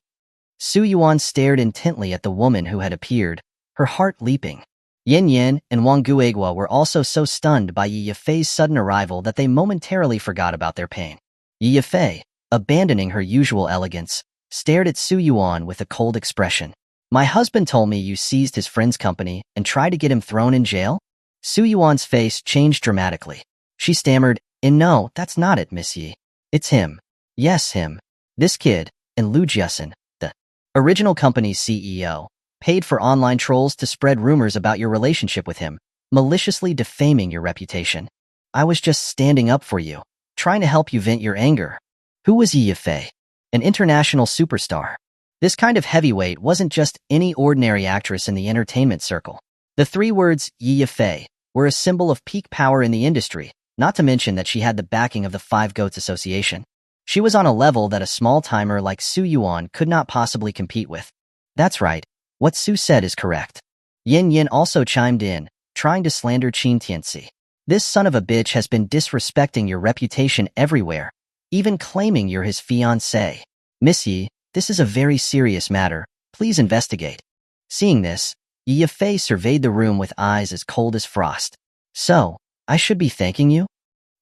Su Yuan stared intently at the woman who had appeared, her heart leaping. Yin Yin and Wang Guagua were also so stunned by Yi Yifei's sudden arrival that they momentarily forgot about their pain. Yi Yifei, abandoning her usual elegance, stared at Su Yuan with a cold expression. "My husband told me you seized his friend's company and tried to get him thrown in jail?" Su Yuan's face changed dramatically. She stammered, "No, that's not it, Miss Yi. It's him. Yes, him. This kid, and Lu Jiasen, the original company's CEO, paid for online trolls to spread rumors about your relationship with him, maliciously defaming your reputation. I was just standing up for you, trying to help you vent your anger." Who was Yi Yifei? An international superstar. This kind of heavyweight wasn't just any ordinary actress in the entertainment circle. The three words, Yi Yifei, were a symbol of peak power in the industry, not to mention that she had the backing of the Five Goats Association. She was on a level that a small-timer like Su Yuan could not possibly compete with. That's right, what Su said is correct. Yin Yin also chimed in, trying to slander Qin Tianci. "This son of a bitch has been disrespecting your reputation everywhere, even claiming you're his fiancée. Miss Yi, this is a very serious matter. Please investigate." Seeing this, Yi Yifei surveyed the room with eyes as cold as frost. "So, I should be thanking you?"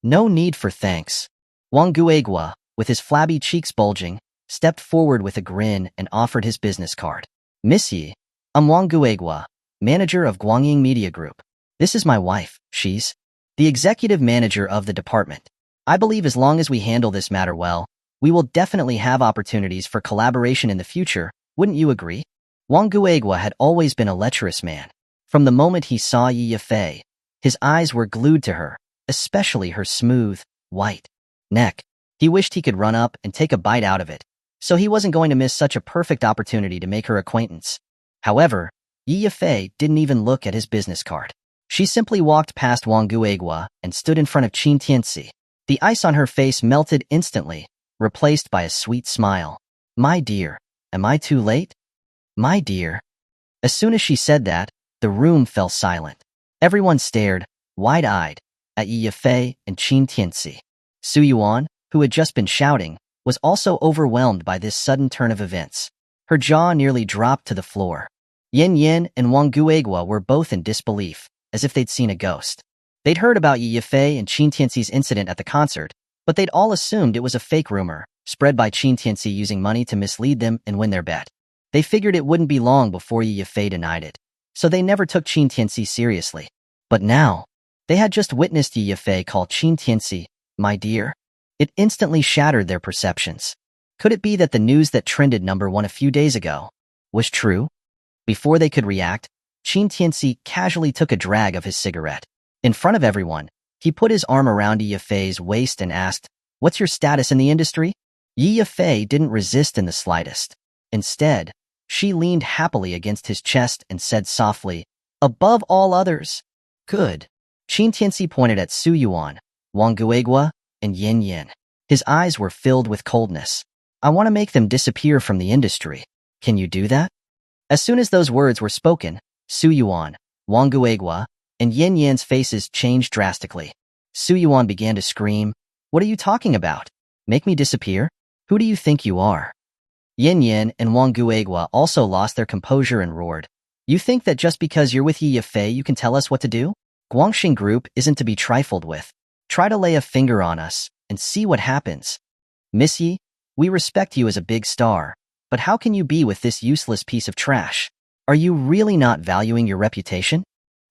"No need for thanks." Wang Guagua, with his flabby cheeks bulging, stepped forward with a grin and offered his business card. "Miss Yi, I'm Wang Guagua, manager of Guangying Media Group. This is my wife, she's the executive manager of the department. I believe as long as we handle this matter well, we will definitely have opportunities for collaboration in the future, wouldn't you agree?" Wang Guagua had always been a lecherous man. From the moment he saw Yi Yifei, his eyes were glued to her, especially her smooth, white neck. He wished he could run up and take a bite out of it, so he wasn't going to miss such a perfect opportunity to make her acquaintance. However, Yi Yifei didn't even look at his business card. She simply walked past Wang Guagua and stood in front of Qin Tianci. The ice on her face melted instantly, replaced by a sweet smile. "My dear, am I too late?" "My dear." As soon as she said that, the room fell silent. Everyone stared, wide-eyed, at Yi Yifei and Qin Tianci. Su Yuan, who had just been shouting, was also overwhelmed by this sudden turn of events. Her jaw nearly dropped to the floor. Yin Yin and Wang Guigua were both in disbelief, as if they'd seen a ghost. They'd heard about Yi Yifei and Qin Tianci's incident at the concert, but they'd all assumed it was a fake rumor, spread by Qin Tianci using money to mislead them and win their bet. They figured it wouldn't be long before Yi Yifei denied it, so they never took Qin Tianci seriously. But now, they had just witnessed Yi Yifei call Qin Tianci, "my dear." It instantly shattered their perceptions. Could it be that the news that trended #1 a few days ago was true? Before they could react, Qin Tianci casually took a drag of his cigarette. In front of everyone, he put his arm around Yi Yifei's waist and asked, "What's your status in the industry?" Yi Yifei didn't resist in the slightest. Instead, she leaned happily against his chest and said softly, "Above all others." "Good." Qin Tianci pointed at Su Yuan, Wang Guigua, and Yin Yin. His eyes were filled with coldness. "I want to make them disappear from the industry. Can you do that?" As soon as those words were spoken, Su Yuan, Wang Guigua, and Yin Yin's faces changed drastically. Su Yuan began to scream, "What are you talking about? Make me disappear? Who do you think you are?" Yin Yin and Wang Guigua also lost their composure and roared, "You think that just because you're with Yi Yifei you can tell us what to do? Guangxing Group isn't to be trifled with. Try to lay a finger on us and see what happens. Miss Yi, we respect you as a big star, but how can you be with this useless piece of trash? Are you really not valuing your reputation?"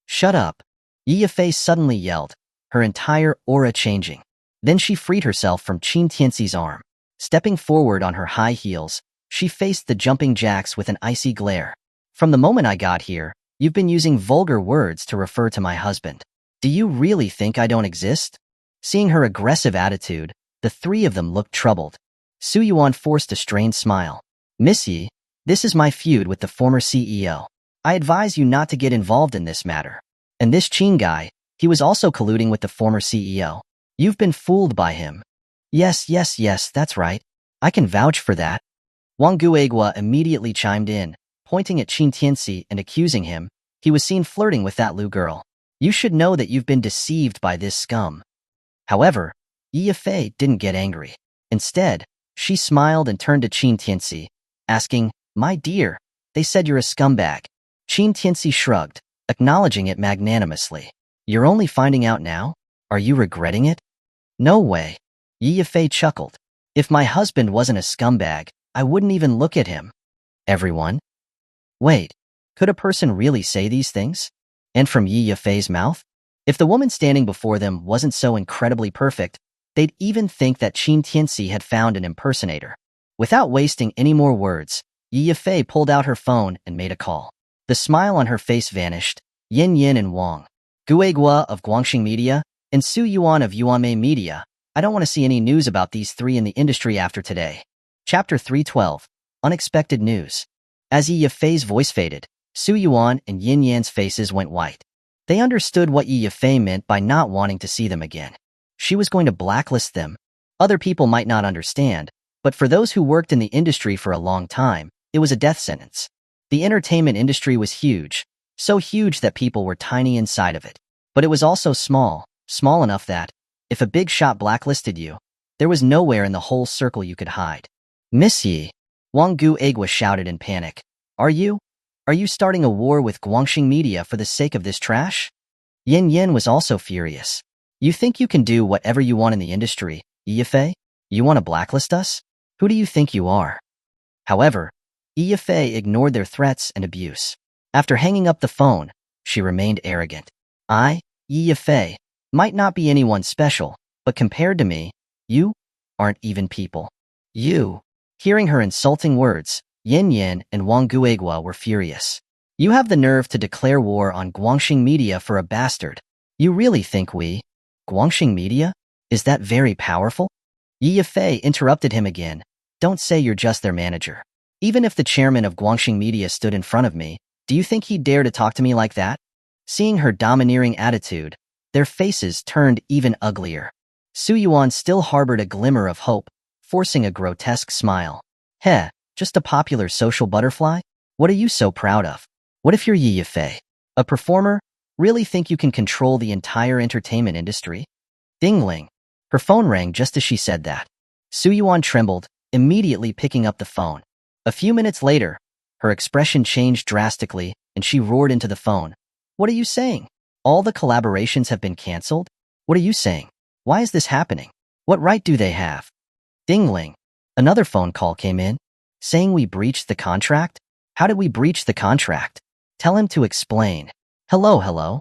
"Shut up," Yi Yifei suddenly yelled, her entire aura changing. Then she freed herself from Qin Tianci's arm. Stepping forward on her high heels, she faced the jumping jacks with an icy glare. "From the moment I got here, you've been using vulgar words to refer to my husband. Do you really think I don't exist?" Seeing her aggressive attitude, the three of them looked troubled. Su Yuan forced a strained smile. "Miss Yi, this is my feud with the former CEO. I advise you not to get involved in this matter. And this Qin guy, he was also colluding with the former CEO. You've been fooled by him." Yes, that's right. I can vouch for that." Wang Guigua immediately chimed in, pointing at Qin Tianci and accusing him. "He was seen flirting with that Lu girl. You should know that you've been deceived by this scum." However, Yi Yifei didn't get angry. Instead, she smiled and turned to Qin Tianci, asking, "My dear, they said you're a scumbag." Qin Tianci shrugged, acknowledging it magnanimously. "You're only finding out now? Are you regretting it?" "No way." Yi Yifei chuckled. "If my husband wasn't a scumbag, I wouldn't even look at him." Everyone? Wait, could a person really say these things? And from Yi Yifei's mouth? If the woman standing before them wasn't so incredibly perfect, they'd even think that Qin Tianci had found an impersonator. Without wasting any more words, Yi Yifei pulled out her phone and made a call. The smile on her face vanished. Yin Yin and Wang Guigua of Guangxing Media and Su Yuan of Yuanmei Media. I don't want to see any news about these three in the industry after today. Chapter 312. Unexpected News. As Yi Yifei's voice faded, Su Yuan and Yin Yan's faces went white. They understood what Yi Yifei meant by not wanting to see them again. She was going to blacklist them. Other people might not understand, but for those who worked in the industry for a long time, it was a death sentence. The entertainment industry was huge, so huge that people were tiny inside of it. But it was also small enough that, if a big shot blacklisted you, there was nowhere in the whole circle you could hide. "Miss Yi," Wang Guigua shouted in panic. Are you starting a war with Guangxing Media for the sake of this trash?" Yin Yin was also furious. "You think you can do whatever you want in the industry, Yi Yifei? You want to blacklist us? Who do you think you are?" However, Yi Yifei ignored their threats and abuse. After hanging up the phone, she remained arrogant. "I, Yi Yifei, might not be anyone special, but compared to me, you aren't even people. You." Hearing her insulting words, Yin Yin and Wang Guigua were furious. "You have the nerve to declare war on Guangxing Media for a bastard. You really think Guangxing Media? Is that very powerful?" Yi Yifei interrupted him again. "Don't say you're just their manager. Even if the chairman of Guangxing Media stood in front of me, do you think he'd dare to talk to me like that?" Seeing her domineering attitude, their faces turned even uglier. Su Yuan still harbored a glimmer of hope, forcing a grotesque smile. "Heh, just a popular social butterfly? What are you so proud of? What if you're Yi Yifei? A performer, Really think you can control the entire entertainment industry? Dingling. Her phone rang just as she said that. Su-Yuan trembled, immediately picking up the phone. A few minutes later, her expression changed drastically, and she roared into the phone. What are you saying? All the collaborations have been canceled? What are you saying? Why is this happening? What right do they have? Dingling. Another phone call came in, saying we breached the contract? How did we breach the contract? Tell him to explain. Hello?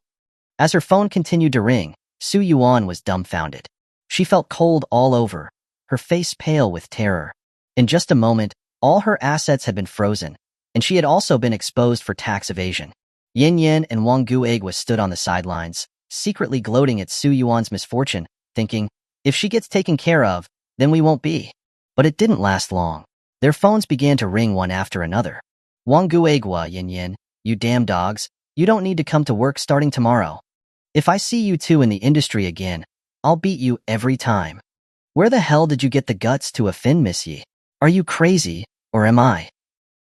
As her phone continued to ring, Su-Yuan was dumbfounded. She felt cold all over, her face pale with terror. In just a moment, all her assets had been frozen, and she had also been exposed for tax evasion. Yin Yin and Wang Guegua stood on the sidelines, secretly gloating at Su-Yuan's misfortune, thinking, if she gets taken care of, then we won't be. But it didn't last long. Their phones began to ring one after another. Wang Guegua, Yin Yin, you damn dogs, you don't need to come to work starting tomorrow. If I see you two in the industry again, I'll beat you every time. Where the hell did you get the guts to offend Miss Yi? Are you crazy, or am I?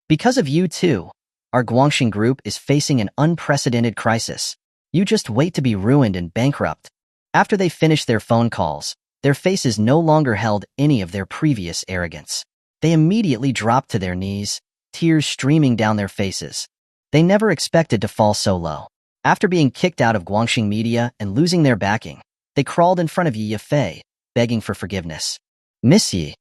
Because of you two, our Guangxing group is facing an unprecedented crisis. You just wait to be ruined and bankrupt. After they finished their phone calls, their faces no longer held any of their previous arrogance. They immediately dropped to their knees, tears streaming down their faces. They never expected to fall so low. After being kicked out of Guangxing media and losing their backing, they crawled in front of Yi Yafei, begging for forgiveness. Miss Yi,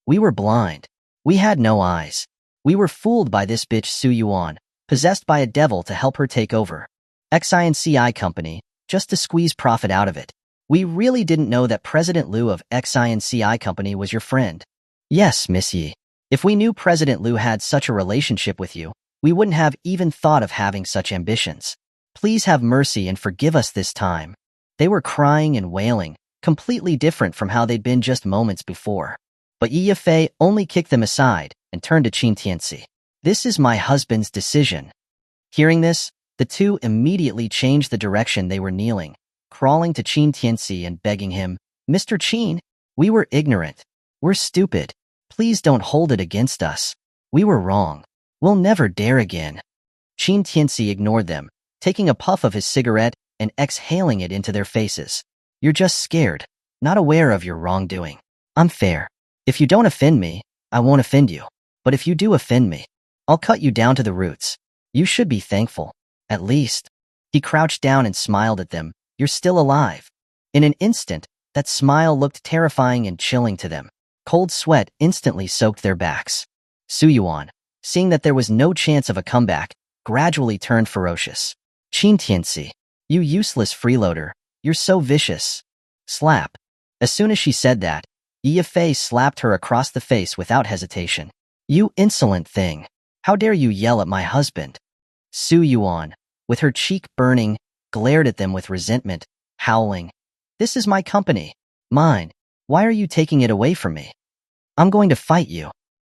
we were blind. We had no eyes. We were fooled by this bitch Su-Yuan, possessed by a devil to help her take over XINCI company, just to squeeze profit out of it. We really didn't know that President Liu of XINCI company was your friend. Yes, Miss Yi. If we knew President Liu had such a relationship with you, we wouldn't have even thought of having such ambitions. Please have mercy and forgive us this time. They were crying and wailing, completely different from how they'd been just moments before. But Yi Yafei only kicked them aside and turned to Qin Tianci. This is my husband's decision. Hearing this, the two immediately changed the direction they were kneeling, crawling to Qin Tianci and begging him, Mr. Qin, we were ignorant. We're stupid. Please don't hold it against us. We were wrong. We'll never dare again. Qin Tianci ignored them, taking a puff of his cigarette and exhaling it into their faces. You're just scared, not aware of your wrongdoing. I'm fair. If you don't offend me, I won't offend you. But if you do offend me, I'll cut you down to the roots. You should be thankful. At least. He crouched down and smiled at them. You're still alive. In an instant, that smile looked terrifying and chilling to them. Cold sweat instantly soaked their backs. Su-Yuan, seeing that there was no chance of a comeback, gradually turned ferocious. Qin Tianci, you useless freeloader, you're so vicious. Slap. As soon as she said that, Yi Yafei slapped her across the face without hesitation. You insolent thing. How dare you yell at my husband? Su-Yuan, with her cheek burning, glared at them with resentment, howling. This is my company. Mine. Why are you taking it away from me? I'm going to fight you.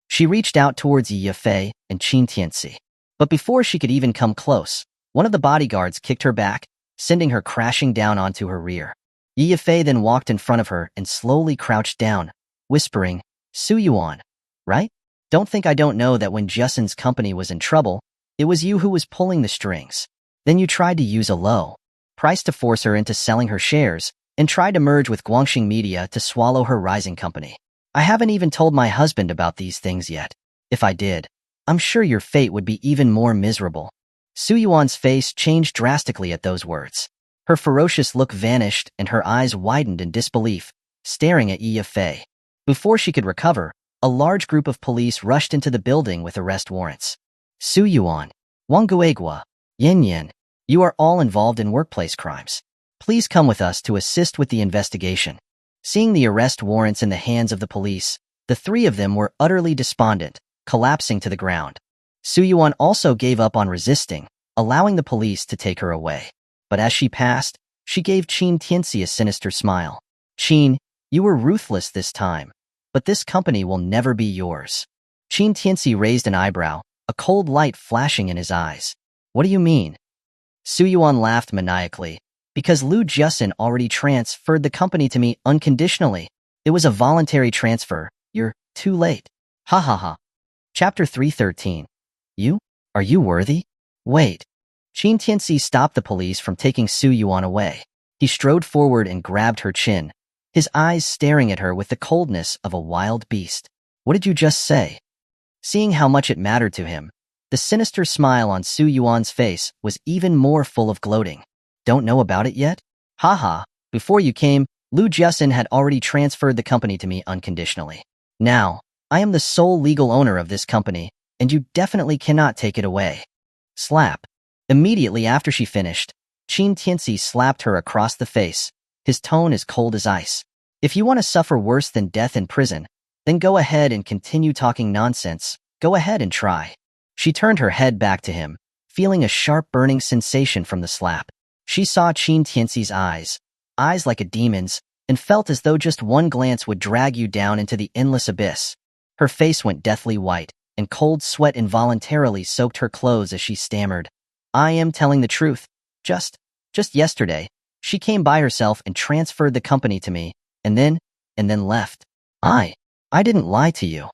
She reached out towards Yi Yafei and Qin Tianci. But before she could even come close, one of the bodyguards kicked her back, sending her crashing down onto her rear. Yi Yafei then walked in front of her and slowly crouched down, whispering, Su-Yuan, right? Don't think I don't know that when Justin's company was in trouble, it was you who was pulling the strings. Then you tried to use a low price to force her into selling her shares and tried to merge with Guangxing Media to swallow her rising company. I haven't even told my husband about these things yet. If I did, I'm sure your fate would be even more miserable. Su-Yuan's face changed drastically at those words. Her ferocious look vanished and her eyes widened in disbelief, staring at Yi Yafei. Before she could recover, a large group of police rushed into the building with arrest warrants. Su-Yuan, Wang Guegua, Yin Yin, you are all involved in workplace crimes. Please come with us to assist with the investigation. Seeing the arrest warrants in the hands of the police, the three of them were utterly despondent, collapsing to the ground. Su-Yuan also gave up on resisting, allowing the police to take her away. But as she passed, she gave Qin Tianci a sinister smile. Qin, you were ruthless this time, but this company will never be yours. Qin Tianci raised an eyebrow, a cold light flashing in his eyes. What do you mean? Su-Yuan laughed maniacally. Because Liu Jiasin already transferred the company to me unconditionally. It was a voluntary transfer. You're too late. Ha ha ha. Chapter 313. You? Are you worthy? Wait. Qin Tianci stopped the police from taking Su Yuan away. He strode forward and grabbed her chin, his eyes staring at her with the coldness of a wild beast. What did you just say? Seeing how much it mattered to him, the sinister smile on Su Yuan's face was even more full of gloating. Don't know about it yet? Haha, before you came, Lu Jiasin had already transferred the company to me unconditionally. Now, I am the sole legal owner of this company, and you definitely cannot take it away. Slap. Immediately after she finished, Qin Tianci slapped her across the face, his tone as cold as ice. If you want to suffer worse than death in prison, then go ahead and continue talking nonsense. Go ahead and try. She turned her head back to him, feeling a sharp burning sensation from the slap. She saw Qin Tianci's eyes like a demon's, and felt as though just one glance would drag you down into the endless abyss. Her face went deathly white, and cold sweat involuntarily soaked her clothes as she stammered. I am telling the truth. Just yesterday, she came by herself and transferred the company to me, and then left. I didn't lie to you.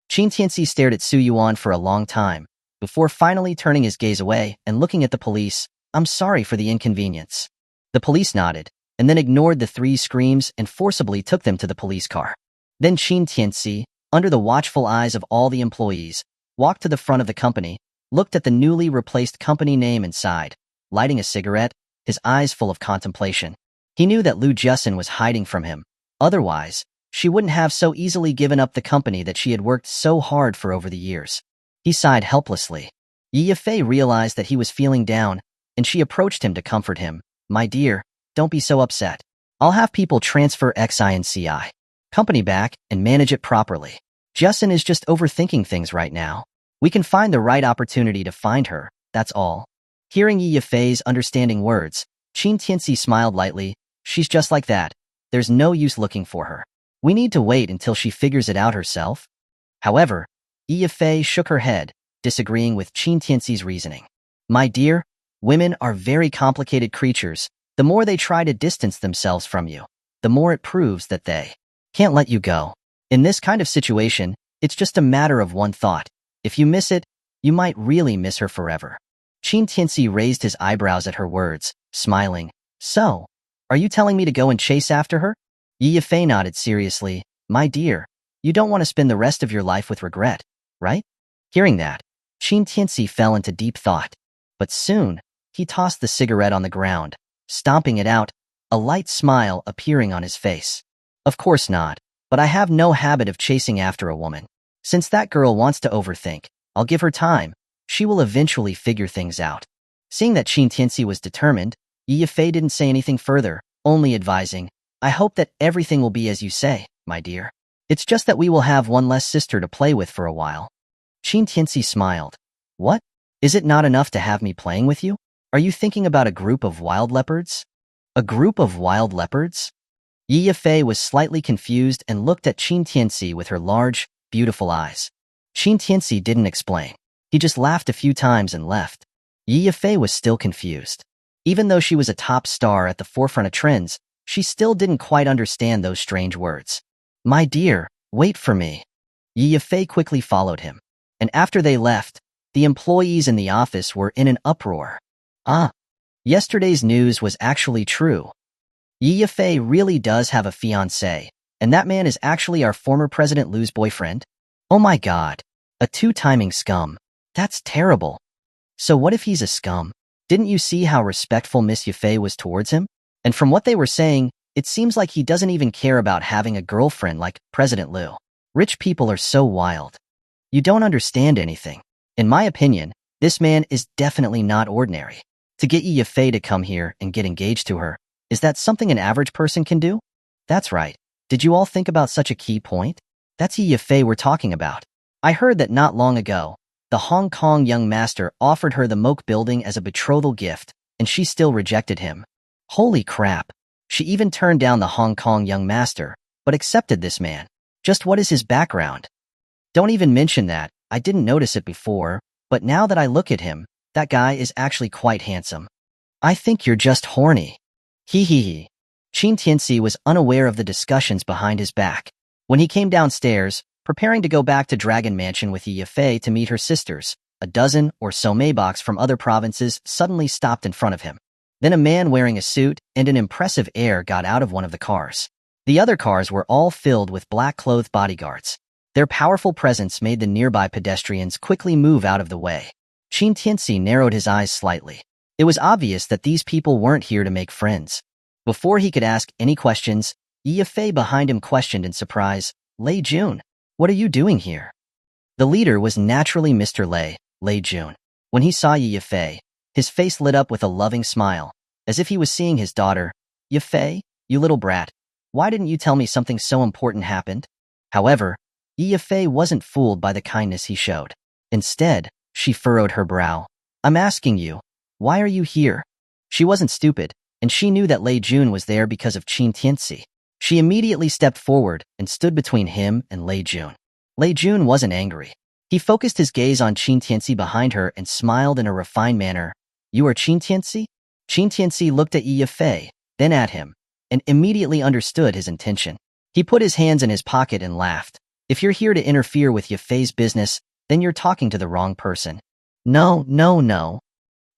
Qin Tianci stared at Su Yuan for a long time, before finally turning his gaze away and looking at the police. I'm sorry for the inconvenience. The police nodded, and then ignored the three screams and forcibly took them to the police car. Then Qin Tianci, under the watchful eyes of all the employees, walked to the front of the company, looked at the newly replaced company name and sighed, lighting a cigarette, his eyes full of contemplation. He knew that Lu Jiasin was hiding from him. Otherwise, she wouldn't have so easily given up the company that she had worked so hard for over the years. He sighed helplessly. Yi Yifei realized that he was feeling down, and she approached him to comfort him. My dear, don't be so upset. I'll have people transfer XI and CI company back and manage it properly. Jiasin is just overthinking things right now. We can find the right opportunity to find her, that's all. Hearing Yi Yifei's understanding words, Qin Tianci smiled lightly. She's just like that. There's no use looking for her. We need to wait until she figures it out herself. However, Yi Yifei shook her head, disagreeing with Qin Tianci's reasoning. My dear, women are very complicated creatures. The more they try to distance themselves from you, the more it proves that they can't let you go. In this kind of situation, it's just a matter of one thought. If you miss it, you might really miss her forever. Qin Tianci raised his eyebrows at her words, smiling. So, are you telling me to go and chase after her? Yi Yifei nodded seriously. My dear, you don't want to spend the rest of your life with regret, right? Hearing that, Qin Tianci fell into deep thought. But soon, he tossed the cigarette on the ground, stomping it out, a light smile appearing on his face. Of course not, but I have no habit of chasing after a woman. Since that girl wants to overthink, I'll give her time. She will eventually figure things out. Seeing that Qin Tianci was determined, Yi Yifei didn't say anything further, only advising, I hope that everything will be as you say, my dear. It's just that we will have one less sister to play with for a while. Qin Tianci smiled. What? Is it not enough to have me playing with you? Are you thinking about a group of wild leopards? A group of wild leopards? Yi Yifei was slightly confused and looked at Qin Tianci with her large, beautiful eyes. Qin Tianci didn't explain. He just laughed a few times and left. Yi Yifei was still confused. Even though she was a top star at the forefront of trends, she still didn't quite understand those strange words. My dear, wait for me. Yi Yifei quickly followed him. And after they left, the employees in the office were in an uproar. Yesterday's news was actually true. Yi Yifei really does have a fiancé, and that man is actually our former President Lu's boyfriend? Oh my god, a two-timing scum. That's terrible. So what if he's a scum? Didn't you see how respectful Miss Yifei was towards him? And from what they were saying, it seems like he doesn't even care about having a girlfriend like President Lu. Rich people are so wild. You don't understand anything. In my opinion, this man is definitely not ordinary. To get Yi Yifei to come here and get engaged to her, is that something an average person can do? That's right. Did you all think about such a key point? That's Yi Yifei we're talking about. I heard that not long ago, the Hong Kong young master offered her the Moke building as a betrothal gift, and she still rejected him. Holy crap. She even turned down the Hong Kong young master, but accepted this man. Just what is his background? Don't even mention that. I didn't notice it before, but now that I look at him, that guy is actually quite handsome. I think you're just horny. Hee hee hee. Qin Tianci was unaware of the discussions behind his back. When he came downstairs, preparing to go back to Dragon Mansion with Yi Yifei to meet her sisters, a dozen or so Maybachs from other provinces suddenly stopped in front of him. Then a man wearing a suit and an impressive air got out of one of the cars. The other cars were all filled with black-clothed bodyguards. Their powerful presence made the nearby pedestrians quickly move out of the way. Qin Tianci narrowed his eyes slightly. It was obvious that these people weren't here to make friends. Before he could ask any questions, Yi Fei behind him questioned in surprise, "Lei Jun, what are you doing here?" The leader was naturally Mr. Lei Jun. When he saw Yi Fei, his face lit up with a loving smile, as if he was seeing his daughter. "Yi Fei, you little brat, why didn't you tell me something so important happened?" However, Yi Fei wasn't fooled by the kindness he showed. Instead, she furrowed her brow. "I'm asking you, why are you here?" She wasn't stupid, and she knew that Lei Jun was there because of Qin Tianci. She immediately stepped forward and stood between him and Lei Jun. Lei Jun wasn't angry. He focused his gaze on Qin Tianci behind her and smiled in a refined manner. "You are Qin Tianci?" Qin Tianci looked at Yi Fei, then at him, and immediately understood his intention. He put his hands in his pocket and laughed. "If you're here to interfere with Yi Fei's business, then you're talking to the wrong person." No.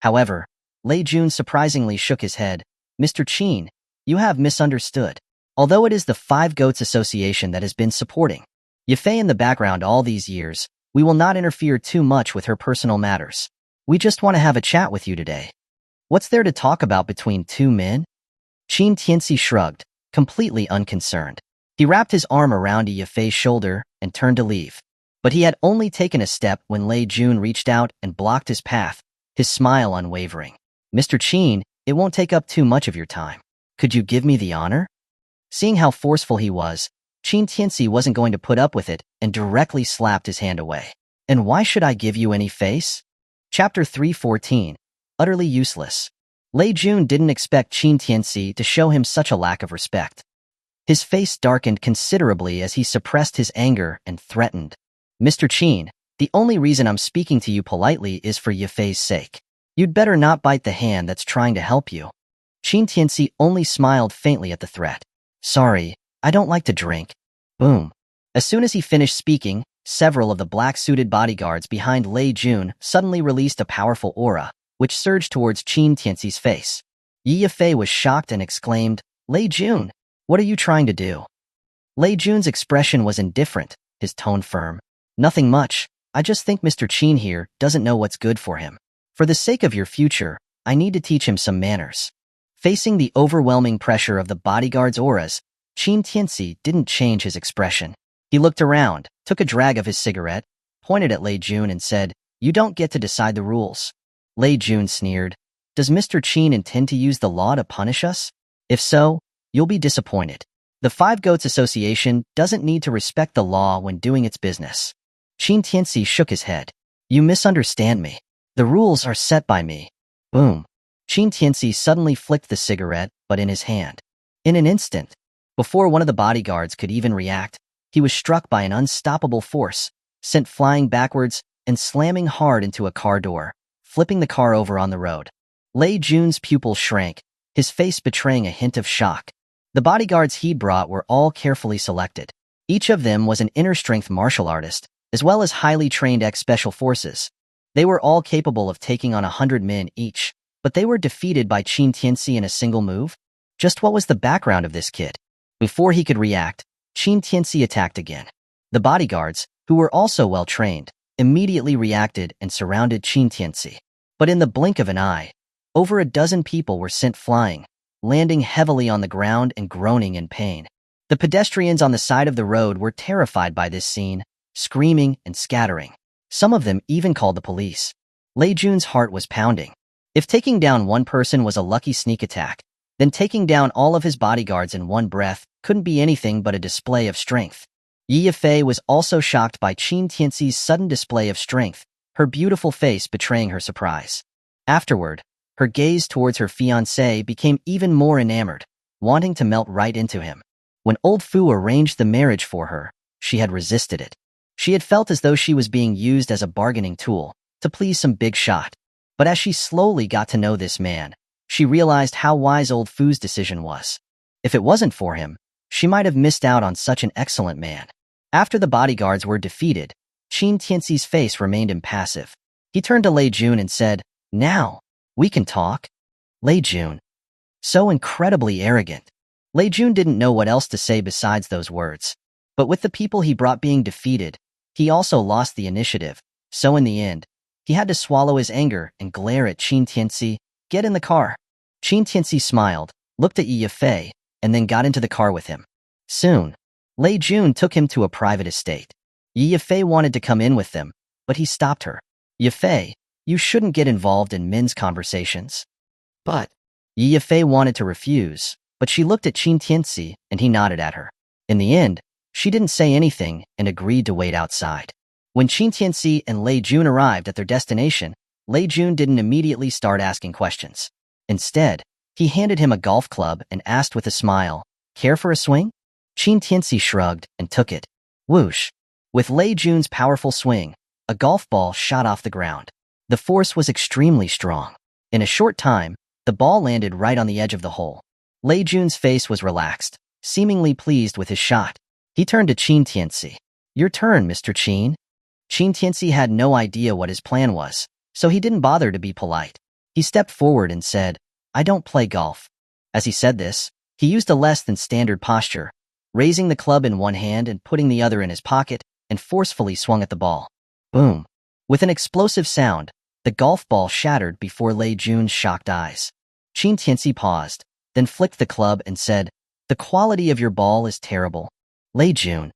However, Lei Jun surprisingly shook his head. "Mr. Qin, you have misunderstood. Although it is the Five Goats Association that has been supporting Yi Fei in the background all these years, we will not interfere too much with her personal matters. We just want to have a chat with you today." "What's there to talk about between two men?" Qin Tianci shrugged, completely unconcerned. He wrapped his arm around Yi Fei's shoulder and turned to leave. But he had only taken a step when Lei Jun reached out and blocked his path, his smile unwavering. "Mr. Qin, it won't take up too much of your time. Could you give me the honor?" Seeing how forceful he was, Qin Tianci wasn't going to put up with it and directly slapped his hand away. "And why should I give you any face?" Chapter 314, Utterly Useless. Lei Jun didn't expect Qin Tianci to show him such a lack of respect. His face darkened considerably as he suppressed his anger and threatened. "Mr. Qin, the only reason I'm speaking to you politely is for Yi Fei's sake. You'd better not bite the hand that's trying to help you." Qin Tianci only smiled faintly at the threat. "Sorry, I don't like to drink." Boom. As soon as he finished speaking, several of the black-suited bodyguards behind Lei Jun suddenly released a powerful aura, which surged towards Qin Tianci's face. Yi Fei was shocked and exclaimed, "Lei Jun, what are you trying to do?" Lei Jun's expression was indifferent, his tone firm. "Nothing much. I just think Mr. Qin here doesn't know what's good for him. For the sake of your future, I need to teach him some manners." Facing the overwhelming pressure of the bodyguards' auras, Qin Tianci didn't change his expression. He looked around, took a drag of his cigarette, pointed at Lei Jun and said, "You don't get to decide the rules." Lei Jun sneered. "Does Mr. Qin intend to use the law to punish us? If so, you'll be disappointed. The Five Goats Association doesn't need to respect the law when doing its business." Qin Tianci shook his head. "You misunderstand me. The rules are set by me." Boom. Qin Tianci suddenly flicked the cigarette, but in his hand. In an instant, before one of the bodyguards could even react, he was struck by an unstoppable force, sent flying backwards and slamming hard into a car door, flipping the car over on the road. Lei Jun's pupil shrank, his face betraying a hint of shock. The bodyguards he'd brought were all carefully selected. Each of them was an inner-strength martial artist, as well as highly trained ex-special forces. They were all capable of taking on 100 men each, but they were defeated by Qin Tianci in a single move? Just what was the background of this kid? Before he could react, Qin Tianci attacked again. The bodyguards, who were also well-trained, immediately reacted and surrounded Qin Tianci. But in the blink of an eye, over a dozen people were sent flying, landing heavily on the ground and groaning in pain. The pedestrians on the side of the road were terrified by this scene, screaming and scattering. Some of them even called the police. Lei Jun's heart was pounding. If taking down one person was a lucky sneak attack, then taking down all of his bodyguards in one breath couldn't be anything but a display of strength. Yi Fei was also shocked by Qin Tianci's sudden display of strength, her beautiful face betraying her surprise. Afterward, her gaze towards her fiancé became even more enamored, wanting to melt right into him. When old Fu arranged the marriage for her, she had resisted it. She had felt as though she was being used as a bargaining tool to please some big shot. But as she slowly got to know this man, she realized how wise old Fu's decision was. If it wasn't for him, she might have missed out on such an excellent man. After the bodyguards were defeated, Qin Tianci's face remained impassive. He turned to Lei Jun and said, "Now, we can talk." Lei Jun. So incredibly arrogant. Lei Jun didn't know what else to say besides those words. But with the people he brought being defeated, he also lost the initiative. So in the end, he had to swallow his anger and glare at Qin Tianci. "Get in the car." Qin Tianci smiled, looked at Yi Fei, and then got into the car with him. Soon, Lei Jun took him to a private estate. Yi Fei wanted to come in with them, but he stopped her. "Yi Fei, you shouldn't get involved in men's conversations." But Yi Fei wanted to refuse, but she looked at Qin Tianci and he nodded at her. In the end, she didn't say anything and agreed to wait outside. When Qin Tianci and Lei Jun arrived at their destination, Lei Jun didn't immediately start asking questions. Instead, he handed him a golf club and asked with a smile, "Care for a swing?" Qin Tianci shrugged and took it. Whoosh! With Lei Jun's powerful swing, a golf ball shot off the ground. The force was extremely strong. In a short time, the ball landed right on the edge of the hole. Lei Jun's face was relaxed, seemingly pleased with his shot. He turned to Qin Tianci. "Your turn, Mr. Qin." Qin Tianci had no idea what his plan was, so he didn't bother to be polite. He stepped forward and said, "I don't play golf." As he said this, he used a less than standard posture, raising the club in one hand and putting the other in his pocket, and forcefully swung at the ball. Boom! With an explosive sound, the golf ball shattered before Lei Jun's shocked eyes. Qin Tianci paused, then flicked the club and said, "The quality of your ball is terrible." Lei Jun.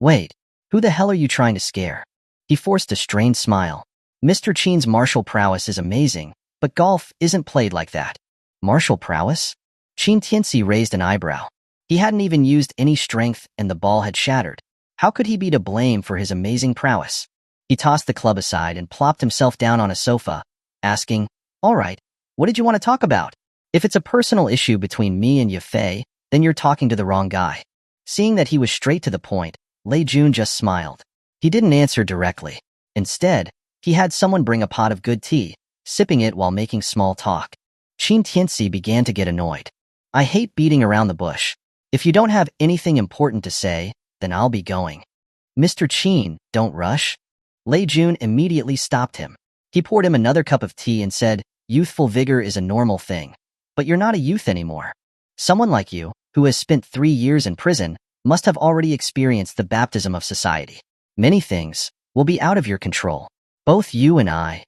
"Wait, who the hell are you trying to scare?" He forced a strained smile. "Mr. Qin's martial prowess is amazing, but golf isn't played like that." Martial prowess? Qin Tianci raised an eyebrow. He hadn't even used any strength and the ball had shattered. How could he be to blame for his amazing prowess? He tossed the club aside and plopped himself down on a sofa, asking, "All right, what did you want to talk about? If it's a personal issue between me and Yi Fei, then you're talking to the wrong guy." Seeing that he was straight to the point, Lei Jun just smiled. He didn't answer directly. Instead, he had someone bring a pot of good tea, sipping it while making small talk. Qin Tianci began to get annoyed. "I hate beating around the bush. If you don't have anything important to say, then I'll be going." "Mr. Qin, don't rush." Lei Jun immediately stopped him. He poured him another cup of tea and said, "Youthful vigor is a normal thing. But you're not a youth anymore. Someone like you, who has spent 3 years in prison, must have already experienced the baptism of society. Many things will be out of your control. Both you and I."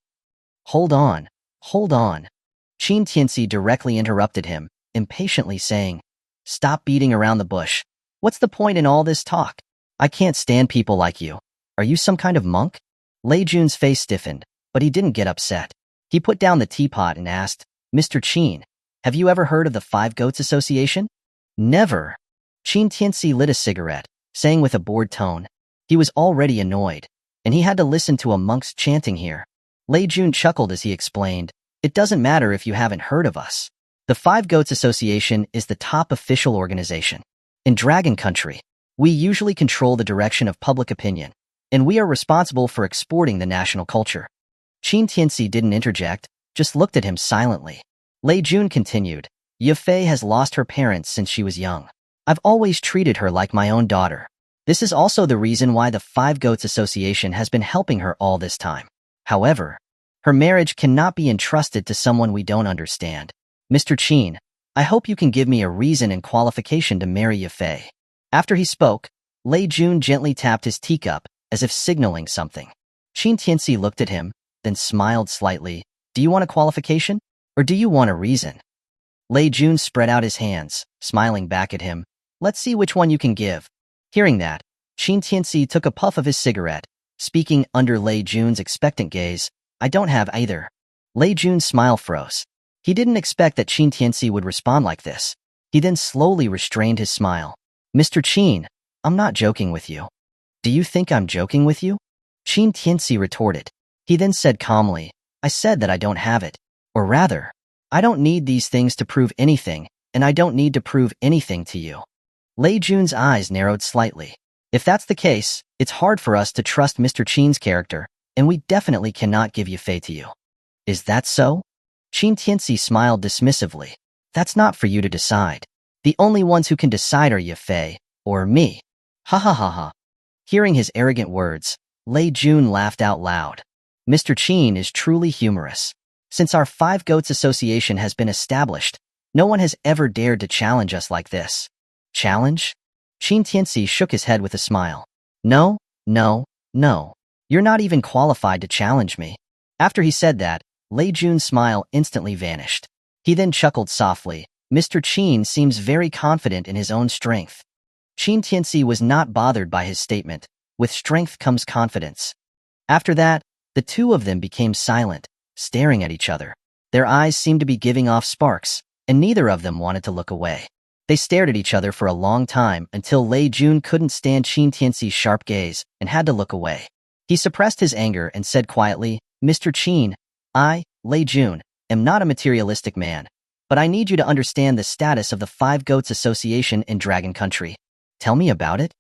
Hold on. Qin Tianci directly interrupted him, impatiently saying, "Stop beating around the bush. What's the point in all this talk? I can't stand people like you. Are you some kind of monk?" Lei Jun's face stiffened, but he didn't get upset. He put down the teapot and asked, "Mr. Qin, have you ever heard of the Five Goats Association?" "Never." Qin Tianci lit a cigarette, saying with a bored tone. He was already annoyed, and he had to listen to a monk's chanting here. Lei Jun chuckled as he explained, "It doesn't matter if you haven't heard of us. The Five Goats Association is the top official organization. In Dragon Country, we usually control the direction of public opinion, and we are responsible for exporting the national culture." Qin Tianci didn't interject, just looked at him silently. Lei Jun continued, "Yi Fei has lost her parents since she was young. I've always treated her like my own daughter. This is also the reason why the Five Goats Association has been helping her all this time. However, her marriage cannot be entrusted to someone we don't understand. Mr. Qin, I hope you can give me a reason and qualification to marry Yi Fei." After he spoke, Lei Jun gently tapped his teacup, as if signaling something. Qin Tianci looked at him, then smiled slightly. "Do you want a qualification, or do you want a reason?" Lei Jun spread out his hands, smiling back at him. "Let's see which one you can give." Hearing that, Qin Tianci took a puff of his cigarette, speaking under Lei Jun's expectant gaze. "I don't have either." Lei Jun's smile froze. He didn't expect that Qin Tianci would respond like this. He then slowly restrained his smile. "Mr. Qin, I'm not joking with you." "Do you think I'm joking with you?" Qin Tianci retorted. He then said calmly, "I said that I don't have it. Or rather, I don't need these things to prove anything, and I don't need to prove anything to you." Lei Jun's eyes narrowed slightly. "If that's the case, it's hard for us to trust Mr. Qin's character, and we definitely cannot give Yi Fei to you." "Is that so?" Qin Tianci smiled dismissively. "That's not for you to decide. The only ones who can decide are Yi Fei, or me." Ha ha ha ha. Hearing his arrogant words, Lei Jun laughed out loud. Mr. Qin is truly humorous. Since our Five Goats Association has been established, no one has ever dared to challenge us like this. Challenge? Qin Tianci shook his head with a smile. No, no, no. You're not even qualified to challenge me. After he said that, Lei Jun's smile instantly vanished. He then chuckled softly. Mr. Qin seems very confident in his own strength. Qin Tianci was not bothered by his statement. With strength comes confidence. After that, the two of them became silent, staring at each other. Their eyes seemed to be giving off sparks, and neither of them wanted to look away. They stared at each other for a long time until Lei Jun couldn't stand Qin Tianci's sharp gaze and had to look away. He suppressed his anger and said quietly, Mr. Qin, I, Lei Jun, am not a materialistic man, but I need you to understand the status of the Five Goats Association in Dragon Country. Tell me about it?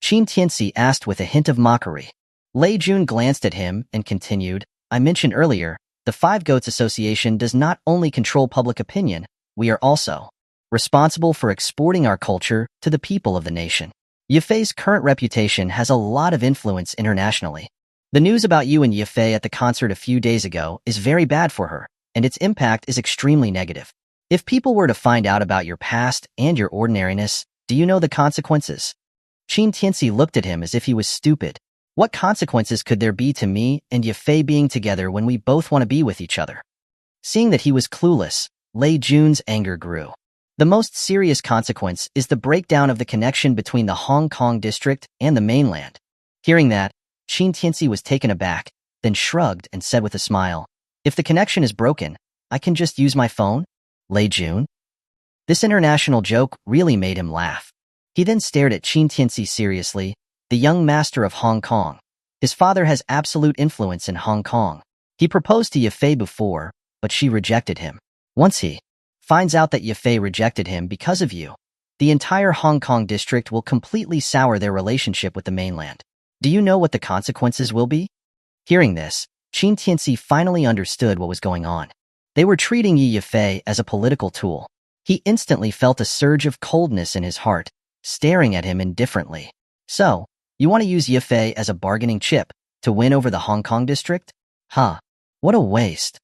Qin Tianci asked with a hint of mockery. Lei Jun glanced at him and continued, I mentioned earlier, the Five Goats Association does not only control public opinion, we are also responsible for exporting our culture to the people of the nation. Yifei's current reputation has a lot of influence internationally. The news about you and Yifei at the concert a few days ago is very bad for her, and its impact is extremely negative. If people were to find out about your past and your ordinariness, do you know the consequences? Qin Tianci looked at him as if he was stupid. What consequences could there be to me and Yifei being together when we both want to be with each other? Seeing that he was clueless, Lei Jun's anger grew. The most serious consequence is the breakdown of the connection between the Hong Kong district and the mainland. Hearing that, Qin Tianci was taken aback, then shrugged and said with a smile, If the connection is broken, I can just use my phone? Lei Jun? This international joke really made him laugh. He then stared at Qin Tianci seriously, the young master of Hong Kong. His father has absolute influence in Hong Kong. He proposed to Yifei before, but she rejected him. Once he finds out that Yifei rejected him because of you, the entire Hong Kong district will completely sour their relationship with the mainland. Do you know what the consequences will be? Hearing this, Qin Tianci finally understood what was going on. They were treating Yi Yifei as a political tool. He instantly felt a surge of coldness in his heart, staring at him indifferently. So, you want to use Yifei as a bargaining chip to win over the Hong Kong district? Huh. What a waste.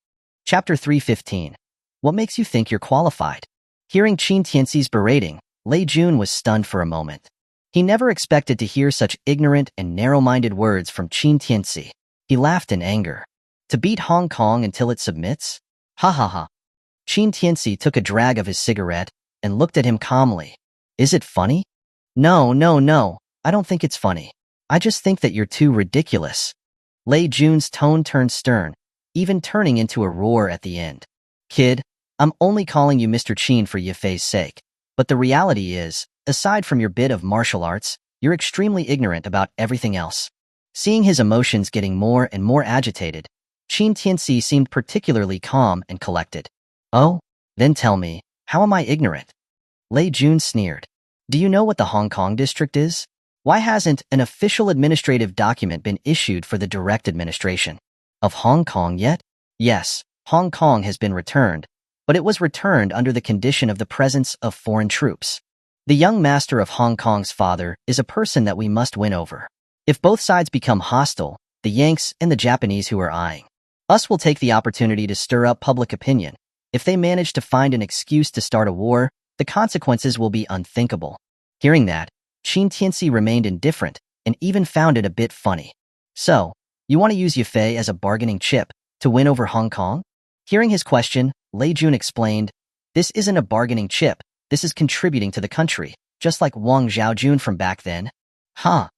Chapter 315. What makes you think you're qualified? Hearing Qin Tianci's berating, Lei Jun was stunned for a moment. He never expected to hear such ignorant and narrow-minded words from Qin Tianci. He laughed in anger. To beat Hong Kong until it submits? Ha ha ha. Qin Tianci took a drag of his cigarette and looked at him calmly. Is it funny? No, no, no. I don't think it's funny. I just think that you're too ridiculous. Lei Jun's tone turned stern, even turning into a roar at the end. Kid, I'm only calling you Mr. Qin for Yifei's sake, but the reality is, aside from your bit of martial arts, you're extremely ignorant about everything else. Seeing his emotions getting more and more agitated, Qin Tianci seemed particularly calm and collected. Oh? Then tell me, how am I ignorant? Lei Jun sneered. Do you know what the Hong Kong district is? Why hasn't an official administrative document been issued for the direct administration of Hong Kong yet? Yes, Hong Kong has been returned, but it was returned under the condition of the presence of foreign troops. The young master of Hong Kong's father is a person that we must win over. If both sides become hostile, the Yanks and the Japanese who are eyeing us will take the opportunity to stir up public opinion. If they manage to find an excuse to start a war, the consequences will be unthinkable. Hearing that, Qin Tianci remained indifferent and even found it a bit funny. So, you want to use Yifei as a bargaining chip to win over Hong Kong? Hearing his question, Lei Jun explained, This isn't a bargaining chip, this is contributing to the country, just like Wang Zhaojun from back then. Huh.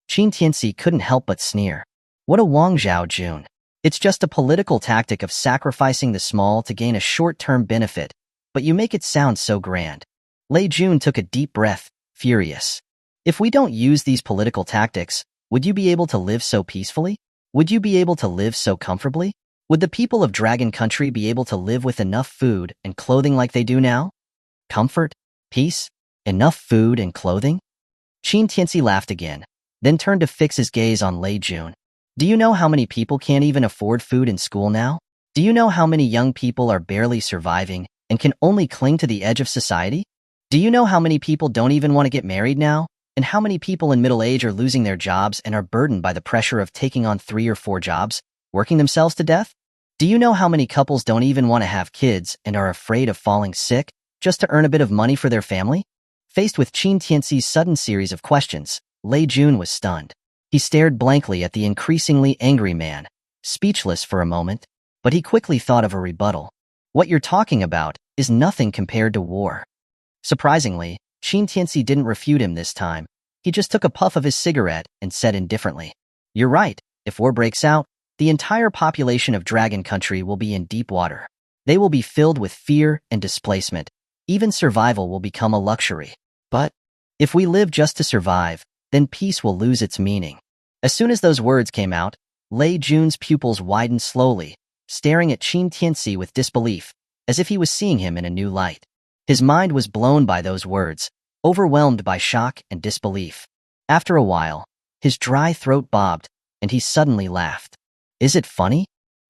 Qin Tianci couldn't help but sneer. What a Wang Zhaojun. It's just a political tactic of sacrificing the small to gain a short-term benefit, but you make it sound so grand. Lei Jun took a deep breath, furious. If we don't use these political tactics, would you be able to live so peacefully? Would you be able to live so comfortably? Would the people of Dragon Country be able to live with enough food and clothing like they do now? Comfort? Peace? Enough food and clothing? Qin Tianci laughed again, then turned to fix his gaze on Lei Jun. Do you know how many people can't even afford food in school now? Do you know how many young people are barely surviving and can only cling to the edge of society? Do you know how many people don't even want to get married now? And how many people in middle age are losing their jobs and are burdened by the pressure of taking on 3 or 4 jobs? Working themselves to death? Do you know how many couples don't even want to have kids and are afraid of falling sick just to earn a bit of money for their family? Faced with Qin Tianci's sudden series of questions, Lei Jun was stunned. He stared blankly at the increasingly angry man, speechless for a moment, but he quickly thought of a rebuttal. What you're talking about is nothing compared to war. Surprisingly, Qin Tianci didn't refute him this time. He just took a puff of his cigarette and said indifferently, "You're right, if war breaks out, the entire population of Dragon Country will be in deep water. They will be filled with fear and displacement. Even survival will become a luxury. But if we live just to survive, then peace will lose its meaning." As soon as those words came out, Lei Jun's pupils widened slowly, staring at Qin Tianci with disbelief, as if he was seeing him in a new light. His mind was blown by those words, overwhelmed by shock and disbelief. After a while, his dry throat bobbed, and he suddenly laughed. Is it funny?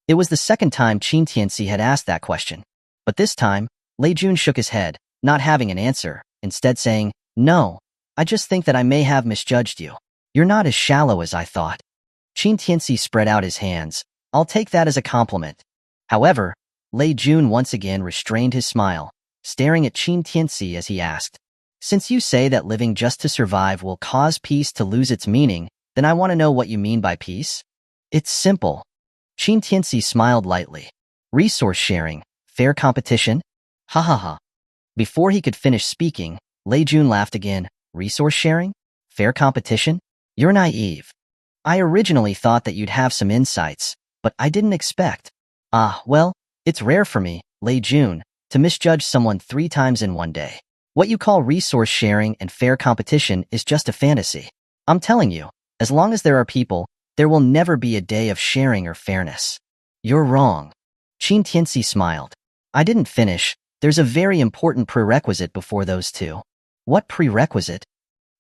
It was the second time Qin Tianci had asked that question. But this time, Lei Jun shook his head, not having an answer, instead saying, "No, I just think that I may have misjudged you. You're not as shallow as I thought." Qin Tianci spread out his hands. "I'll take that as a compliment." However, Lei Jun once again restrained his smile, staring at Qin Tianci as he asked, "Since you say that living just to survive will cause peace to lose its meaning, then I want to know what you mean by peace." "It's simple." Qin Tianci smiled lightly. "Resource sharing, fair competition?" Ha ha ha. Before he could finish speaking, Lei Jun laughed again. "Resource sharing? Fair competition? You're naive. I originally thought that you'd have some insights, but I didn't expect." Well, it's rare for me, Lei Jun, to misjudge someone 3 times in one day. What you call resource sharing and fair competition is just a fantasy. I'm telling you, as long as there are people, there will never be a day of sharing or fairness. You're wrong. Qin Tianci smiled. "I didn't finish. There's a very important prerequisite before those two." "What prerequisite?"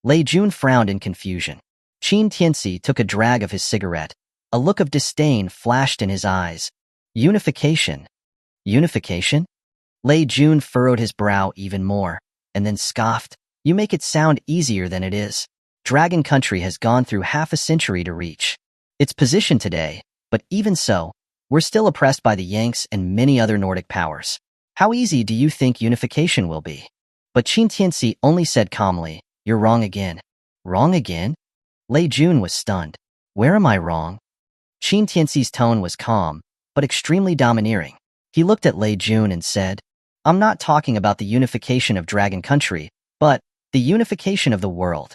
Lei Jun frowned in confusion. Qin Tianci took a drag of his cigarette. A look of disdain flashed in his eyes. "Unification." "Unification?" Lei Jun furrowed his brow even more, and then scoffed. "You make it sound easier than it is. Dragon Country has gone through half a century to reach its position today, but even so, we're still oppressed by the Yanks and many other Nordic powers. How easy do you think unification will be?" But Qin Tianci only said calmly, "You're wrong again." "Wrong again?" Lei Jun was stunned. "Where am I wrong?" Qin Tianci's tone was calm, but extremely domineering. He looked at Lei Jun and said, "I'm not talking about the unification of Dragon Country, but the unification of the world."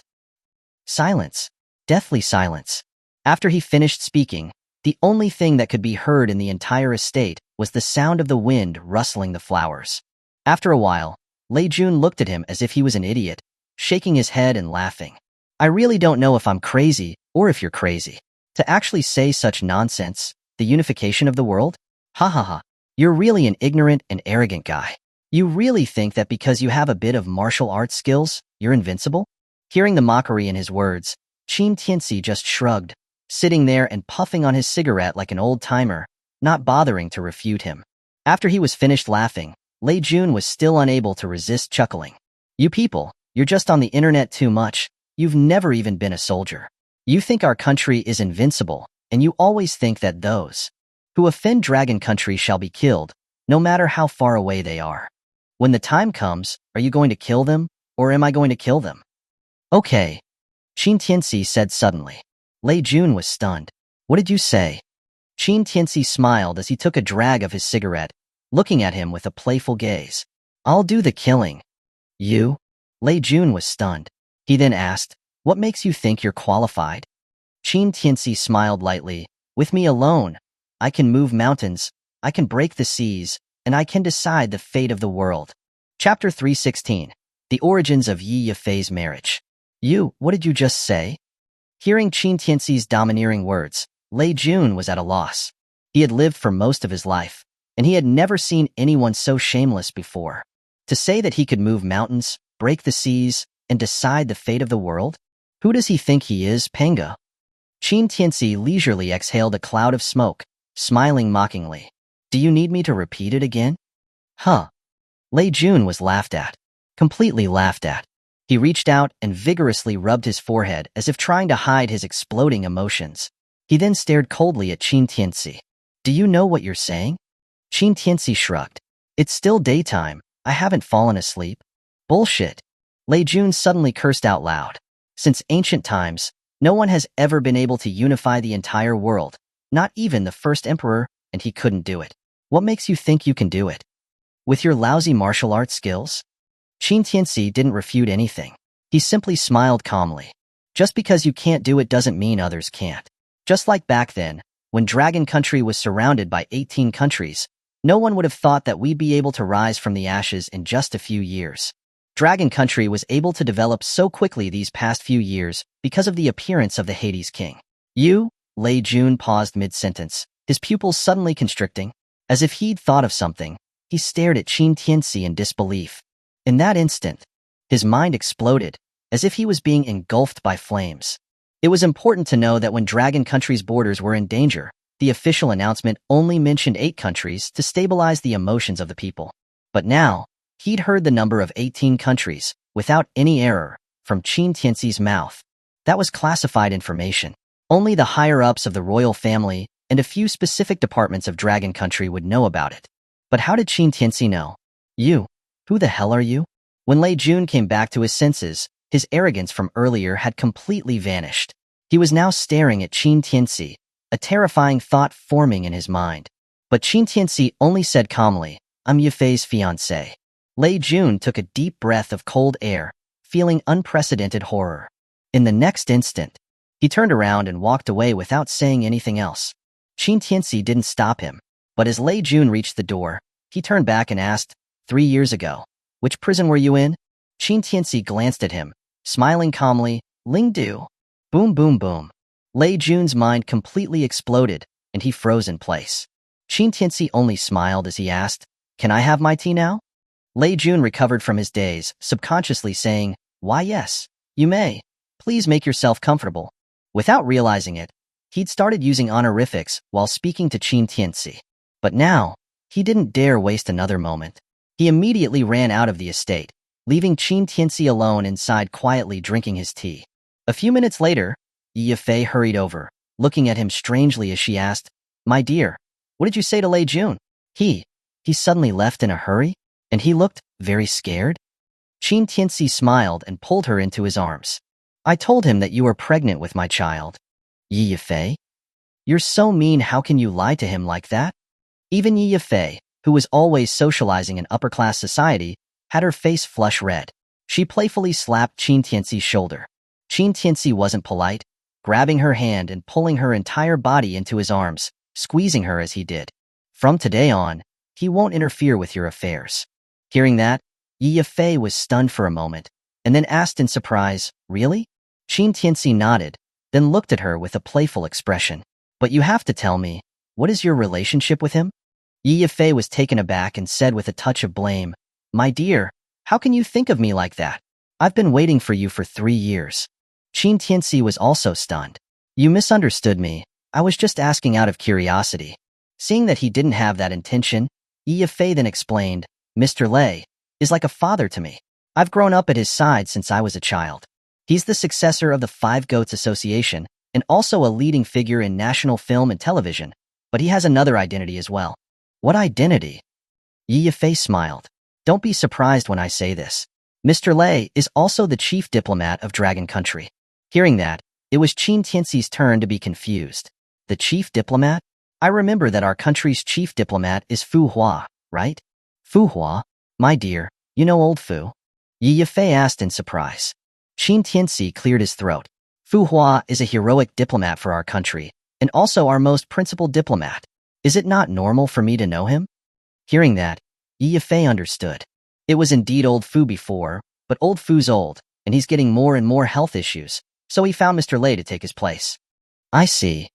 Silence. Deathly silence. After he finished speaking, the only thing that could be heard in the entire estate was the sound of the wind rustling the flowers. After a while, Lei Jun looked at him as if he was an idiot, shaking his head and laughing. "I really don't know if I'm crazy or if you're crazy. To actually say such nonsense, the unification of the world? Ha ha ha. You're really an ignorant and arrogant guy. You really think that because you have a bit of martial arts skills, you're invincible?" Hearing the mockery in his words, Qin Tianci just shrugged, sitting there and puffing on his cigarette like an old-timer, not bothering to refute him. After he was finished laughing, Lei Jun was still unable to resist chuckling. "You people, you're just on the internet too much. You've never even been a soldier. You think our country is invincible, and you always think that those who offend Dragon Country shall be killed, no matter how far away they are. When the time comes, are you going to kill them, or am I going to kill them?" "Okay," Qin Tianci said suddenly. Lei Jun was stunned. "What did you say?" Qin Tianci smiled as he took a drag of his cigarette, looking at him with a playful gaze. "I'll do the killing." "You?" Lei Jun was stunned. He then asked, "What makes you think you're qualified?" Qin Tianci smiled lightly. "With me alone, I can move mountains, I can break the seas, and I can decide the fate of the world." Chapter 316. The Origins of Yi Yafei's Marriage. What did you just say?" Hearing Qin Tianci's domineering words, Lei Jun was at a loss. He had lived for most of his life, and he had never seen anyone so shameless before. To say that he could move mountains, break the seas, and decide the fate of the world? Who does he think he is, Panga? Qin Tianci leisurely exhaled a cloud of smoke, smiling mockingly. "Do you need me to repeat it again?" "Huh." Lei Jun was laughed at. Completely laughed at. He reached out and vigorously rubbed his forehead as if trying to hide his exploding emotions. He then stared coldly at Qin Tianci. Do you know what you're saying? Qin Tianci shrugged. It's still daytime. I haven't fallen asleep. Bullshit. Lei Jun suddenly cursed out loud. Since ancient times, no one has ever been able to unify the entire world, not even the first emperor, and he couldn't do it. What makes you think you can do it? With your lousy martial arts skills? Qin Tianci didn't refute anything. He simply smiled calmly. Just because you can't do it doesn't mean others can't. Just like back then, when Dragon Country was surrounded by 18 countries, no one would have thought that we'd be able to rise from the ashes in just a few years. Dragon Country was able to develop so quickly these past few years because of the appearance of the Hades King. You? Lei Jun paused mid-sentence, his pupils suddenly constricting. As if he'd thought of something, he stared at Qin Tianci in disbelief. In that instant, his mind exploded, as if he was being engulfed by flames. It was important to know that when Dragon Country's borders were in danger, the official announcement only mentioned 8 countries to stabilize the emotions of the people. But now, he'd heard the number of 18 countries, without any error, from Qin Tianci's mouth. That was classified information. Only the higher-ups of the royal family and a few specific departments of Dragon Country would know about it. But how did Qin Tianci know? You? Who the hell are you? When Lei Jun came back to his senses, his arrogance from earlier had completely vanished. He was now staring at Qin Tianci, a terrifying thought forming in his mind. But Qin Tianci only said calmly, I'm Yifei's fiancée. Lei Jun took a deep breath of cold air, feeling unprecedented horror. In the next instant, he turned around and walked away without saying anything else. Qin Tianci didn't stop him, but as Lei Jun reached the door, he turned back and asked, 3 years ago, which prison were you in? Qin Tianci glanced at him, smiling calmly, Lingdu. Boom, boom, boom. Lei Jun's mind completely exploded, and he froze in place. Qin Tianci only smiled as he asked, Can I have my tea now? Lei Jun recovered from his daze, subconsciously saying, Why yes, you may. Please make yourself comfortable. Without realizing it, he'd started using honorifics while speaking to Qin Tianci. But now, he didn't dare waste another moment. He immediately ran out of the estate, leaving Qin Tianci alone inside quietly drinking his tea. A few minutes later, Yifei hurried over, looking at him strangely as she asked, My dear, what did you say to Lei Jun? He suddenly left in a hurry? And he looked very scared? Qin Tianci smiled and pulled her into his arms. I told him that you were pregnant with my child. Yifei? You're so mean, how can you lie to him like that? Even Yifei, who was always socializing in upper-class society, had her face flush red. She playfully slapped Qin Tianci's shoulder. Qin Tianci wasn't polite, grabbing her hand and pulling her entire body into his arms, squeezing her as he did. From today on, he won't interfere with your affairs. Hearing that, Yifei was stunned for a moment, and then asked in surprise, Really? Qin Tianci nodded, then looked at her with a playful expression. But you have to tell me, what is your relationship with him? Yifei was taken aback and said with a touch of blame, My dear, how can you think of me like that? I've been waiting for you for 3 years. Qin Tianci was also stunned. You misunderstood me. I was just asking out of curiosity. Seeing that he didn't have that intention, Yifei then explained, Mr. Lei is like a father to me. I've grown up at his side since I was a child. He's the successor of the Five Goats Association and also a leading figure in national film and television, but he has another identity as well. What identity? Yifei smiled. Don't be surprised when I say this. Mr. Lei is also the chief diplomat of Dragon Country. Hearing that, it was Qin Tianci's turn to be confused. The chief diplomat? I remember that our country's chief diplomat is Fu Hua, right? Fu Hua? My dear, you know old Fu? Yifei asked in surprise. Qin Tianci cleared his throat. Fu Hua is a heroic diplomat for our country, and also our most principal diplomat. Is it not normal for me to know him? Hearing that, Yifei understood. It was indeed old Fu before, but old Fu's old, and he's getting more and more health issues, so he found Mr. Lei to take his place. I see.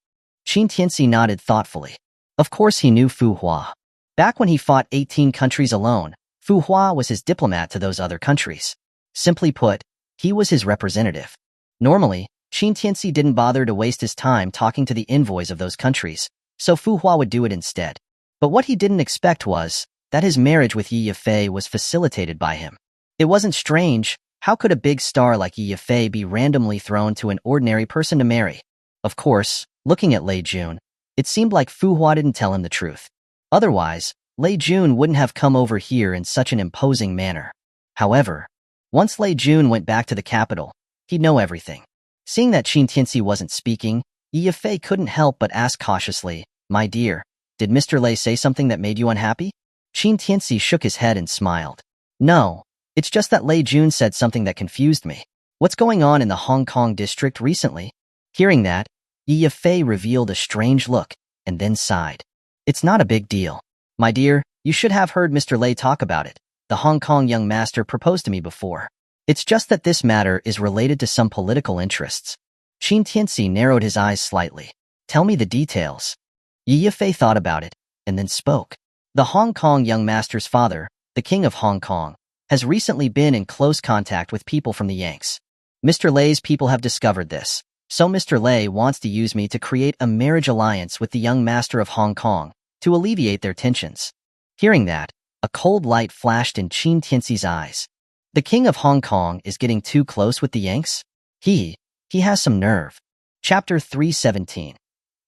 Qin Tianci nodded thoughtfully. Of course he knew Fu Hua. Back when he fought 18 countries alone, Fu Hua was his diplomat to those other countries. Simply put, he was his representative. Normally, Qin Tianci didn't bother to waste his time talking to the envoys of those countries, so Fu Hua would do it instead. But what he didn't expect was that his marriage with Yifei was facilitated by him. It wasn't strange. How could a big star like Yifei be randomly thrown to an ordinary person to marry? Of course, Looking at Lei Jun, it seemed like Fu Hua didn't tell him the truth. Otherwise, Lei Jun wouldn't have come over here in such an imposing manner. However, once Lei Jun went back to the capital, he'd know everything. Seeing that Qin Tianci wasn't speaking, Yi Yifei couldn't help but ask cautiously, "My dear, did Mr. Lei say something that made you unhappy?" Qin Tianci shook his head and smiled. "No, it's just that Lei Jun said something that confused me. What's going on in the Hong Kong district recently?" Hearing that, Yi Yifei revealed a strange look and then sighed. "It's not a big deal. My dear, you should have heard Mr. Lei talk about it. The Hong Kong young master proposed to me before. It's just that this matter is related to some political interests." Qin Tianci narrowed his eyes slightly. "Tell me the details." Yi Yifei thought about it and then spoke. "The Hong Kong young master's father, the King of Hong Kong, has recently been in close contact with people from the Yanks. Mr. Lei's people have discovered this, so Mr. Lei wants to use me to create a marriage alliance with the young master of Hong Kong to alleviate their tensions." Hearing that, a cold light flashed in Qin Tianci's eyes. The King of Hong Kong is getting too close with the Yanks? He has some nerve. Chapter 317.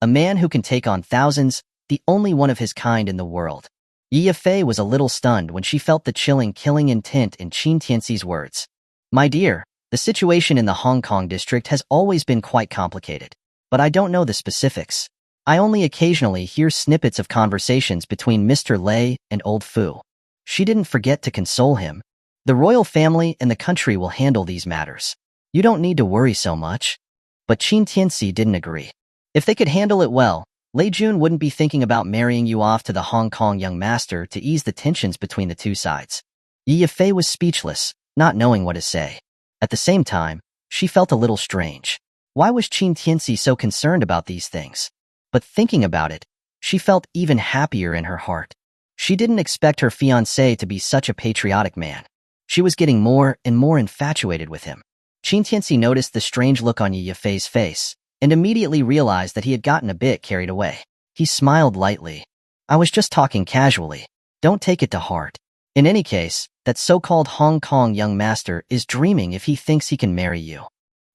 A man who can take on thousands, the only one of his kind in the world. Yi Yifei was a little stunned when she felt the chilling, killing intent in Qin Tianci's words. "My dear, the situation in the Hong Kong district has always been quite complicated, but I don't know the specifics. I only occasionally hear snippets of conversations between Mr. Lei and old Fu." She didn't forget to console him. "The royal family and the country will handle these matters. You don't need to worry so much." But Qin Tianci didn't agree. If they could handle it well, Lei Jun wouldn't be thinking about marrying you off to the Hong Kong young master to ease the tensions between the two sides. Yi Yifei was speechless, not knowing what to say. At the same time, she felt a little strange. Why was Qin Tianci so concerned about these things? But thinking about it, she felt even happier in her heart. She didn't expect her fiancé to be such a patriotic man. She was getting more and more infatuated with him. Qin Tianci noticed the strange look on Yi Yifei's face and immediately realized that he had gotten a bit carried away. He smiled lightly. "I was just talking casually. Don't take it to heart. In any case, that so-called Hong Kong young master is dreaming if he thinks he can marry you."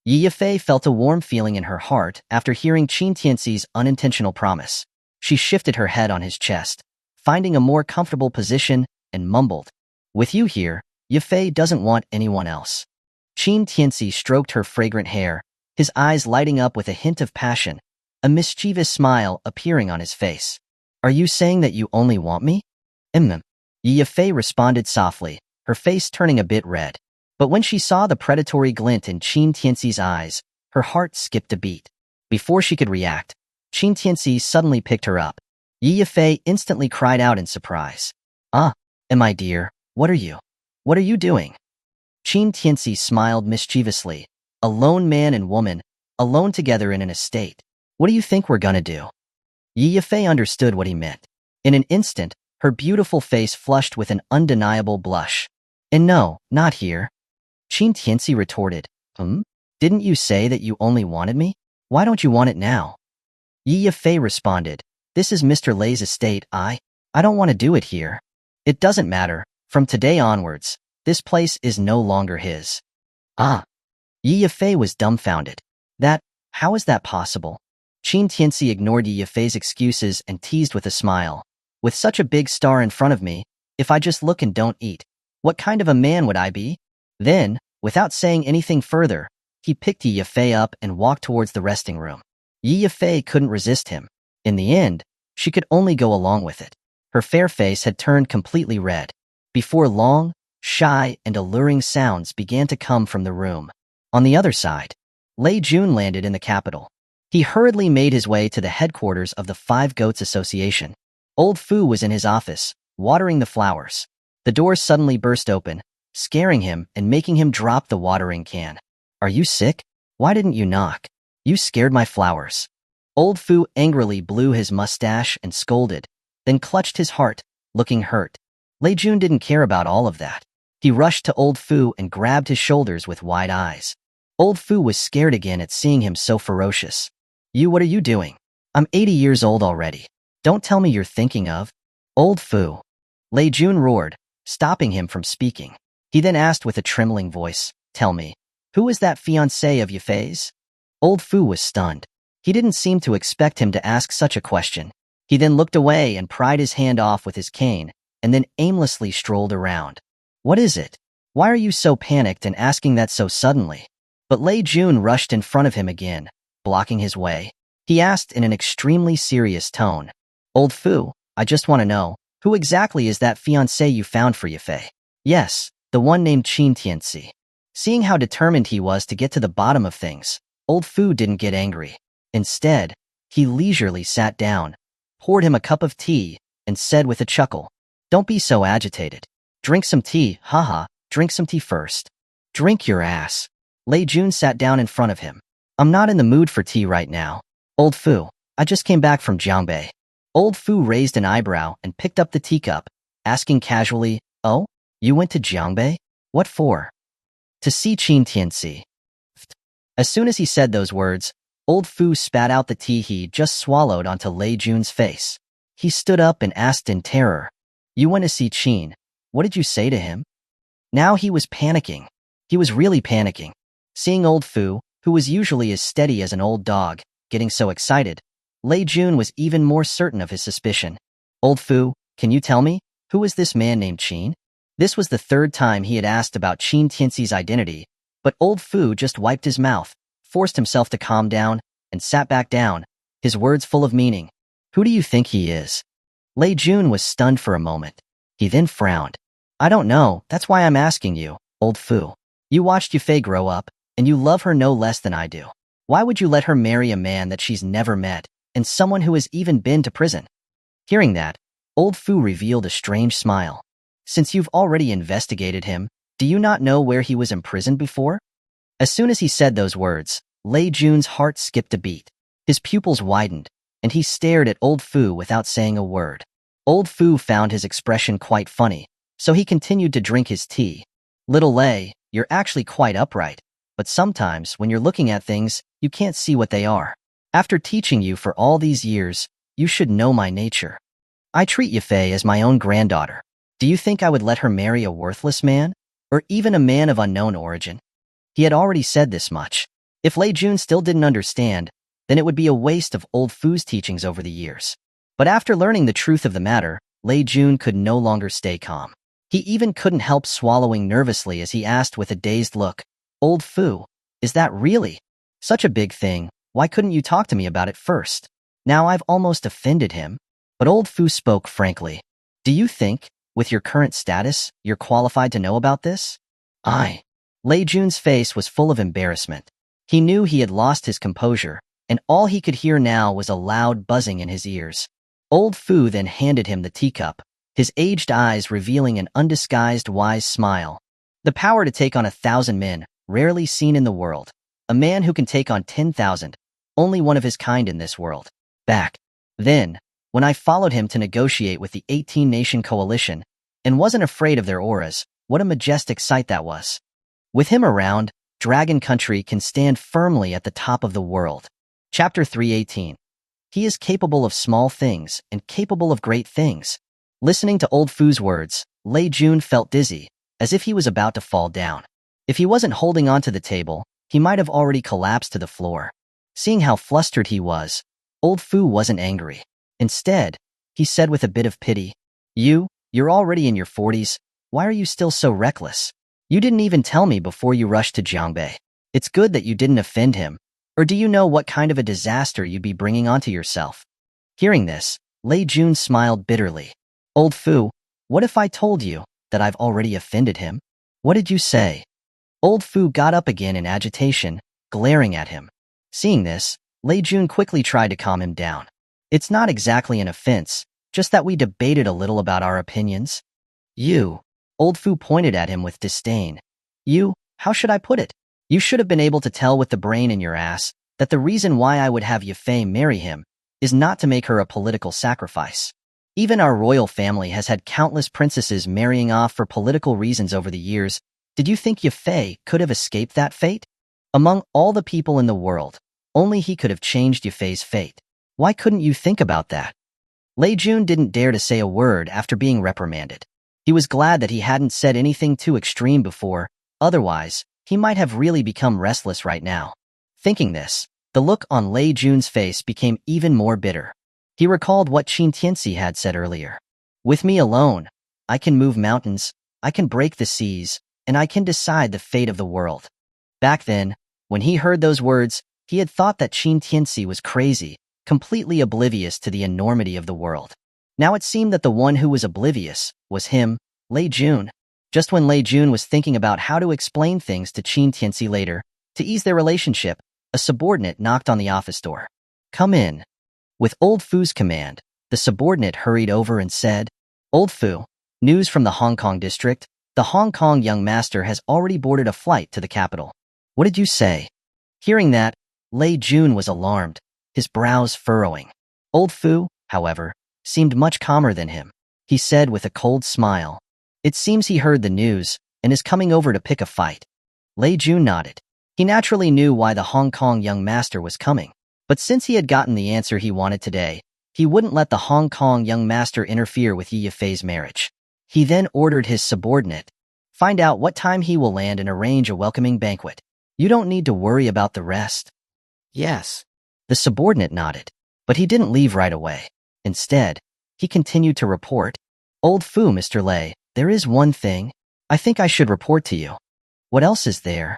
Yi Yifei felt a warm feeling in her heart after hearing Qin Tianci's unintentional promise. She shifted her head on his chest, finding a more comfortable position, and mumbled, "With you here, Yifei doesn't want anyone else." Qin Tianci stroked her fragrant hair, his eyes lighting up with a hint of passion, a mischievous smile appearing on his face. "Are you saying that you only want me?" Yi Yifei responded softly, her face turning a bit red. But when she saw the predatory glint in Qin Tianci's eyes, her heart skipped a beat. Before she could react, Qin Tianci suddenly picked her up. Yi Yifei instantly cried out in surprise. "Ah, my dear, what are you doing?" Qin Tianci smiled mischievously. "A lone man and woman, alone together in an estate. What do you think we're gonna do?" Yi Yifei understood what he meant. In an instant, her beautiful face flushed with an undeniable blush. "And no, not here." Qin Tianci retorted, "Didn't you say that you only wanted me? Why don't you want it now?" Yi Yifei responded, "This is Mr. Lei's estate. I don't want to do it here." "It doesn't matter. From today onwards, this place is no longer his." "Ah." Yi Yifei was dumbfounded. How is that possible?" Qin Tianci ignored Yi Yifei's excuses and teased with a smile. "With such a big star in front of me, if I just look and don't eat, what kind of a man would I be?" Then, without saying anything further, he picked Yi Yifei up and walked towards the resting room. Yi Yifei couldn't resist him. In the end, she could only go along with it. Her fair face had turned completely red. Before long, shy and alluring sounds began to come from the room. On the other side, Lei Jun landed in the capital. He hurriedly made his way to the headquarters of the Five Goats Association. Old Fu was in his office, watering the flowers. The door suddenly burst open, scaring him and making him drop the watering can. "Are you sick? Why didn't you knock? You scared my flowers." Old Fu angrily blew his mustache and scolded, then clutched his heart, looking hurt. Lei Jun didn't care about all of that. He rushed to Old Fu and grabbed his shoulders with wide eyes. Old Fu was scared again at seeing him so ferocious. What are you doing? I'm 80 years old already. Don't tell me you're thinking of." "Old Fu." Lei Jun roared, stopping him from speaking. He then asked with a trembling voice, "Tell me, who is that fiancé of Yifei's?" Old Fu was stunned. He didn't seem to expect him to ask such a question. He then looked away and pried his hand off with his cane, and then aimlessly strolled around. What is it? Why are you so panicked and asking that so suddenly? But Lei Jun rushed in front of him again, blocking his way. He asked in an extremely serious tone. Old Fu, I just want to know, who exactly is that fiancé you found for Yafei? Yes, the one named Qin Tianci. Seeing how determined he was to get to the bottom of things, Old Fu didn't get angry. Instead, he leisurely sat down, poured him a cup of tea, and said with a chuckle, Don't be so agitated. Drink some tea, haha, drink some tea first. Drink your ass. Lei Jun sat down in front of him. I'm not in the mood for tea right now. Old Fu, I just came back from Jiangbei. Old Fu raised an eyebrow and picked up the teacup, asking casually, Oh, you went to Jiangbei? What for? To see Qin Tianci. As soon as he said those words, Old Fu spat out the tea he just swallowed onto Lei Jun's face. He stood up and asked in terror, You went to see Qin. What did you say to him? Now he was panicking. He was really panicking. Seeing Old Fu, who was usually as steady as an old dog, getting so excited, Lei Jun was even more certain of his suspicion. Old Fu, can you tell me, who is this man named Qin? This was the third time he had asked about Qin Tianci's identity, but Old Fu just wiped his mouth, forced himself to calm down, and sat back down, his words full of meaning. Who do you think he is? Lei Jun was stunned for a moment. He then frowned. I don't know, that's why I'm asking you, Old Fu. You watched Yafei grow up, and you love her no less than I do. Why would you let her marry a man that she's never met, and someone who has even been to prison? Hearing that, Old Fu revealed a strange smile. Since you've already investigated him, do you not know where he was imprisoned before? As soon as he said those words, Lei Jun's heart skipped a beat. His pupils widened, and he stared at Old Fu without saying a word. Old Fu found his expression quite funny, so he continued to drink his tea. Little Lei, you're actually quite upright, but sometimes when you're looking at things, you can't see what they are. After teaching you for all these years, you should know my nature. I treat Yafei as my own granddaughter. Do you think I would let her marry a worthless man? Or even a man of unknown origin? He had already said this much. If Lei Jun still didn't understand, then it would be a waste of Old Fu's teachings over the years. But after learning the truth of the matter, Lei Jun could no longer stay calm. He even couldn't help swallowing nervously as he asked with a dazed look, Old Fu, is that really such a big thing? Why couldn't you talk to me about it first? Now I've almost offended him. But Old Fu spoke frankly. Do you think, with your current status, you're qualified to know about this? Lei Jun's face was full of embarrassment. He knew he had lost his composure, and all he could hear now was a loud buzzing in his ears. Old Fu then handed him the teacup, his aged eyes revealing an undisguised wise smile. The power to take on 1,000 men, rarely seen in the world. A man who can take on 10,000, only one of his kind in this world. Back then, when I followed him to negotiate with the 18-nation coalition, and wasn't afraid of their auras, what a majestic sight that was. With him around, Dragon Country can stand firmly at the top of the world. Chapter 318. He is capable of small things and capable of great things. Listening to Old Fu's words, Lei Jun felt dizzy, as if he was about to fall down. If he wasn't holding onto the table, he might have already collapsed to the floor. Seeing how flustered he was, Old Fu wasn't angry. Instead, he said with a bit of pity, You're already in your 40s, why are you still so reckless? You didn't even tell me before you rushed to Jiangbei. It's good that you didn't offend him, or do you know what kind of a disaster you'd be bringing onto yourself? Hearing this, Lei Jun smiled bitterly. Old Fu, what if I told you that I've already offended him? What did you say? Old Fu got up again in agitation, glaring at him. Seeing this, Lei Jun quickly tried to calm him down. It's not exactly an offense, just that we debated a little about our opinions. Old Fu pointed at him with disdain. How should I put it? You should have been able to tell with the brain in your ass that the reason why I would have Yafei marry him is not to make her a political sacrifice. Even our royal family has had countless princesses marrying off for political reasons over the years. Did you think Yafei could have escaped that fate? Among all the people in the world, only he could have changed Yafei's fate. Why couldn't you think about that? Lei Jun didn't dare to say a word after being reprimanded. He was glad that he hadn't said anything too extreme before, otherwise, he might have really become restless right now. Thinking this, The look on Lei Jun's face became even more bitter. He recalled what Qin Tianci had said earlier. With me alone, I can move mountains, I can break the seas, and I can decide the fate of the world. Back then, when he heard those words, he had thought that Qin Tianci was crazy, completely oblivious to the enormity of the world. Now it seemed that the one who was oblivious was him, Lei Jun. Just when Lei Jun was thinking about how to explain things to Qin Tianci later, to ease their relationship, a subordinate knocked on the office door. "Come in." With Old Fu's command, the subordinate hurried over and said, "Old Fu, news from the Hong Kong district. The Hong Kong young master has already boarded a flight to the capital." "What did you say?" Hearing that, Lei Jun was alarmed, his brows furrowing. Old Fu, however, seemed much calmer than him. He said with a cold smile, "It seems he heard the news and is coming over to pick a fight." Lei Jun nodded. He naturally knew why the Hong Kong young master was coming, but since he had gotten the answer he wanted today, he wouldn't let the Hong Kong young master interfere with Yi Yifei's marriage. He then ordered his subordinate, "Find out what time he will land and arrange a welcoming banquet. You don't need to worry about the rest." "Yes." The subordinate nodded, but he didn't leave right away. Instead, he continued to report, "Old Fu, Mr. Lei, there is one thing I think I should report to you." "What else is there?"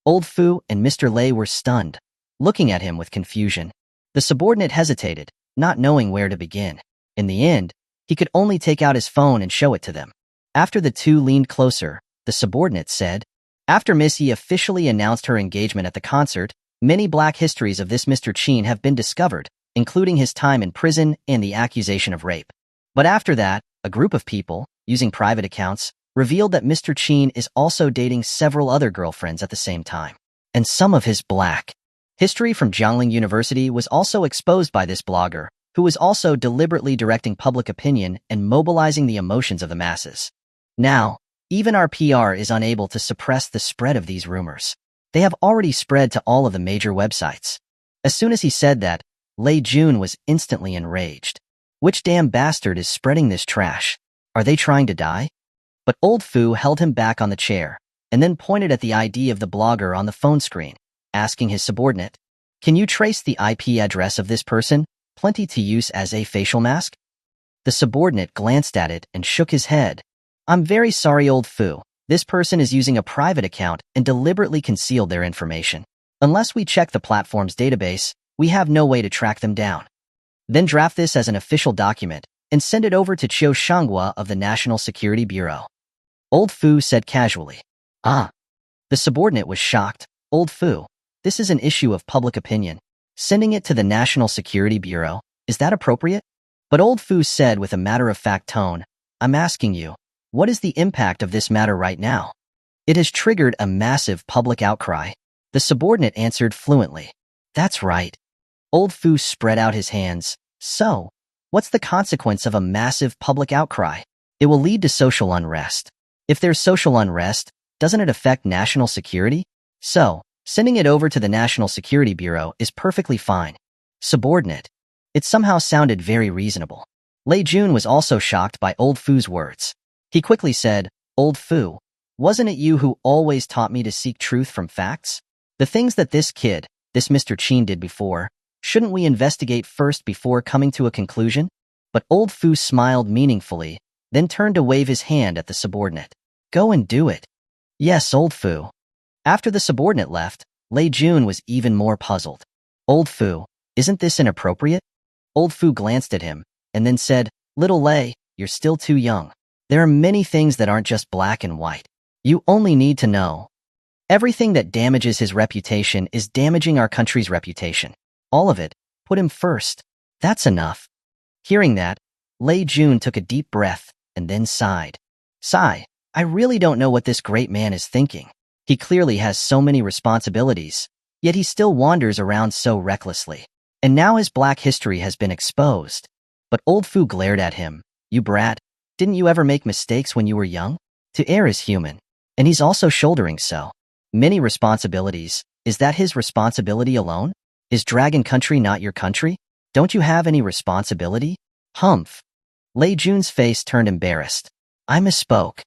Old Fu and Mr. Lei were stunned, looking at him with confusion. The subordinate hesitated, not knowing where to begin. In the end, he could only take out his phone and show it to them. After the two leaned closer, the subordinate said, "After Miss Yi officially announced her engagement at the concert, many black histories of this Mr. Qin have been discovered, including his time in prison and the accusation of rape. But after that, a group of people, using private accounts, revealed that Mr. Qin is also dating several other girlfriends at the same time. And some of his black history from Jiangling University was also exposed by this blogger, who was also deliberately directing public opinion and mobilizing the emotions of the masses. Now, even our PR is unable to suppress the spread of these rumors. They have already spread to all of the major websites." As soon as he said that, Lei Jun was instantly enraged. "Which damn bastard is spreading this trash? Are they trying to die?" But Old Fu held him back on the chair, and then pointed at the ID of the blogger on the phone screen, asking his subordinate, "Can you trace the IP address of this person? Plenty to use as a facial mask?" The subordinate glanced at it and shook his head. "I'm very sorry, Old Fu. This person is using a private account and deliberately concealed their information. Unless we check the platform's database, we have no way to track them down. Then draft this as an official document and send it over to Qiu Shanghua of the National Security Bureau." Old Fu said casually. "Ah." The subordinate was shocked. "Old Fu, this is an issue of public opinion. Sending it to the National Security Bureau, is that appropriate?" But Old Fu said with a matter-of-fact tone, "I'm asking you, what is the impact of this matter right now?" "It has triggered a massive public outcry." The subordinate answered fluently. "That's right." Old Fu spread out his hands. "So, what's the consequence of a massive public outcry?" "It will lead to social unrest." "If there's social unrest, doesn't it affect national security?" "So, sending it over to the National Security Bureau is perfectly fine." Subordinate. It somehow sounded very reasonable. Lei Jun was also shocked by Old Fu's words. He quickly said, "Old Fu, wasn't it you who always taught me to seek truth from facts? The things that this kid, this Mr. Qin did before, shouldn't we investigate first before coming to a conclusion?" But Old Fu smiled meaningfully, then turned to wave his hand at the subordinate. "Go and do it." "Yes, Old Fu." After the subordinate left, Lei Jun was even more puzzled. "Old Fu, isn't this inappropriate?" Old Fu glanced at him, and then said, "Little Lei, you're still too young. There are many things that aren't just black and white. You only need to know. Everything that damages his reputation is damaging our country's reputation. All of it, put him first. That's enough." Hearing that, Lei Jun took a deep breath and then sighed. "Sigh, I really don't know what this great man is thinking. He clearly has so many responsibilities, yet he still wanders around so recklessly. And now his black history has been exposed." But Old Fu glared at him. "You brat, didn't you ever make mistakes when you were young? To err is human. And he's also shouldering so many responsibilities. Is that his responsibility alone? Is Dragon Country not your country? Don't you have any responsibility?" "Humph." Lei Jun's face turned embarrassed. "I misspoke."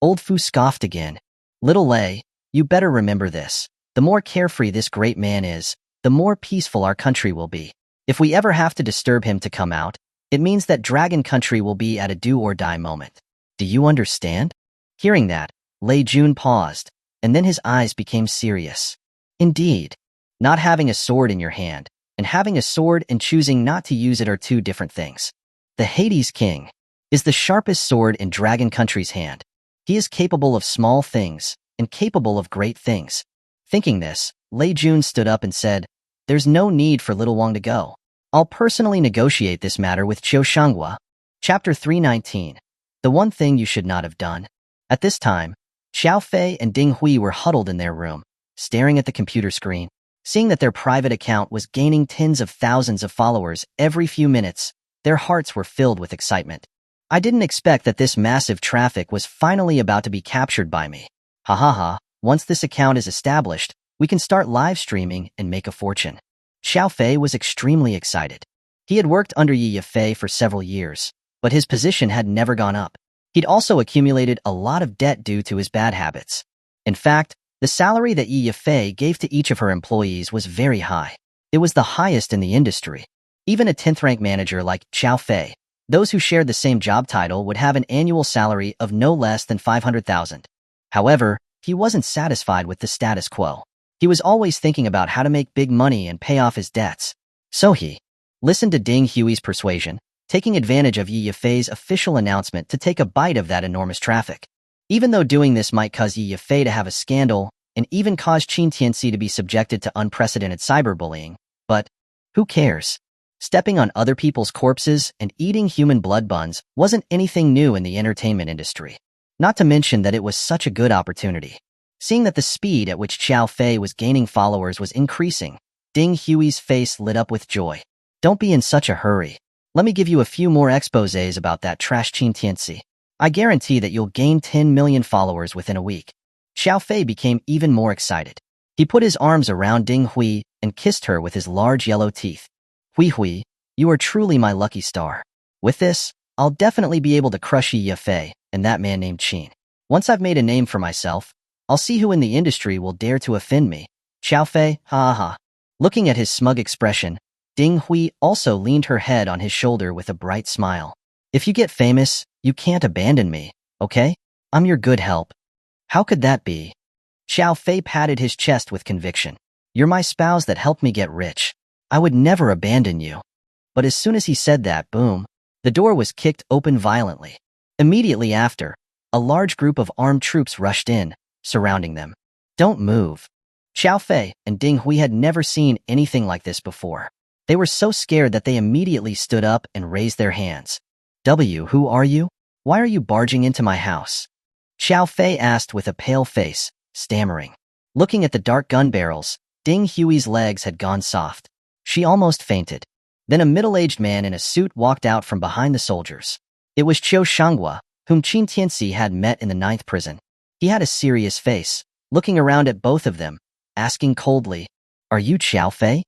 Old Fu scoffed again. "Little Lei, you better remember this. The more carefree this great man is, the more peaceful our country will be. If we ever have to disturb him to come out, it means that Dragon Country will be at a do-or-die moment. Do you understand? Hearing that, Lei Jun paused, and then his eyes became serious. Indeed. Not having a sword in your hand, and having a sword and choosing not to use it are two different things. The Hades King is the sharpest sword in Dragon Country's hand. He is capable of small things, and capable of great things. Thinking this, Lei Jun stood up and said, "There's no need for Little Wang to go. I'll personally negotiate this matter with Qiu Shanghua." Chapter 319. The One Thing You Should Not Have Done. At this time, Xiao Fei and Ding Hui were huddled in their room, staring at the computer screen. Seeing that their private account was gaining tens of thousands of followers every few minutes, their hearts were filled with excitement. I didn't expect that this massive traffic was finally about to be captured by me. Ha ha ha, once this account is established, we can start live streaming and make a fortune. Xiao Fei was extremely excited. He had worked under Yi Yifei for several years, but his position had never gone up. He'd also accumulated a lot of debt due to his bad habits. In fact, the salary that Yi Yifei gave to each of her employees was very high. It was the highest in the industry. Even a 10th-rank manager like Xiao Fei, those who shared the same job title would have an annual salary of no less than 500,000. However, he wasn't satisfied with the status quo. He was always thinking about how to make big money and pay off his debts. So he listened to Ding Hui's persuasion, taking advantage of Yi Yifei's official announcement to take a bite of that enormous traffic. Even though doing this might cause Yi Yifei to have a scandal and even cause Qin Tianci to be subjected to unprecedented cyberbullying, but who cares? Stepping on other people's corpses and eating human blood buns wasn't anything new in the entertainment industry. Not to mention that it was such a good opportunity. Seeing that the speed at which Xiao Fei was gaining followers was increasing, Ding Hui's face lit up with joy. Don't be in such a hurry. Let me give you a few more exposés about that trash Qin Tianci. I guarantee that you'll gain 10 million followers within a week. Xiao Fei became even more excited. He put his arms around Ding Hui and kissed her with his large yellow teeth. Hui, you are truly my lucky star. With this, I'll definitely be able to crush Yi Yifei and that man named Qin. Once I've made a name for myself, I'll see who in the industry will dare to offend me. Xiao Fei, ha ha. Looking at his smug expression, Ding Hui also leaned her head on his shoulder with a bright smile. If you get famous, you can't abandon me, okay? I'm your good help. How could that be? Xiao Fei patted his chest with conviction. You're my spouse that helped me get rich. I would never abandon you. But as soon as he said that, boom, the door was kicked open violently. Immediately after, a large group of armed troops rushed in, surrounding them. Don't move. Xiao Fei and Ding Hui had never seen anything like this before. They were so scared that they immediately stood up and raised their hands. Who are you? Why are you barging into my house? Xiao Fei asked with a pale face, stammering. Looking at the dark gun barrels, Ding Hui's legs had gone soft. She almost fainted. Then a middle-aged man in a suit walked out from behind the soldiers. It was Qiu Shanghua, whom Qin Tianci had met in the 9th prison. He had a serious face, looking around at both of them, asking coldly, "Are you Xiao Fei?"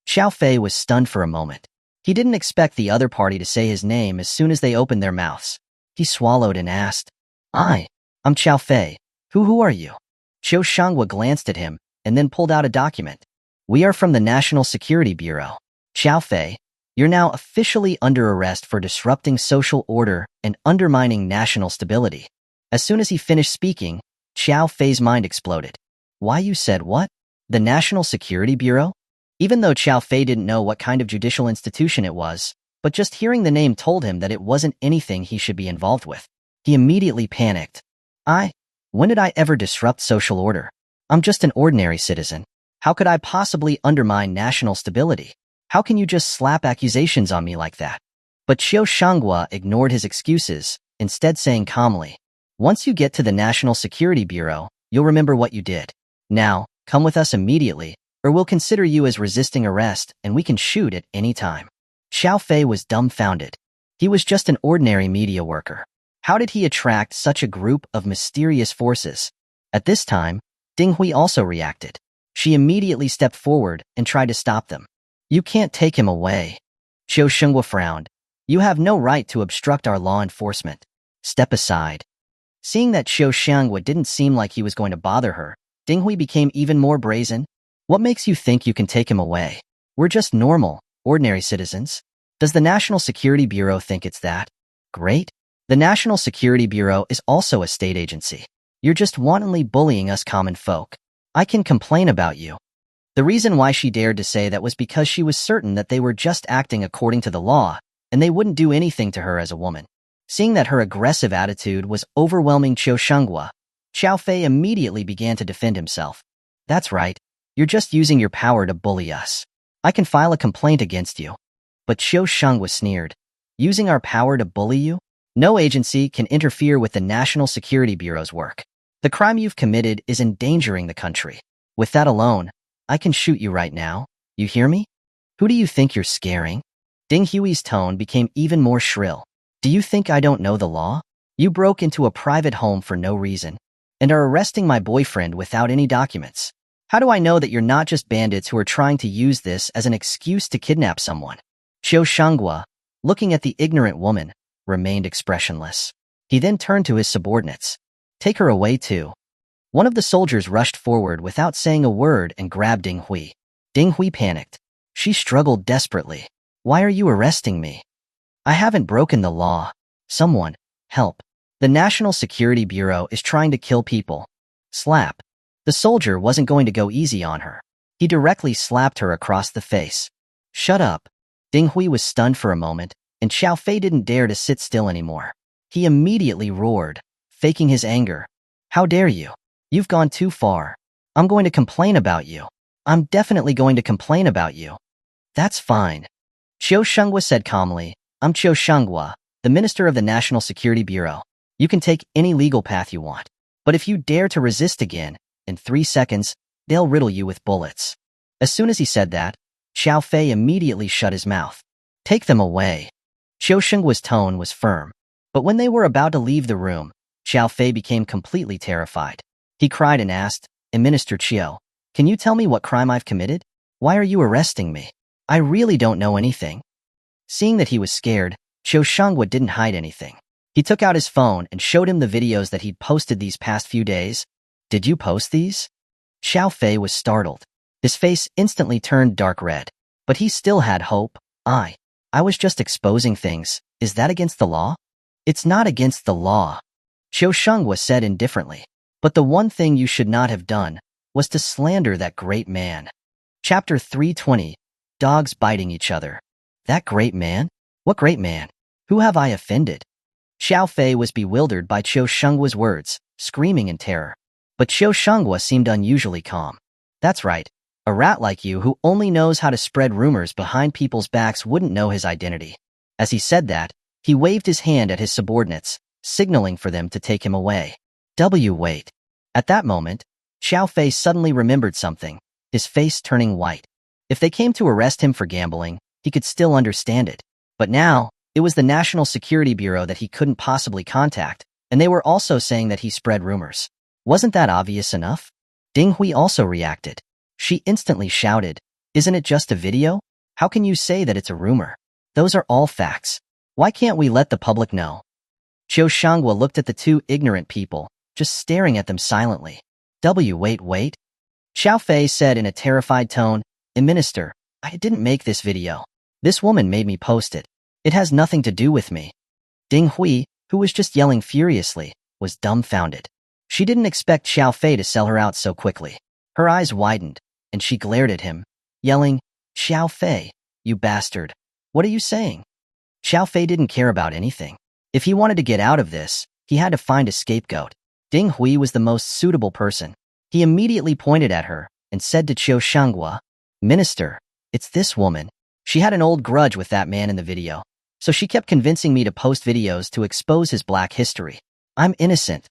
Xiao Fei was stunned for a moment. He didn't expect the other party to say his name as soon as they opened their mouths. He swallowed and asked, I'm Xiao Fei. Who are you? Qiu Shanghua glanced at him and then pulled out a document. We are from the National Security Bureau. Xiao Fei, you're now officially under arrest for disrupting social order and undermining national stability. As soon as he finished speaking, Xiao Fei's mind exploded. Why, you said what? The National Security Bureau? Even though Xiao Fei didn't know what kind of judicial institution it was, but just hearing the name told him that it wasn't anything he should be involved with. He immediately panicked. When did I ever disrupt social order? I'm just an ordinary citizen. How could I possibly undermine national stability? How can you just slap accusations on me like that? But Qiu Shanghua ignored his excuses, instead saying calmly, once you get to the National Security Bureau, you'll remember what you did. Now, come with us immediately, or we'll consider you as resisting arrest and we can shoot at any time. Xiao Fei was dumbfounded. He was just an ordinary media worker. How did he attract such a group of mysterious forces? At this time, Ding Hui also reacted. She immediately stepped forward and tried to stop them. You can't take him away. Qiu Shanghua frowned. You have no right to obstruct our law enforcement. Step aside. Seeing that Qiu Shanghua didn't seem like he was going to bother her, Ding Hui became even more brazen. What makes you think you can take him away? We're just normal, ordinary citizens. Does the National Security Bureau think it's that great? The National Security Bureau is also a state agency. You're just wantonly bullying us common folk. I can complain about you. The reason why she dared to say that was because she was certain that they were just acting according to the law, and they wouldn't do anything to her as a woman. Seeing that her aggressive attitude was overwhelming Qiu Shenghua, Xiao Fei immediately began to defend himself. That's right. You're just using your power to bully us. I can file a complaint against you. But Qiu Shenghua sneered. Using our power to bully you? No agency can interfere with the National Security Bureau's work. The crime you've committed is endangering the country. With that alone, I can shoot you right now. You hear me? Who do you think you're scaring? Ding Hui's tone became even more shrill. Do you think I don't know the law? You broke into a private home for no reason and are arresting my boyfriend without any documents. How do I know that you're not just bandits who are trying to use this as an excuse to kidnap someone? Qiu Shenghua, looking at the ignorant woman, remained expressionless. He then turned to his subordinates. Take her away too. One of the soldiers rushed forward without saying a word and grabbed Ding Hui. Ding Hui panicked. She struggled desperately. Why are you arresting me? I haven't broken the law. Someone, help. The National Security Bureau is trying to kill people. Slap. The soldier wasn't going to go easy on her. He directly slapped her across the face. Shut up. Ding Hui was stunned for a moment, and Xiao Fei didn't dare to sit still anymore. He immediately roared, faking his anger. How dare you? You've gone too far. I'm going to complain about you. I'm definitely going to complain about you. That's fine. Qiu Shenghua said calmly. I'm Qiu Shenghua, the Minister of the National Security Bureau. You can take any legal path you want. But if you dare to resist again, in 3 seconds, they'll riddle you with bullets. As soon as he said that, Xiao Fei immediately shut his mouth. Take them away. Qiu Shenghua's tone was firm. But when they were about to leave the room, Xiao Fei became completely terrified. He cried and asked, Minister Qiu, can you tell me what crime I've committed? Why are you arresting me? I really don't know anything. Seeing that he was scared, Qiu Shenghua didn't hide anything. He took out his phone and showed him the videos that he'd posted these past few days. Did you post these? Xiao Fei was startled. His face instantly turned dark red. But he still had hope. I was just exposing things. Is that against the law? It's not against the law. Qiu Shenghua said indifferently. But the one thing you should not have done was to slander that great man. Chapter 320. Dogs biting each other. That great man? What great man? Who have I offended? Xiao Fei was bewildered by Qiu Shenghua's words, screaming in terror. But Qiu Shenghua seemed unusually calm. That's right. A rat like you who only knows how to spread rumors behind people's backs wouldn't know his identity. As he said that, he waved his hand at his subordinates, signaling for them to take him away. Wait. At that moment, Xiao Fei suddenly remembered something, his face turning white. If they came to arrest him for gambling, he could still understand it. But now, it was the National Security Bureau that he couldn't possibly contact, and they were also saying that he spread rumors. Wasn't that obvious enough? Ding Hui also reacted. She instantly shouted, Isn't it just a video? How can you say that it's a rumor? Those are all facts. Why can't we let the public know? Qiu Shenghua looked at the two ignorant people, just staring at them silently. Wait. Xiao Fei said in a terrified tone, Minister, I didn't make this video. This woman made me post it. It has nothing to do with me. Ding Hui, who was just yelling furiously, was dumbfounded. She didn't expect Xiao Fei to sell her out so quickly. Her eyes widened, and she glared at him, yelling, Xiao Fei, you bastard. What are you saying? Xiao Fei didn't care about anything. If he wanted to get out of this, he had to find a scapegoat. Ding Hui was the most suitable person. He immediately pointed at her and said to Qiu Shenghua, Minister, it's this woman. She had an old grudge with that man in the video, so she kept convincing me to post videos to expose his black history. I'm innocent.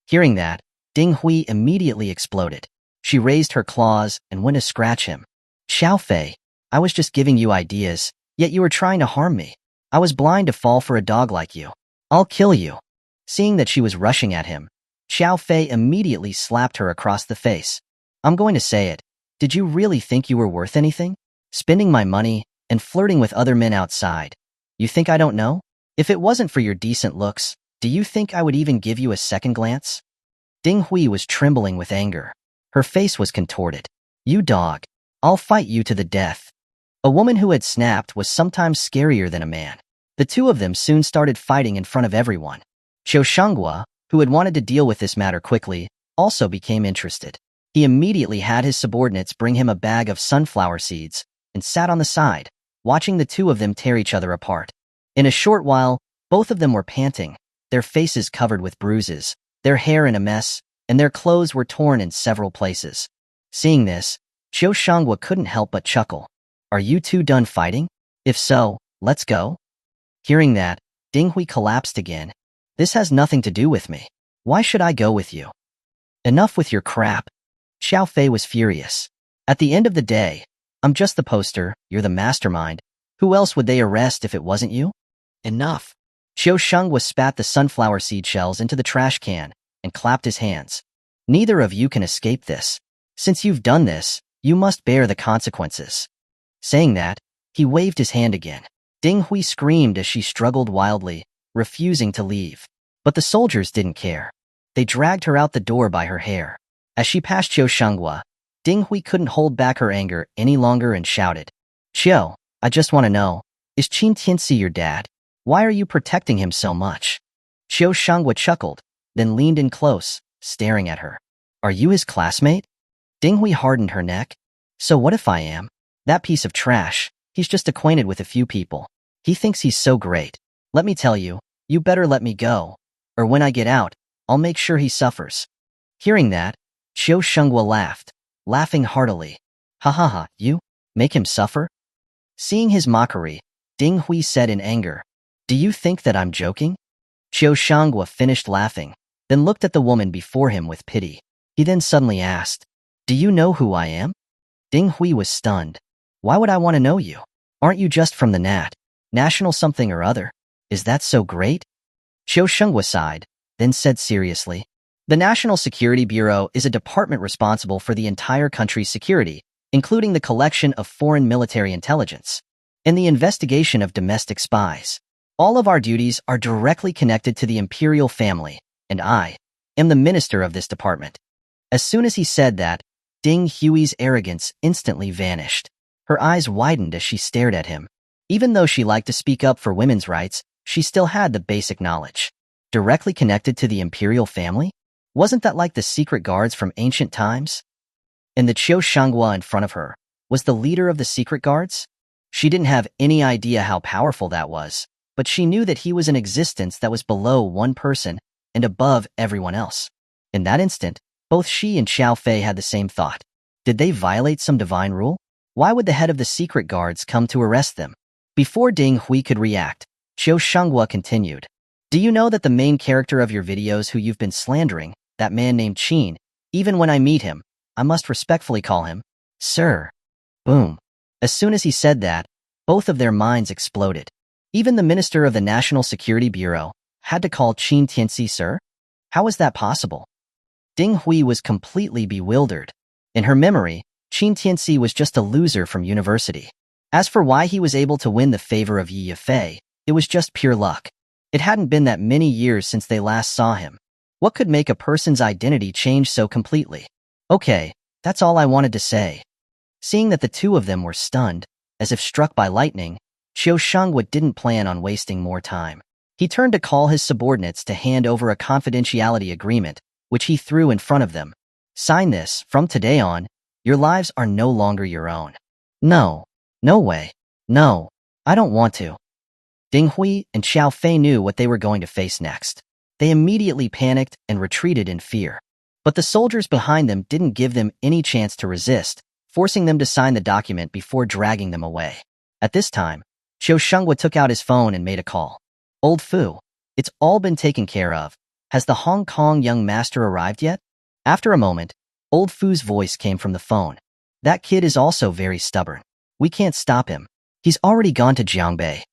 Hearing that, Ding Hui immediately exploded. She raised her claws and went to scratch him. Xiao Fei, I was just giving you ideas, yet you were trying to harm me. I was blind to fall for a dog like you. I'll kill you. Seeing that she was rushing at him, Xiao Fei immediately slapped her across the face. I'm going to say it. Did you really think you were worth anything? Spending my money and flirting with other men outside. You think I don't know? If it wasn't for your decent looks, do you think I would even give you a second glance? Ding Hui was trembling with anger. Her face was contorted. You dog. I'll fight you to the death. A woman who had snapped was sometimes scarier than a man. The two of them soon started fighting in front of everyone. Qiu Shanghua, who had wanted to deal with this matter quickly, also became interested. He immediately had his subordinates bring him a bag of sunflower seeds and sat on the side, watching the two of them tear each other apart. In a short while, both of them were panting, their faces covered with bruises, their hair in a mess, and their clothes were torn in several places. Seeing this, Qiu Shanghua couldn't help but chuckle. Are you two done fighting? If so, let's go. Hearing that, Ding Hui collapsed again. This has nothing to do with me. Why should I go with you? Enough with your crap. Xiao Fei was furious. At the end of the day, I'm just the poster, you're the mastermind. Who else would they arrest if it wasn't you? Enough. Qiu Shanghua spat the sunflower seed shells into the trash can and clapped his hands. Neither of you can escape this. Since you've done this, you must bear the consequences. Saying that, he waved his hand again. Ding Hui screamed as she struggled wildly, refusing to leave. But the soldiers didn't care. They dragged her out the door by her hair. As she passed Qiu Shanghua, Ding Hui couldn't hold back her anger any longer and shouted, Qiu, I just want to know, is Qin Tianci your dad? Why are you protecting him so much? Qiu Shanghua chuckled, then leaned in close, staring at her. Are you his classmate? Ding Hui hardened her neck. So what if I am? That piece of trash, he's just acquainted with a few people. He thinks he's so great. Let me tell you, you better let me go. Or when I get out, I'll make sure he suffers. Hearing that, Qiu Shanghua laughed, laughing heartily. Ha ha ha, you? Make him suffer? Seeing his mockery, Ding Hui said in anger, Do you think that I'm joking? Qiu Shanghua finished laughing, then looked at the woman before him with pity. He then suddenly asked, Do you know who I am? Ding Hui was stunned. Why would I want to know you? Aren't you just from the national something or other? Is that so great? Qiu Shanghua sighed, then said seriously, The National Security Bureau is a department responsible for the entire country's security, including the collection of foreign military intelligence and the investigation of domestic spies. All of our duties are directly connected to the imperial family, and I am the minister of this department. As soon as he said that, Ding Hui's arrogance instantly vanished. Her eyes widened as she stared at him. Even though she liked to speak up for women's rights, she still had the basic knowledge. Directly connected to the imperial family? Wasn't that like the secret guards from ancient times? And the Qiu Shanghua in front of her was the leader of the secret guards? She didn't have any idea how powerful that was, but she knew that he was an existence that was below one person and above everyone else. In that instant, both she and Xiao Fei had the same thought. Did they violate some divine rule? Why would the head of the secret guards come to arrest them? Before Ding Hui could react, Qiu Shanghua continued. Do you know that the main character of your videos who you've been slandering, that man named Qin, even when I meet him, I must respectfully call him, Sir. Boom. As soon as he said that, both of their minds exploded. Even the minister of the National Security Bureau had to call Qin Tianci Sir? How was that possible? Ding Hui was completely bewildered. In her memory, Qin Tianci was just a loser from university. As for why he was able to win the favor of Yi Yifei, it was just pure luck. It hadn't been that many years since they last saw him. What could make a person's identity change so completely? Okay, that's all I wanted to say. Seeing that the two of them were stunned, as if struck by lightning, Qiu Shanghua didn't plan on wasting more time. He turned to call his subordinates to hand over a confidentiality agreement, which he threw in front of them. Sign this. From today on, your lives are no longer your own. No. No way. No. I don't want to. Ding Hui and Xiao Fei knew what they were going to face next. They immediately panicked and retreated in fear. But the soldiers behind them didn't give them any chance to resist, forcing them to sign the document before dragging them away. At this time, Qiu Shanghua took out his phone and made a call. Old Fu, it's all been taken care of. Has the Hong Kong young master arrived yet? After a moment, Old Fu's voice came from the phone. That kid is also very stubborn. We can't stop him. He's already gone to Jiangbei.